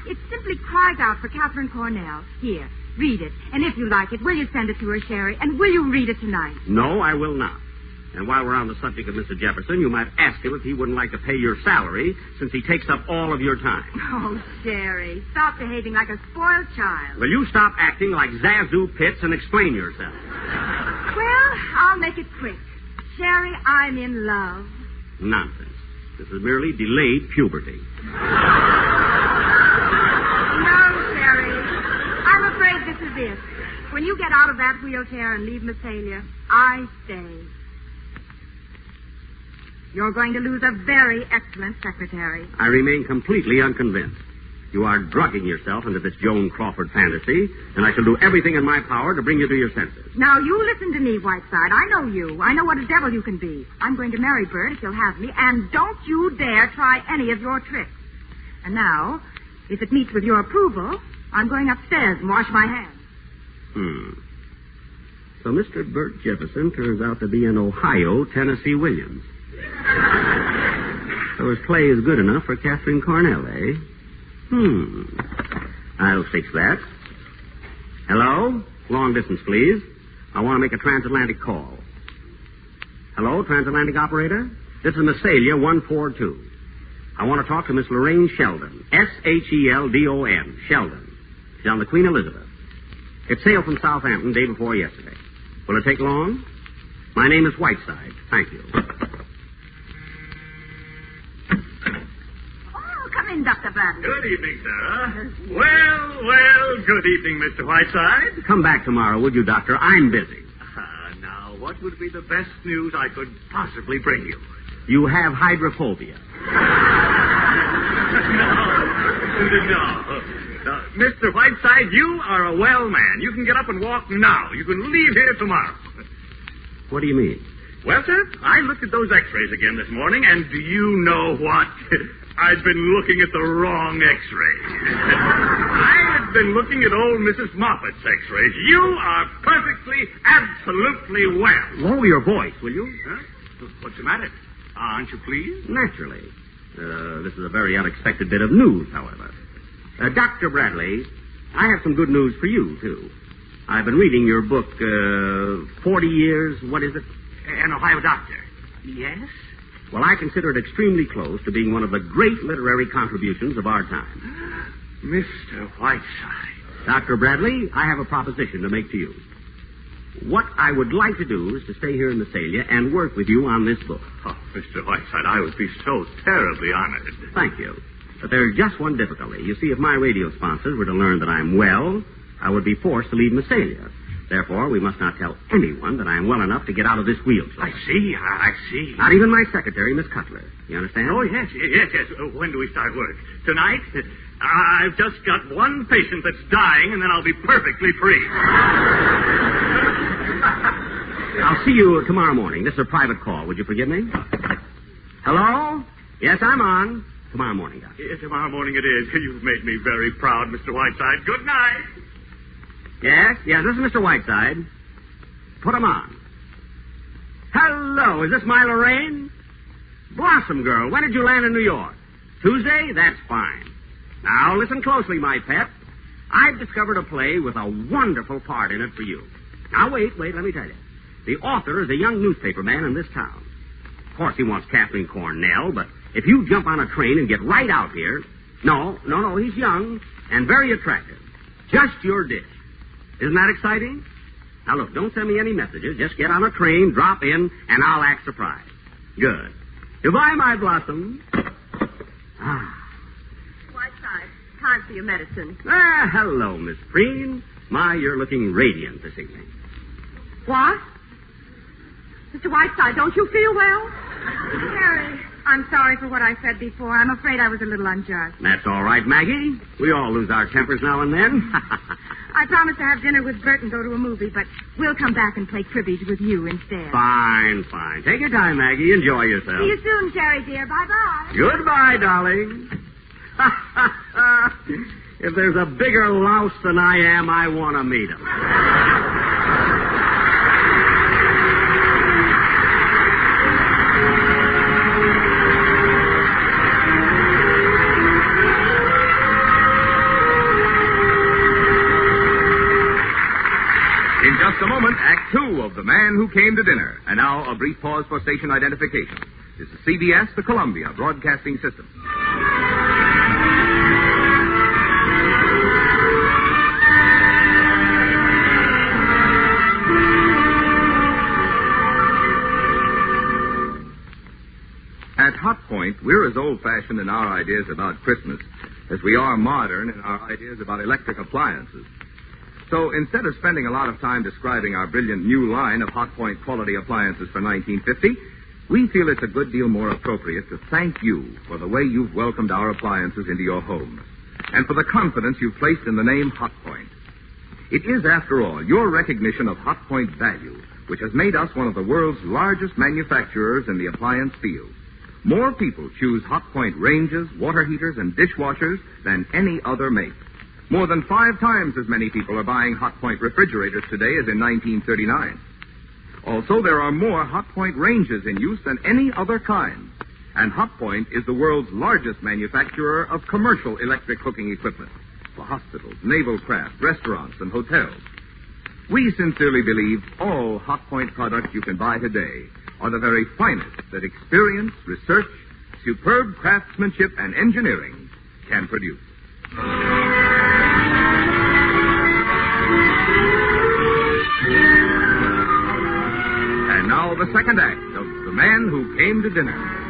It simply cries out for Catherine Cornell. Here, read it. And if you like it, will you send it to her, Sherry? And will you read it tonight? No, I will not. And while we're on the subject of Mr. Jefferson, you might ask him if he wouldn't like to pay your salary, since he takes up all of your time. Oh, Sherry, stop behaving like a spoiled child. Will you stop acting like Zazu Pitts and explain yourself? Well, I'll make it quick. Sherry, I'm in love. Nonsense. This is merely delayed puberty. No, Sherry. I'm afraid this is it. When you get out of that wheelchair and leave Massalia, I stay. You're going to lose a very excellent secretary. I remain completely unconvinced. You are drugging yourself into this Joan Crawford fantasy, and I shall do everything in my power to bring you to your senses. Now, you listen to me, Whiteside. I know you. I know what a devil you can be. I'm going to marry Bert if you'll have me, and don't you dare try any of your tricks. And now, if it meets with your approval, I'm going upstairs and wash my hands. So Mr. Bert Jefferson turns out to be an Ohio Tennessee Williams. So his play is good enough for Catherine Cornell, eh? I'll fix that. Hello? Long distance, please. I want to make a transatlantic call. Hello, transatlantic operator? This is Massalia 142. I want to talk to Miss Lorraine Sheldon. Sheldon. Sheldon. She's on the Queen Elizabeth. It sailed from Southampton day before yesterday. Will it take long? My name is Whiteside. Thank you. Oh, come in, Dr. Bradley. Good evening, Sarah. Well, good evening, Mr. Whiteside. Come back tomorrow, would you, Doctor? I'm busy. Now, what would be the best news I could possibly bring you? You have hydrophobia. No. Mr. Whiteside, you are a well man. You can get up and walk now. You can leave here tomorrow. What do you mean? Well, sir, I looked at those x-rays again this morning, and do you know what? I'd been looking at the wrong x-ray. I had been looking at old Mrs. Moffat's x-rays. You are perfectly, absolutely well. Lower your voice, will you? Huh? What's the matter? Aren't you pleased? Naturally. This is a very unexpected bit of news, however. Dr. Bradley, I have some good news for you, too. I've been reading your book, 40 Years, what is it? An Ohio Doctor. Yes? Well, I consider it extremely close to being one of the great literary contributions of our time. Mr. Whiteside. Dr. Bradley, I have a proposition to make to you. What I would like to do is to stay here in Massalia and work with you on this book. Oh, Mr. Whiteside, I would be so terribly honored. Thank you. But there's just one difficulty. You see, if my radio sponsors were to learn that I'm well, I would be forced to leave Massalia. Therefore, we must not tell anyone that I'm well enough to get out of this wheelchair. I see. Not even my secretary, Miss Cutler. You understand? Oh, yes. When do we start work? Tonight? I've just got one patient that's dying, and then I'll be perfectly free. I'll see you tomorrow morning. This is a private call. Would you forgive me? Hello? Yes, I'm on. Tomorrow morning, Doctor. Tomorrow morning it is. You've made me very proud, Mr. Whiteside. Good night. Yes, this is Mr. Whiteside. Put him on. Hello, is this my Lorraine? Blossom girl, when did you land in New York? Tuesday? That's fine. Now, listen closely, my pet. I've discovered a play with a wonderful part in it for you. Now, wait, let me tell you. The author is a young newspaper man in this town. Of course, he wants Kathleen Cornell, but if you jump on a train and get right out here... No, he's young and very attractive. Just your dish. Isn't that exciting? Now, look, don't send me any messages. Just get on a train, drop in, and I'll act surprised. Good. Goodbye, my blossom. Whiteside, time for your medicine. Hello, Miss Preen. My, you're looking radiant this evening. What? Mr. Whiteside, don't you feel well? Harry, I'm sorry for what I said before. I'm afraid I was a little unjust. That's all right, Maggie. We all lose our tempers now and then. I promised to have dinner with Bert and go to a movie, but we'll come back and play cribbage with you instead. Fine. Take your time, Maggie. Enjoy yourself. See you soon, Jerry, dear. Bye-bye. Goodbye, darling. If there's a bigger louse than I am, I want to meet him. In just a moment, Act 2 of The Man Who Came to Dinner. And now, a brief pause for station identification. This is CBS, the Columbia Broadcasting System. At Hotpoint, we're as old-fashioned in our ideas about Christmas as we are modern in our ideas about electric appliances. So instead of spending a lot of time describing our brilliant new line of Hotpoint quality appliances for 1950, we feel it's a good deal more appropriate to thank you for the way you've welcomed our appliances into your homes and for the confidence you've placed in the name Hotpoint. It is, after all, your recognition of Hotpoint value which has made us one of the world's largest manufacturers in the appliance field. More people choose Hotpoint ranges, water heaters, and dishwashers than any other make. More than 5 times as many people are buying Hotpoint refrigerators today as in 1939. Also, there are more Hotpoint ranges in use than any other kind. And Hotpoint is the world's largest manufacturer of commercial electric cooking equipment for hospitals, naval craft, restaurants, and hotels. We sincerely believe all Hotpoint products you can buy today are the very finest that experience, research, superb craftsmanship, and engineering can produce. And now the second act of The Man Who Came to Dinner.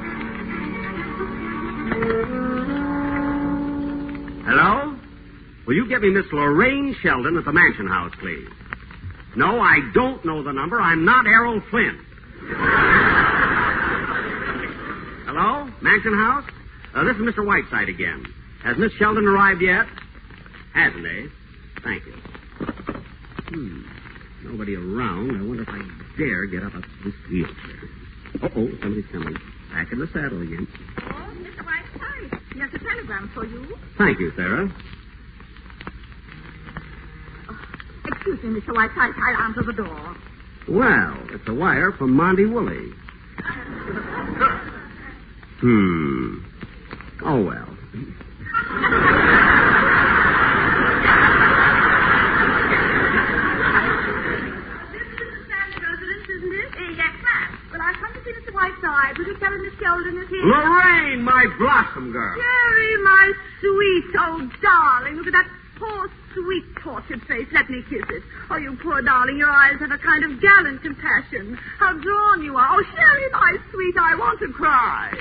Hello? Will you get me Miss Lorraine Sheldon at the Mansion House, please? No, I don't know the number. I'm not Errol Flynn. Hello? Mansion House? This is Mr. Whiteside again. Has Miss Sheldon arrived yet? Hasn't, eh? Thank you. Nobody around. I wonder if I dare get up this wheelchair. Uh-oh, somebody's coming. Back in the saddle again. Oh, Mr. Whiteside. There's a telegram for you. Thank you, Sarah. Excuse me, Mr. Whiteside. I'll answer the door. Well, it's a wire from Monty Woolley. Oh, well. Well, I've come to see Mr. Whiteside. Will you tell him Miss Sheldon is here? Lorraine, my blossom girl. Jerry, my sweet old darling. Look at that poor, sweet, tortured face. Let me kiss it. Oh, you poor darling. Your eyes have a kind of gallant compassion. How drawn you are. Oh, Sherry, my sweet, I want to cry.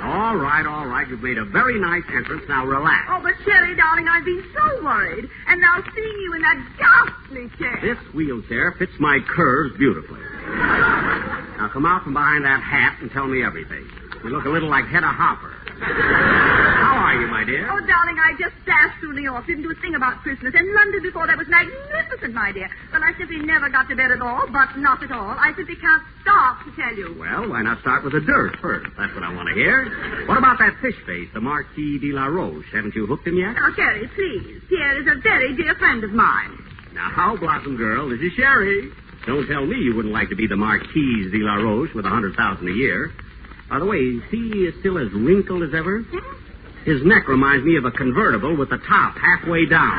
All right. You've made a very nice entrance. Now relax. Oh, but Sherry, darling, I've been so worried. And now seeing you in that ghastly chair. This wheelchair fits my curves beautifully. Now come out from behind that hat and tell me everything. You look a little like Hedda Hopper. How are you, my dear? Oh, darling, I just dashed through New York. Didn't do a thing about Christmas. And London before that was magnificent, my dear. Well, I simply never got to bed at all, but not at all. I simply can't stop to tell you. Well, why not start with the dirt first? That's what I want to hear. What about that fish face, the Marquis de la Roche? Haven't you hooked him yet? Now, Sherry, please. Pierre is a very dear friend of mine. Now, Blossom Girl, this is Sherry. Don't tell me you wouldn't like to be the Marquise de la Roche with $100,000 a year. By the way, is he still as wrinkled as ever? His neck reminds me of a convertible with the top halfway down.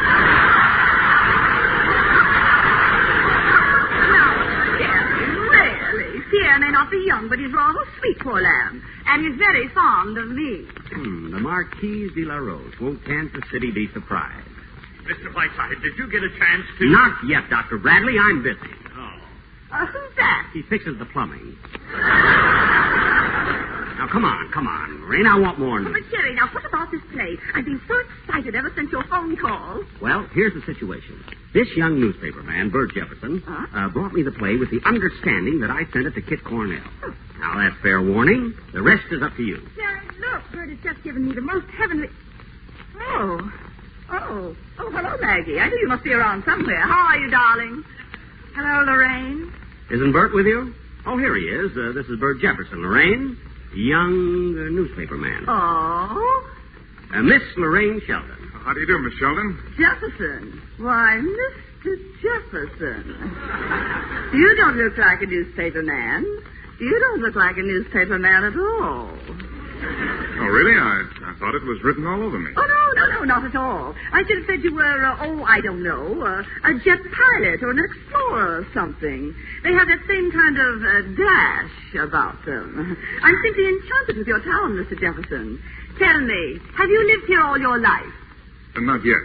Now, Jerry, really. Pierre may not be young, but he's rather sweet, poor lamb. And he's very fond of me. The Marquise de la Roche. Won't Kansas City be surprised? Mr. Whiteside, did you get a chance to... Not yet, Dr. Bradley. I'm busy. Who's that? He fixes the plumbing. Now, come on, Lorraine. I want more news. But, Jerry, now, what about this play? I've been so excited ever since your phone call. Well, here's the situation. This young newspaper man, Bert Jefferson, brought me the play with the understanding that I sent it to Kit Cornell. Now, that's fair warning. The rest is up to you. Jerry, look. Bert has just given me the most heavenly... Oh, hello, Maggie. I knew you must be around somewhere. How are you, darling? Hello, Lorraine. Isn't Bert with you? Oh, here he is. This is Bert Jefferson. Lorraine, young newspaper man. Oh? Miss Lorraine Sheldon. How do you do, Miss Sheldon? Jefferson. Why, Mr. Jefferson. You don't look like a newspaper man. You don't look like a newspaper man at all. Oh, really? I thought it was written all over me. Oh, no, not at all. I should have said you were, I don't know, a jet pilot or an explorer or something. They have that same kind of dash about them. I'm simply enchanted with your town, Mr. Jefferson. Tell me, have you lived here all your life? Not yet.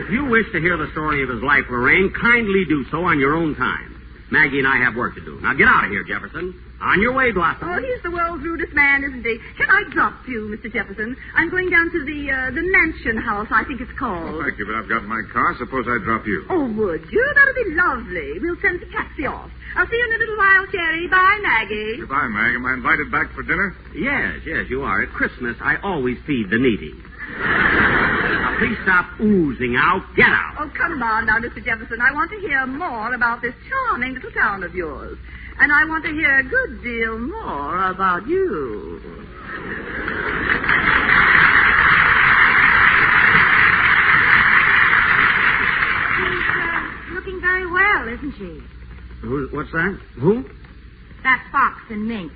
If you wish to hear the story of his life, Lorraine, kindly do so on your own time. Maggie and I have work to do. Now get out of here, Jefferson. On your way, Blossom. Oh, he's the world's rudest man, isn't he? Can I drop you, Mr. Jefferson? I'm going down to the Mansion House, I think it's called. Oh, thank you, but I've got my car. Suppose I drop you. Oh, would you? That'll be lovely. We'll send the taxi off. I'll see you in a little while, Jerry. Bye, Maggie. Goodbye, Mag. Am I invited back for dinner? Yes, you are. At Christmas, I always feed the needy. Now, please stop oozing out. Get out. Oh, come on now, Mr. Jefferson. I want to hear more about this charming little town of yours. And I want to hear a good deal more about you. She's looking very well, isn't she? What's that? Who? That fox in mink.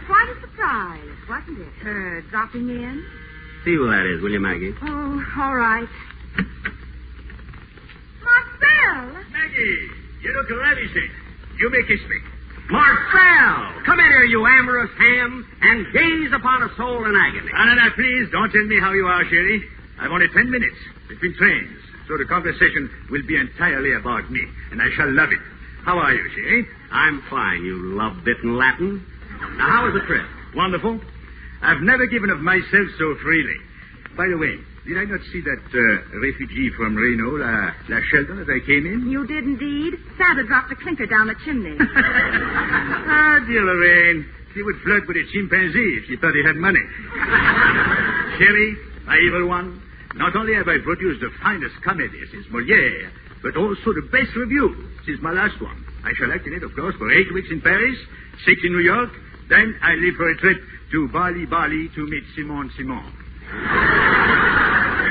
Quite a surprise, wasn't it? Her dropping in. See who that is, will you, Maggie? Oh, all right. Marcel! Maggie, you look ravishing. You may kiss me. Marcel! Come in here, you amorous ham, and gaze upon a soul in agony. Anna, please don't tell me how you are, Sherry. I've only 10 minutes between trains, so the conversation will be entirely about me, and I shall love it. How are you, Sherry? I'm fine, you love-bitten Latin. Now, how was the trip? Wonderful. I've never given of myself so freely. By the way, did I not see that refugee from Reno, La Sheldon, as I came in? You did indeed. Santa dropped a clinker down the chimney. Ah, dear Lorraine. She would flirt with a chimpanzee if she thought he had money. Sherry, my evil one, not only have I produced the finest comedy since Molière, but also the best review since my last one. I shall act in it, of course, for 8 weeks in Paris, 6 in New York. Then I leave for a trip to Bali to meet Simon.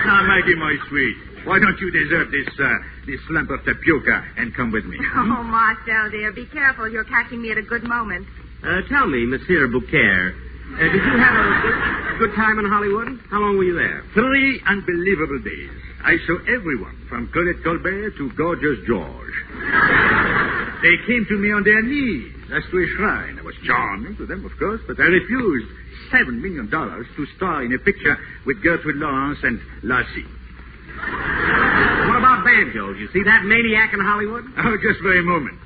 Now, Maggie, my sweet, why don't you desert this lump of tapioca and come with me? Oh, Marcel, dear, be careful. You're catching me at a good moment. Tell me, Monsieur Bouquet, did you have a good time in Hollywood? How long were you there? 3 unbelievable days. I saw everyone, from Colette Colbert to Gorgeous George. They came to me on their knees, as to a shrine. I was charming to them, of course, but I refused $7 million to star in a picture with Gertrude Lawrence and Lassie. What about banjos? You see that maniac in Hollywood? Oh, just for a moment.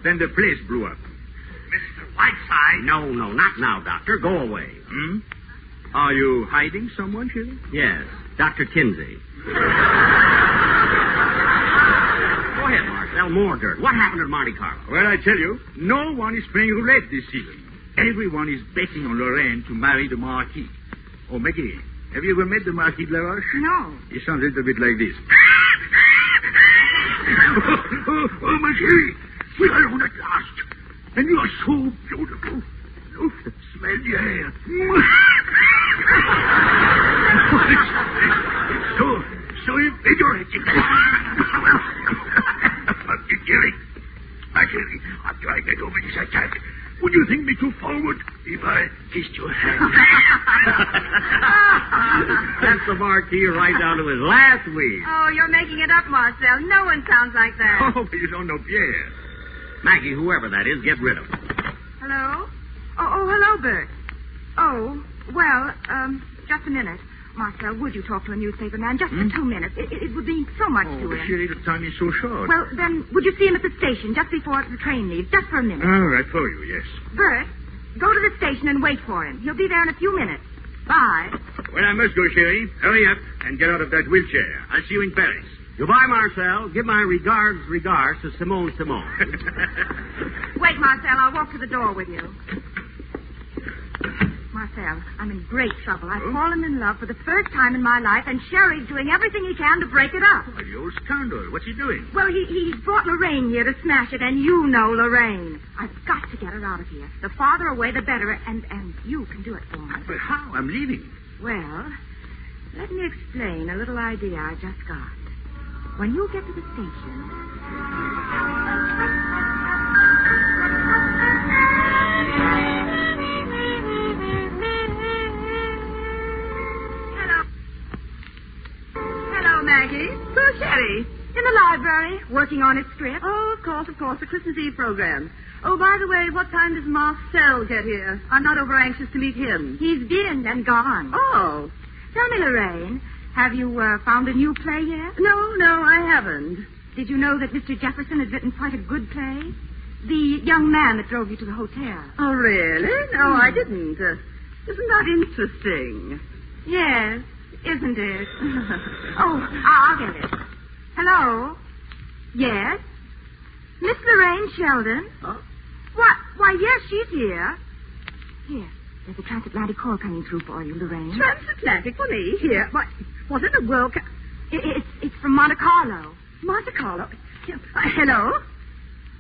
Then the place blew up. Mr. Whiteside? No, not now, Doctor. Go away. Hmm? Are you hiding someone, Shirley? Yes, Dr. Kinsey. Go ahead, Marcel. More dirt. What happened at Monte Carlo? Well, I tell you, no one is playing roulette this season. Everyone is betting on Lorraine to marry the Marquis. Oh, Maggie, have you ever met the Marquis de la Roche? No. He sounds a little bit like this. oh, my chérie, we are alone at last. And you are so beautiful. Look, smell the air. It's so invigorating. My chérie, after I get over this attack, would you think me too forward if I kissed your hand? That's the Marquis right down to his last week. Oh, you're making it up, Marcel. No one sounds like that. Oh, but you don't know Pierre. Maggie, whoever that is, get rid of him. Hello? Oh, hello, Bert. Oh, well, just a minute. Marcel, would you talk to a newspaper man just for 2 minutes? It would mean so much to him. Surely the time is so short. Well, then, would you see him at the station just before the train leaves, just for a minute? All right, for you, yes. Bert, go to the station and wait for him. He'll be there in a few minutes. Bye. Well, I must go, Sherry. Hurry up and get out of that wheelchair. I'll see you in Paris. Goodbye, Marcel. Give my regards to Simone. Wait, Marcel. I'll walk to the door with you. Marcel, I'm in great trouble. I've fallen in love for the first time in my life, and Sherry's doing everything he can to break it up. Oh, the old scoundrel. What's he doing? Well, he's brought Lorraine here to smash it, and you know Lorraine. I've got to get her out of here. The farther away, the better, and you can do it for me. But how? I'm leaving. Well, let me explain a little idea I just got. When you get to the station... Maggie. Who's Sherry? In the library, working on its script. Oh, of course, the Christmas Eve program. Oh, by the way, what time does Marcel get here? I'm not over anxious to meet him. He's been and gone. Oh. Tell me, Lorraine, have you found a new play yet? No, I haven't. Did you know that Mr. Jefferson has written quite a good play? The young man that drove you to the hotel. Oh, really? No, I didn't. Isn't that interesting? Yes. Isn't it? Oh, I'll get it. Hello? Yes? Miss Lorraine Sheldon? Huh? What? Why, yes, she's here. Here, there's a transatlantic call coming through for you, Lorraine. Transatlantic for me? Here? What in the world? It's from Monte Carlo. Monte Carlo? Hello?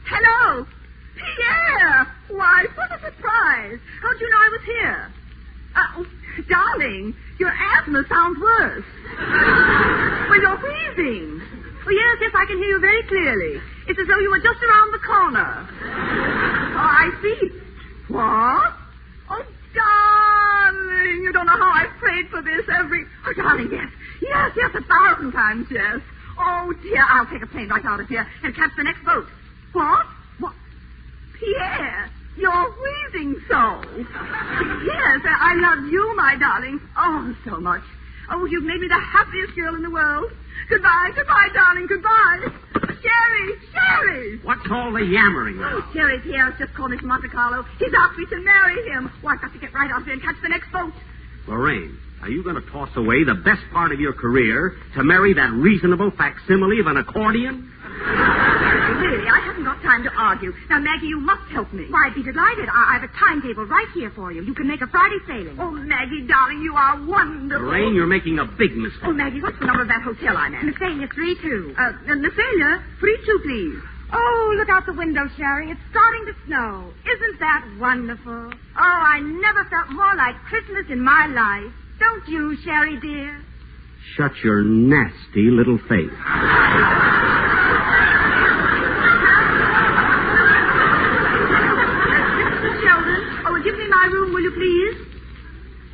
Hello? Pierre! Why, what a surprise. How'd you know I was here? Oh, darling, your asthma sounds worse. Well, you're wheezing. Oh, yes, I can hear you very clearly. It's as though you were just around the corner. Oh, I see. What? Oh, darling, darling, you don't know how I've prayed for this every... Oh, darling, yes. Yes, 1,000 times, yes. Oh, dear, I'll take a plane right out of here and catch the next boat. What? Pierre, you're wheezing so. Yes, I love you, my darling. Oh, so much. Oh, you've made me the happiest girl in the world. Goodbye, darling, goodbye. Sherry! What's all the yammering now? Oh, Sherry, Pierre's just called me from Monte Carlo. He's asked me to marry him. Well, I've got to get right out there and catch the next boat. Lorraine, are you going to toss away the best part of your career to marry that reasonable facsimile of an accordion? Really, I haven't got time to argue. Now, Maggie, you must help me. Why, I'd be delighted. I have a timetable right here for you. You can make a Friday sailing. Oh, Maggie, darling, you are wonderful. Lorraine, you're making a big mistake. Oh, Maggie, what's the number of that hotel I'm at? Messelia 32. Messelia 32, please. Oh, look out the window, Sherry. It's starting to snow. Isn't that wonderful? Oh, I never felt more like Christmas in my life. Don't you, Sherry, dear? Shut your nasty little face. Give me my room, will you please?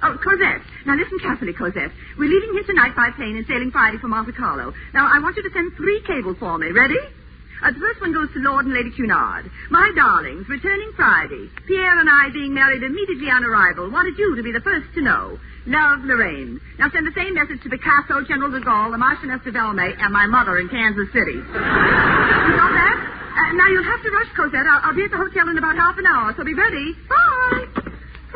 Oh, Cosette. Now, listen carefully, Cosette. We're leaving here tonight by plane and sailing Friday for Monte Carlo. Now, I want you to send 3 cables for me. Ready? The first one goes to Lord and Lady Cunard. My darlings, returning Friday. Pierre and I, being married immediately on arrival, wanted you to be the first to know. Love, Lorraine. Now, send the same message to Picasso, General de Gaulle, the Marchioness de Valmy, and my mother in Kansas City. You got that? Now, you'll have to rush, Cosette. I'll be at the hotel in about half an hour, so be ready. Bye.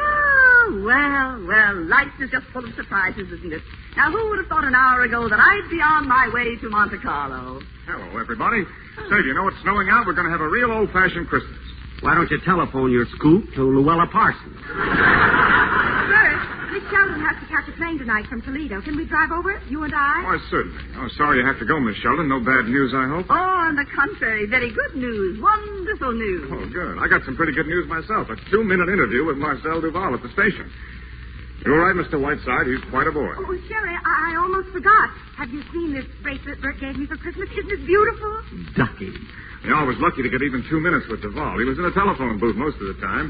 Oh, well, life is just full of surprises, isn't it? Now, who would have thought an hour ago that I'd be on my way to Monte Carlo? Hello, everybody. Say, do you know it's snowing out? We're going to have a real old-fashioned Christmas. Why don't you telephone your scoop to Luella Parsons? Bert, Miss Sheldon has to catch a plane tonight from Toledo. Can we drive over, you and I? Why, certainly. Oh, sorry you have to go, Miss Sheldon. No bad news, I hope? Oh, on the contrary. Very good news. Wonderful news. Oh, good. I got some pretty good news myself. A 2-minute interview with Marcel Duval at the station. You're right, Mr. Whiteside. He's quite a boy. Oh, Sherry, I almost forgot. Have you seen this bracelet Bert gave me for Christmas? Isn't it beautiful? Ducky. You know, I was lucky to get even 2 minutes with Duval. He was in a telephone booth most of the time.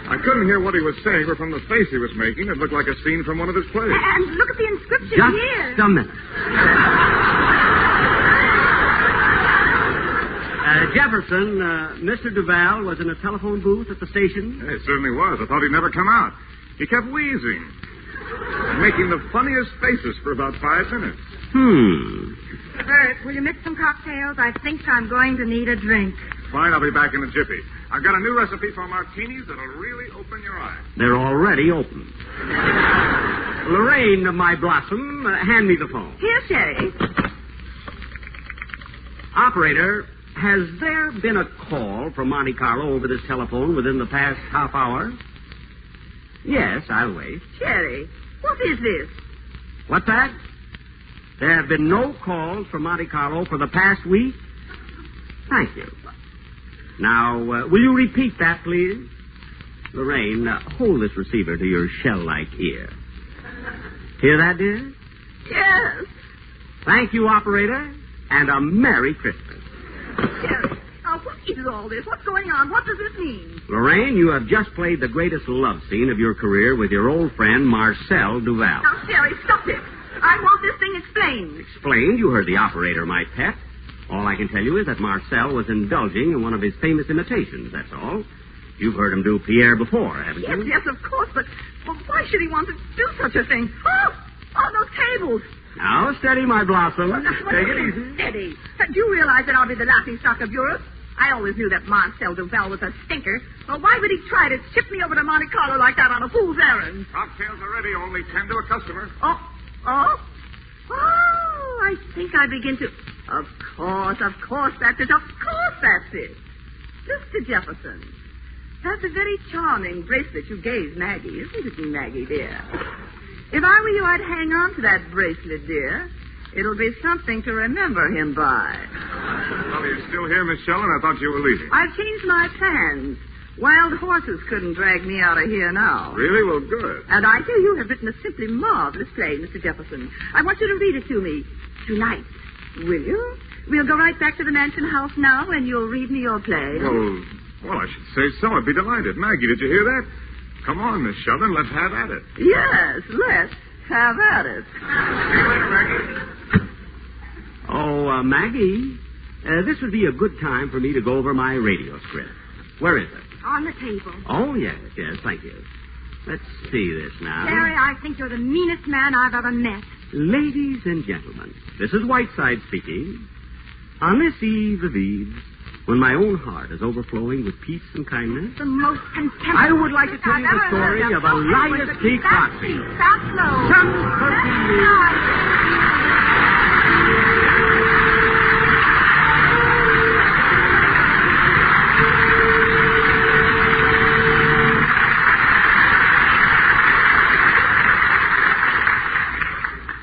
I couldn't hear what he was saying, but from the face he was making, it looked like a scene from one of his plays. And look at the inscription here. Just a minute. Jefferson, Mr. Duval was in a telephone booth at the station? Yeah, it certainly was. I thought he'd never come out. He kept wheezing, making the funniest faces for about 5 minutes. Bert, will you mix some cocktails? I think I'm going to need a drink. Fine, I'll be back in a jiffy. I've got a new recipe for martinis that'll really open your eyes. They're already open. Lorraine, my blossom, hand me the phone. Here, Sherry. Operator, has there been a call from Monte Carlo over this telephone within the past half hour? Yes, I'll wait. Sherry, what is this? What's that? There have been no calls from Monte Carlo for the past week? Thank you. Now, will you repeat that, please? Lorraine, hold this receiver to your shell-like ear. Hear that, dear? Yes. Thank you, operator, and a Merry Christmas. Sherry, now what is all this? What's going on? What does this mean? Lorraine, you have just played the greatest love scene of your career with your old friend, Marcel Duval. Now, Sherry, stop it. I want this thing explained. Explained? You heard the operator, my pet. All I can tell you is that Marcel was indulging in one of his famous imitations, that's all. You've heard him do Pierre before, haven't you? Yes, of course, but why should he want to do such a thing? Oh, those cables. Now, steady, my blossom. Take it easy. Steady. Do you realize that I'll be the laughing stock of Europe? I always knew that Marcel Duval was a stinker. Well, why would he try to ship me over to Monte Carlo like that on a fool's errand? Cocktails are ready. Only 10 to a customer. Oh, I think I begin to... Of course, that's it. Of course, that's it. Mr. Jefferson, that's a very charming bracelet you gave Maggie, isn't it, Maggie, dear? If I were you, I'd hang on to that bracelet, dear. It'll be something to remember him by. Well, you're still here, Miss Sheldon? I thought you were leaving. I've changed my plans. Wild horses couldn't drag me out of here now. Really? Well, good. And I hear you have written a simply marvelous play, Mr. Jefferson. I want you to read it to me tonight. Will you? We'll go right back to the mansion house now, and you'll read me your play. Well, I should say so. I'd be delighted. Maggie, did you hear that? Come on, Miss Sheldon. Let's have at it. Yes, let's have at it. Oh, Maggie, this would be a good time for me to go over my radio script. Where is it? On the table. Oh, yes, thank you. Let's see this now. Jerry, I think you're the meanest man I've ever met. Ladies and gentlemen, this is Whiteside speaking. On this eve of eves, when my own heart is overflowing with peace and kindness, The most contemptible... I would like to tell you the story of Elias P. Crosby. Stop slow. Some 13 years...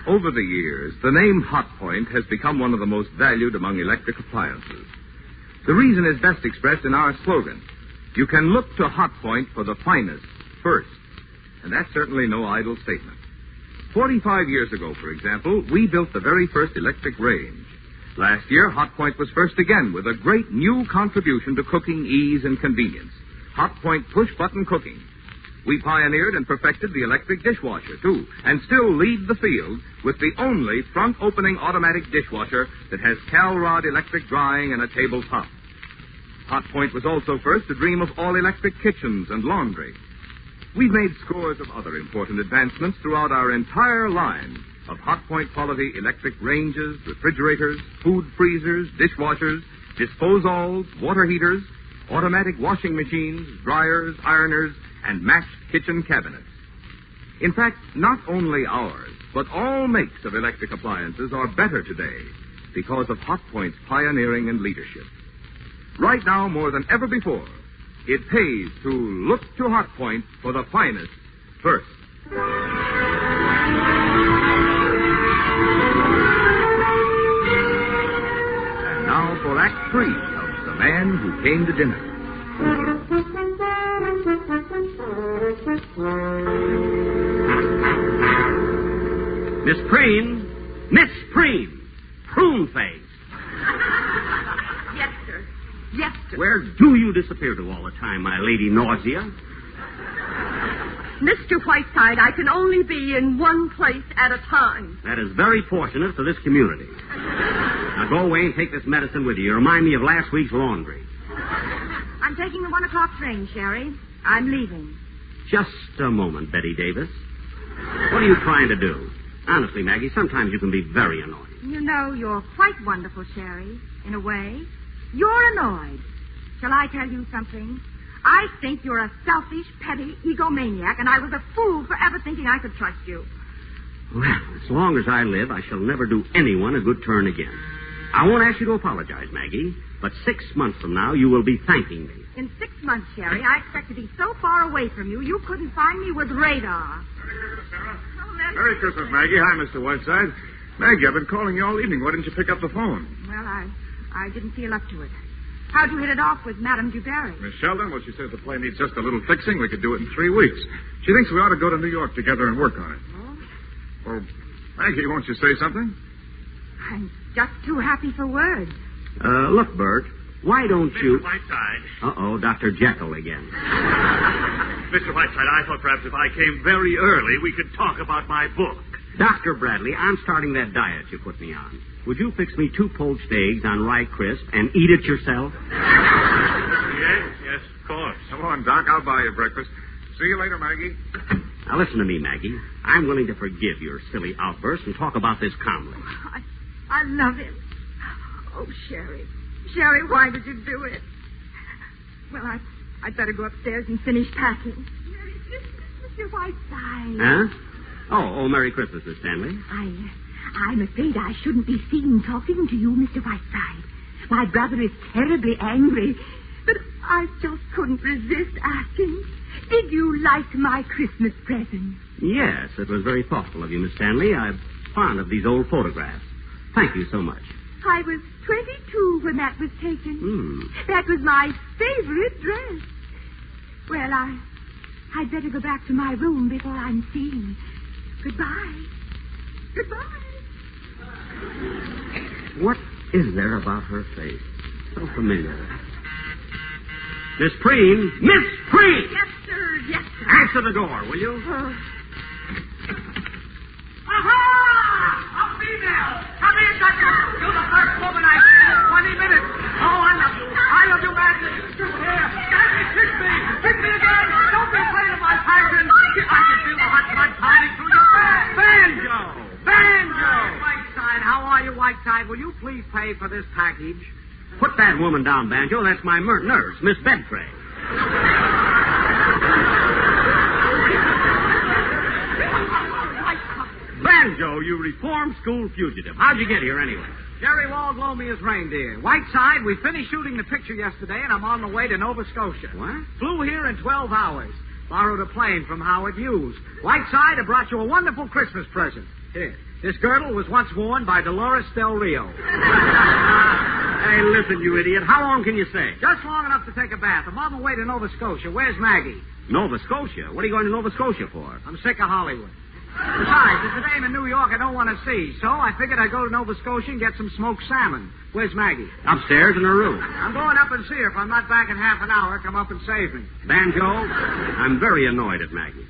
Over the years, the name Hotpoint has become one of the most valued among electric appliances. The reason is best expressed in our slogan. You can look to Hotpoint for the finest first. And that's certainly no idle statement. 45 years ago, for example, we built the very first electric range. Last year, Hotpoint was first again with a great new contribution to cooking ease and convenience. Hotpoint push-button cooking. We pioneered and perfected the electric dishwasher, too, and still lead the field with the only front-opening automatic dishwasher that has Calrod electric drying and a tabletop. Hotpoint was also first to dream of all-electric kitchens and laundry. We've made scores of other important advancements throughout our entire line of Hotpoint quality electric ranges, refrigerators, food freezers, dishwashers, disposols, water heaters, automatic washing machines, dryers, ironers, and matched kitchen cabinets. In fact, not only ours, but all makes of electric appliances are better today because of Hotpoint's pioneering and leadership. Right now, more than ever before, it pays to look to Hotpoint for the finest first. And now for Act 3 of The Man Who Came to Dinner. Miss Preen, prune face. Yes, sir. Yes, sir. Where do you disappear to all the time, my lady nausea? Mr. Whiteside, I can only be in one place at a time. That is very fortunate for this community. Now go away and take this medicine with you. You remind me of last week's laundry. I'm taking the 1 o'clock train, Sherry. I'm leaving. Just a moment, Betty Davis. What are you trying to do? Honestly, Maggie, sometimes you can be very annoying. You know, you're quite wonderful, Sherry, in a way. You're annoyed. Shall I tell you something? I think you're a selfish, petty egomaniac, and I was a fool for ever thinking I could trust you. Well, as long as I live, I shall never do anyone a good turn again. I won't ask you to apologize, Maggie, but 6 months from now, you will be thanking me. In 6 months, Sherry, I expect to be so far away from you, you couldn't find me with radar. Merry Christmas, Maggie. Hi, Mr. Whiteside. Maggie, I've been calling you all evening. Why didn't you pick up the phone? Well, I didn't feel up to it. How'd you hit it off with Madame Dubarry? Miss Sheldon, well, she says the play needs just a little fixing. We could do it in 3 weeks. She thinks we ought to go to New York together and work on it. Oh? Well, Maggie, won't you say something? I'm just too happy for words. Look, Bert, why don't you... Mr. Whiteside. Uh-oh, Dr. Jekyll again. Mr. Whiteside, I thought perhaps if I came very early, we could talk about my book. Dr. Bradley, I'm starting that diet you put me on. Would you fix me 2 poached eggs on rye crisp and eat it yourself? Yes, of course. Come on, Doc. I'll buy you breakfast. See you later, Maggie. Now, listen to me, Maggie. I'm willing to forgive your silly outburst and talk about this calmly. I love him. Oh, Sherry. Sherry, why did you do it? Well, I'd better go upstairs and finish packing. Merry Christmas, Mr. Whiteside. Huh? Oh, Merry Christmas, Miss Stanley. I'm afraid I shouldn't be seen talking to you, Mr. Whiteside. My brother is terribly angry, but I just couldn't resist asking. Did you like my Christmas present? Yes, it was very thoughtful of you, Miss Stanley. I'm fond of these old photographs. Thank you so much. I was 22 when that was taken. That was my favorite dress. Well, I'd better go back to my room before I'm seen. Goodbye. Goodbye. What is there about her face? So familiar. Miss Preen! Miss Preen! Yes, sir. Yes, sir. Answer the door, will you? Aha! A female! Come in, Doctor! You're the first woman I've seen in 20 minutes. Oh, I love you. I love you, madly. Here, kiss me. Kiss me again. Don't be afraid of my passion. I can feel the hot blood pounding through your back. Banjo! Whiteside, how are you, Whiteside? Will you please pay for this package? Put that woman down, Banjo. That's my nurse, Miss Bedtray. Banjo, you reformed school fugitive. How'd you get here, anyway? Jerry Wald loaned me his reindeer. Whiteside, we finished shooting the picture yesterday, and I'm on the way to Nova Scotia. What? Flew here in 12 hours. Borrowed a plane from Howard Hughes. Whiteside, I brought you a wonderful Christmas present. Here. This girdle was once worn by Dolores Del Rio. Hey, listen, you idiot. How long can you stay? Just long enough to take a bath. I'm on the way to Nova Scotia. Where's Maggie? Nova Scotia? What are you going to Nova Scotia for? I'm sick of Hollywood. Besides, there's a dame in New York I don't want to see, so I figured I'd go to Nova Scotia and get some smoked salmon. Where's Maggie? Upstairs in her room. I'm going up and see her. If I'm not back in half an hour, come up and save me. Banjo, I'm very annoyed at Maggie.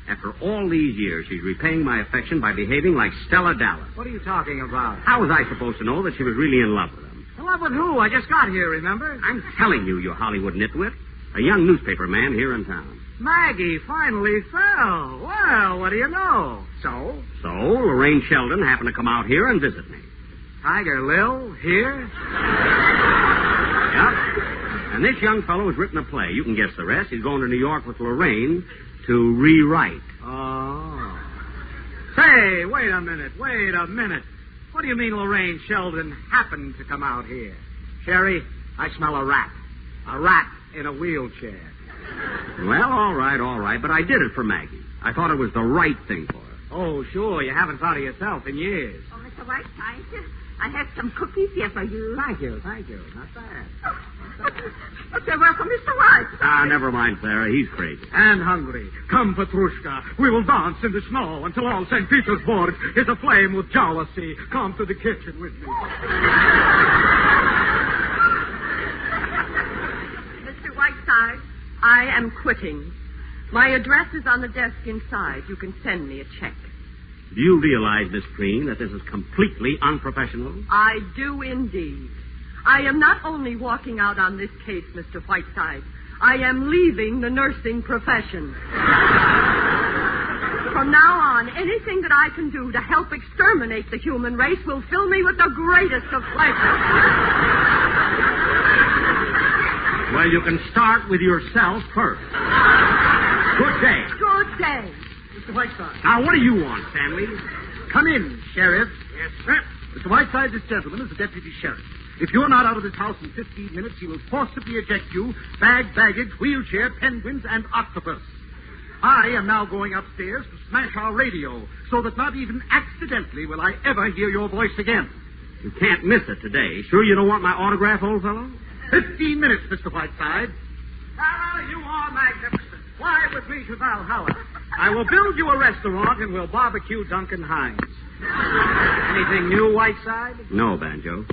After all these years, she's repaying my affection by behaving like Stella Dallas. What are you talking about? How was I supposed to know that she was really in love with him? In love with who? I just got here, remember? I'm telling you, you Hollywood nitwit. A young newspaper man here in town. Maggie finally fell. Well, what do you know? So, Lorraine Sheldon happened to come out here and visit me. Tiger Lil, here? Yep. And this young fellow has written a play. You can guess the rest. He's going to New York with Lorraine to rewrite. Oh. Say, wait a minute. What do you mean Lorraine Sheldon happened to come out here? Sherry, I smell a rat. A rat in a wheelchair. Well, all right, but I did it for Maggie. I thought it was the right thing for her. Oh, sure, you haven't thought of yourself in years. Oh, Mr. Whiteside, I have some cookies here for you. Thank you. Not bad. But they were for Mr. Whiteside. Never mind, Sarah. He's crazy. And hungry. Come, Petrushka. We will dance in the snow until all St. Petersburg is aflame with jealousy. Come to the kitchen with me. Mr. Whiteside, I am quitting. My address is on the desk inside. You can send me a check. Do you realize, Miss Green, that this is completely unprofessional? I do indeed. I am not only walking out on this case, Mr. Whiteside. I am leaving the nursing profession. From now on, anything that I can do to help exterminate the human race will fill me with the greatest of pleasure. Well, you can start with yourself first. Good day. Good day. Mr. Whiteside. Now, what do you want, Stanley? Come in, Sheriff. Yes, sir. Mr. Whiteside, this gentleman is the deputy sheriff. If you're not out of this house in 15 minutes, he will forcibly eject you, baggage, wheelchair, penguins, and octopus. I am now going upstairs to smash our radio, so that not even accidentally will I ever hear your voice again. You can't miss it today. Sure you don't want my autograph, old fellow? 15 minutes, Mr. Whiteside. You are magnificent. Fly with me to Valhalla. I will build you a restaurant and we'll barbecue Duncan Hines. Anything new, Whiteside? No, Banjo.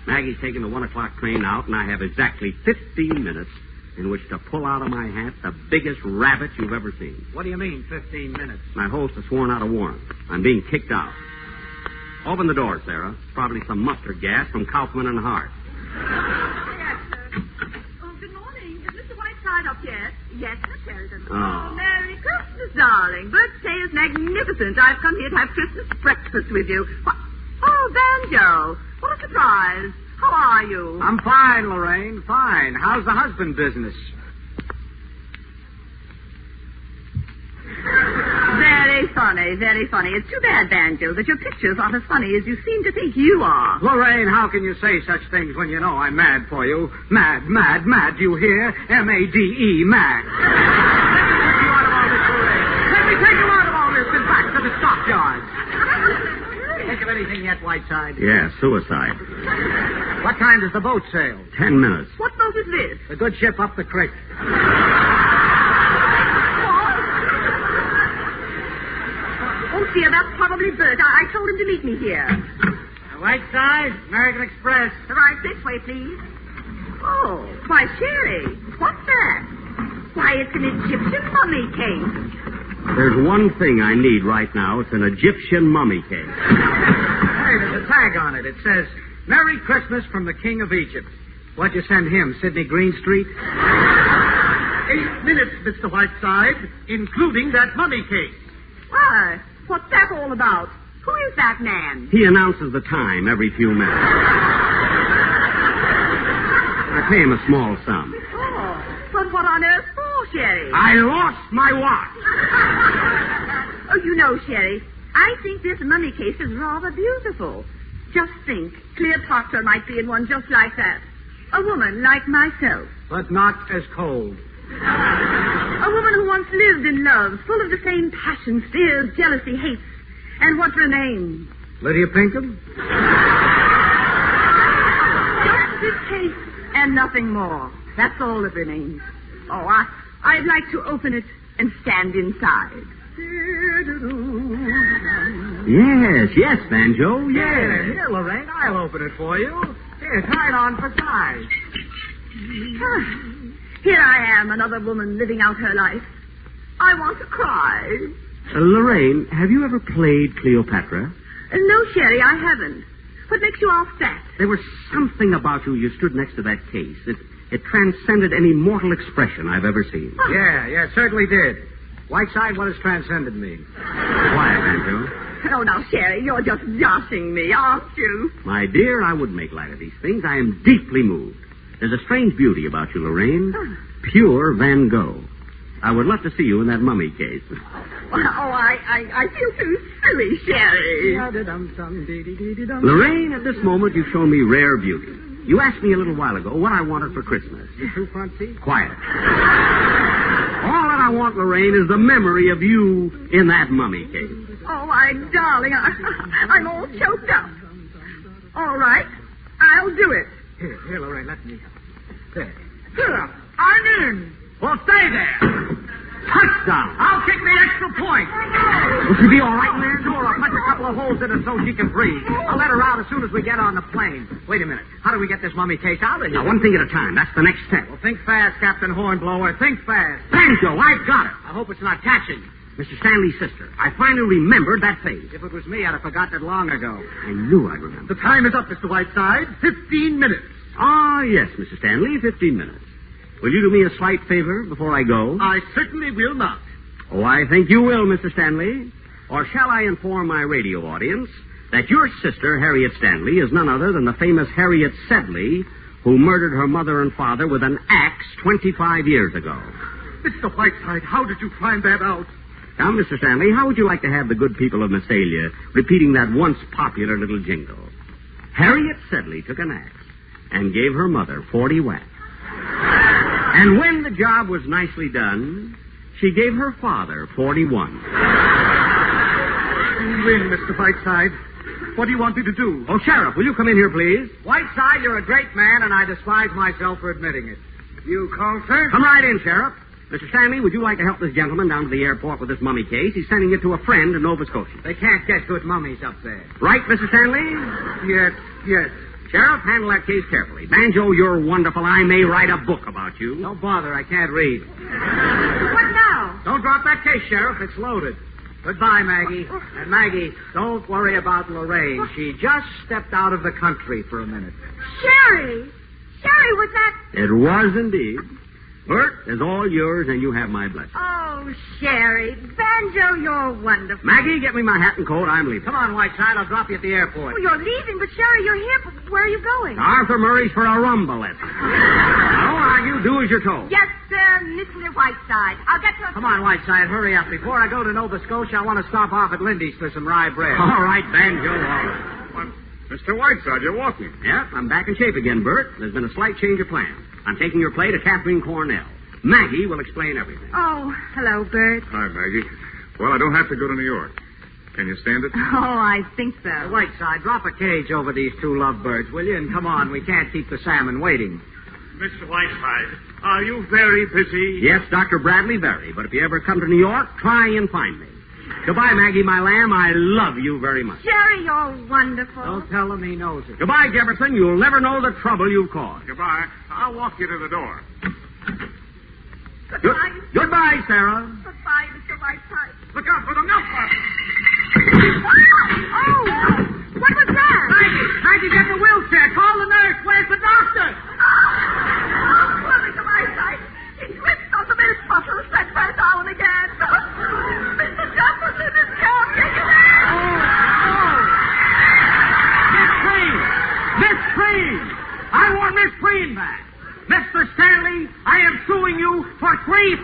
Maggie's taking the 1 o'clock train out, and I have exactly 15 minutes in which to pull out of my hat the biggest rabbit you've ever seen. What do you mean, 15 minutes? My host has sworn out a warrant. I'm being kicked out. Open the door, Sarah. Probably some mustard gas from Kaufman and Hart. Yes, sir. Oh, good morning. Is Mr. Whiteside up yet? Yes, Miss Sheridan. Oh. Merry Christmas, darling. Birthday is magnificent. I've come here to have Christmas breakfast with you. Oh, Banjo. What a surprise. How are you? I'm fine, Lorraine, fine. How's the husband business? Very funny, very funny. It's too bad, Banjo, that your pictures aren't as funny as you seem to think you are. Lorraine, how can you say such things when you know I'm mad for you? Mad, do you hear? M-A-D-E, mad. Let me take you out of all this and back to the stockyards. Think of anything yet, Whiteside? Yeah, suicide. What time does the boat sail? 10 minutes. What boat is this? The good ship up the creek. Oh, dear, that's probably Bert. I told him to meet me here. Whiteside, American Express. Right this way, please. Oh, why, Sherry, what's that? Why, it's an Egyptian mummy case. There's one thing I need right now. It's an Egyptian mummy case. Hey, there's a tag on it. It says, Merry Christmas from the King of Egypt. What'd you send him, Sidney Greenstreet? 8 minutes, Mr. Whiteside, including that mummy case. Why? What's that all about? Who is that man? He announces the time every few minutes. I pay him a small sum. Oh, but what on earth for, Sherry? I lost my watch. Oh, you know, Sherry, I think this mummy case is rather beautiful. Just think, Cleopatra might be in one just like that. A woman like myself. But not as cold. A woman who once lived in love, full of the same passions, fears, jealousy, hates. And what remains? Lydia Pinkham? Just this case and nothing more. That's all that remains. Oh, I'd like to open it and stand inside. Yes, Banjo, yes. Here, Lorraine, I'll open it for you. Here, try it on for size. Here I am, another woman living out her life. I want to cry. Lorraine, have you ever played Cleopatra? No, Sherry, I haven't. What makes you ask that? There was something about you. You stood next to that case. It transcended any mortal expression I've ever seen. Huh. Yeah, it certainly did. Whiteside, what does transcended mean? Quiet, Banjo. Oh, now, Sherry, you're just joshing me, aren't you? My dear, I wouldn't make light of these things. I am deeply moved. There's a strange beauty about you, Lorraine. Pure Van Gogh. I would love to see you in that mummy case. I feel too silly, Sherry. Lorraine, at this moment, you've shown me rare beauty. You asked me a little while ago what I wanted for Christmas. The two front teeth? Quiet. All that I want, Lorraine, is the memory of you in that mummy case. Oh, my darling, I'm all choked up. All right, I'll do it. Here, Lorraine, let me. There. Here, I'm in. Well, stay there. Touchdown. I'll kick the extra point. Will she be all right in there? Sure, I'll punch a couple of holes in her so she can breathe. I'll let her out as soon as we get on the plane. Wait a minute. How do we get this mummy case out of here? Now, one thing at a time. That's the next step. Well, think fast, Captain Hornblower. Think fast. Banjo, I've got it. I hope it's not catching. Mr. Stanley's sister. I finally remembered that face. If it was me, I'd have forgotten it long ago. I knew I'd remember. The time is up, Mr. Whiteside. 15 minutes. Ah, yes, Mr. Stanley, 15 minutes. Will you do me a slight favor before I go? I certainly will not. Oh, I think you will, Mr. Stanley. Or shall I inform my radio audience that your sister, Harriet Stanley, is none other than the famous Harriet Sedley, who murdered her mother and father with an axe 25 years ago. Mr. Whiteside, how did you find that out? Now, Mr. Stanley, how would you like to have the good people of Massalia repeating that once popular little jingle? Harriet Sedley took an axe and gave her mother 40 whacks. And when the job was nicely done, she gave her father 41. You win, Mr. Whiteside. What do you want me to do? Oh, Sheriff, will you come in here, please? Whiteside, you're a great man, and I despise myself for admitting it. You call, sir? Come right in, Sheriff. Mr. Stanley, would you like to help this gentleman down to the airport with this mummy case? He's sending it to a friend in Nova Scotia. They can't get good mummies up there. Right, Mr. Stanley? Yes. Sheriff, handle that case carefully. Banjo, you're wonderful. I may write a book about you. Don't bother. I can't read. What now? Don't drop that case, Sheriff. It's loaded. Goodbye, Maggie. And Maggie, don't worry about Lorraine. She just stepped out of the country for a minute. Sherry! Sherry, was that... It was indeed. Bert is all yours, and you have my blessing. Oh, Sherry. Banjo, you're wonderful. Maggie, get me my hat and coat. I'm leaving. Come on, Whiteside. I'll drop you at the airport. Oh, you're leaving, but Sherry, you're here. Where are you going? Arthur Murray's for a rumba lesson. Don't argue. Do as you're told. Yes, sir, Mr. Whiteside. I'll get to... Come on, Whiteside. Hurry up. Before I go to Nova Scotia, I want to stop off at Lindy's for some rye bread. All right, Banjo. All right. Mr. Whiteside, you're walking. Yep, I'm back in shape again, Bert. There's been a slight change of plan. I'm taking your play to Kathleen Cornell. Maggie will explain everything. Oh, hello, Bert. Hi, Maggie. Well, I don't have to go to New York. Can you stand it? Oh, I think so. Whiteside, drop a cage over these two lovebirds, will you? And come on, we can't keep the salmon waiting. Mr. Whiteside, are you very busy? Yes, Dr. Bradley, very. But if you ever come to New York, try and find me. Goodbye, Maggie, my lamb. I love you very much. Sherry, you're wonderful. Don't tell him he knows it. Goodbye, Jefferson. You'll never know the trouble you've caused. Goodbye. I'll walk you to the door. Goodbye. Goodbye, Sarah. Goodbye, Mr. Whiteside. Look out for the milk bottle. Oh! What was that? Maggie, get the wheelchair. Call the nurse. Where's the doctor? Oh, Mr. Whiteside. He slipped on the milk bottle, set her down again. Mr. Jefferson is carrying her. Miss Preen! I want Miss Preen back. Mr. Stanley, I am suing you for $300,000.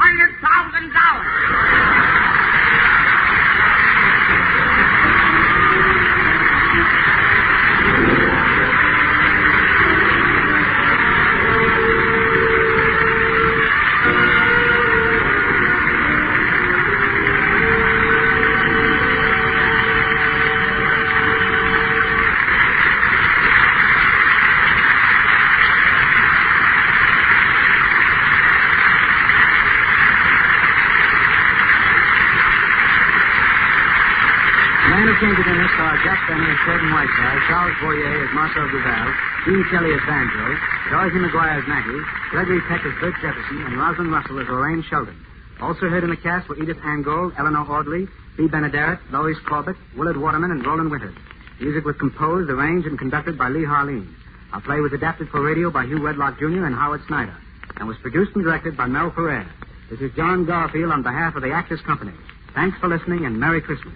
Changing in this are Jack Benny as Fred and Whiteside, Charles Boyer as Marcel Duval, Dean Kelly as Banjo, Dorothy McGuire as Maggie, Gregory Peck as Bert Jefferson, and Rosalind Russell as Lorraine Sheldon. Also heard in the cast were Edith Angold, Eleanor Audley, Bea Benaderet, Lois Corbett, Willard Waterman, and Roland Winters. Music was composed, arranged, and conducted by Lee Harleen. Our play was adapted for radio by Hugh Wedlock Jr. and Howard Snyder, and was produced and directed by Mel Ferrer. This is John Garfield on behalf of the Actors Company. Thanks for listening, and Merry Christmas.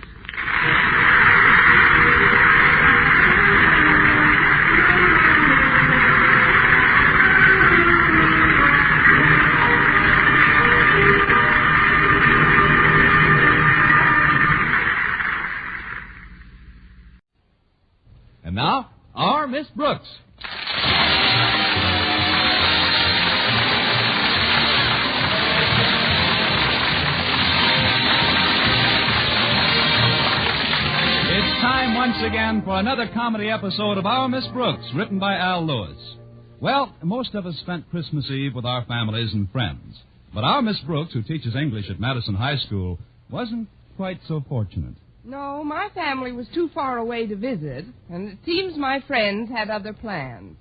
And now, our Miss Brooks. It's time once again for another comedy episode of Our Miss Brooks, written by Al Lewis. Well, most of us spent Christmas Eve with our families and friends. But our Miss Brooks, who teaches English at Madison High School, wasn't quite so fortunate. No, my family was too far away to visit, and it seems my friends had other plans.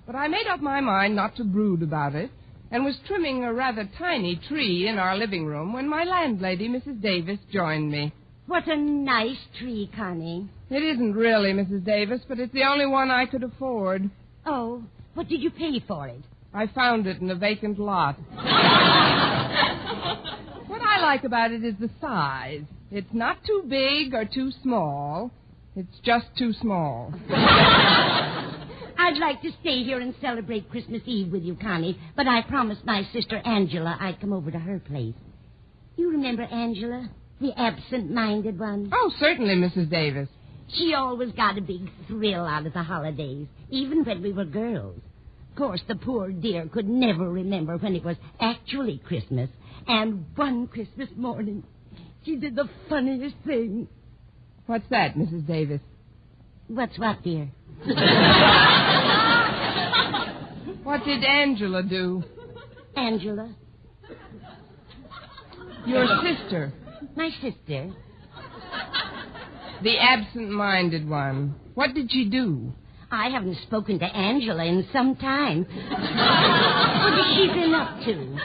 But I made up my mind not to brood about it, and was trimming a rather tiny tree in our living room when my landlady, Mrs. Davis, joined me. What a nice tree, Connie. It isn't really, Mrs. Davis, but it's the only one I could afford. Oh, what did you pay for it? I found it in a vacant lot. What I like about it is the size. It's not too big or too small. It's just too small. I'd like to stay here and celebrate Christmas Eve with you, Connie, but I promised my sister Angela I'd come over to her place. You remember Angela, the absent-minded one? Oh, certainly, Mrs. Davis. She always got a big thrill out of the holidays, even when we were girls. Of course, the poor dear could never remember when it was actually Christmas, and one Christmas morning, she did the funniest thing. What's that, Mrs. Davis? What's what, dear? What did Angela do? Angela? Your sister. My sister? The absent-minded one. What did she do? I haven't spoken to Angela in some time. What has she been up to?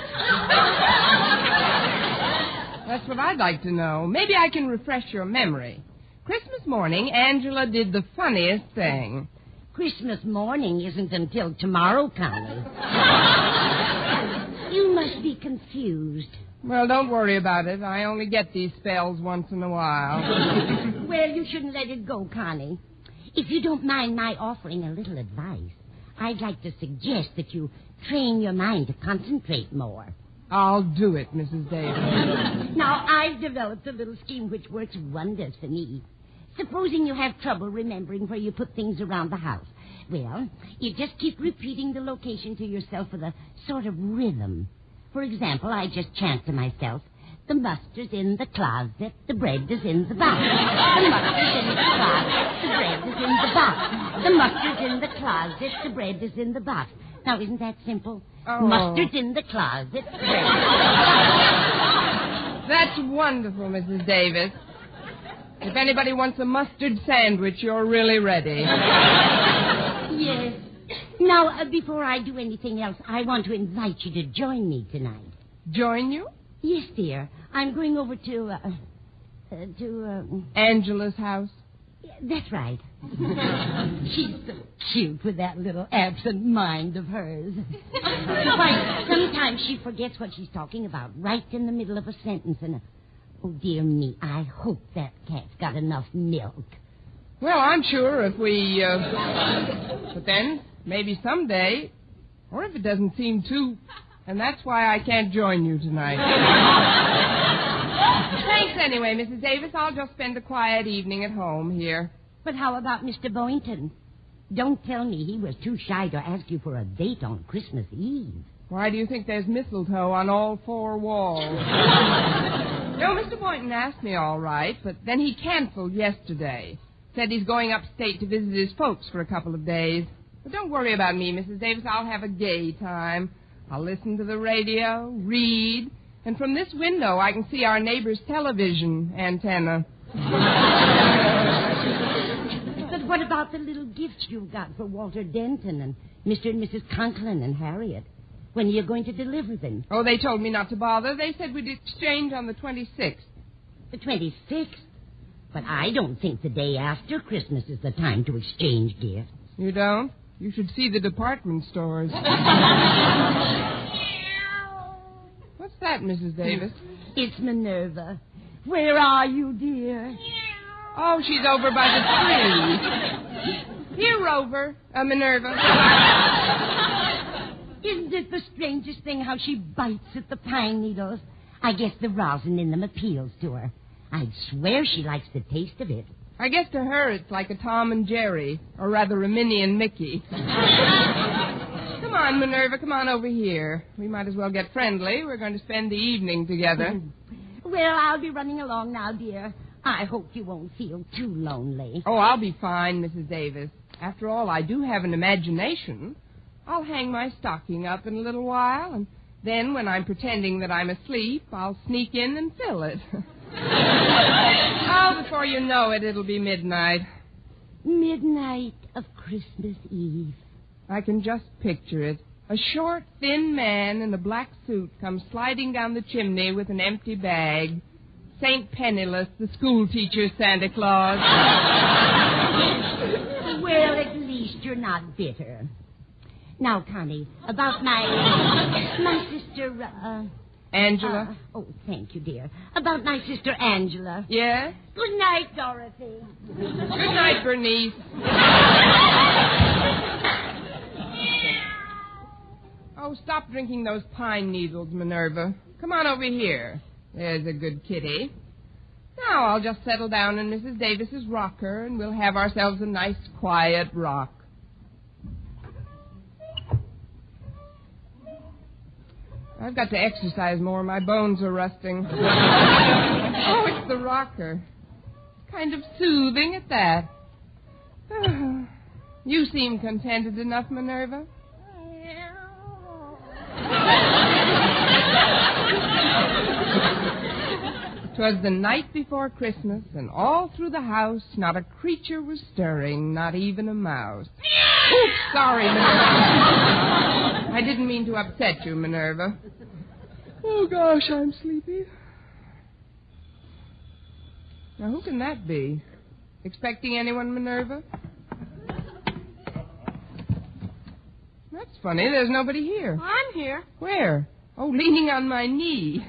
That's what I'd like to know. Maybe I can refresh your memory. Christmas morning, Angela did the funniest thing. Christmas morning isn't until tomorrow, Connie. You must be confused. Well, don't worry about it. I only get these spells once in a while. Well, you shouldn't let it go, Connie. If you don't mind my offering a little advice, I'd like to suggest that you train your mind to concentrate more. I'll do it, Mrs. Davis. Now, I've developed a little scheme which works wonders for me. Supposing you have trouble remembering where you put things around the house. Well, you just keep repeating the location to yourself with a sort of rhythm. For example, I just chant to myself, the mustard's in the closet, the bread is in the box. The mustard's in the closet, the bread is in the box. The mustard's in the closet, the bread is in the box. Now, isn't that simple? Oh. Mustard's in the closet, bread. That's wonderful, Mrs. Davis. If anybody wants a mustard sandwich, you're really ready. Yes. Now, before I do anything else, I want to invite you to join me tonight. Join you? Yes, dear. I'm going over to Angela's house. That's right. She's so cute with that little absent mind of hers. Why, sometimes she forgets what she's talking about right in the middle of a sentence. And, oh, dear me, I hope that cat's got enough milk. Well, I'm sure if we, but then, maybe someday, or if it doesn't seem too, and that's why I can't join you tonight. Thanks anyway, Mrs. Davis. I'll just spend a quiet evening at home here. But how about Mr. Boynton? Don't tell me he was too shy to ask you for a date on Christmas Eve. Why do you think there's mistletoe on all four walls? No, Mr. Boynton asked me all right, but then he canceled yesterday. Said he's going upstate to visit his folks for a couple of days. But don't worry about me, Mrs. Davis. I'll have a gay time. I'll listen to the radio, read, and from this window I can see our neighbor's television antenna. But what about the little gifts you got for Walter Denton and Mr. and Mrs. Conklin and Harriet? When are you going to deliver them? Oh, they told me not to bother. They said we'd exchange on the 26th. The 26th? But I don't think the day after Christmas is the time to exchange gifts. You don't? You should see the department stores. What's that, Mrs. Davis? It's Minerva. Where are you, dear? Oh, she's over by the tree. Here, Rover. Minerva. Isn't it the strangest thing how she bites at the pine needles? I guess the rosin in them appeals to her. I'd swear she likes the taste of it. I guess to her it's like a Tom and Jerry, or rather a Minnie and Mickey. Come on, Minerva, come on over here. We might as well get friendly. We're going to spend the evening together. Well, I'll be running along now, dear. I hope you won't feel too lonely. Oh, I'll be fine, Mrs. Davis. After all, I do have an imagination. I'll hang my stocking up in a little while, and then when I'm pretending that I'm asleep, I'll sneak in and fill it. Oh, before you know it, it'll be midnight. Midnight of Christmas Eve. I can just picture it. A short, thin man in a black suit comes sliding down the chimney with an empty bag. St. Penniless, the schoolteacher Santa Claus. Well, at least you're not bitter. Now, Connie, about my sister, Angela? Oh, thank you, dear. About my sister Angela. Yes? Good night, Dorothy. Good night, Bernice. Oh, stop drinking those pine needles, Minerva. Come on over here. There's a good kitty. Now I'll just settle down in Mrs. Davis's rocker, and we'll have ourselves a nice, quiet rock. I've got to exercise more. My bones are rusting. Oh, it's the rocker. Kind of soothing at that. You seem contented enough, Minerva. 'Twas the night before Christmas, and all through the house not a creature was stirring, not even a mouse. Oops, sorry, Minerva. I didn't mean to upset you, Minerva. Oh, gosh, I'm sleepy. Now, who can that be? Expecting anyone, Minerva? That's funny. There's nobody here. I'm here. Where? Oh, leaning on my knee.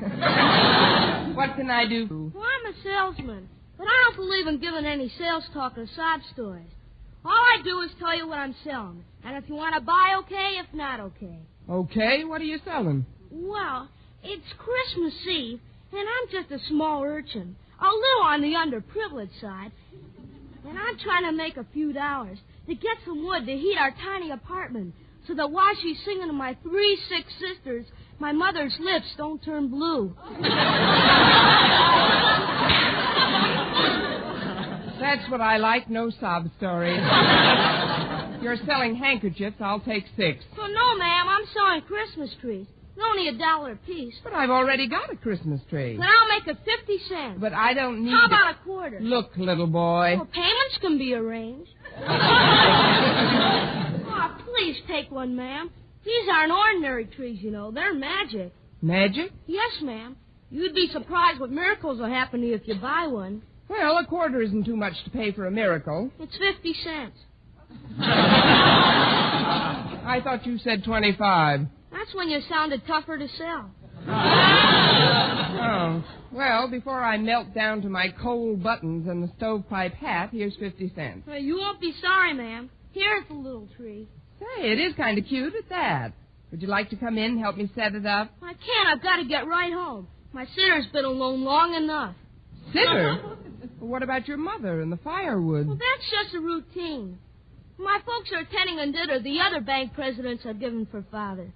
What can I do? Well, I'm a salesman, but I don't believe in giving any sales talk or side stories. All I do is tell you what I'm selling. And if you want to buy, okay. If not, okay. Okay, what are you selling? Well, it's Christmas Eve, and I'm just a small urchin, a little on the underprivileged side. And I'm trying to make a few dollars to get some wood to heat our tiny apartment so that while she's singing to my 3 sick sisters, my mother's lips don't turn blue. That's what I like, no sob stories. If you're selling handkerchiefs, I'll take 6. Well, no, ma'am, I'm selling Christmas trees. They're only $1 a piece. But I've already got a Christmas tree. Then I'll make it 50 cents. But I don't need How about a quarter? Look, little boy. Well, payments can be arranged. Oh, please take one, ma'am. These aren't ordinary trees, you know. They're magic. Magic? Yes, ma'am. You'd be surprised what miracles will happen to you if you buy one. Well, a quarter isn't too much to pay for a miracle. It's 50 cents. I thought you said 25. That's when you sounded tougher to sell. Oh. Well, before I melt down to my coal buttons and the stovepipe hat, here's 50 cents. You won't be sorry, ma'am. Here's the little tree. Say, it is kind of cute at that. Would you like to come in and help me set it up? I can't. I've got to get right home. My sitter's been alone long enough. Sitter? Well, what about your mother and the firewood? Well, that's just a routine. My folks are attending a dinner the other bank presidents have given for Father.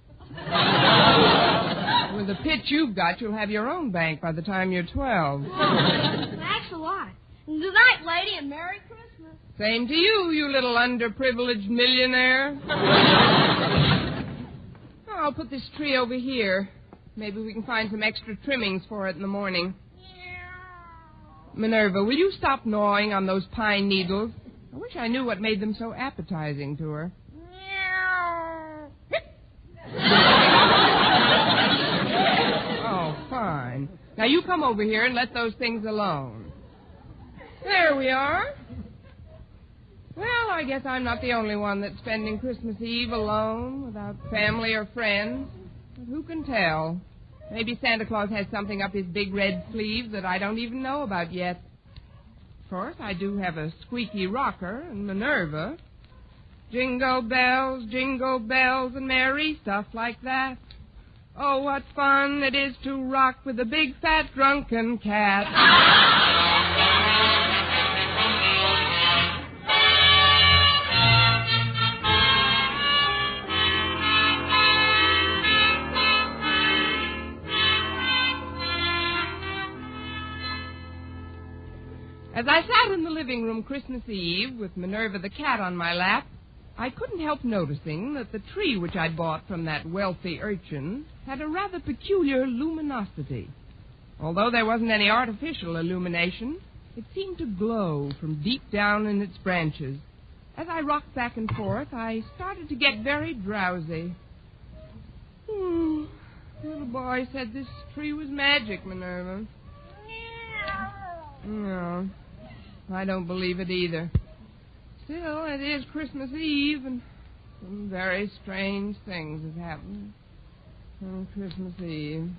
With the pitch you've got, you'll have your own bank by the time you're 12. Thanks a lot. And good night, lady, and Merry Christmas. Same to you, you little underprivileged millionaire. I'll put this tree over here. Maybe we can find some extra trimmings for it in the morning. Minerva, will you stop gnawing on those pine needles? I wish I knew what made them so appetizing to her. Oh, fine. Now you come over here and let those things alone. There we are. Well, I guess I'm not the only one that's spending Christmas Eve alone, without family or friends. But who can tell? Maybe Santa Claus has something up his big red sleeve that I don't even know about yet. Of course, I do have a squeaky rocker and Minerva. Jingle bells, and merry stuff like that. Oh, what fun it is to rock with a big, fat, drunken cat. As I sat in the living room Christmas Eve with Minerva the cat on my lap, I couldn't help noticing that the tree which I'd bought from that wealthy urchin had a rather peculiar luminosity. Although there wasn't any artificial illumination, it seemed to glow from deep down in its branches. As I rocked back and forth, I started to get very drowsy. Little boy said this tree was magic, Minerva. No, I don't believe it either. Still, it is Christmas Eve, and some very strange things have happened on Christmas Eve.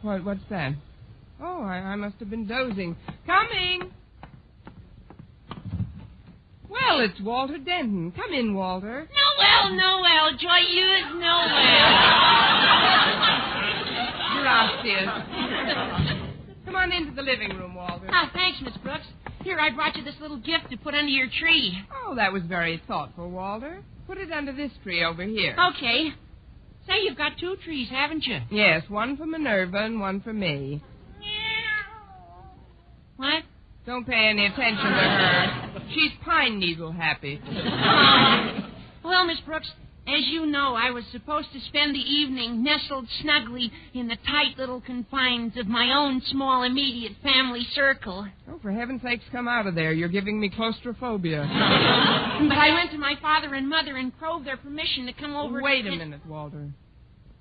What's that? Oh, I must have been dozing. Coming! Well, it's Walter Denton. Come in, Walter. Noel, joyeux Noel. Gracias. Come on into the living room, Walter. Oh, thanks, Miss Brooks. Here, I brought you this little gift to put under your tree. Oh, that was very thoughtful, Walter. Put it under this tree over here. Okay. Say, you've got two trees, haven't you? Yes, one for Minerva and one for me. What? Don't pay any attention to her. She's pine needle happy. Well, Miss Brooks, as you know, I was supposed to spend the evening nestled snugly in the tight little confines of my own small immediate family circle. Oh, for heaven's sakes, come out of there. You're giving me claustrophobia. But I went to my father and mother and crowed their permission to come over. Wait a minute, Walter.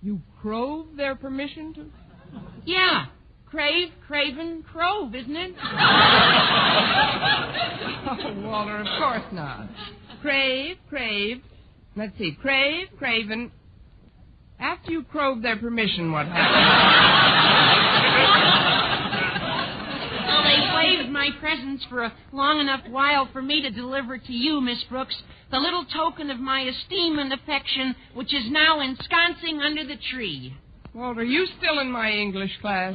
You crove their permission to? Yeah. Crave, craven, crove, isn't it? Oh, Walter, of course not. Crave, craved. Let's see. Crave, craven. After you crove their permission, what happened? Well, they waived my presence for a long enough while for me to deliver to you, Miss Brooks, the little token of my esteem and affection, which is now ensconcing under the tree. Walter, are you still in my English class?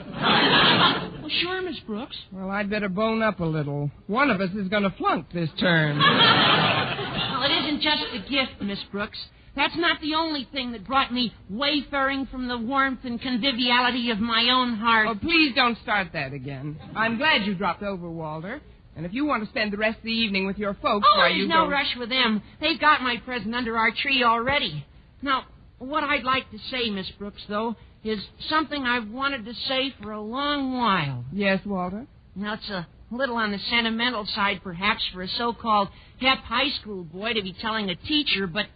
Well, sure, Miss Brooks. Well, I'd better bone up a little. One of us is going to flunk this term. Well, it isn't just the gift, Miss Brooks. That's not the only thing that brought me wayfaring from the warmth and conviviality of my own heart. Oh, please don't start that again. I'm glad you dropped over, Walter. And if you want to spend the rest of the evening with your folks, Oh, why there's you no go... rush with them. They've got my present under our tree already. Now, what I'd like to say, Miss Brooks, though, is something I've wanted to say for a long while. Yes, Walter? Now, it's a little on the sentimental side, perhaps, for a so-called hep high school boy to be telling a teacher, but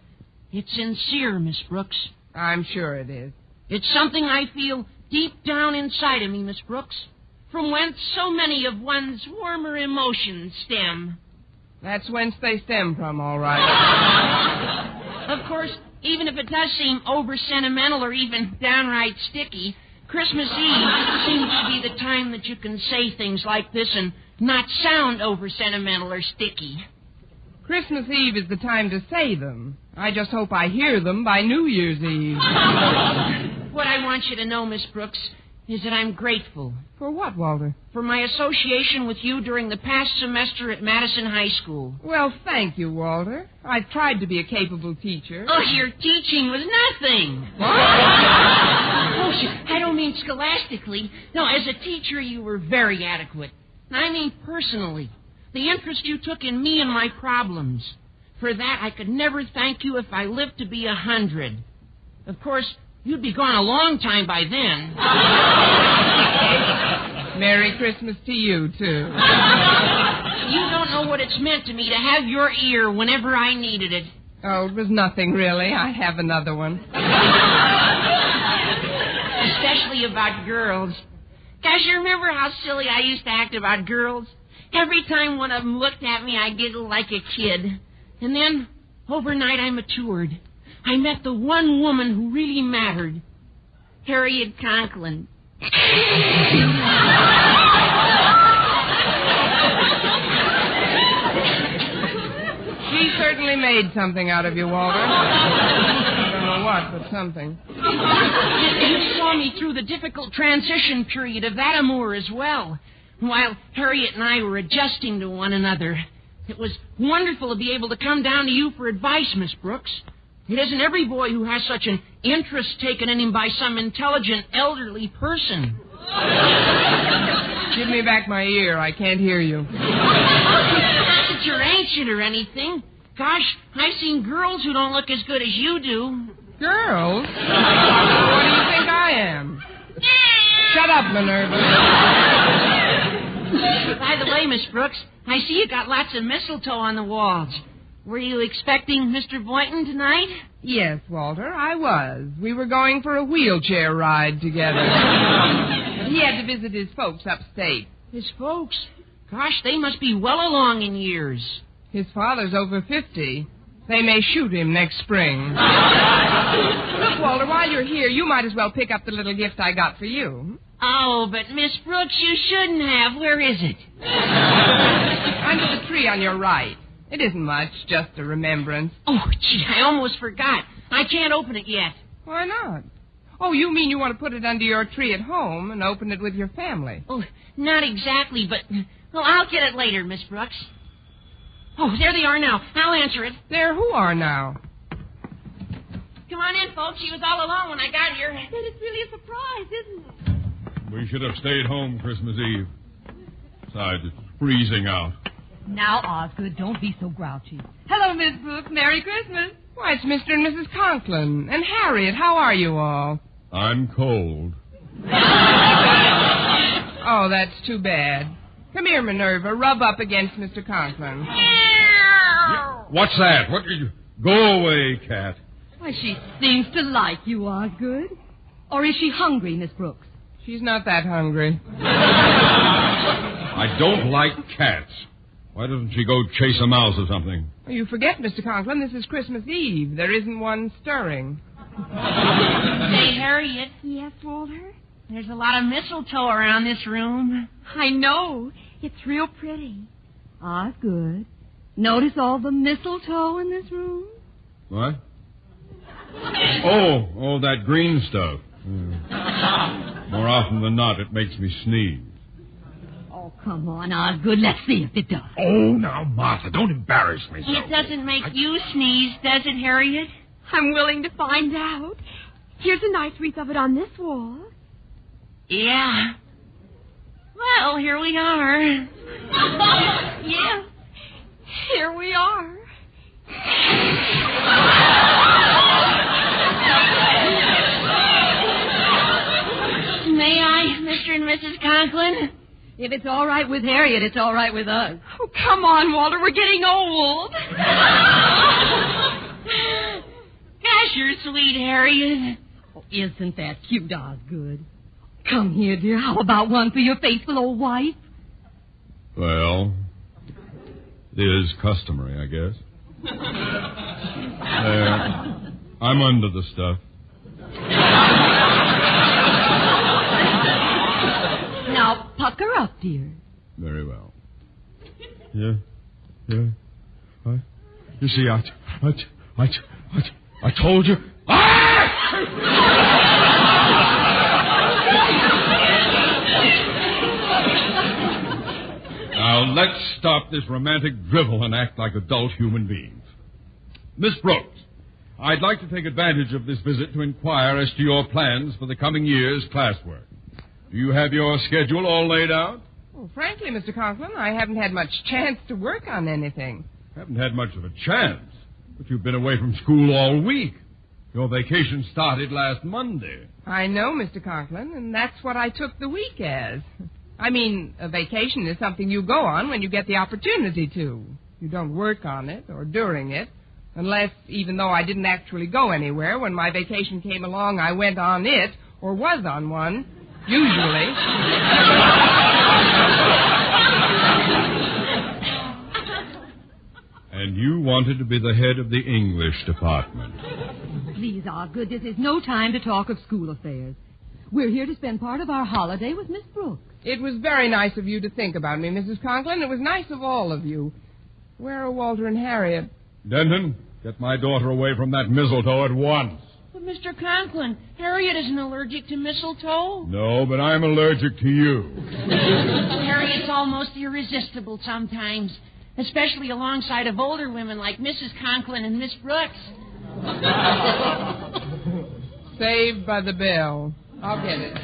it's sincere, Miss Brooks. I'm sure it is. It's something I feel deep down inside of me, Miss Brooks, from whence so many of one's warmer emotions stem. That's whence they stem from, all right. Of course, even if it does seem over-sentimental or even downright sticky, Christmas Eve seems to be the time that you can say things like this and not sound over-sentimental or sticky. Christmas Eve is the time to say them. I just hope I hear them by New Year's Eve. What I want you to know, Miss Brooks, is that I'm grateful. For what, Walter? For my association with you during the past semester at Madison High School. Well, thank you, Walter. I've tried to be a capable teacher. Oh, your teaching was nothing. What? Oh, I don't mean scholastically. No, as a teacher, you were very adequate. I mean personally. The interest you took in me and my problems. For that, I could never thank you if I lived to be 100. Of course, you'd be gone a long time by then. Merry Christmas to you, too. You don't know what it's meant to me to have your ear whenever I needed it. Oh, it was nothing, really. I have another one. Especially about girls. Gosh, you remember how silly I used to act about girls? Every time one of them looked at me, I giggled like a kid. And then, overnight, I matured. I met the one woman who really mattered. Harriet Conklin. She certainly made something out of you, Walter. I don't know what, but something. You saw me through the difficult transition period of that amour as well, while Harriet and I were adjusting to one another. It was wonderful to be able to come down to you for advice, Miss Brooks. It isn't every boy who has such an interest taken in him by some intelligent, elderly person. Give me back my ear. I can't hear you. Not that you're ancient or anything. Gosh, I've seen girls who don't look as good as you do. Girls? What do you think I am? Shut up, Minerva. By the way, Miss Brooks, I see you got lots of mistletoe on the walls. Were you expecting Mr. Boynton tonight? Yes, Walter, I was. We were going for a wheelchair ride together. He had to visit his folks upstate. His folks? Gosh, they must be well along in years. His father's over 50. They may shoot him next spring. Look, Walter, while you're here, you might as well pick up the little gift I got for you. Oh, but Miss Brooks, you shouldn't have. Where is it? Under the tree on your right. It isn't much, just a remembrance. Oh, gee, I almost forgot. I can't open it yet. Why not? Oh, you mean you want to put it under your tree at home and open it with your family? Oh, not exactly, but... Well, I'll get it later, Miss Brooks. Oh, there they are now. I'll answer it. There who are now? Come on in, folks. She was all alone when I got here. But it's really a surprise, isn't it? We should have stayed home Christmas Eve. Besides, it's freezing out. Now, Osgood, don't be so grouchy. Hello, Miss Brooks. Merry Christmas. Why, it's Mr. and Mrs. Conklin. And Harriet, how are you all? I'm cold. Oh, that's too bad. Come here, Minerva. Rub up against Mr. Conklin. What's that? What? Go away, cat. Why, she seems to like you, Osgood. Or is she hungry, Miss Brooks? She's not that hungry. I don't like cats. Why doesn't she go chase a mouse or something? You forget, Mr. Conklin, this is Christmas Eve. There isn't one stirring. Say, Harriet. Yes, Walter? There's a lot of mistletoe around this room. I know. It's real pretty. Osgood, notice all the mistletoe in this room? What? Oh, that green stuff. More often than not, it makes me sneeze. Oh, come on, Osgood. Let's see if it does. Oh, now, Martha, don't embarrass me so. It doesn't make you sneeze, does it, Harriet? I'm willing to find out. Here's a nice wreath of it on this wall. Yeah. Well, here we are. Yes, here we are. May I, Mr. and Mrs. Conklin? If it's all right with Harriet, it's all right with us. Oh, come on, Walter. We're getting old. Gosh, you're sweet, Harriet. Oh, isn't that cute, Osgood? Come here, dear. How about one for your faithful old wife? Well, it is customary, I guess. I'm under the stuff. Now, pucker up, dear. Very well. Yeah. You see, I told you. Now, let's stop this romantic drivel and act like adult human beings. Miss Brooks, I'd like to take advantage of this visit to inquire as to your plans for the coming year's classwork. Do you have your schedule all laid out? Well, frankly, Mr. Conklin, I haven't had much chance to work on anything. Haven't had much of a chance, but you've been away from school all week. Your vacation started last Monday. I know, Mr. Conklin, and that's what I took the week as. I mean, a vacation is something you go on when you get the opportunity to. You don't work on it or during it, unless, even though I didn't actually go anywhere, when my vacation came along, I went on it or was on one, usually. And you wanted to be the head of the English department. Please, Osgood, this is no time to talk of school affairs. We're here to spend part of our holiday with Miss Brooks. It was very nice of you to think about me, Mrs. Conklin. It was nice of all of you. Where are Walter and Harriet? Denton, get my daughter away from that mistletoe at once. But, Mr. Conklin, Harriet isn't allergic to mistletoe. No, but I'm allergic to you. Harriet's almost irresistible sometimes, especially alongside of older women like Mrs. Conklin and Miss Brooks. Saved by the bell. I'll get it.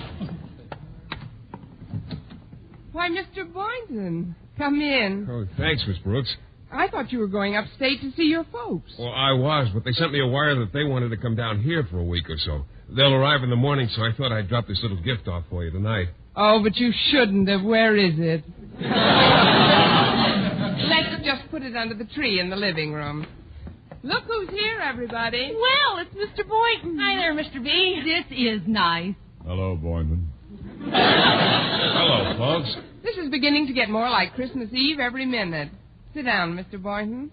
Why, Mr. Boynton, come in. Oh, thanks, Miss Brooks. I thought you were going upstate to see your folks. Well, I was, but they sent me a wire that they wanted to come down here for a week or so. They'll arrive in the morning, so I thought I'd drop this little gift off for you tonight. Oh, but you shouldn't have. Where is it? Let's just put it under the tree in the living room. Look who's here, everybody. Well, it's Mr. Boynton. Hi there, Mr. B. This is nice. Hello, Boynton. Hello, folks. This is beginning to get more like Christmas Eve every minute. Sit down, Mr. Boynton.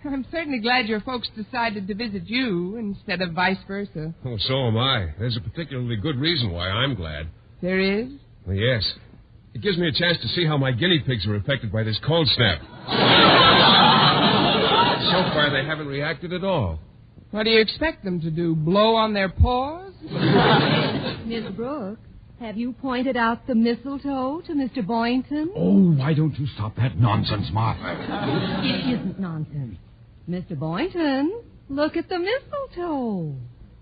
I'm certainly glad your folks decided to visit you instead of vice versa. Oh, so am I. There's a particularly good reason why I'm glad. There is? Well, yes. It gives me a chance to see how my guinea pigs are affected by this cold snap. So far, they haven't reacted at all. What do you expect them to do, blow on their paws? Miss Brooks, have you pointed out the mistletoe to Mr. Boynton? Oh, why don't you stop that nonsense, Martha? It isn't nonsense. Mr. Boynton, look at the mistletoe.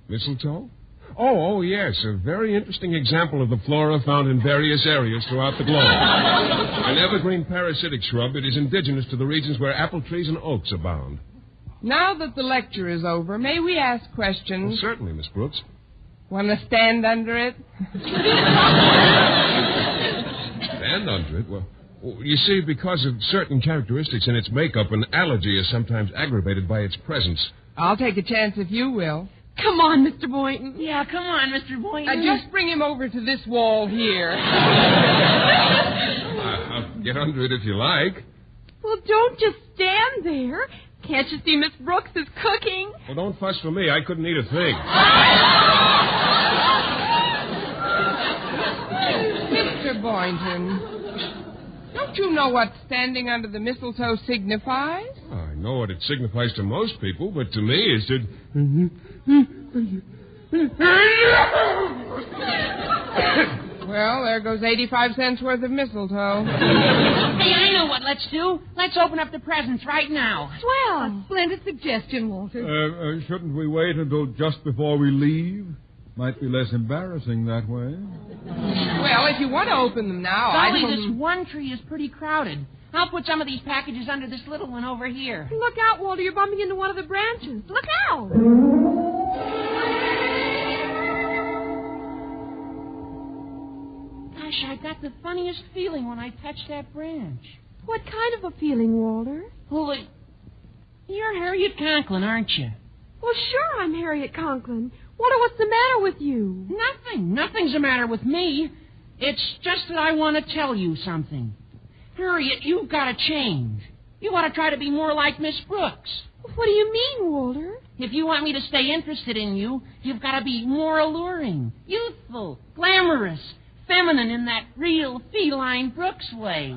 Mistletoe? Oh, yes. A very interesting example of the flora found in various areas throughout the globe. An evergreen parasitic shrub, it is indigenous to the regions where apple trees and oaks abound. Now that the lecture is over, may we ask questions? Well, certainly, Miss Brooks. Want to stand under it? Stand under it? Well, you see, because of certain characteristics in its makeup, an allergy is sometimes aggravated by its presence. I'll take a chance if you will. Come on, Mr. Boynton. Yeah, come on, Mr. Boynton. Just bring him over to this wall here. I'll get under it if you like. Well, don't just stand there. Can't you see Miss Brooks is cooking? Well, don't fuss for me. I couldn't eat a thing. Mr. Boynton, don't you know what standing under the mistletoe signifies? I know what it signifies to most people, but to me it's Well, there goes 85 cents worth of mistletoe. Hey, I know what let's do. Let's open up the presents right now. Swell. Splendid suggestion, Walter. Shouldn't we wait until just before we leave? Might be less embarrassing that way. Well, if you want to open them now, Golly, this one tree is pretty crowded. I'll put some of these packages under this little one over here. Look out, Walter. You're bumping into one of the branches. Look out. Gosh, I got the funniest feeling when I touched that branch. What kind of a feeling, Walter? Well, you're Harriet Conklin, aren't you? Well, sure, I'm Harriet Conklin. Walter, what's the matter with you? Nothing. Nothing's the matter with me. It's just that I want to tell you something. Harriet, you've got to change. You ought to try to be more like Miss Brooks. What do you mean, Walter? If you want me to stay interested in you, you've got to be more alluring, youthful, glamorous, feminine in that real feline Brooks way.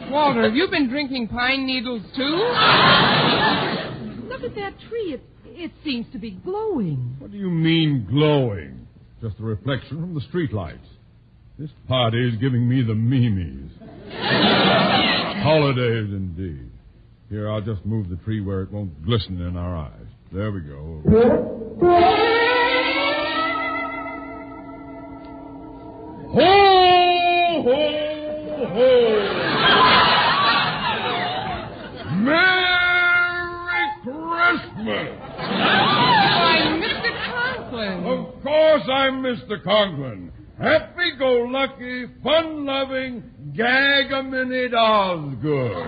Walter, have you been drinking pine needles, too? Look at that tree. It seems to be glowing. What do you mean, glowing? Just a reflection from the streetlights. This party is giving me the memes. Holidays, indeed. Here, I'll just move the tree where it won't glisten in our eyes. There we go. Ho, ho, ho! Merry Christmas! I'm Mr. Conklin. Of course I'm Mr. Conklin. Happy-go-lucky, fun-loving, gag-a-minute Osgood.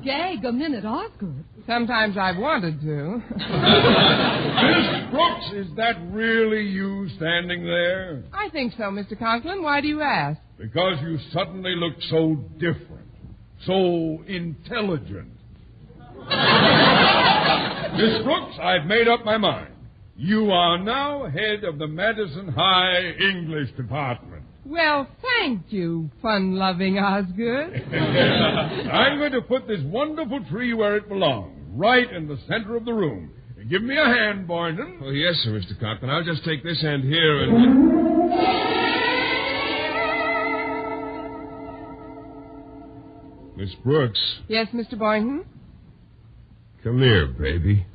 Gag-a-minute Osgood? Sometimes I've wanted to. Miss Brooks, is that really you standing there? I think so, Mr. Conklin. Why do you ask? Because you suddenly look so different, so intelligent. Miss Brooks, I've made up my mind. You are now head of the Madison High English Department. Well, thank you, fun-loving Osgood. I'm going to put this wonderful tree where it belongs, right in the center of the room. Give me a hand, Boynton. Oh, yes, sir, Mr. Conklin. I'll just take this hand here and... Miss Brooks. Yes, Mr. Boynton? Come here, baby.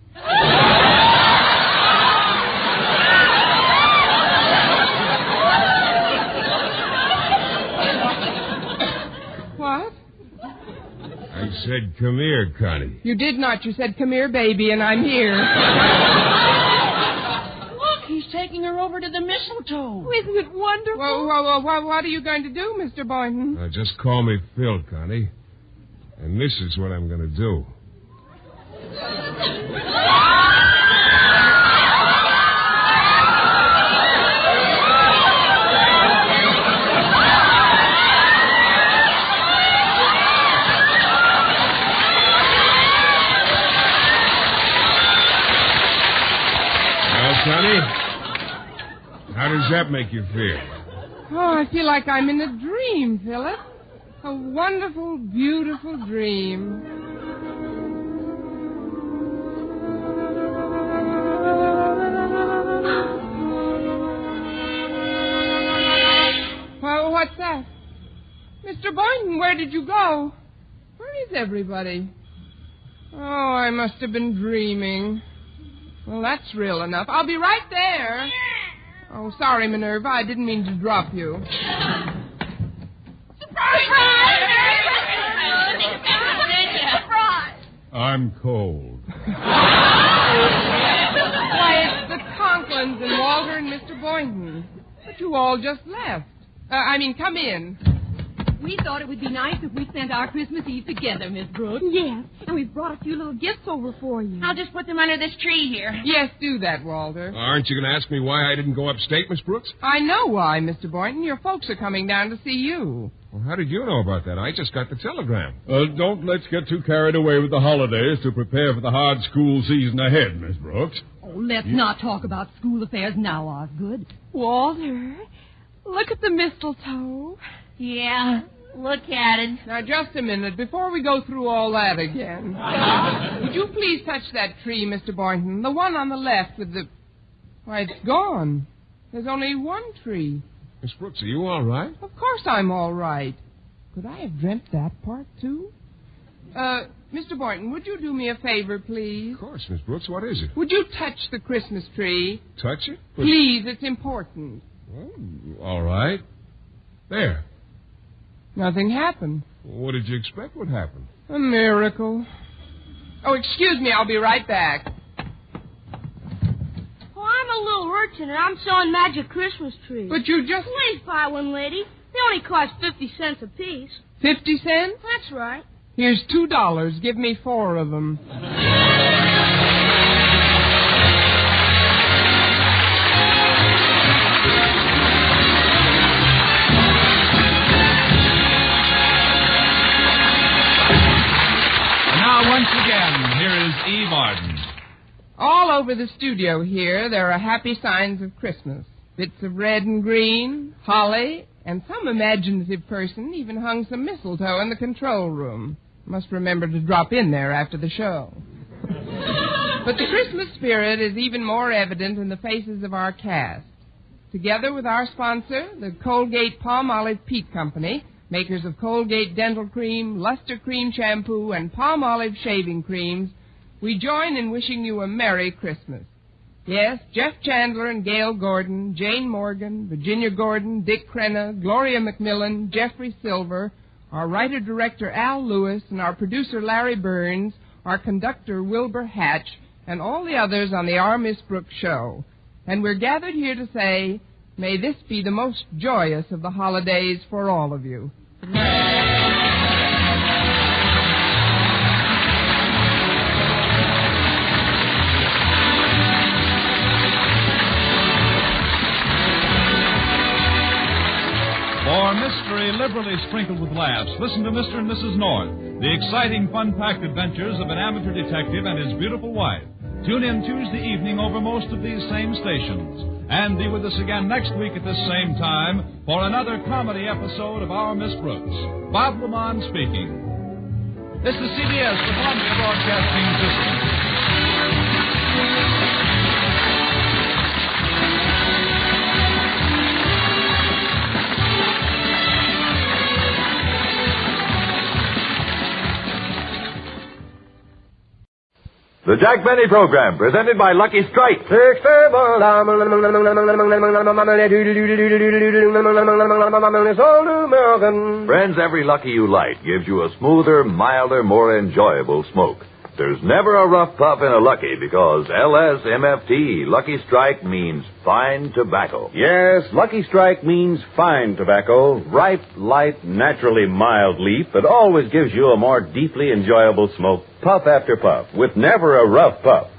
What? I said, come here, Connie. You did not. You said, come here, baby, and I'm here. Look, he's taking her over to the mistletoe. Isn't it wonderful? Well, what are you going to do, Mr. Boynton? Just call me Phil, Connie. And this is what I'm going to do. Connie, how does that make you feel? Oh, I feel like I'm in a dream, Philip. A wonderful, beautiful dream. Well, what's that? Mr. Boynton, where did you go? Where is everybody? Oh, I must have been dreaming. Well, that's real enough. I'll be right there. Oh, sorry, Minerva. I didn't mean to drop you. I'm cold. Why, it's the Conklins and Walter and Mr. Boynton. But you all just left. Come in. We thought it would be nice if we spent our Christmas Eve together, Miss Brooks. Yes, and we've brought a few little gifts over for you. I'll just put them under this tree here. Yes, do that, Walter. Aren't you going to ask me why I didn't go upstate, Miss Brooks? I know why, Mr. Boynton. Your folks are coming down to see you. Well, how did you know about that? I just got the telegram. Don't let's get too carried away with the holidays to prepare for the hard school season ahead, Miss Brooks. Oh, let's not talk about school affairs now, Osgood. Walter, look at the mistletoe. Yeah, look at it. Now, just a minute, before we go through all that again. Would you please touch that tree, Mr. Boynton? The one on the left with the... Why, it's gone. There's only one tree. Miss Brooks, are you all right? Of course I'm all right. Could I have dreamt that part, too? Mr. Boynton, would you do me a favor, please? Of course, Miss Brooks. What is it? Would you touch the Christmas tree? Touch it? Please, it's important. Well, all right. There. Nothing happened. What did you expect would happen? A miracle. Oh, excuse me, I'll be right back. Oh, I'm a little urchin, and I'm selling magic Christmas trees. But you just... Please buy one, lady. They only cost 50 cents apiece. 50 cents? That's right. Here's $2. Give me 4 of them. Once again, here is E. Martin. All over the studio here, there are happy signs of Christmas. Bits of red and green, holly, and some imaginative person even hung some mistletoe in the control room. Must remember to drop in there after the show. But the Christmas spirit is even more evident in the faces of our cast. Together with our sponsor, the Colgate Palmolive Peat Company, makers of Colgate Dental Cream, Luster Cream Shampoo, and Palmolive Shaving Creams, we join in wishing you a Merry Christmas. Yes, Jeff Chandler and Gail Gordon, Jane Morgan, Virginia Gordon, Dick Crenna, Gloria McMillan, Jeffrey Silver, our writer-director Al Lewis, and our producer Larry Burns, our conductor Wilbur Hatch, and all the others on the Our Miss Brooks show. And we're gathered here to say, may this be the most joyous of the holidays for all of you. For mystery liberally sprinkled with laughs, listen to Mr. and Mrs. North, the exciting, fun-packed adventures of an amateur detective and his beautiful wife. Tune in Tuesday evening over most of these same stations. And be with us again next week at this same time for another comedy episode of Our Miss Brooks. Bob Lamont speaking. This is CBS, the Columbia Broadcasting System. The Jack Benny Program, presented by Lucky Strike. Friends, every Lucky you light gives you a smoother, milder, more enjoyable smoke. There's never a rough puff in a Lucky because LSMFT, Lucky Strike, means fine tobacco. Yes, Lucky Strike means fine tobacco, ripe, light, naturally mild leaf that always gives you a more deeply enjoyable smoke, puff after puff, with never a rough puff.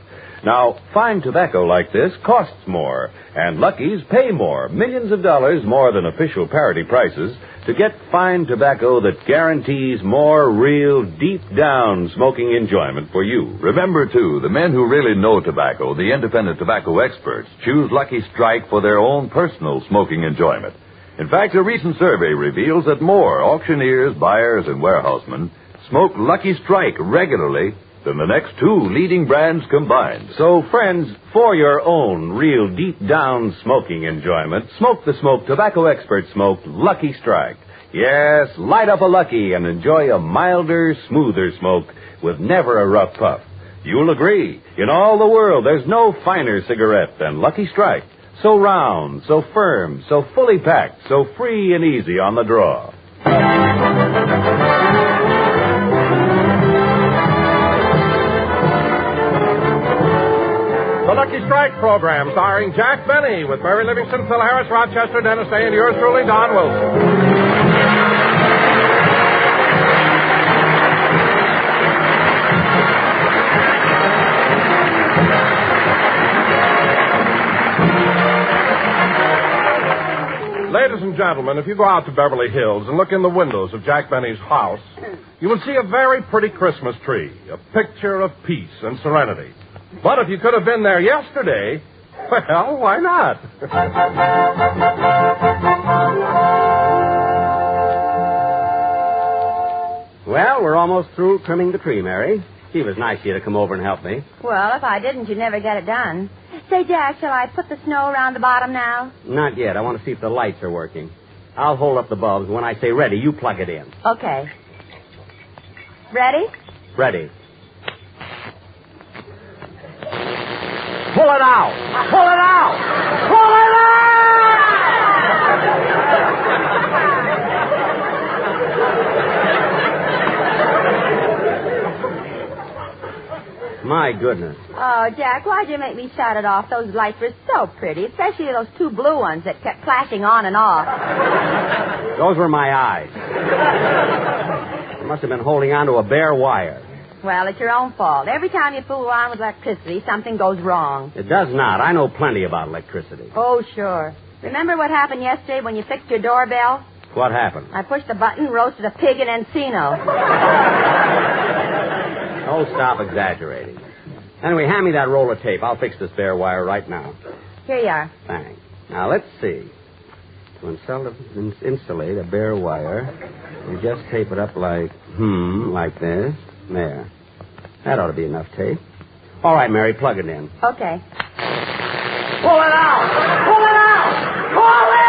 Now, fine tobacco like this costs more, and Lucky's pay more, millions of dollars more than official parity prices, to get fine tobacco that guarantees more real, deep-down smoking enjoyment for you. Remember, too, the men who really know tobacco, the independent tobacco experts, choose Lucky Strike for their own personal smoking enjoyment. In fact, a recent survey reveals that more auctioneers, buyers, and warehousemen smoke Lucky Strike regularly than the next two leading brands combined. So, friends, for your own real deep-down smoking enjoyment, smoke the smoke tobacco expert smoked Lucky Strike. Yes, light up a Lucky and enjoy a milder, smoother smoke with never a rough puff. You'll agree, in all the world, there's no finer cigarette than Lucky Strike. So round, so firm, so fully packed, so free and easy on the draw. The Lucky Strike program, starring Jack Benny, with Mary Livingston, Phil Harris, Rochester, Dennis Day, and yours truly, Don Wilson. Ladies and gentlemen, if you go out to Beverly Hills and look in the windows of Jack Benny's house, you will see a very pretty Christmas tree, a picture of peace and serenity. But if you could have been there yesterday, well, why not? Well, we're almost through trimming the tree, Mary. It was nice of you to come over and help me. Well, if I didn't, you'd never get it done. Say, Jack, shall I put the snow around the bottom now? Not yet. I want to see if the lights are working. I'll hold up the bulbs. When I say ready, you plug it in. Okay. Ready? Ready. Pull it out! Pull it out! Pull it out! My goodness. Oh, Jack, why'd you make me shut it off? Those lights were so pretty, especially those two blue ones that kept flashing on and off. Those were my eyes. I must have been holding on to a bare wire. Well, it's your own fault. Every time you fool around with electricity, something goes wrong. It does not. I know plenty about electricity. Oh, sure. Remember what happened yesterday when you fixed your doorbell? What happened? I pushed the button, roasted a pig in Encino. Oh, stop exaggerating. Anyway, hand me that roll of tape. I'll fix this bare wire right now. Here you are. Thanks. Now, let's see. To insulate a bare wire, you just tape it up like this. There. That ought to be enough tape. All right, Mary, plug it in. Okay. Pull it out! Pull it out! Pull it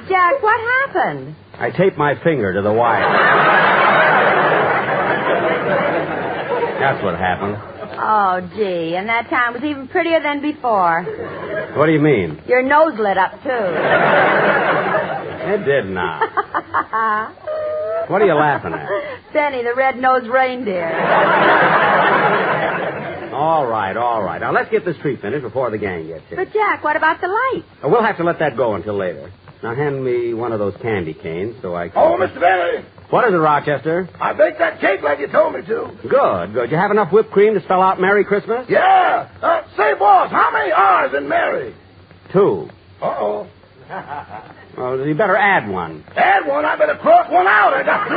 Jack, what happened? I taped my finger to the wire. That's what happened. Oh, gee, and that time was even prettier than before. What do you mean? Your nose lit up, too. It did not. What are you laughing at? Benny, the red-nosed reindeer. All right. Now, let's get this tree finished before the gang gets here. But, Jack, what about the light? We'll have to let that go until later. Now, hand me one of those candy canes so I can... Oh, Mr. Benny. What is it, Rochester? I baked that cake like you told me to. Good. You have enough whipped cream to spell out Merry Christmas? Yeah. Say, boss, how many R's in Merry? 2. Uh-oh. Well, you better add one. Add one? I better cross one out. I got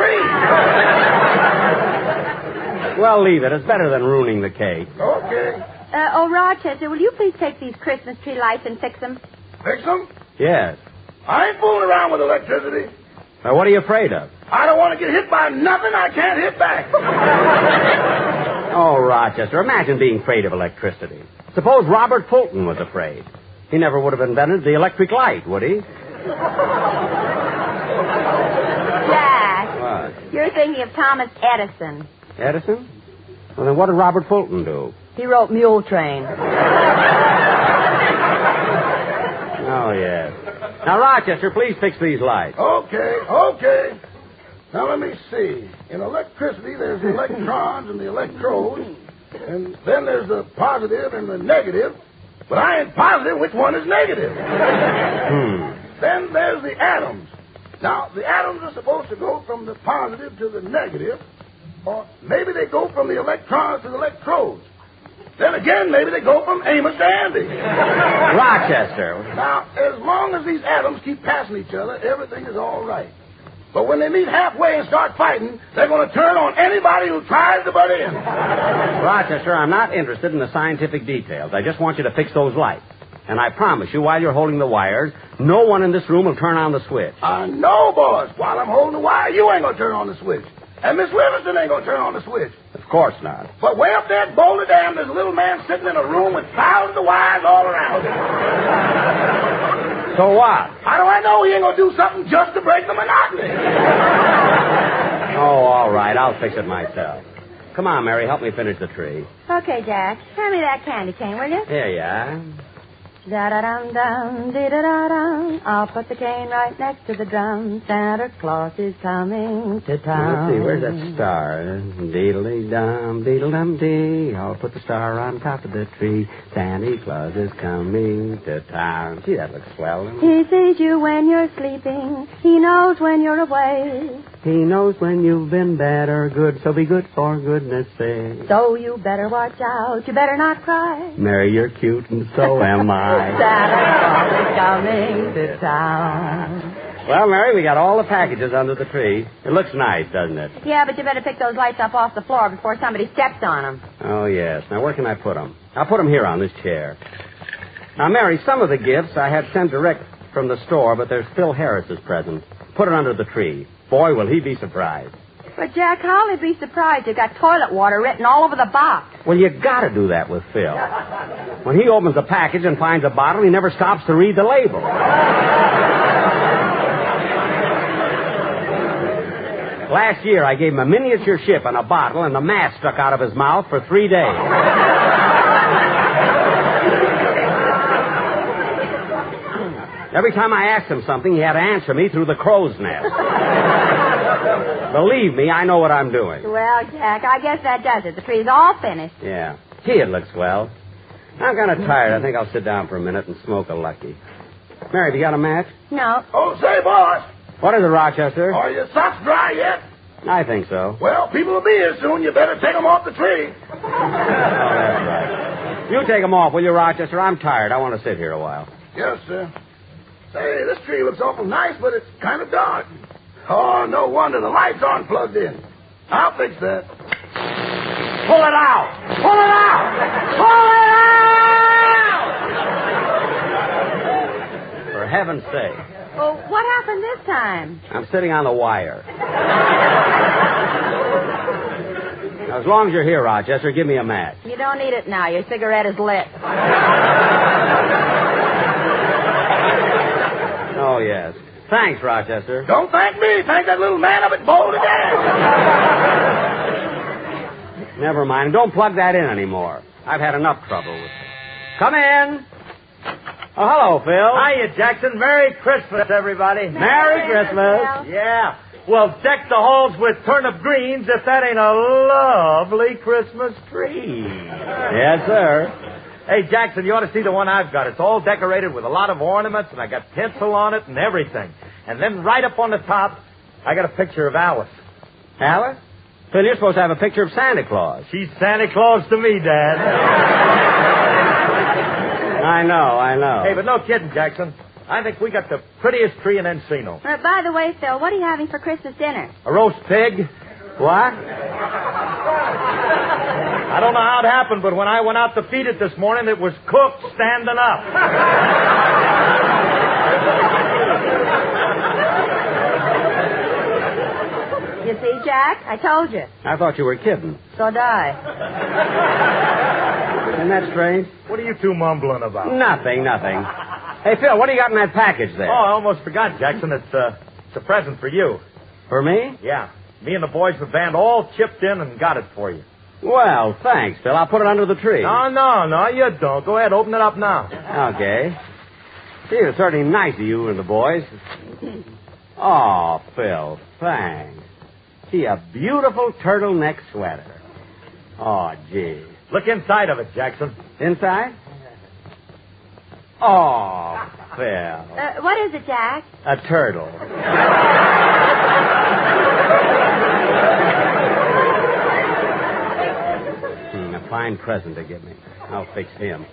3. Well, leave it. It's better than ruining the cake. Okay. Rochester, will you please take these Christmas tree lights and fix them? Fix them? Yes. I ain't fooling around with electricity. Now, what are you afraid of? I don't want to get hit by nothing I can't hit back. Oh, Rochester, imagine being afraid of electricity. Suppose Robert Fulton was afraid. He never would have invented the electric light, would he? Jack. What? You're thinking of Thomas Edison. Edison? Well, then what did Robert Fulton do? He wrote Mule Train. Oh, yes. Now, Rochester, please fix these lights. Okay. Now, let me see. In electricity, there's the electrons and the electrodes, and then there's the positive and the negative, but I ain't positive which one is negative. Then there's the atoms. Now, the atoms are supposed to go from the positive to the negative, or maybe they go from the electrons to the electrodes. Then again, maybe they go from Amos to Andy. Rochester. Now, as long as these atoms keep passing each other, everything is all right. But when they meet halfway and start fighting, they're going to turn on anybody who tries to butt in. Rochester, I'm not interested in the scientific details. I just want you to fix those lights. And I promise you, while you're holding the wires, no one in this room will turn on the switch. No, boss. While I'm holding the wire, you ain't going to turn on the switch. And Miss Livingston ain't going to turn on the switch. Of course not. But way up there at Boulder Dam, there's a little man sitting in a room with thousands of wires all around him. So what? How do I know he ain't going to do something just to break the monotony? Oh, all right. I'll fix it myself. Come on, Mary. Help me finish the tree. Okay, Jack. Hand me that candy cane, will you? Here you are. Da-da-dum-dum, dee-da-da-dum. I'll put the cane right next to the drum. Santa Claus is coming to town. Let's see, where's that star? Deedle-dee-dum, deedle-dum-dee. I'll put the star on top of the tree. Santa Claus is coming to town. Gee, that looks swell. He sees you when you're sleeping. He knows when you're away. He knows when you've been bad or good, so be good for goodness sake. So you better watch out. You better not cry. Mary, you're cute, and so am I. Santa Claus is coming to town. Well, Mary, we got all the packages under the tree. It looks nice, doesn't it? Yeah, but you better pick those lights up off the floor before somebody steps on them. Oh, yes. Now, where can I put them? I'll put them here on this chair. Now, Mary, some of the gifts I had sent direct from the store, but there's Phil Harris's present. Put it under the tree. Boy, will he be surprised. But, Jack, I'll only be surprised you've got toilet water written all over the box. Well, you gotta do that with Phil. When he opens a package and finds a bottle, he never stops to read the label. Last year, I gave him a miniature ship and a bottle, and the mast stuck out of his mouth for 3 days. Every time I asked him something, he had to answer me through the crow's nest. Believe me, I know what I'm doing. Well, Jack, I guess that does it. The tree's all finished. Yeah. Gee, it looks well. I'm kind of tired. I think I'll sit down for a minute and smoke a Lucky. Mary, have you got a match? No. Oh, say, boss. What is it, Rochester? Are your socks dry yet? I think so. Well, people will be here soon. You better take them off the tree. Oh, that's right. You take them off, will you, Rochester? I'm tired. I want to sit here a while. Yes, sir. Say, this tree looks awful nice, but it's kind of dark. Oh, no wonder the lights aren't plugged in. I'll fix that. Pull it out! Pull it out! Pull it out! For heaven's sake. Well, what happened this time? I'm sitting on the wire. Now, as long as you're here, Rochester, give me a match. You don't need it now. Your cigarette is lit. Oh, yes. Thanks, Rochester. Don't thank me. Thank that little man up at Boulder Dam. Never mind. Don't plug that in anymore. I've had enough trouble with it. Come in. Oh, hello, Phil. Hiya, Jackson. Merry Christmas, everybody. Merry Christmas. Yeah. Well, deck the halls with turnip greens if that ain't a lovely Christmas tree. Yes, sir. Hey, Jackson, you ought to see the one I've got. It's all decorated with a lot of ornaments, and I got tinsel on it and everything. And then right up on the top, I got a picture of Alice. Alice? Phil, you're supposed to have a picture of Santa Claus. She's Santa Claus to me, Dad. I know. Hey, but no kidding, Jackson. I think we got the prettiest tree in Encino. By the way, Phil, what are you having for Christmas dinner? A roast pig. What? I don't know how it happened, but when I went out to feed it this morning, it was cooked standing up. You see, Jack? I told you. I thought you were kidding. So did I. Isn't that strange? What are you two mumbling about? Nothing. Hey, Phil, what do you got in that package there? Oh, I almost forgot, Jackson. It's a present for you. For me? Yeah. Me and the boys of the band all chipped in and got it for you. Well, thanks, Phil. I'll put it under the tree. No, you don't. Go ahead, open it up now. Okay. Gee, it's certainly nice of you and the boys. Oh, Phil, thanks. Gee, a beautiful turtleneck sweater. Oh, gee. Look inside of it, Jackson. Inside? Oh, Phil. What is it, Jack? A turtle. A fine present to give me. I'll fix him.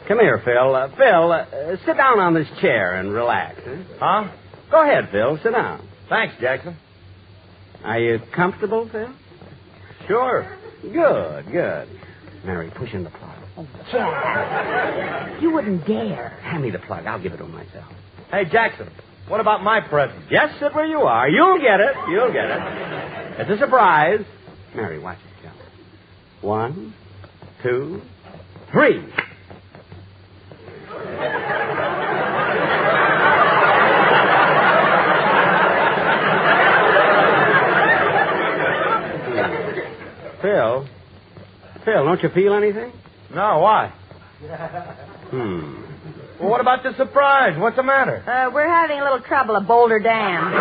Come here, Phil. Phil, sit down on this chair and relax. Huh? Go ahead, Phil. Sit down. Thanks, Jackson. Are you comfortable, Phil? Sure. Good. Mary, push in the plug. Oh, Jack. You wouldn't dare. Hand me the plug. I'll give it to him myself. Hey, Jackson, what about my present? Just sit where you are. You'll get it. It's a surprise. Mary, watch it go. 1, 2, 3. Phil, don't you feel anything? No, why? Well, what about the surprise? What's the matter? We're having a little trouble at Boulder Dam.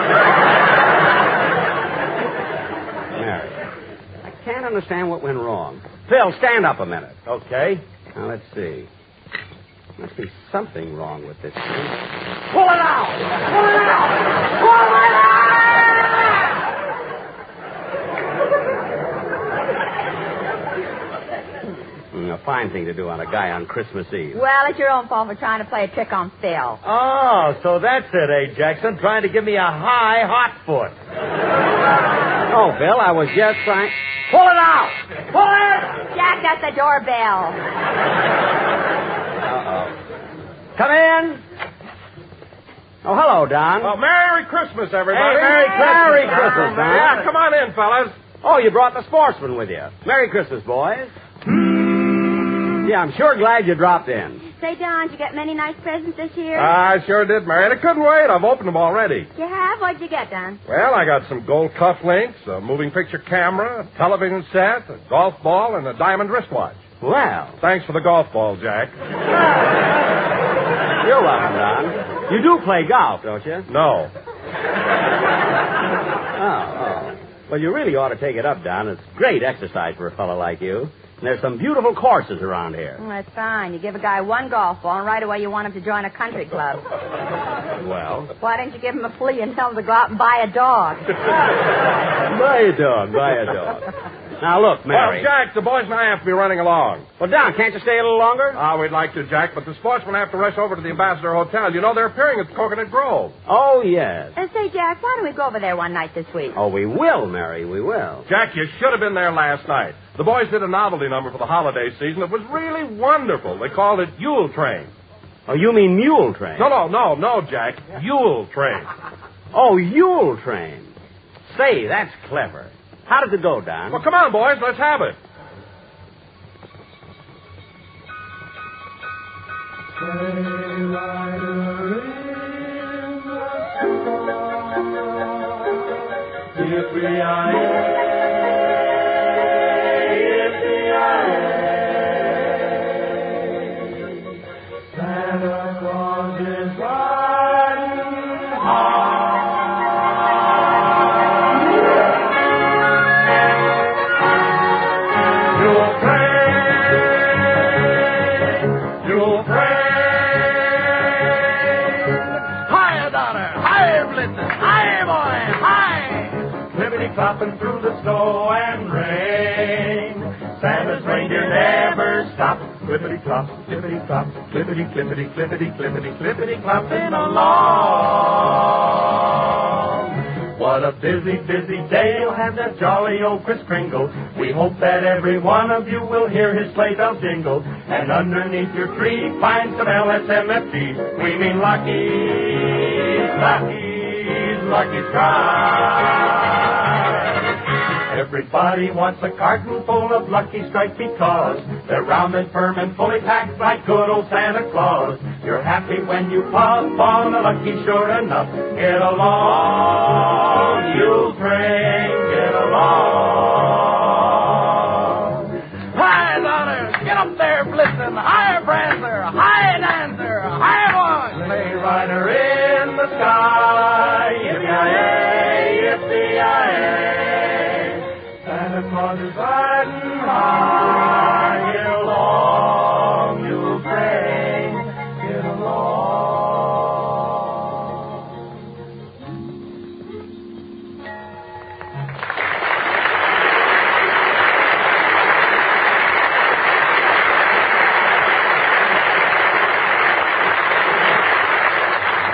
Mary, I can't understand what went wrong. Phil, stand up a minute. Okay. Now, let's see. Must be something wrong with this thing. Pull it out! Pull it out! Pull it out! A fine thing to do on a guy on Christmas Eve. Well, it's your own fault for trying to play a trick on Phil. Oh, so that's it, eh, Jackson? Trying to give me a high hot foot. Oh, Phil, I was just trying... Pull it out! Pull it! Jack, that's the doorbell. Uh-oh. Come in. Oh, hello, Don. Oh, Merry Christmas, everybody. Hey, Merry Christmas, Don. Yeah, come on in, fellas. Oh, you brought the sportsman with you. Merry Christmas, boys. Yeah, I'm sure glad you dropped in. Say, Don, did you get many nice presents this year? I sure did, Mary. And I couldn't wait. I've opened them already. You have? What'd you get, Don? Well, I got some gold cufflinks, a moving picture camera, a television set, a golf ball, and a diamond wristwatch. Well. Thanks for the golf ball, Jack. You're welcome, Don. You do play golf, don't you? No. Oh. Well, you really ought to take it up, Don. It's great exercise for a fellow like you. And there's some beautiful courses around here. Well, that's fine. You give a guy one golf ball, and right away you want him to join a country club. Well? Why don't you give him a flea and tell him to go out and buy a dog? Buy a dog. Now, look, Mary. Well, Jack, the boys and I have to be running along. Well, Don, can't you stay a little longer? We'd like to, Jack, but the sportsmen have to rush over to the Ambassador Hotel. You know, they're appearing at Coconut Grove. Oh, yes. And say, Jack, why don't we go over there one night this week? Oh, we will, Mary, we will. Jack, you should have been there last night. The boys did a novelty number for the holiday season. It was really wonderful. They called it Yule Train. Oh, you mean Mule Train? No, Jack. Yule Train. Oh, Yule Train. Say, that's clever. How did it go, Don? Well, come on, boys. Let's have it. Santa Claus is riding high. Clopping through the snow and rain. Santa's reindeer never stop. Clippity-clop, clippity-clop, clippity-clippity, clippity-clippity, clippity-clopping along. What a busy, busy day you'll have that jolly old Kris Kringle. We hope that every one of you will hear his sleigh bells jingle. And underneath your tree find some LSMFT. We mean Lucky Strike. Everybody wants a carton full of Lucky Strike because they're round and firm and fully packed like good old Santa Claus. You're happy when you puff on a Lucky, sure enough. Get along, Yule Train, get along. Hi, Donner, get up there, Blitzen. Hi, Prancer, hi, Dancer, hi, one. Sleigh rider in the sky, yippee-yi-yay, yippee-yi-yay. Santa Claus is riding high. Get along, Yule Train. Get along.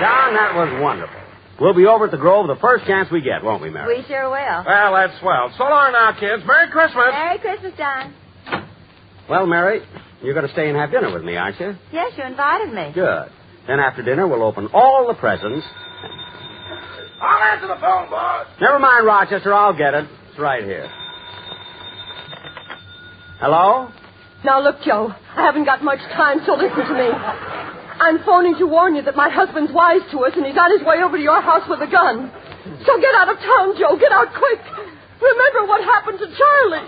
Don, that was wonderful. We'll be over at the Grove the first chance we get, won't we, Mary? We sure will. Well, that's swell. So long now, kids. Merry Christmas. Merry Christmas, Don. Well, Mary, you're going to stay and have dinner with me, aren't you? Yes, you invited me. Good. Then after dinner, we'll open all the presents. I'll answer the phone, boss. Never mind, Rochester. I'll get it. It's right here. Hello? Now, look, Joe, I haven't got much time, so listen to me. I'm phoning to warn you that my husband's wise to us, and he's on his way over to your house with a gun. So get out of town, Joe. Get out quick. Remember what happened to Charlie.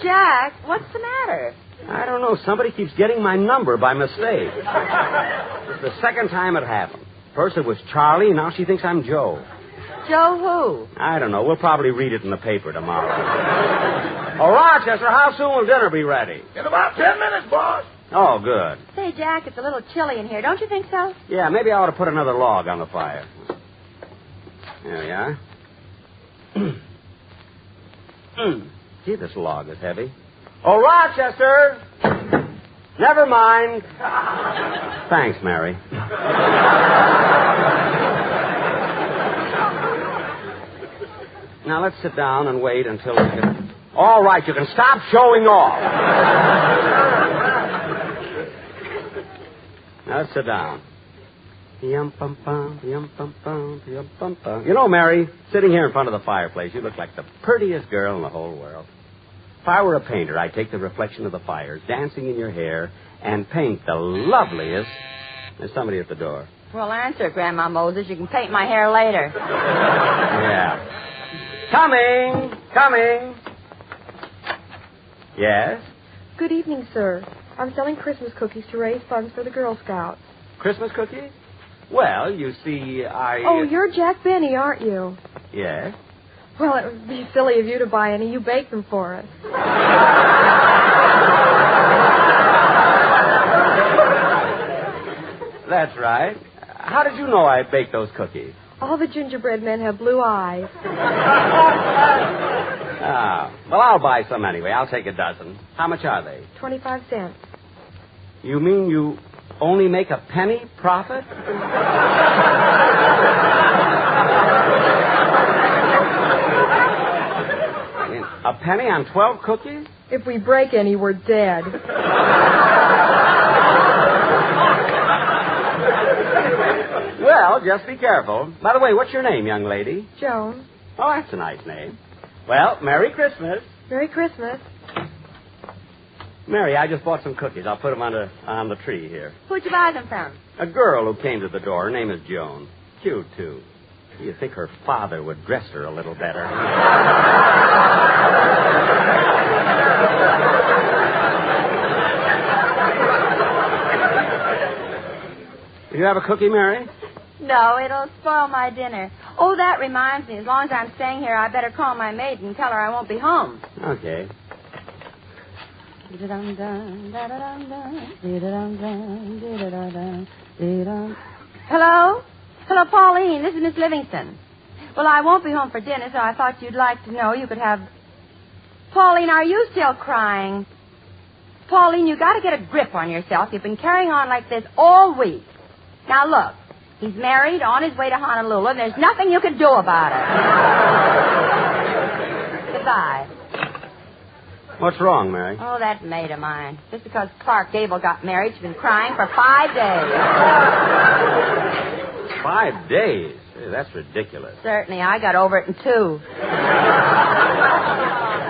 Jack, what's the matter? I don't know. Somebody keeps getting my number by mistake. It's the second time it happened. First it was Charlie, now she thinks I'm Joe. Joe who? I don't know. We'll probably read it in the paper tomorrow. Oh, Rochester, how soon will dinner be ready? In about 10 minutes, boss. Oh, good. Say, Jack, it's a little chilly in here. Don't you think so? Yeah, maybe I ought to put another log on the fire. There we are. Gee, this log is heavy. Oh, Rochester! Never mind. Thanks, Mary. Now, let's sit down and wait until we can... All right, you can stop showing off. Now, let's sit down. Yum-pum-pum, yum-pum-pum, yum-pum-pum. You know, Mary, sitting here in front of the fireplace, you look like the prettiest girl in the whole world. If I were a painter, I'd take the reflection of the fires dancing in your hair and paint the loveliest... There's somebody at the door. Well, answer, Grandma Moses. You can paint my hair later. Yeah. Coming. Yes? Good evening, sir. I'm selling Christmas cookies to raise funds for the Girl Scouts. Christmas cookies? Well, you see, Oh, you're Jack Benny, aren't you? Yes? Well, it would be silly of you to buy any. You bake them for us. That's right. How did you know I baked those cookies? All the gingerbread men have blue eyes. Well, I'll buy some anyway. I'll take a dozen. How much are they? 25 cents. You mean you only make a penny profit? I mean, a penny on 12 cookies? If we break any, we're dead. Well, just be careful. By the way, what's your name, young lady? Joan. Oh, that's a nice name. Well, Merry Christmas. Merry Christmas. Mary, I just bought some cookies. I'll put them on the tree here. Who'd you buy them from? A girl who came to the door. Her name is Joan. Cute, too. You'd think her father would dress her a little better. Do you have a cookie, Mary? No, it'll spoil my dinner. Oh, that reminds me. As long as I'm staying here, I better call my maid and tell her I won't be home. Okay. Hello? Hello, Pauline. This is Miss Livingston. Well, I won't be home for dinner, so I thought you'd like to know you could have... Pauline, are you still crying? Pauline, you got to get a grip on yourself. You've been carrying on like this all week. Now, look. He's married, on his way to Honolulu, and there's nothing you can do about it. Goodbye. What's wrong, Mary? Oh, that maid of mine. Just because Clark Gable got married, she's been crying for 5 days. 5 days? Hey, that's ridiculous. Certainly, I got over it in 2.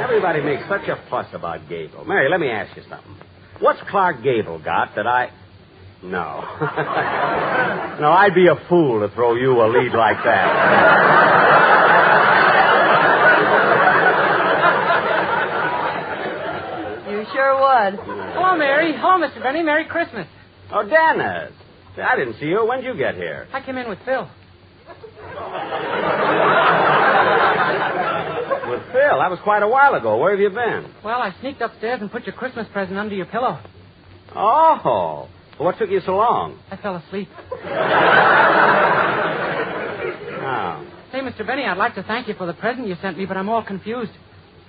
Everybody makes such a fuss about Gable. Mary, let me ask you something. What's Clark Gable got that I... No. No, I'd be a fool to throw you a lead like that. You sure would. Hello, Mary. Hello, Mr. Benny. Merry Christmas. Oh, Dennis. I didn't see you. When'd you get here? I came in with Phil. With Phil? That was quite a while ago. Where have you been? Well, I sneaked upstairs and put your Christmas present under your pillow. Oh. Well, what took you so long? I fell asleep. Oh. Hey, Mr. Benny, I'd like to thank you for the present you sent me, but I'm all confused.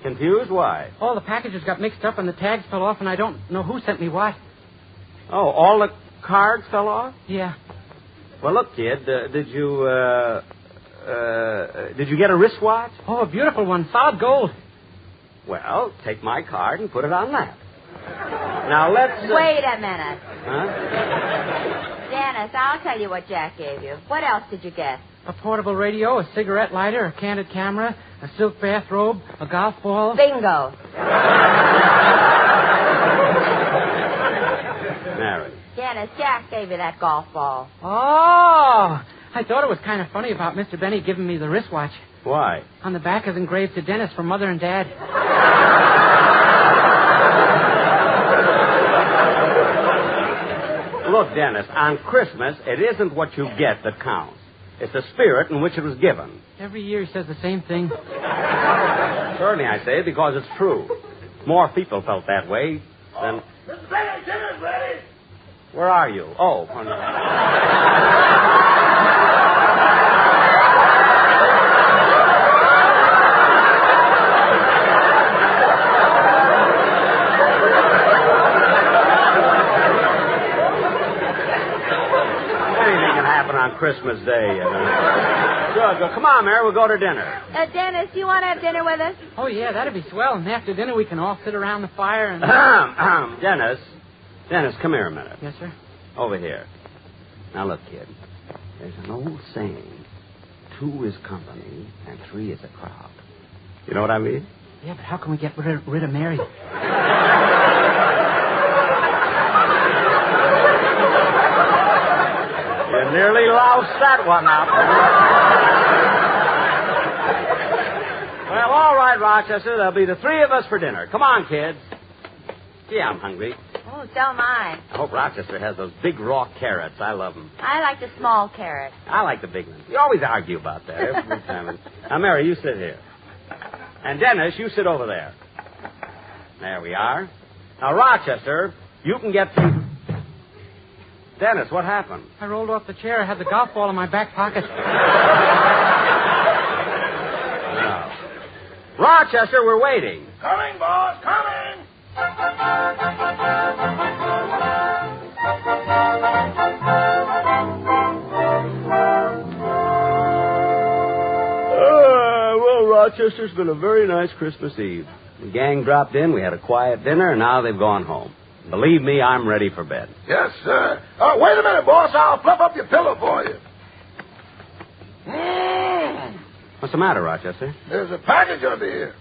Confused? Why? All the packages got mixed up and the tags fell off, and I don't know who sent me what. Oh, all the cards fell off? Yeah. Well, look, kid, did you get a wristwatch? Oh, a beautiful one, solid gold. Well, take my card and put it on that. Now, let's... Wait a minute. Huh? Dennis, I'll tell you what Jack gave you. What else did you get? A portable radio, a cigarette lighter, a candid camera, a silk bathrobe, a golf ball. Bingo. Mary. Dennis, Jack gave you that golf ball. Oh! I thought it was kind of funny about Mr. Benny giving me the wristwatch. Why? On the back is engraved to Dennis from Mother and Dad. Look, Dennis, on Christmas, it isn't what you get that counts. It's the spirit in which it was given. Every year he says the same thing. Certainly I say it because it's true. More people felt that way than... Mr. Benny, dinner's ready. Where are you? Oh. Anything can happen on Christmas Day, you know. Good. Come on, Mary. We'll go to dinner. Dennis, do you want to have dinner with us? Oh, yeah, that'd be swell. And after dinner, we can all sit around the fire and... Dennis, come here a minute. Yes, sir? Over here. Now, look, kid. There's an old saying. 2 is company and 3 is a crowd. You know what I mean? Yeah, but how can we get rid of Mary? You nearly loused that one up. Well, all right, Rochester. There'll be the 3 of us for dinner. Come on, kids. Gee, I'm hungry. Oh, so am I. I hope Rochester has those big raw carrots. I love them. I like the small carrot. I like the big ones. We always argue about that every time. Now, Mary, you sit here. And Dennis, you sit over there. There we are. Now, Rochester, you can get... Dennis, what happened? I rolled off the chair. I had the golf ball in my back pocket. No. Rochester, we're waiting. Coming, boss, coming! Well, Rochester's been a very nice Christmas Eve. The gang dropped in, we had a quiet dinner, and now they've gone home. Believe me, I'm ready for bed. Yes, sir. Wait a minute, boss. I'll fluff up your pillow for you. What's the matter, Rochester? There's a package under here.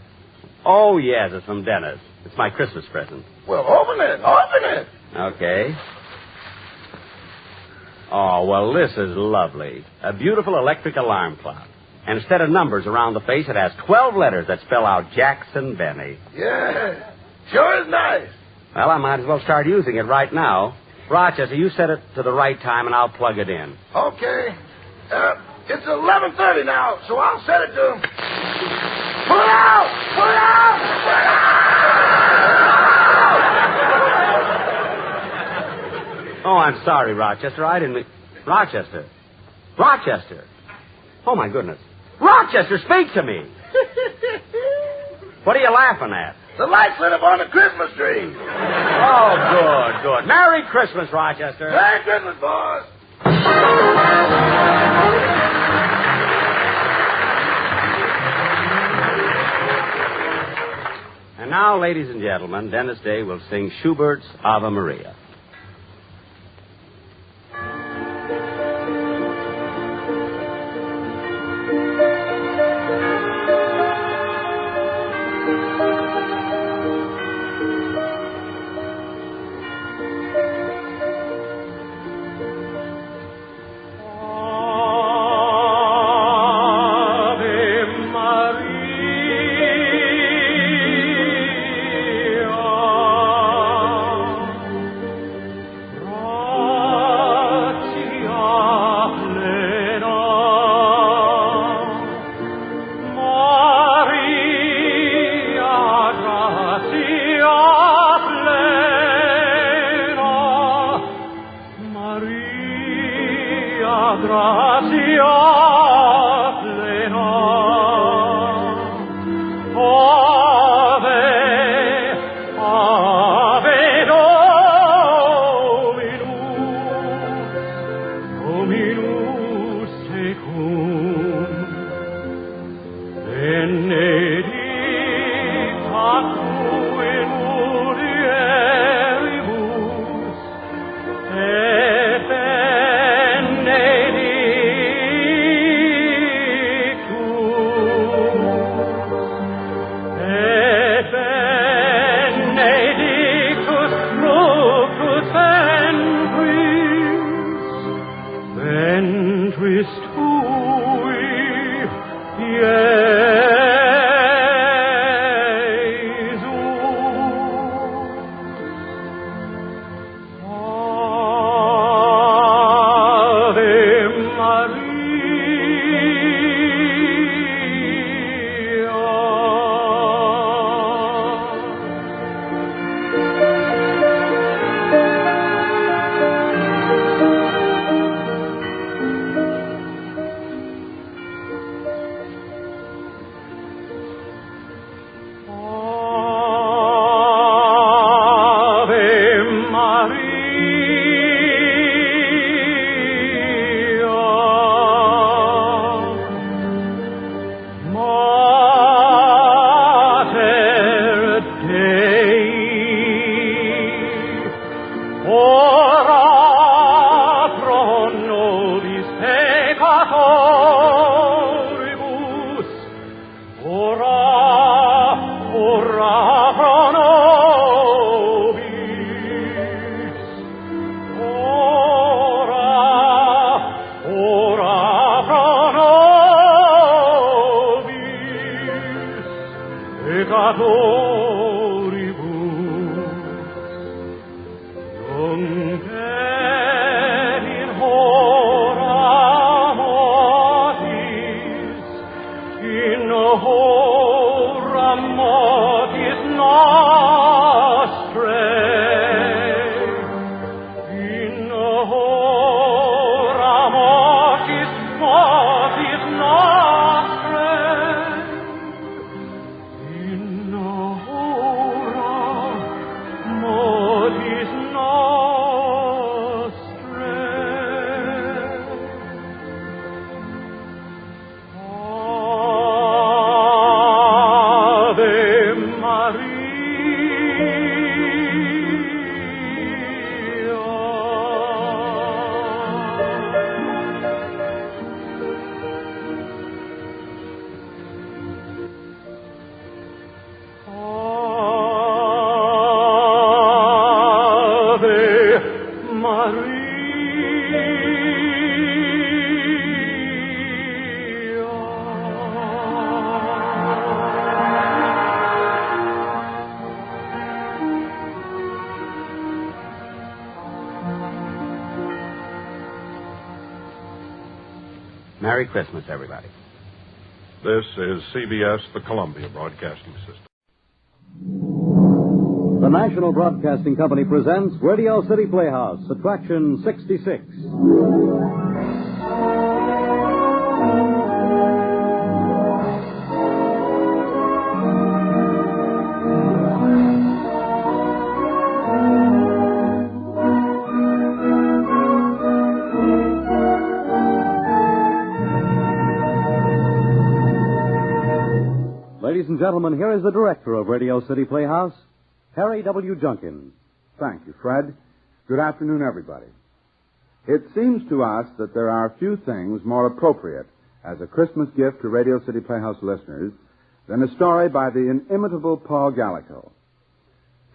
Oh, yes, it's from Dennis. It's my Christmas present. Well, open it. Open it. Okay. Oh, well, this is lovely. A beautiful electric alarm clock. And instead of numbers around the face, it has 12 letters that spell out Jackson Benny. Yeah. Sure is nice. Well, I might as well start using it right now. Rochester, you set it to the right time, and I'll plug it in. Okay. It's 11:30 now, so I'll set it to... Pull it out! Pull it out! Pull it out! Oh, I'm sorry, Rochester. I didn't mean... Rochester. Rochester. Oh, my goodness. Rochester, speak to me. What are you laughing at? The lights lit up on the Christmas tree. Oh, good. Merry Christmas, Rochester. Merry Christmas, boys. And now, ladies and gentlemen, Dennis Day will sing Schubert's Ave Maria. Merry Christmas, everybody. This is CBS, the Columbia Broadcasting System. The National Broadcasting Company presents Radio City Playhouse, Attraction 66. Ladies and gentlemen, here is the director of Radio City Playhouse, Harry W. Junkin. Thank you, Fred. Good afternoon, everybody. It seems to us that there are few things more appropriate as a Christmas gift to Radio City Playhouse listeners than a story by the inimitable Paul Gallico.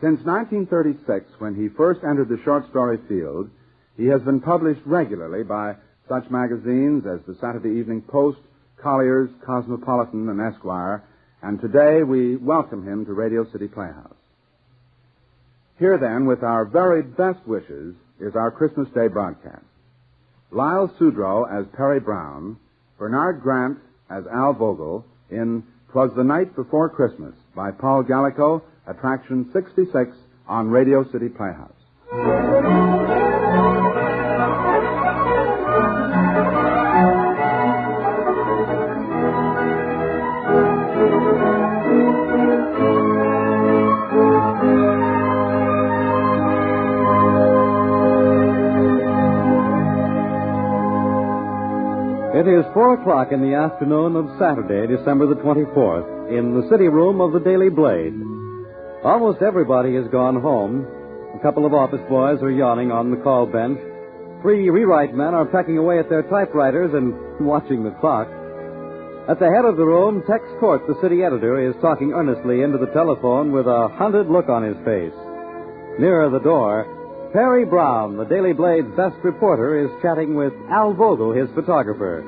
Since 1936, when he first entered the short story field, he has been published regularly by such magazines as the Saturday Evening Post, Collier's, Cosmopolitan, and Esquire, and today we welcome him to Radio City Playhouse. Here then, with our very best wishes, is our Christmas Day broadcast. Lyle Sudrow as Perry Brown, Bernard Grant as Al Vogel in 'Twas the Night Before Christmas by Paul Gallico, Attraction 66 on Radio City Playhouse. It is 4 o'clock in the afternoon of Saturday, December the 24th, in the city room of the Daily Blade. Almost everybody has gone home. A couple of office boys are yawning on the call bench. 3 rewrite men are pecking away at their typewriters and watching the clock. At the head of the room, Tex Court, the city editor, is talking earnestly into the telephone with a hunted look on his face. Nearer the door, Perry Brown, the Daily Blade's best reporter, is chatting with Al Vogel, his photographer.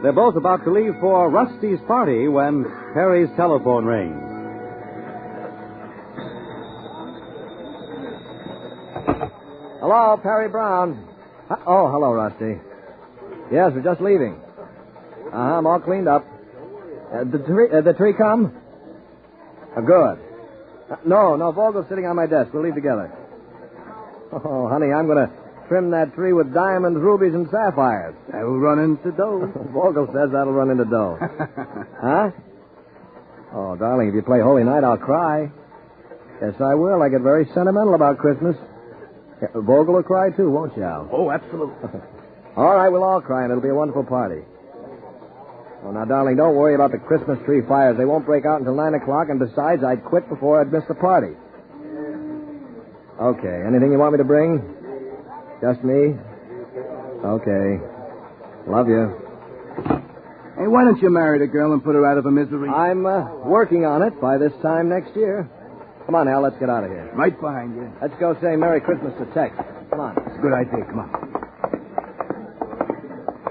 They're both about to leave for Rusty's party when Perry's telephone rings. Hello, Perry Brown. Oh, hello, Rusty. Yes, we're just leaving. I'm all cleaned up. The tree come? Good. No, Vogel's sitting on my desk. We'll leave together. Oh, honey, I'm going to trim that tree with diamonds, rubies, and sapphires. That'll run into dough. Vogel says that'll run into dough. Huh? Oh, darling, if you play Holy Night, I'll cry. Yes, I will. I get very sentimental about Christmas. Vogel will cry, too, won't you, Al? Oh, absolutely. All right, we'll all cry, and it'll be a wonderful party. Oh, now, darling, don't worry about the Christmas tree fires. They won't break out until 9 o'clock, and besides, I'd quit before I'd miss the party. Okay, anything you want me to bring? Just me? Okay. Love you. Hey, why don't you marry the girl and put her out of her misery? I'm working on it by this time next year. Come on, Al, let's get out of here. Right behind you. Let's go say Merry Christmas to Tex. Come on. It's a good idea. Come on.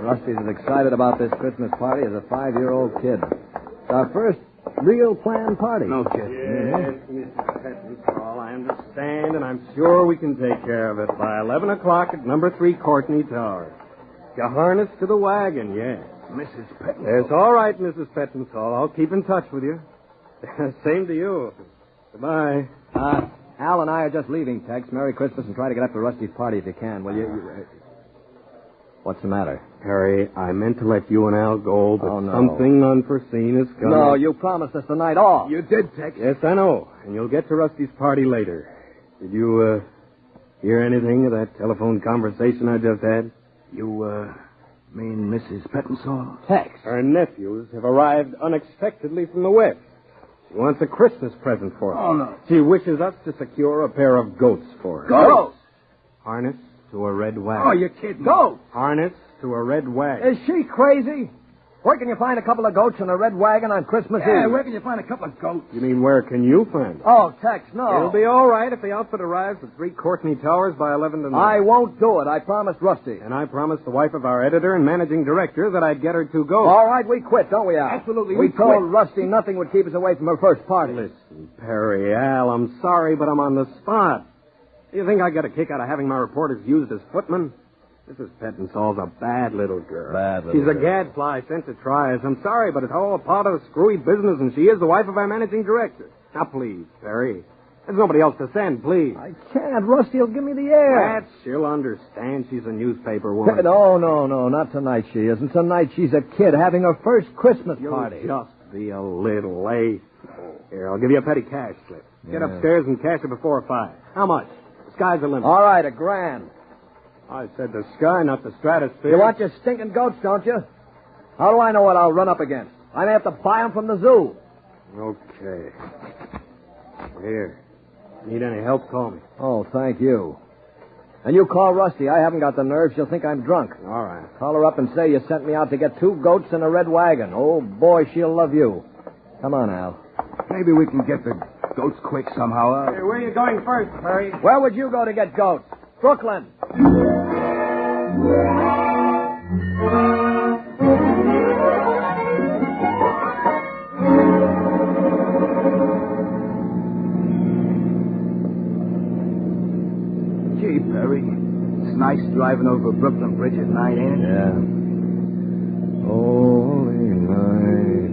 Rusty's as excited about this Christmas party as a 5-year-old kid. It's our first real planned party. No kidding. Yes, Mr. Pettensaw, I understand, and I'm sure we can take care of it by 11 o'clock at number 3 Courtney Tower. You harness to the wagon, yes. Mrs. Pettensaw. It's all right, Mrs. Pettensaw. I'll keep in touch with you. Same to you. Goodbye. Al and I are just leaving, Tex. Merry Christmas, and try to get up to Rusty's party if you can, will you? What's the matter? Harry, I meant to let you and Al go, but no. something unforeseen has come. No, you promised us the night off. You did, Tex. Yes, I know. And you'll get to Rusty's party later. Did you, hear anything of that telephone conversation I just had? You, mean Mrs. Pettensaw? Tex. Her nephews have arrived unexpectedly from the West. She wants a Christmas present for us. Oh, no. She wishes us to secure a pair of goats for her. Goats? Harness to a red wagon. Oh, you're kidding. Goats? Harness to a red wagon. Is she crazy? Where can you find a couple of goats in a red wagon on Christmas Yeah, Eve? where can you find a couple of goats? You mean where can you find them? Oh, Tex, no. It'll be all right if the outfit arrives at 3 Courtney Towers by 11 tonight. I won't do it. I promised Rusty. And I promised the wife of our editor and managing director that I'd get her 2 goats. All right, we quit, don't we, Al? Absolutely, We we told quit. Rusty nothing would keep us away from her first party. Listen, Perry, Al, I'm sorry, but I'm on the spot. Do you think I get a kick out of having my reporters used as footmen? Mrs. Pettensall's a bad little girl. She's a gadfly sent to try us. I'm sorry, but it's all a part of the screwy business, and she is the wife of our managing director. Now, please, Perry. There's nobody else to send, please. I can't. Rusty'll give me the air. That she'll understand. She's a newspaper woman. No, not tonight she isn't. Tonight she's a kid having her first Christmas party. You'll just be a little late. Here, I'll give you a petty cash slip. Get upstairs and cash it before 5. How much? The sky's the limit. All right, $1,000. I said the sky, not the stratosphere. You want your stinking goats, don't you? How do I know what I'll run up against? I may have to buy them from the zoo. Okay. Here. Need any help, call me. Oh, thank you. And you call Rusty. I haven't got the nerve. She'll think I'm drunk. All right. Call her up and say you sent me out to get 2 goats in a red wagon. Oh, boy, she'll love you. Come on, Al. Maybe we can get the goats quick somehow. Hey, where are you going first, Perry? Where would you go to get goats? Brooklyn. Gee, Perry, it's nice driving over Brooklyn Bridge at night, ain't it? Yeah. Holy night,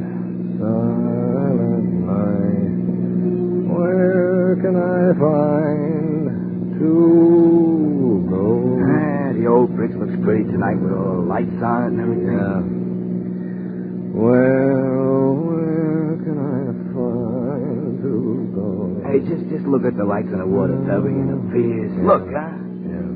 silent night, where can I find 2 goats? The old bridge looks pretty tonight with all the lights on it and everything. Yeah. Well, where can I find 2 goats? Hey, just look at the lights on the water, Perry, and the piers. Yeah. Look, huh? Yeah.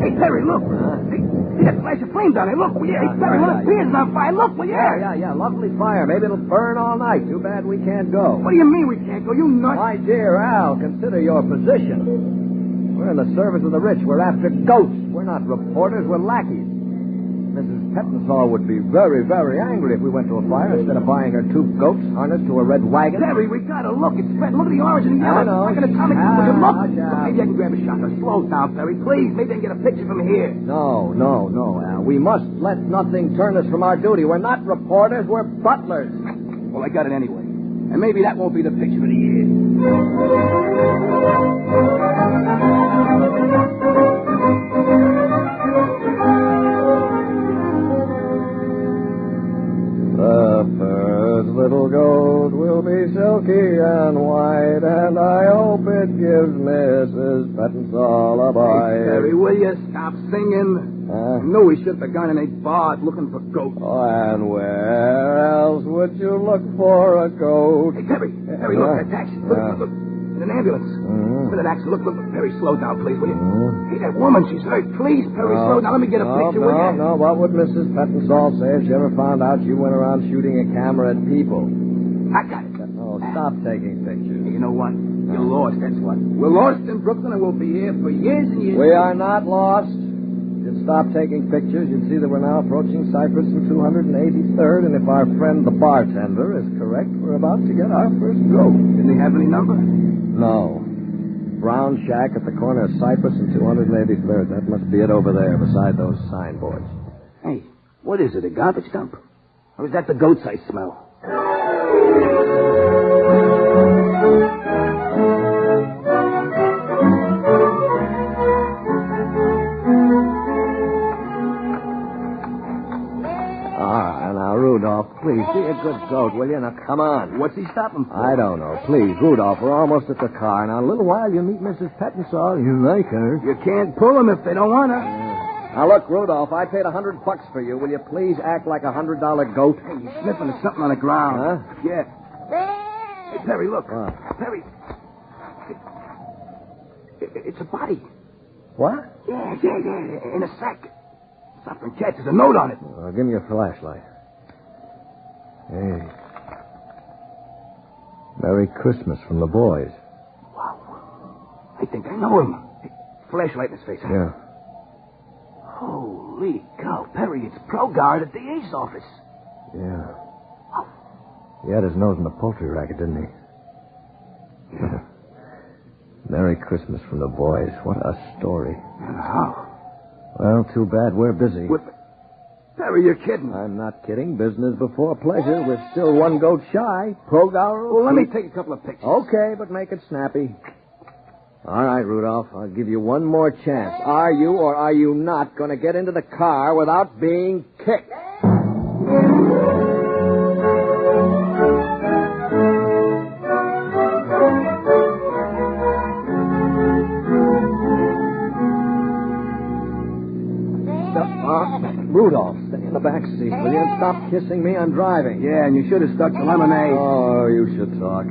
Hey, Perry, look. Hey, see that flash of flame down there? Look, will you? Hey, Perry, one of the piers is on fire. Look, will you? Yeah. Lovely fire. Maybe it'll burn all night. Too bad we can't go. What do you mean we can't go? You nuts? My dear Al, consider your position. We're in the service of the rich. We're after goats. We're not reporters. We're lackeys. Mrs. Pettensaw would be very, very angry if we went to a fire instead of buying her 2 goats harnessed to a red wagon. Perry, we gotta look. It's red. Look at the orange and the yellow. I know. It's like an atomic bomb. Would you look? Yeah. Maybe I can grab a shotgun. Slow down, Perry, please. Maybe I can get a picture from here. No, Al. We must let nothing turn us from our duty. We're not reporters. We're butlers. Well, I got it anyway. And maybe that won't be the picture of the year. The first little goat will be silky and white, and I hope it gives Mrs. Pettensaw a bite. Hey, Perry, will you stop singing? I knew we shouldn't have gone in a bar looking for goats. And where else would you look for a goat? Hey, Perry, look, that taxi. Look. In an ambulance. With an accident. Look, Perry, slow down, please, will you? Hey, that woman, she's hurt. Please, Perry, slow down. Let me get a picture, will you? No. What would Mrs. Pettensaw say if she ever found out you went around shooting a camera at people? I got it. Oh, stop taking pictures. You know what? You're lost, that's what. We're lost in Brooklyn, and we'll be here for years and years. We are not lost. You you'd stop taking pictures, you'd see that we're now approaching Cypress and 283rd, and if our friend the bartender is correct, we're about to get our first goat. Did he have any number? No. Brown shack at the corner of Cypress and 283rd. That must be it over there, beside those signboards. Hey, what is it, a garbage dump? Or is that the goats I smell? Rudolph, please, be a good goat, will you? Now, come on. What's he stopping for? I don't know. Please, Rudolph, we're almost at the car. Now, in a little while, you'll meet Mrs. Pettensaw. You like her. You can't pull them if they don't want to. Now, look, Rudolph, I paid $100 for you. Will you please act like a $100 goat? Hey, he's sniffing at something on the ground. Huh? Yeah. Hey, Perry, look. Perry. It's a body. What? Yeah, in a sack. Suffering cat. There's a note on it. Give me a flashlight. Hey. Merry Christmas from the boys. Wow. I think I know him. Hey, flashlight in his face. Huh? Yeah. Holy cow, Perry, it's Pro Guard at the Ace office. Yeah. He had his nose in the poultry racket, didn't he? Yeah. Merry Christmas from the boys. What a story. How? Well, too bad we're busy. Perry, you're kidding. I'm not kidding. Business before pleasure. We're still one goat shy. Pro-Gower. Well, let me take a couple of pictures. Okay, but make it snappy. All right, Rudolph. I'll give you one more chance. Are you or are you not going to get into the car without being kicked? Rudolph, stay in the back seat, will you? And stop kissing me. I'm driving. Yeah, and you should have stuck to lemonade. Oh, you should talk.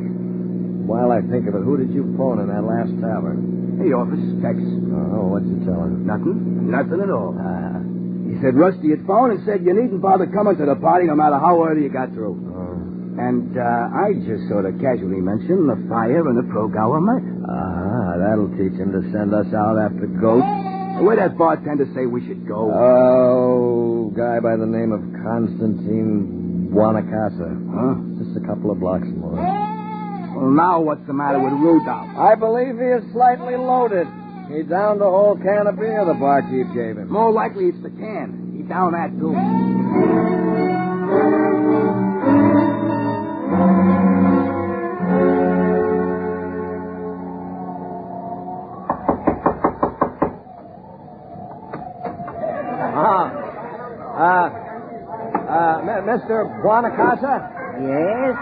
While I think of it, who did you phone in that last tavern? Hey, office, Tex. Oh, what'd you tell him? Nothing at all. He said Rusty had phoned and said you needn't bother coming to the party no matter how early you got through. Oh. And I just sort of casually mentioned the fire and the Pro-Gower murder. That'll teach him to send us out after goats. Where'd that bartender say we should go? Oh, guy by the name of Constantine Buonacasa. Huh? Just a couple of blocks more. Well, now what's the matter with Rudolph? I believe he is slightly loaded. He downed a whole can of beer the barkeep gave him. More likely it's the can. He downed that, too. Mr. Buonacasa? Yes?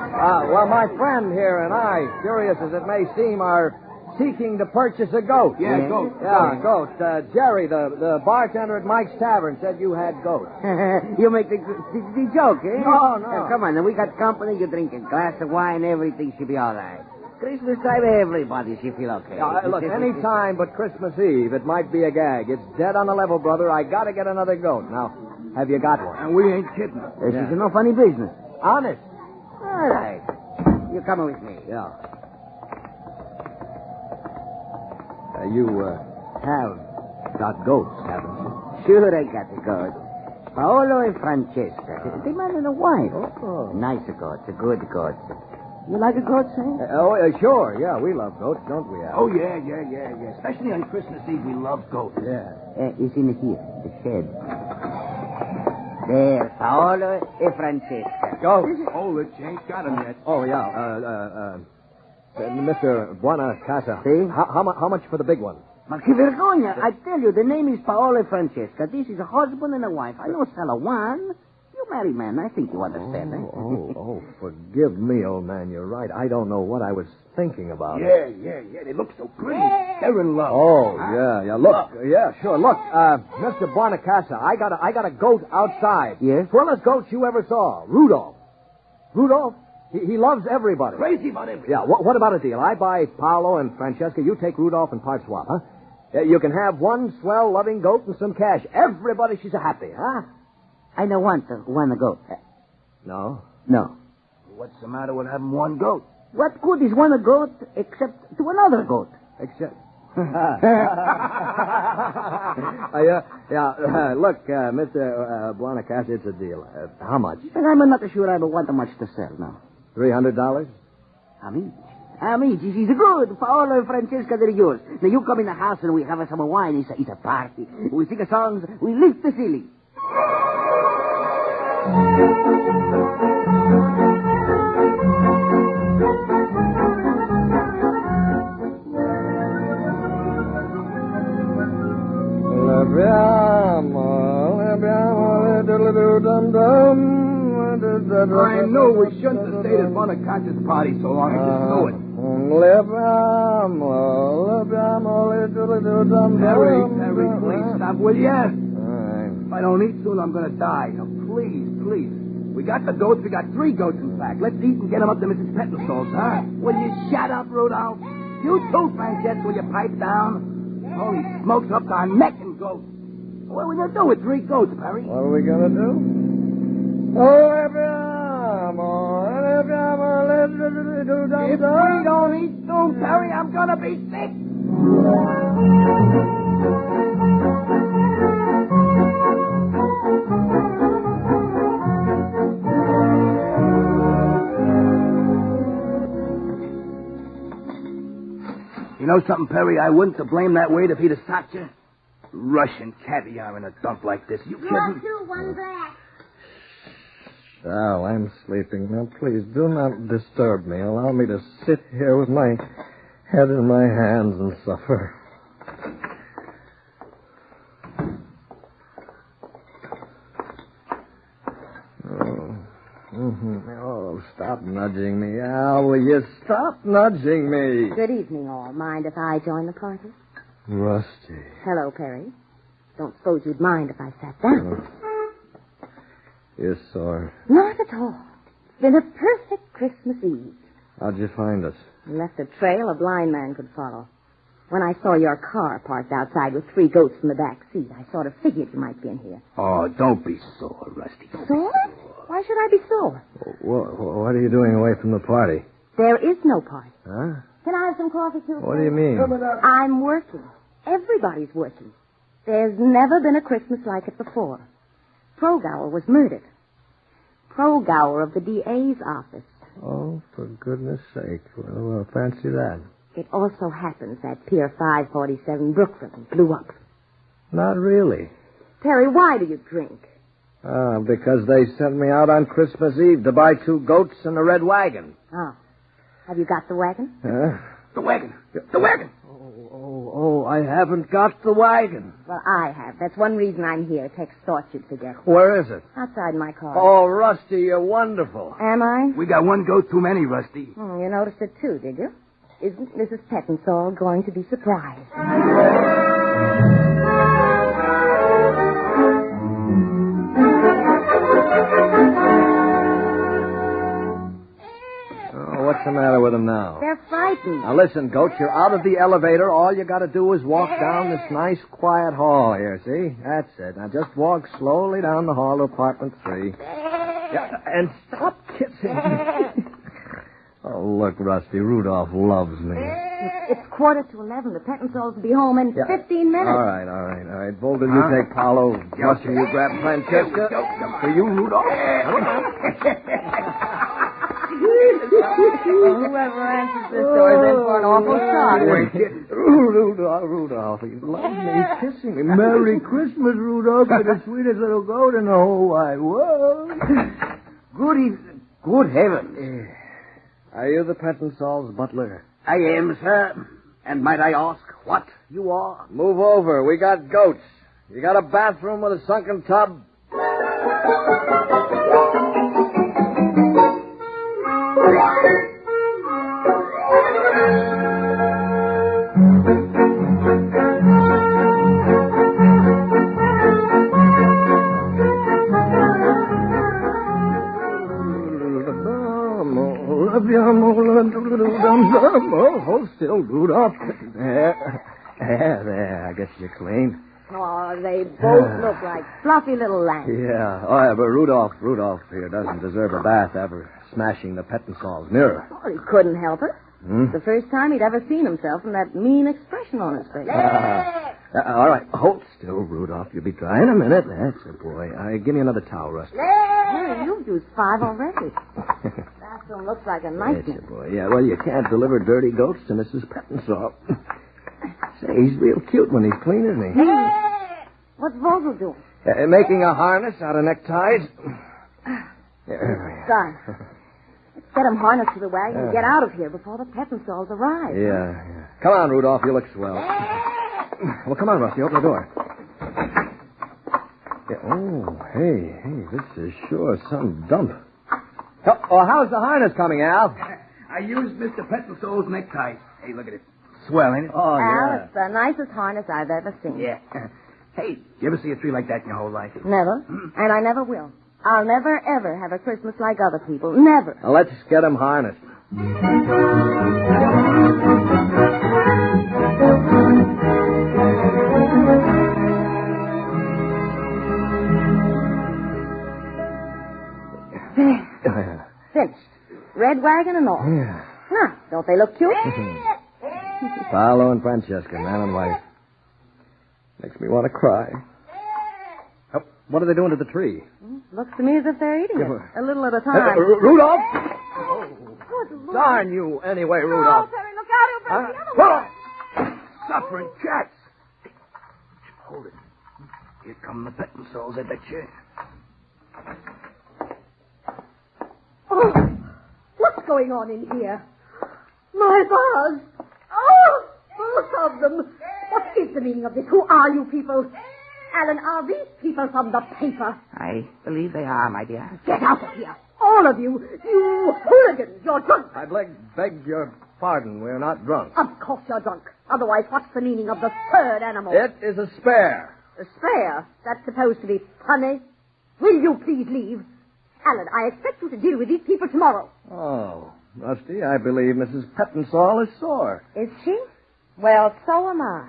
Well, my friend here and I, curious as it may seem, are seeking to purchase a goat. Yeah, goat. Yeah, goat. Jerry, the bartender at Mike's Tavern, said you had goats. You make the joke, eh? No. Come on, we got company. You drink a glass of wine, everything should be all right. Christmas time, everybody should feel okay. Look, any time but Christmas Eve, it might be a gag. It's dead on the level, brother. I gotta get another goat. Now, have you got one? And we ain't kidding. This is no funny business. Honest. All right. You're coming with me. Yeah. You have got goats, haven't you? Sure, I got the goat. Paolo and Francesca. They man and a wife. Oh. Nice goat. A good goat. You like a goat, Sam? Sure. Yeah, we love goats, don't we, Al? Oh, yeah. Especially on Christmas Eve, we love goats. Yeah. It's in here, the shed. There, Paolo and Francesca. Go. Hold it, you ain't got him yet. Oh, yeah. Mr. Buonacasa. See? How much for the big one? Ma che vergogna. I tell you, the name is Paolo and Francesca. This is a husband and a wife. I know sell a one. You married man. I think you understand, Forgive me, old man. You're right. I don't know what I was thinking about. Yeah. They look so pretty. They're in love. Oh, yeah. Look. Yeah, sure. Look, Mr. Buonacasa, I got a goat outside. Yes? Twillest goat you ever saw. Rudolph. He loves everybody. Crazy about everything. Yeah, what about a deal? I buy Paolo and Francesca. You take Rudolph and part swap, huh? You can have one swell, loving goat and some cash. Everybody she's happy, huh? I don't want a goat. No? No. What's the matter with having one goat? What good is one goat except to another goat? Except... Look, Mr. Buonacasa, it's a deal. How much? And I'm not sure I don't want much to sell now. $300? Amici, she's good. Paolo and Francesca, they're yours. Now you come in the house and we have some wine. It's a party. We sing songs. We lift the ceiling. I know we shouldn't have stayed at Bonacace's party so long. I just know it. Harry, please stop, will you? If I don't eat soon, I'm going to die. Now, please. We got the goats. We got 3 goats, in fact. Let's eat and get them up to Mrs. Pettenstall's, huh? Will you shut up, Rudolph? You too, Francesca, will you pipe down? Holy smokes, up to our neck in goats. What are we going to do with 3 goats, Perry? What are we going to do? If we don't eat soon, Perry, I'm going to be sick. You know something, Perry? I wouldn't have blamed that waiter if he'd have stopped you. Russian caviar in a dump like this. You kidding? Two, one glass. Sal, I'm sleeping. Now, please, do not disturb me. Allow me to sit here with my head in my hands and suffer. Oh, stop nudging me, Al. Will you stop nudging me? Good evening, all. Mind if I join the party? Rusty. Hello, Perry. Don't suppose you'd mind if I sat down. You're sore. Not at all. It's been a perfect Christmas Eve. How'd you find us? You left a trail a blind man could follow. When I saw your car parked outside with 3 goats in the back seat, I sort of figured you might be in here. Oh, don't be sore, Rusty. Sore? Why should I be sore? What are you doing away from the party? There is no party. Huh? Can I have some coffee, too? What do you mean? I'm working. Everybody's working. There's never been a Christmas like it before. Progower was murdered. Progower of the DA's office. Oh, for goodness sake. Well, fancy that. It also happens that Pier 547 Brooklyn blew up. Not really. Perry, why do you drink? Because they sent me out on Christmas Eve to buy 2 goats and a red wagon. Oh. Have you got the wagon? Huh? The wagon. The wagon. Oh, I haven't got the wagon. Well, I have. That's one reason I'm here. It takes thought you'd forget. Where is it? Outside my car. Oh, Rusty, you're wonderful. Am I? We got 1 goat too many, Rusty. You noticed it, too, did you? Isn't Mrs. Pettenstall going to be surprised? What's the matter with them now? They're frightened. Now, listen, Goat, you're out of the elevator. All you got to do is walk down this nice, quiet hall here, see? That's it. Now, just walk slowly down the hall to apartment 3. Yeah, and stop kissing me. Oh, look, Rusty, Rudolph loves me. It's 11:15. The Pettenstalls will be home in 15 minutes. All right. Bolden, you take Carlo. Rusty, you grab Francesca. For you, Rudolph. Whoever answers this door is in for an awful shock. Rudolph, he loves me, kissing me. Merry Christmas, Rudolph. You're the sweetest little goat in the whole wide world. Good heavens. Are you the Pettenstall's butler? I am, sir. And might I ask what you are? Move over. We got goats. You got a bathroom with a sunken tub? Hold still, Rudolph. There. I guess you're clean. Oh, they both look like fluffy little lambs. Yeah. Oh, yeah, but Rudolph here doesn't deserve a bath after smashing the Pettensol's mirror. Oh, he couldn't help it. Hmm? The first time he'd ever seen himself and that mean expression on his face. All right, hold still, Rudolph. You'll be dry in a minute. That's a boy. Give me another towel, Rusty. Hey, you've used 5 already. Bathroom looks like a nightmare. That's a boy. Yeah, well, you can't deliver dirty goats to Mrs. Pettensall. Say, he's real cute when he's clean, isn't he? What's Vogel doing? Making a harness out of neckties. Son, let's get him harnessed to the wagon and get out of here before the Pettensalls arrive. Yeah. Come on, Rudolph. You look swell. Well, come on, Rusty. Open the door. Yeah. Oh, hey, this is sure some dump. Oh, how's the harness coming, Al? I used Mr. Pettensol's necktie. Hey, look at it. Swell, ain't it? Oh, Al, it's the nicest harness I've ever seen. Yeah. Hey, you ever see a tree like that in your whole life? Never. And I never will. I'll never, ever have a Christmas like other people. Never. Well, let's get him harnessed. There. Finished. Red wagon and all. Yeah. Huh, don't they look cute? Paolo and Francesca, man and wife. Makes me want to cry. Oh, what are they doing to the tree? Looks to me as if they're eating it. A little at a time. Rudolph! Good Lord. Darn you, anyway, Rudolph. Oh, Terry, look out. He'll break the other one. Suffering cats. Hold it. Here come the Pettensolls, I bet you. Oh, what's going on in here? My vase. Oh, both of them. What is the meaning of this? Who are you people? Alan, are these people from the paper? I believe they are, my dear. Get out of here. All of you. You hooligans. You're drunk. I beg your pardon. We're not drunk. Of course you're drunk. Otherwise, what's the meaning of the third animal? It is a spare. A spare? That's supposed to be funny. Will you please leave? Alan, I expect you to deal with these people tomorrow. Oh, Rusty, I believe Mrs. Pettensall is sore. Is she? Well, so am I.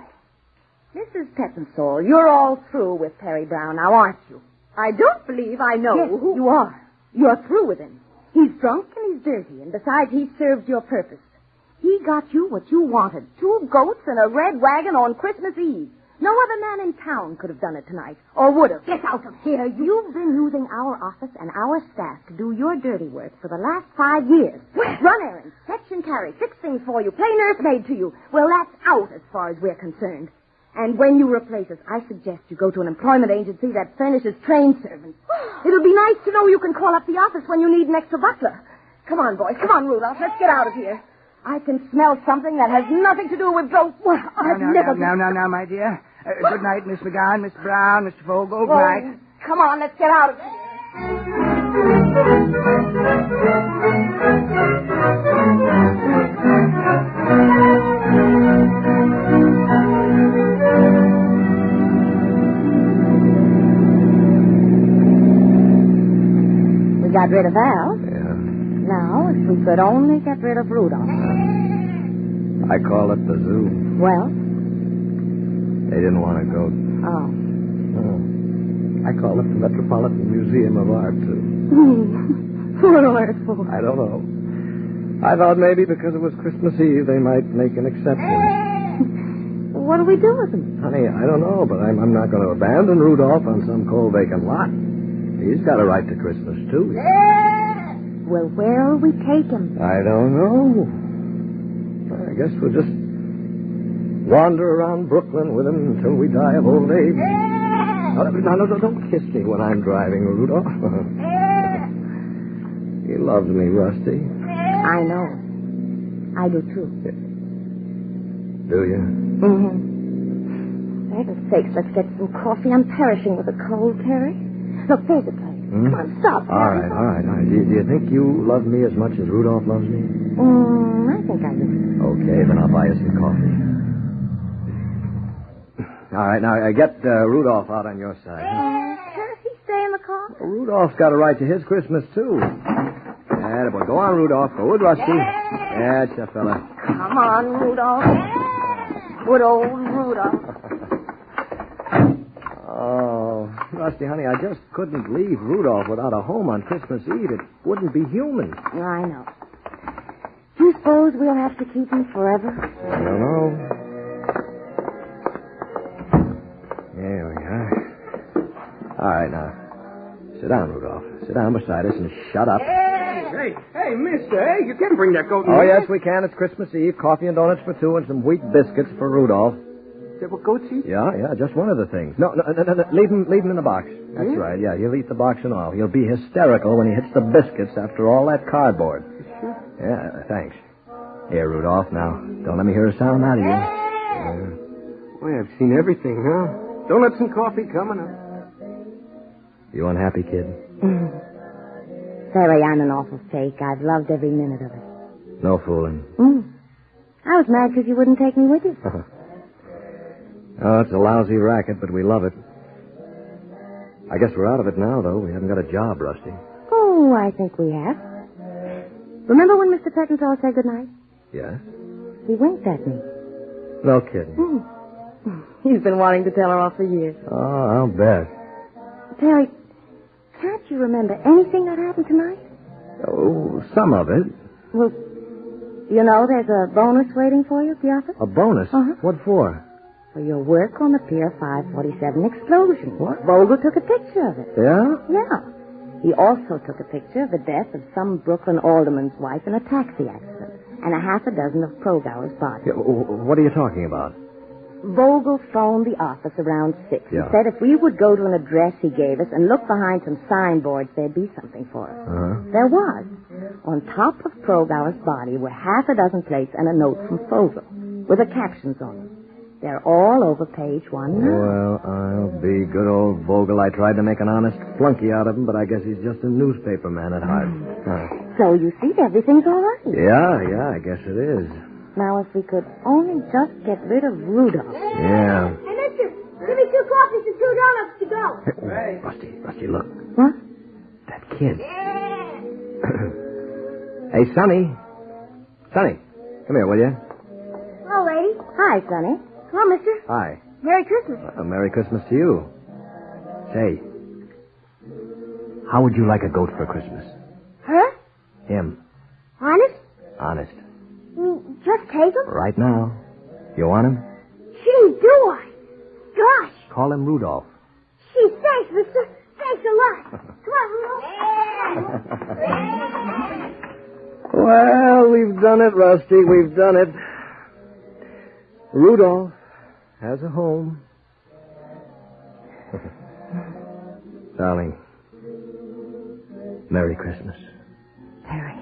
Mrs. Pettensall, you're all through with Perry Brown now, aren't you? I don't believe I know Yes, who... you are. You're through with him. He's drunk and he's dirty, and besides, he served your purpose. He got you what you wanted. 2 goats and a red wagon on Christmas Eve. No other man in town could have done it tonight, or would have. Get out of here, you... You've been using our office and our staff to do your dirty work for the last 5 years. Run errands, fetch and carry, fix things for you, play nursemaid to you. Well, that's out as far as we're concerned. And when you replace us, I suggest you go to an employment agency that furnishes trained servants. It'll be nice to know you can call up the office when you need an extra butler. Come on, boys. Come on, Rudolph. Let's get out of here. I can smell something that has nothing to do with those... Well, Now, my dear. Good night, Miss McGowan, Miss Brown, Mr. Vogel. Good night. Come on, let's get out of here. We got rid of Al. Yeah. Now, if we could only get rid of Rudolph. I call it the zoo. Well? They didn't want to go. Oh. I call it the Metropolitan Museum of Art, too. What on earth for? I don't know. I thought maybe because it was Christmas Eve, they might make an exception. What do we do with him? Honey, I don't know, but I'm not going to abandon Rudolph on some cold, vacant lot. He's got a right to Christmas, too. Well, where'll we take him? I don't know. I guess we'll just wander around Brooklyn with him until we die of old age. No, don't kiss me when I'm driving, Rudolph. He loves me, Rusty. I know. I do, too. Do you? Mm-hmm. For heaven's sakes, let's get some coffee. I'm perishing with a cold, Terry. Look, there's the place. Come on, stop. All right. Do you think you love me as much as Rudolph loves me? I think I do. Okay, then I'll buy you some coffee. All right, now, get Rudolph out on your side. Can't he stay in the car? Well, Rudolph's got a right to his Christmas, too. Attaboy. Go on, Rudolph. Go with Rusty. That's a fella. Come on, Rudolph. Good old Rudolph. Oh, Rusty, honey, I just couldn't leave Rudolph without a home on Christmas Eve. It wouldn't be human. I know. Do you suppose we'll have to keep him forever? I don't know. There we are. All right, now. Sit down, Rudolph. Sit down beside us and shut up. Hey, mister, hey, you can bring that coat. Oh, yes, we can. It's Christmas Eve. Coffee and donuts for two and some wheat biscuits for Rudolph. What, goat's eat? Yeah, just one of the things. No. Leave him in the box. That's right, yeah. He'll eat the box and all. He'll be hysterical when he hits the biscuits after all that cardboard. Sure? Yeah, thanks. Here, Rudolph, now. Don't let me hear a sound out of you. Boy, I've seen everything, huh? Donuts and coffee coming up. You unhappy, kid? Terry, I'm an awful fake. I've loved every minute of it. No fooling. I was mad because you wouldn't take me with you. Oh, it's a lousy racket, but we love it. I guess we're out of it now, though. We haven't got a job, Rusty. Oh, I think we have. Remember when Mr. Pettensaw said goodnight? Yeah? He winked at me. No kidding. He's been wanting to tell her off for years. Oh, I'll bet. Terry, can't you remember anything that happened tonight? Oh, some of it. Well, you know there's a bonus waiting for you at the office? A bonus? Uh-huh. What for? For your work on the Pier 547 explosion. What? Vogel took a picture of it. Yeah? Yeah. He also took a picture of the death of some Brooklyn alderman's wife in a taxi accident and a half a dozen of Progauer's bodies. Yeah, what are you talking about? Vogel phoned the office around 6. Yeah. He said if we would go to an address he gave us and look behind some signboards, there'd be something for us. Uh-huh. There was. On top of Progauer's body were half a dozen plates and a note from Vogel with the captions on them. They're all over page 1 now. Well, I'll be good old Vogel. I tried to make an honest flunky out of him, but I guess he's just a newspaper man at heart. So you see, everything's all right. Yeah, I guess it is. Now, if we could only just get rid of Rudolph. Yeah. Hey, mister, give me 2 coffees and 2 donuts to go. Hey. Rusty, look. What? That kid. Hey, Sonny. Sonny, come here, will you? Hello, lady. Hi, Sonny. Hello, mister. Hi. Merry Christmas. Merry Christmas to you. Say, how would you like a goat for Christmas? Huh? Him. Honest? Honest. Just take him? Right now. You want him? Gee, do I? Gosh. Call him Rudolph. Gee, thanks, mister. Thanks a lot. Come on, Rudolph. Well, we've done it, Rusty. We've done it. Rudolph has a home. Darling, Merry Christmas. Terry.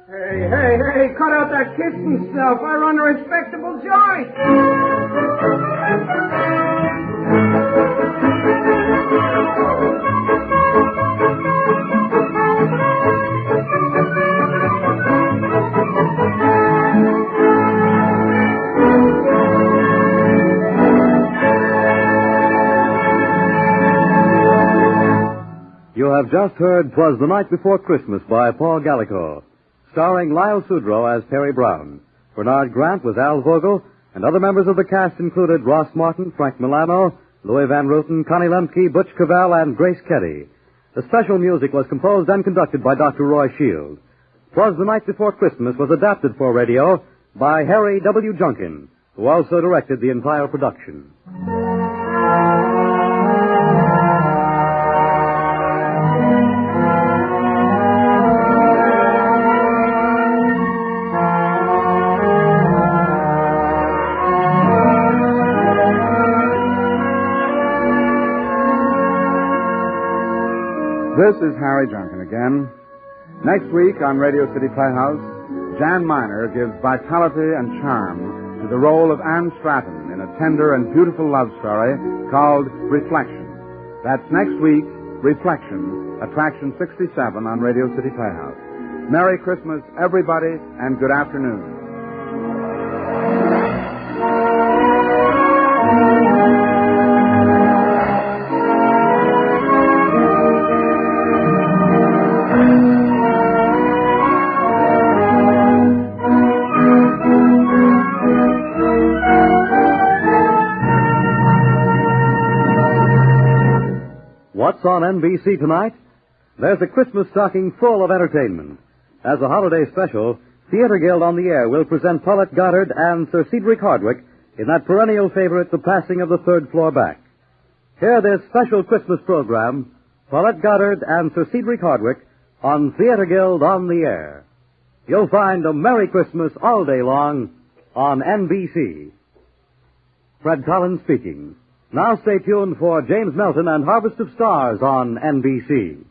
Hey, cut out that kissing stuff. I run a respectable joint. You have just heard 'Twas the Night Before Christmas by Paul Gallico, starring Lyle Sudrow as Perry Brown. Bernard Grant was Al Vogel, and other members of the cast included Ross Martin, Frank Milano, Louis Van Ruten, Connie Lemke, Butch Cavell, and Grace Keddy. The special music was composed and conducted by Dr. Roy Shield. 'Twas the Night Before Christmas was adapted for radio by Harry W. Junkin, who also directed the entire production. This is Harry Junkin again. Next week on Radio City Playhouse, Jan Miner gives vitality and charm to the role of Anne Stratton in a tender and beautiful love story called Reflection. That's next week, Reflection, Attraction 67 on Radio City Playhouse. Merry Christmas, everybody, and good afternoon. on NBC tonight? There's a Christmas stocking full of entertainment. As a holiday special, Theater Guild on the Air will present Paulette Goddard and Sir Cedric Hardwicke in that perennial favorite, The Passing of the Third Floor Back. Hear this special Christmas program, Paulette Goddard and Sir Cedric Hardwicke on Theater Guild on the Air. You'll find a Merry Christmas all day long on NBC. Fred Collins speaking. Now stay tuned for James Melton and Harvest of Stars on NBC.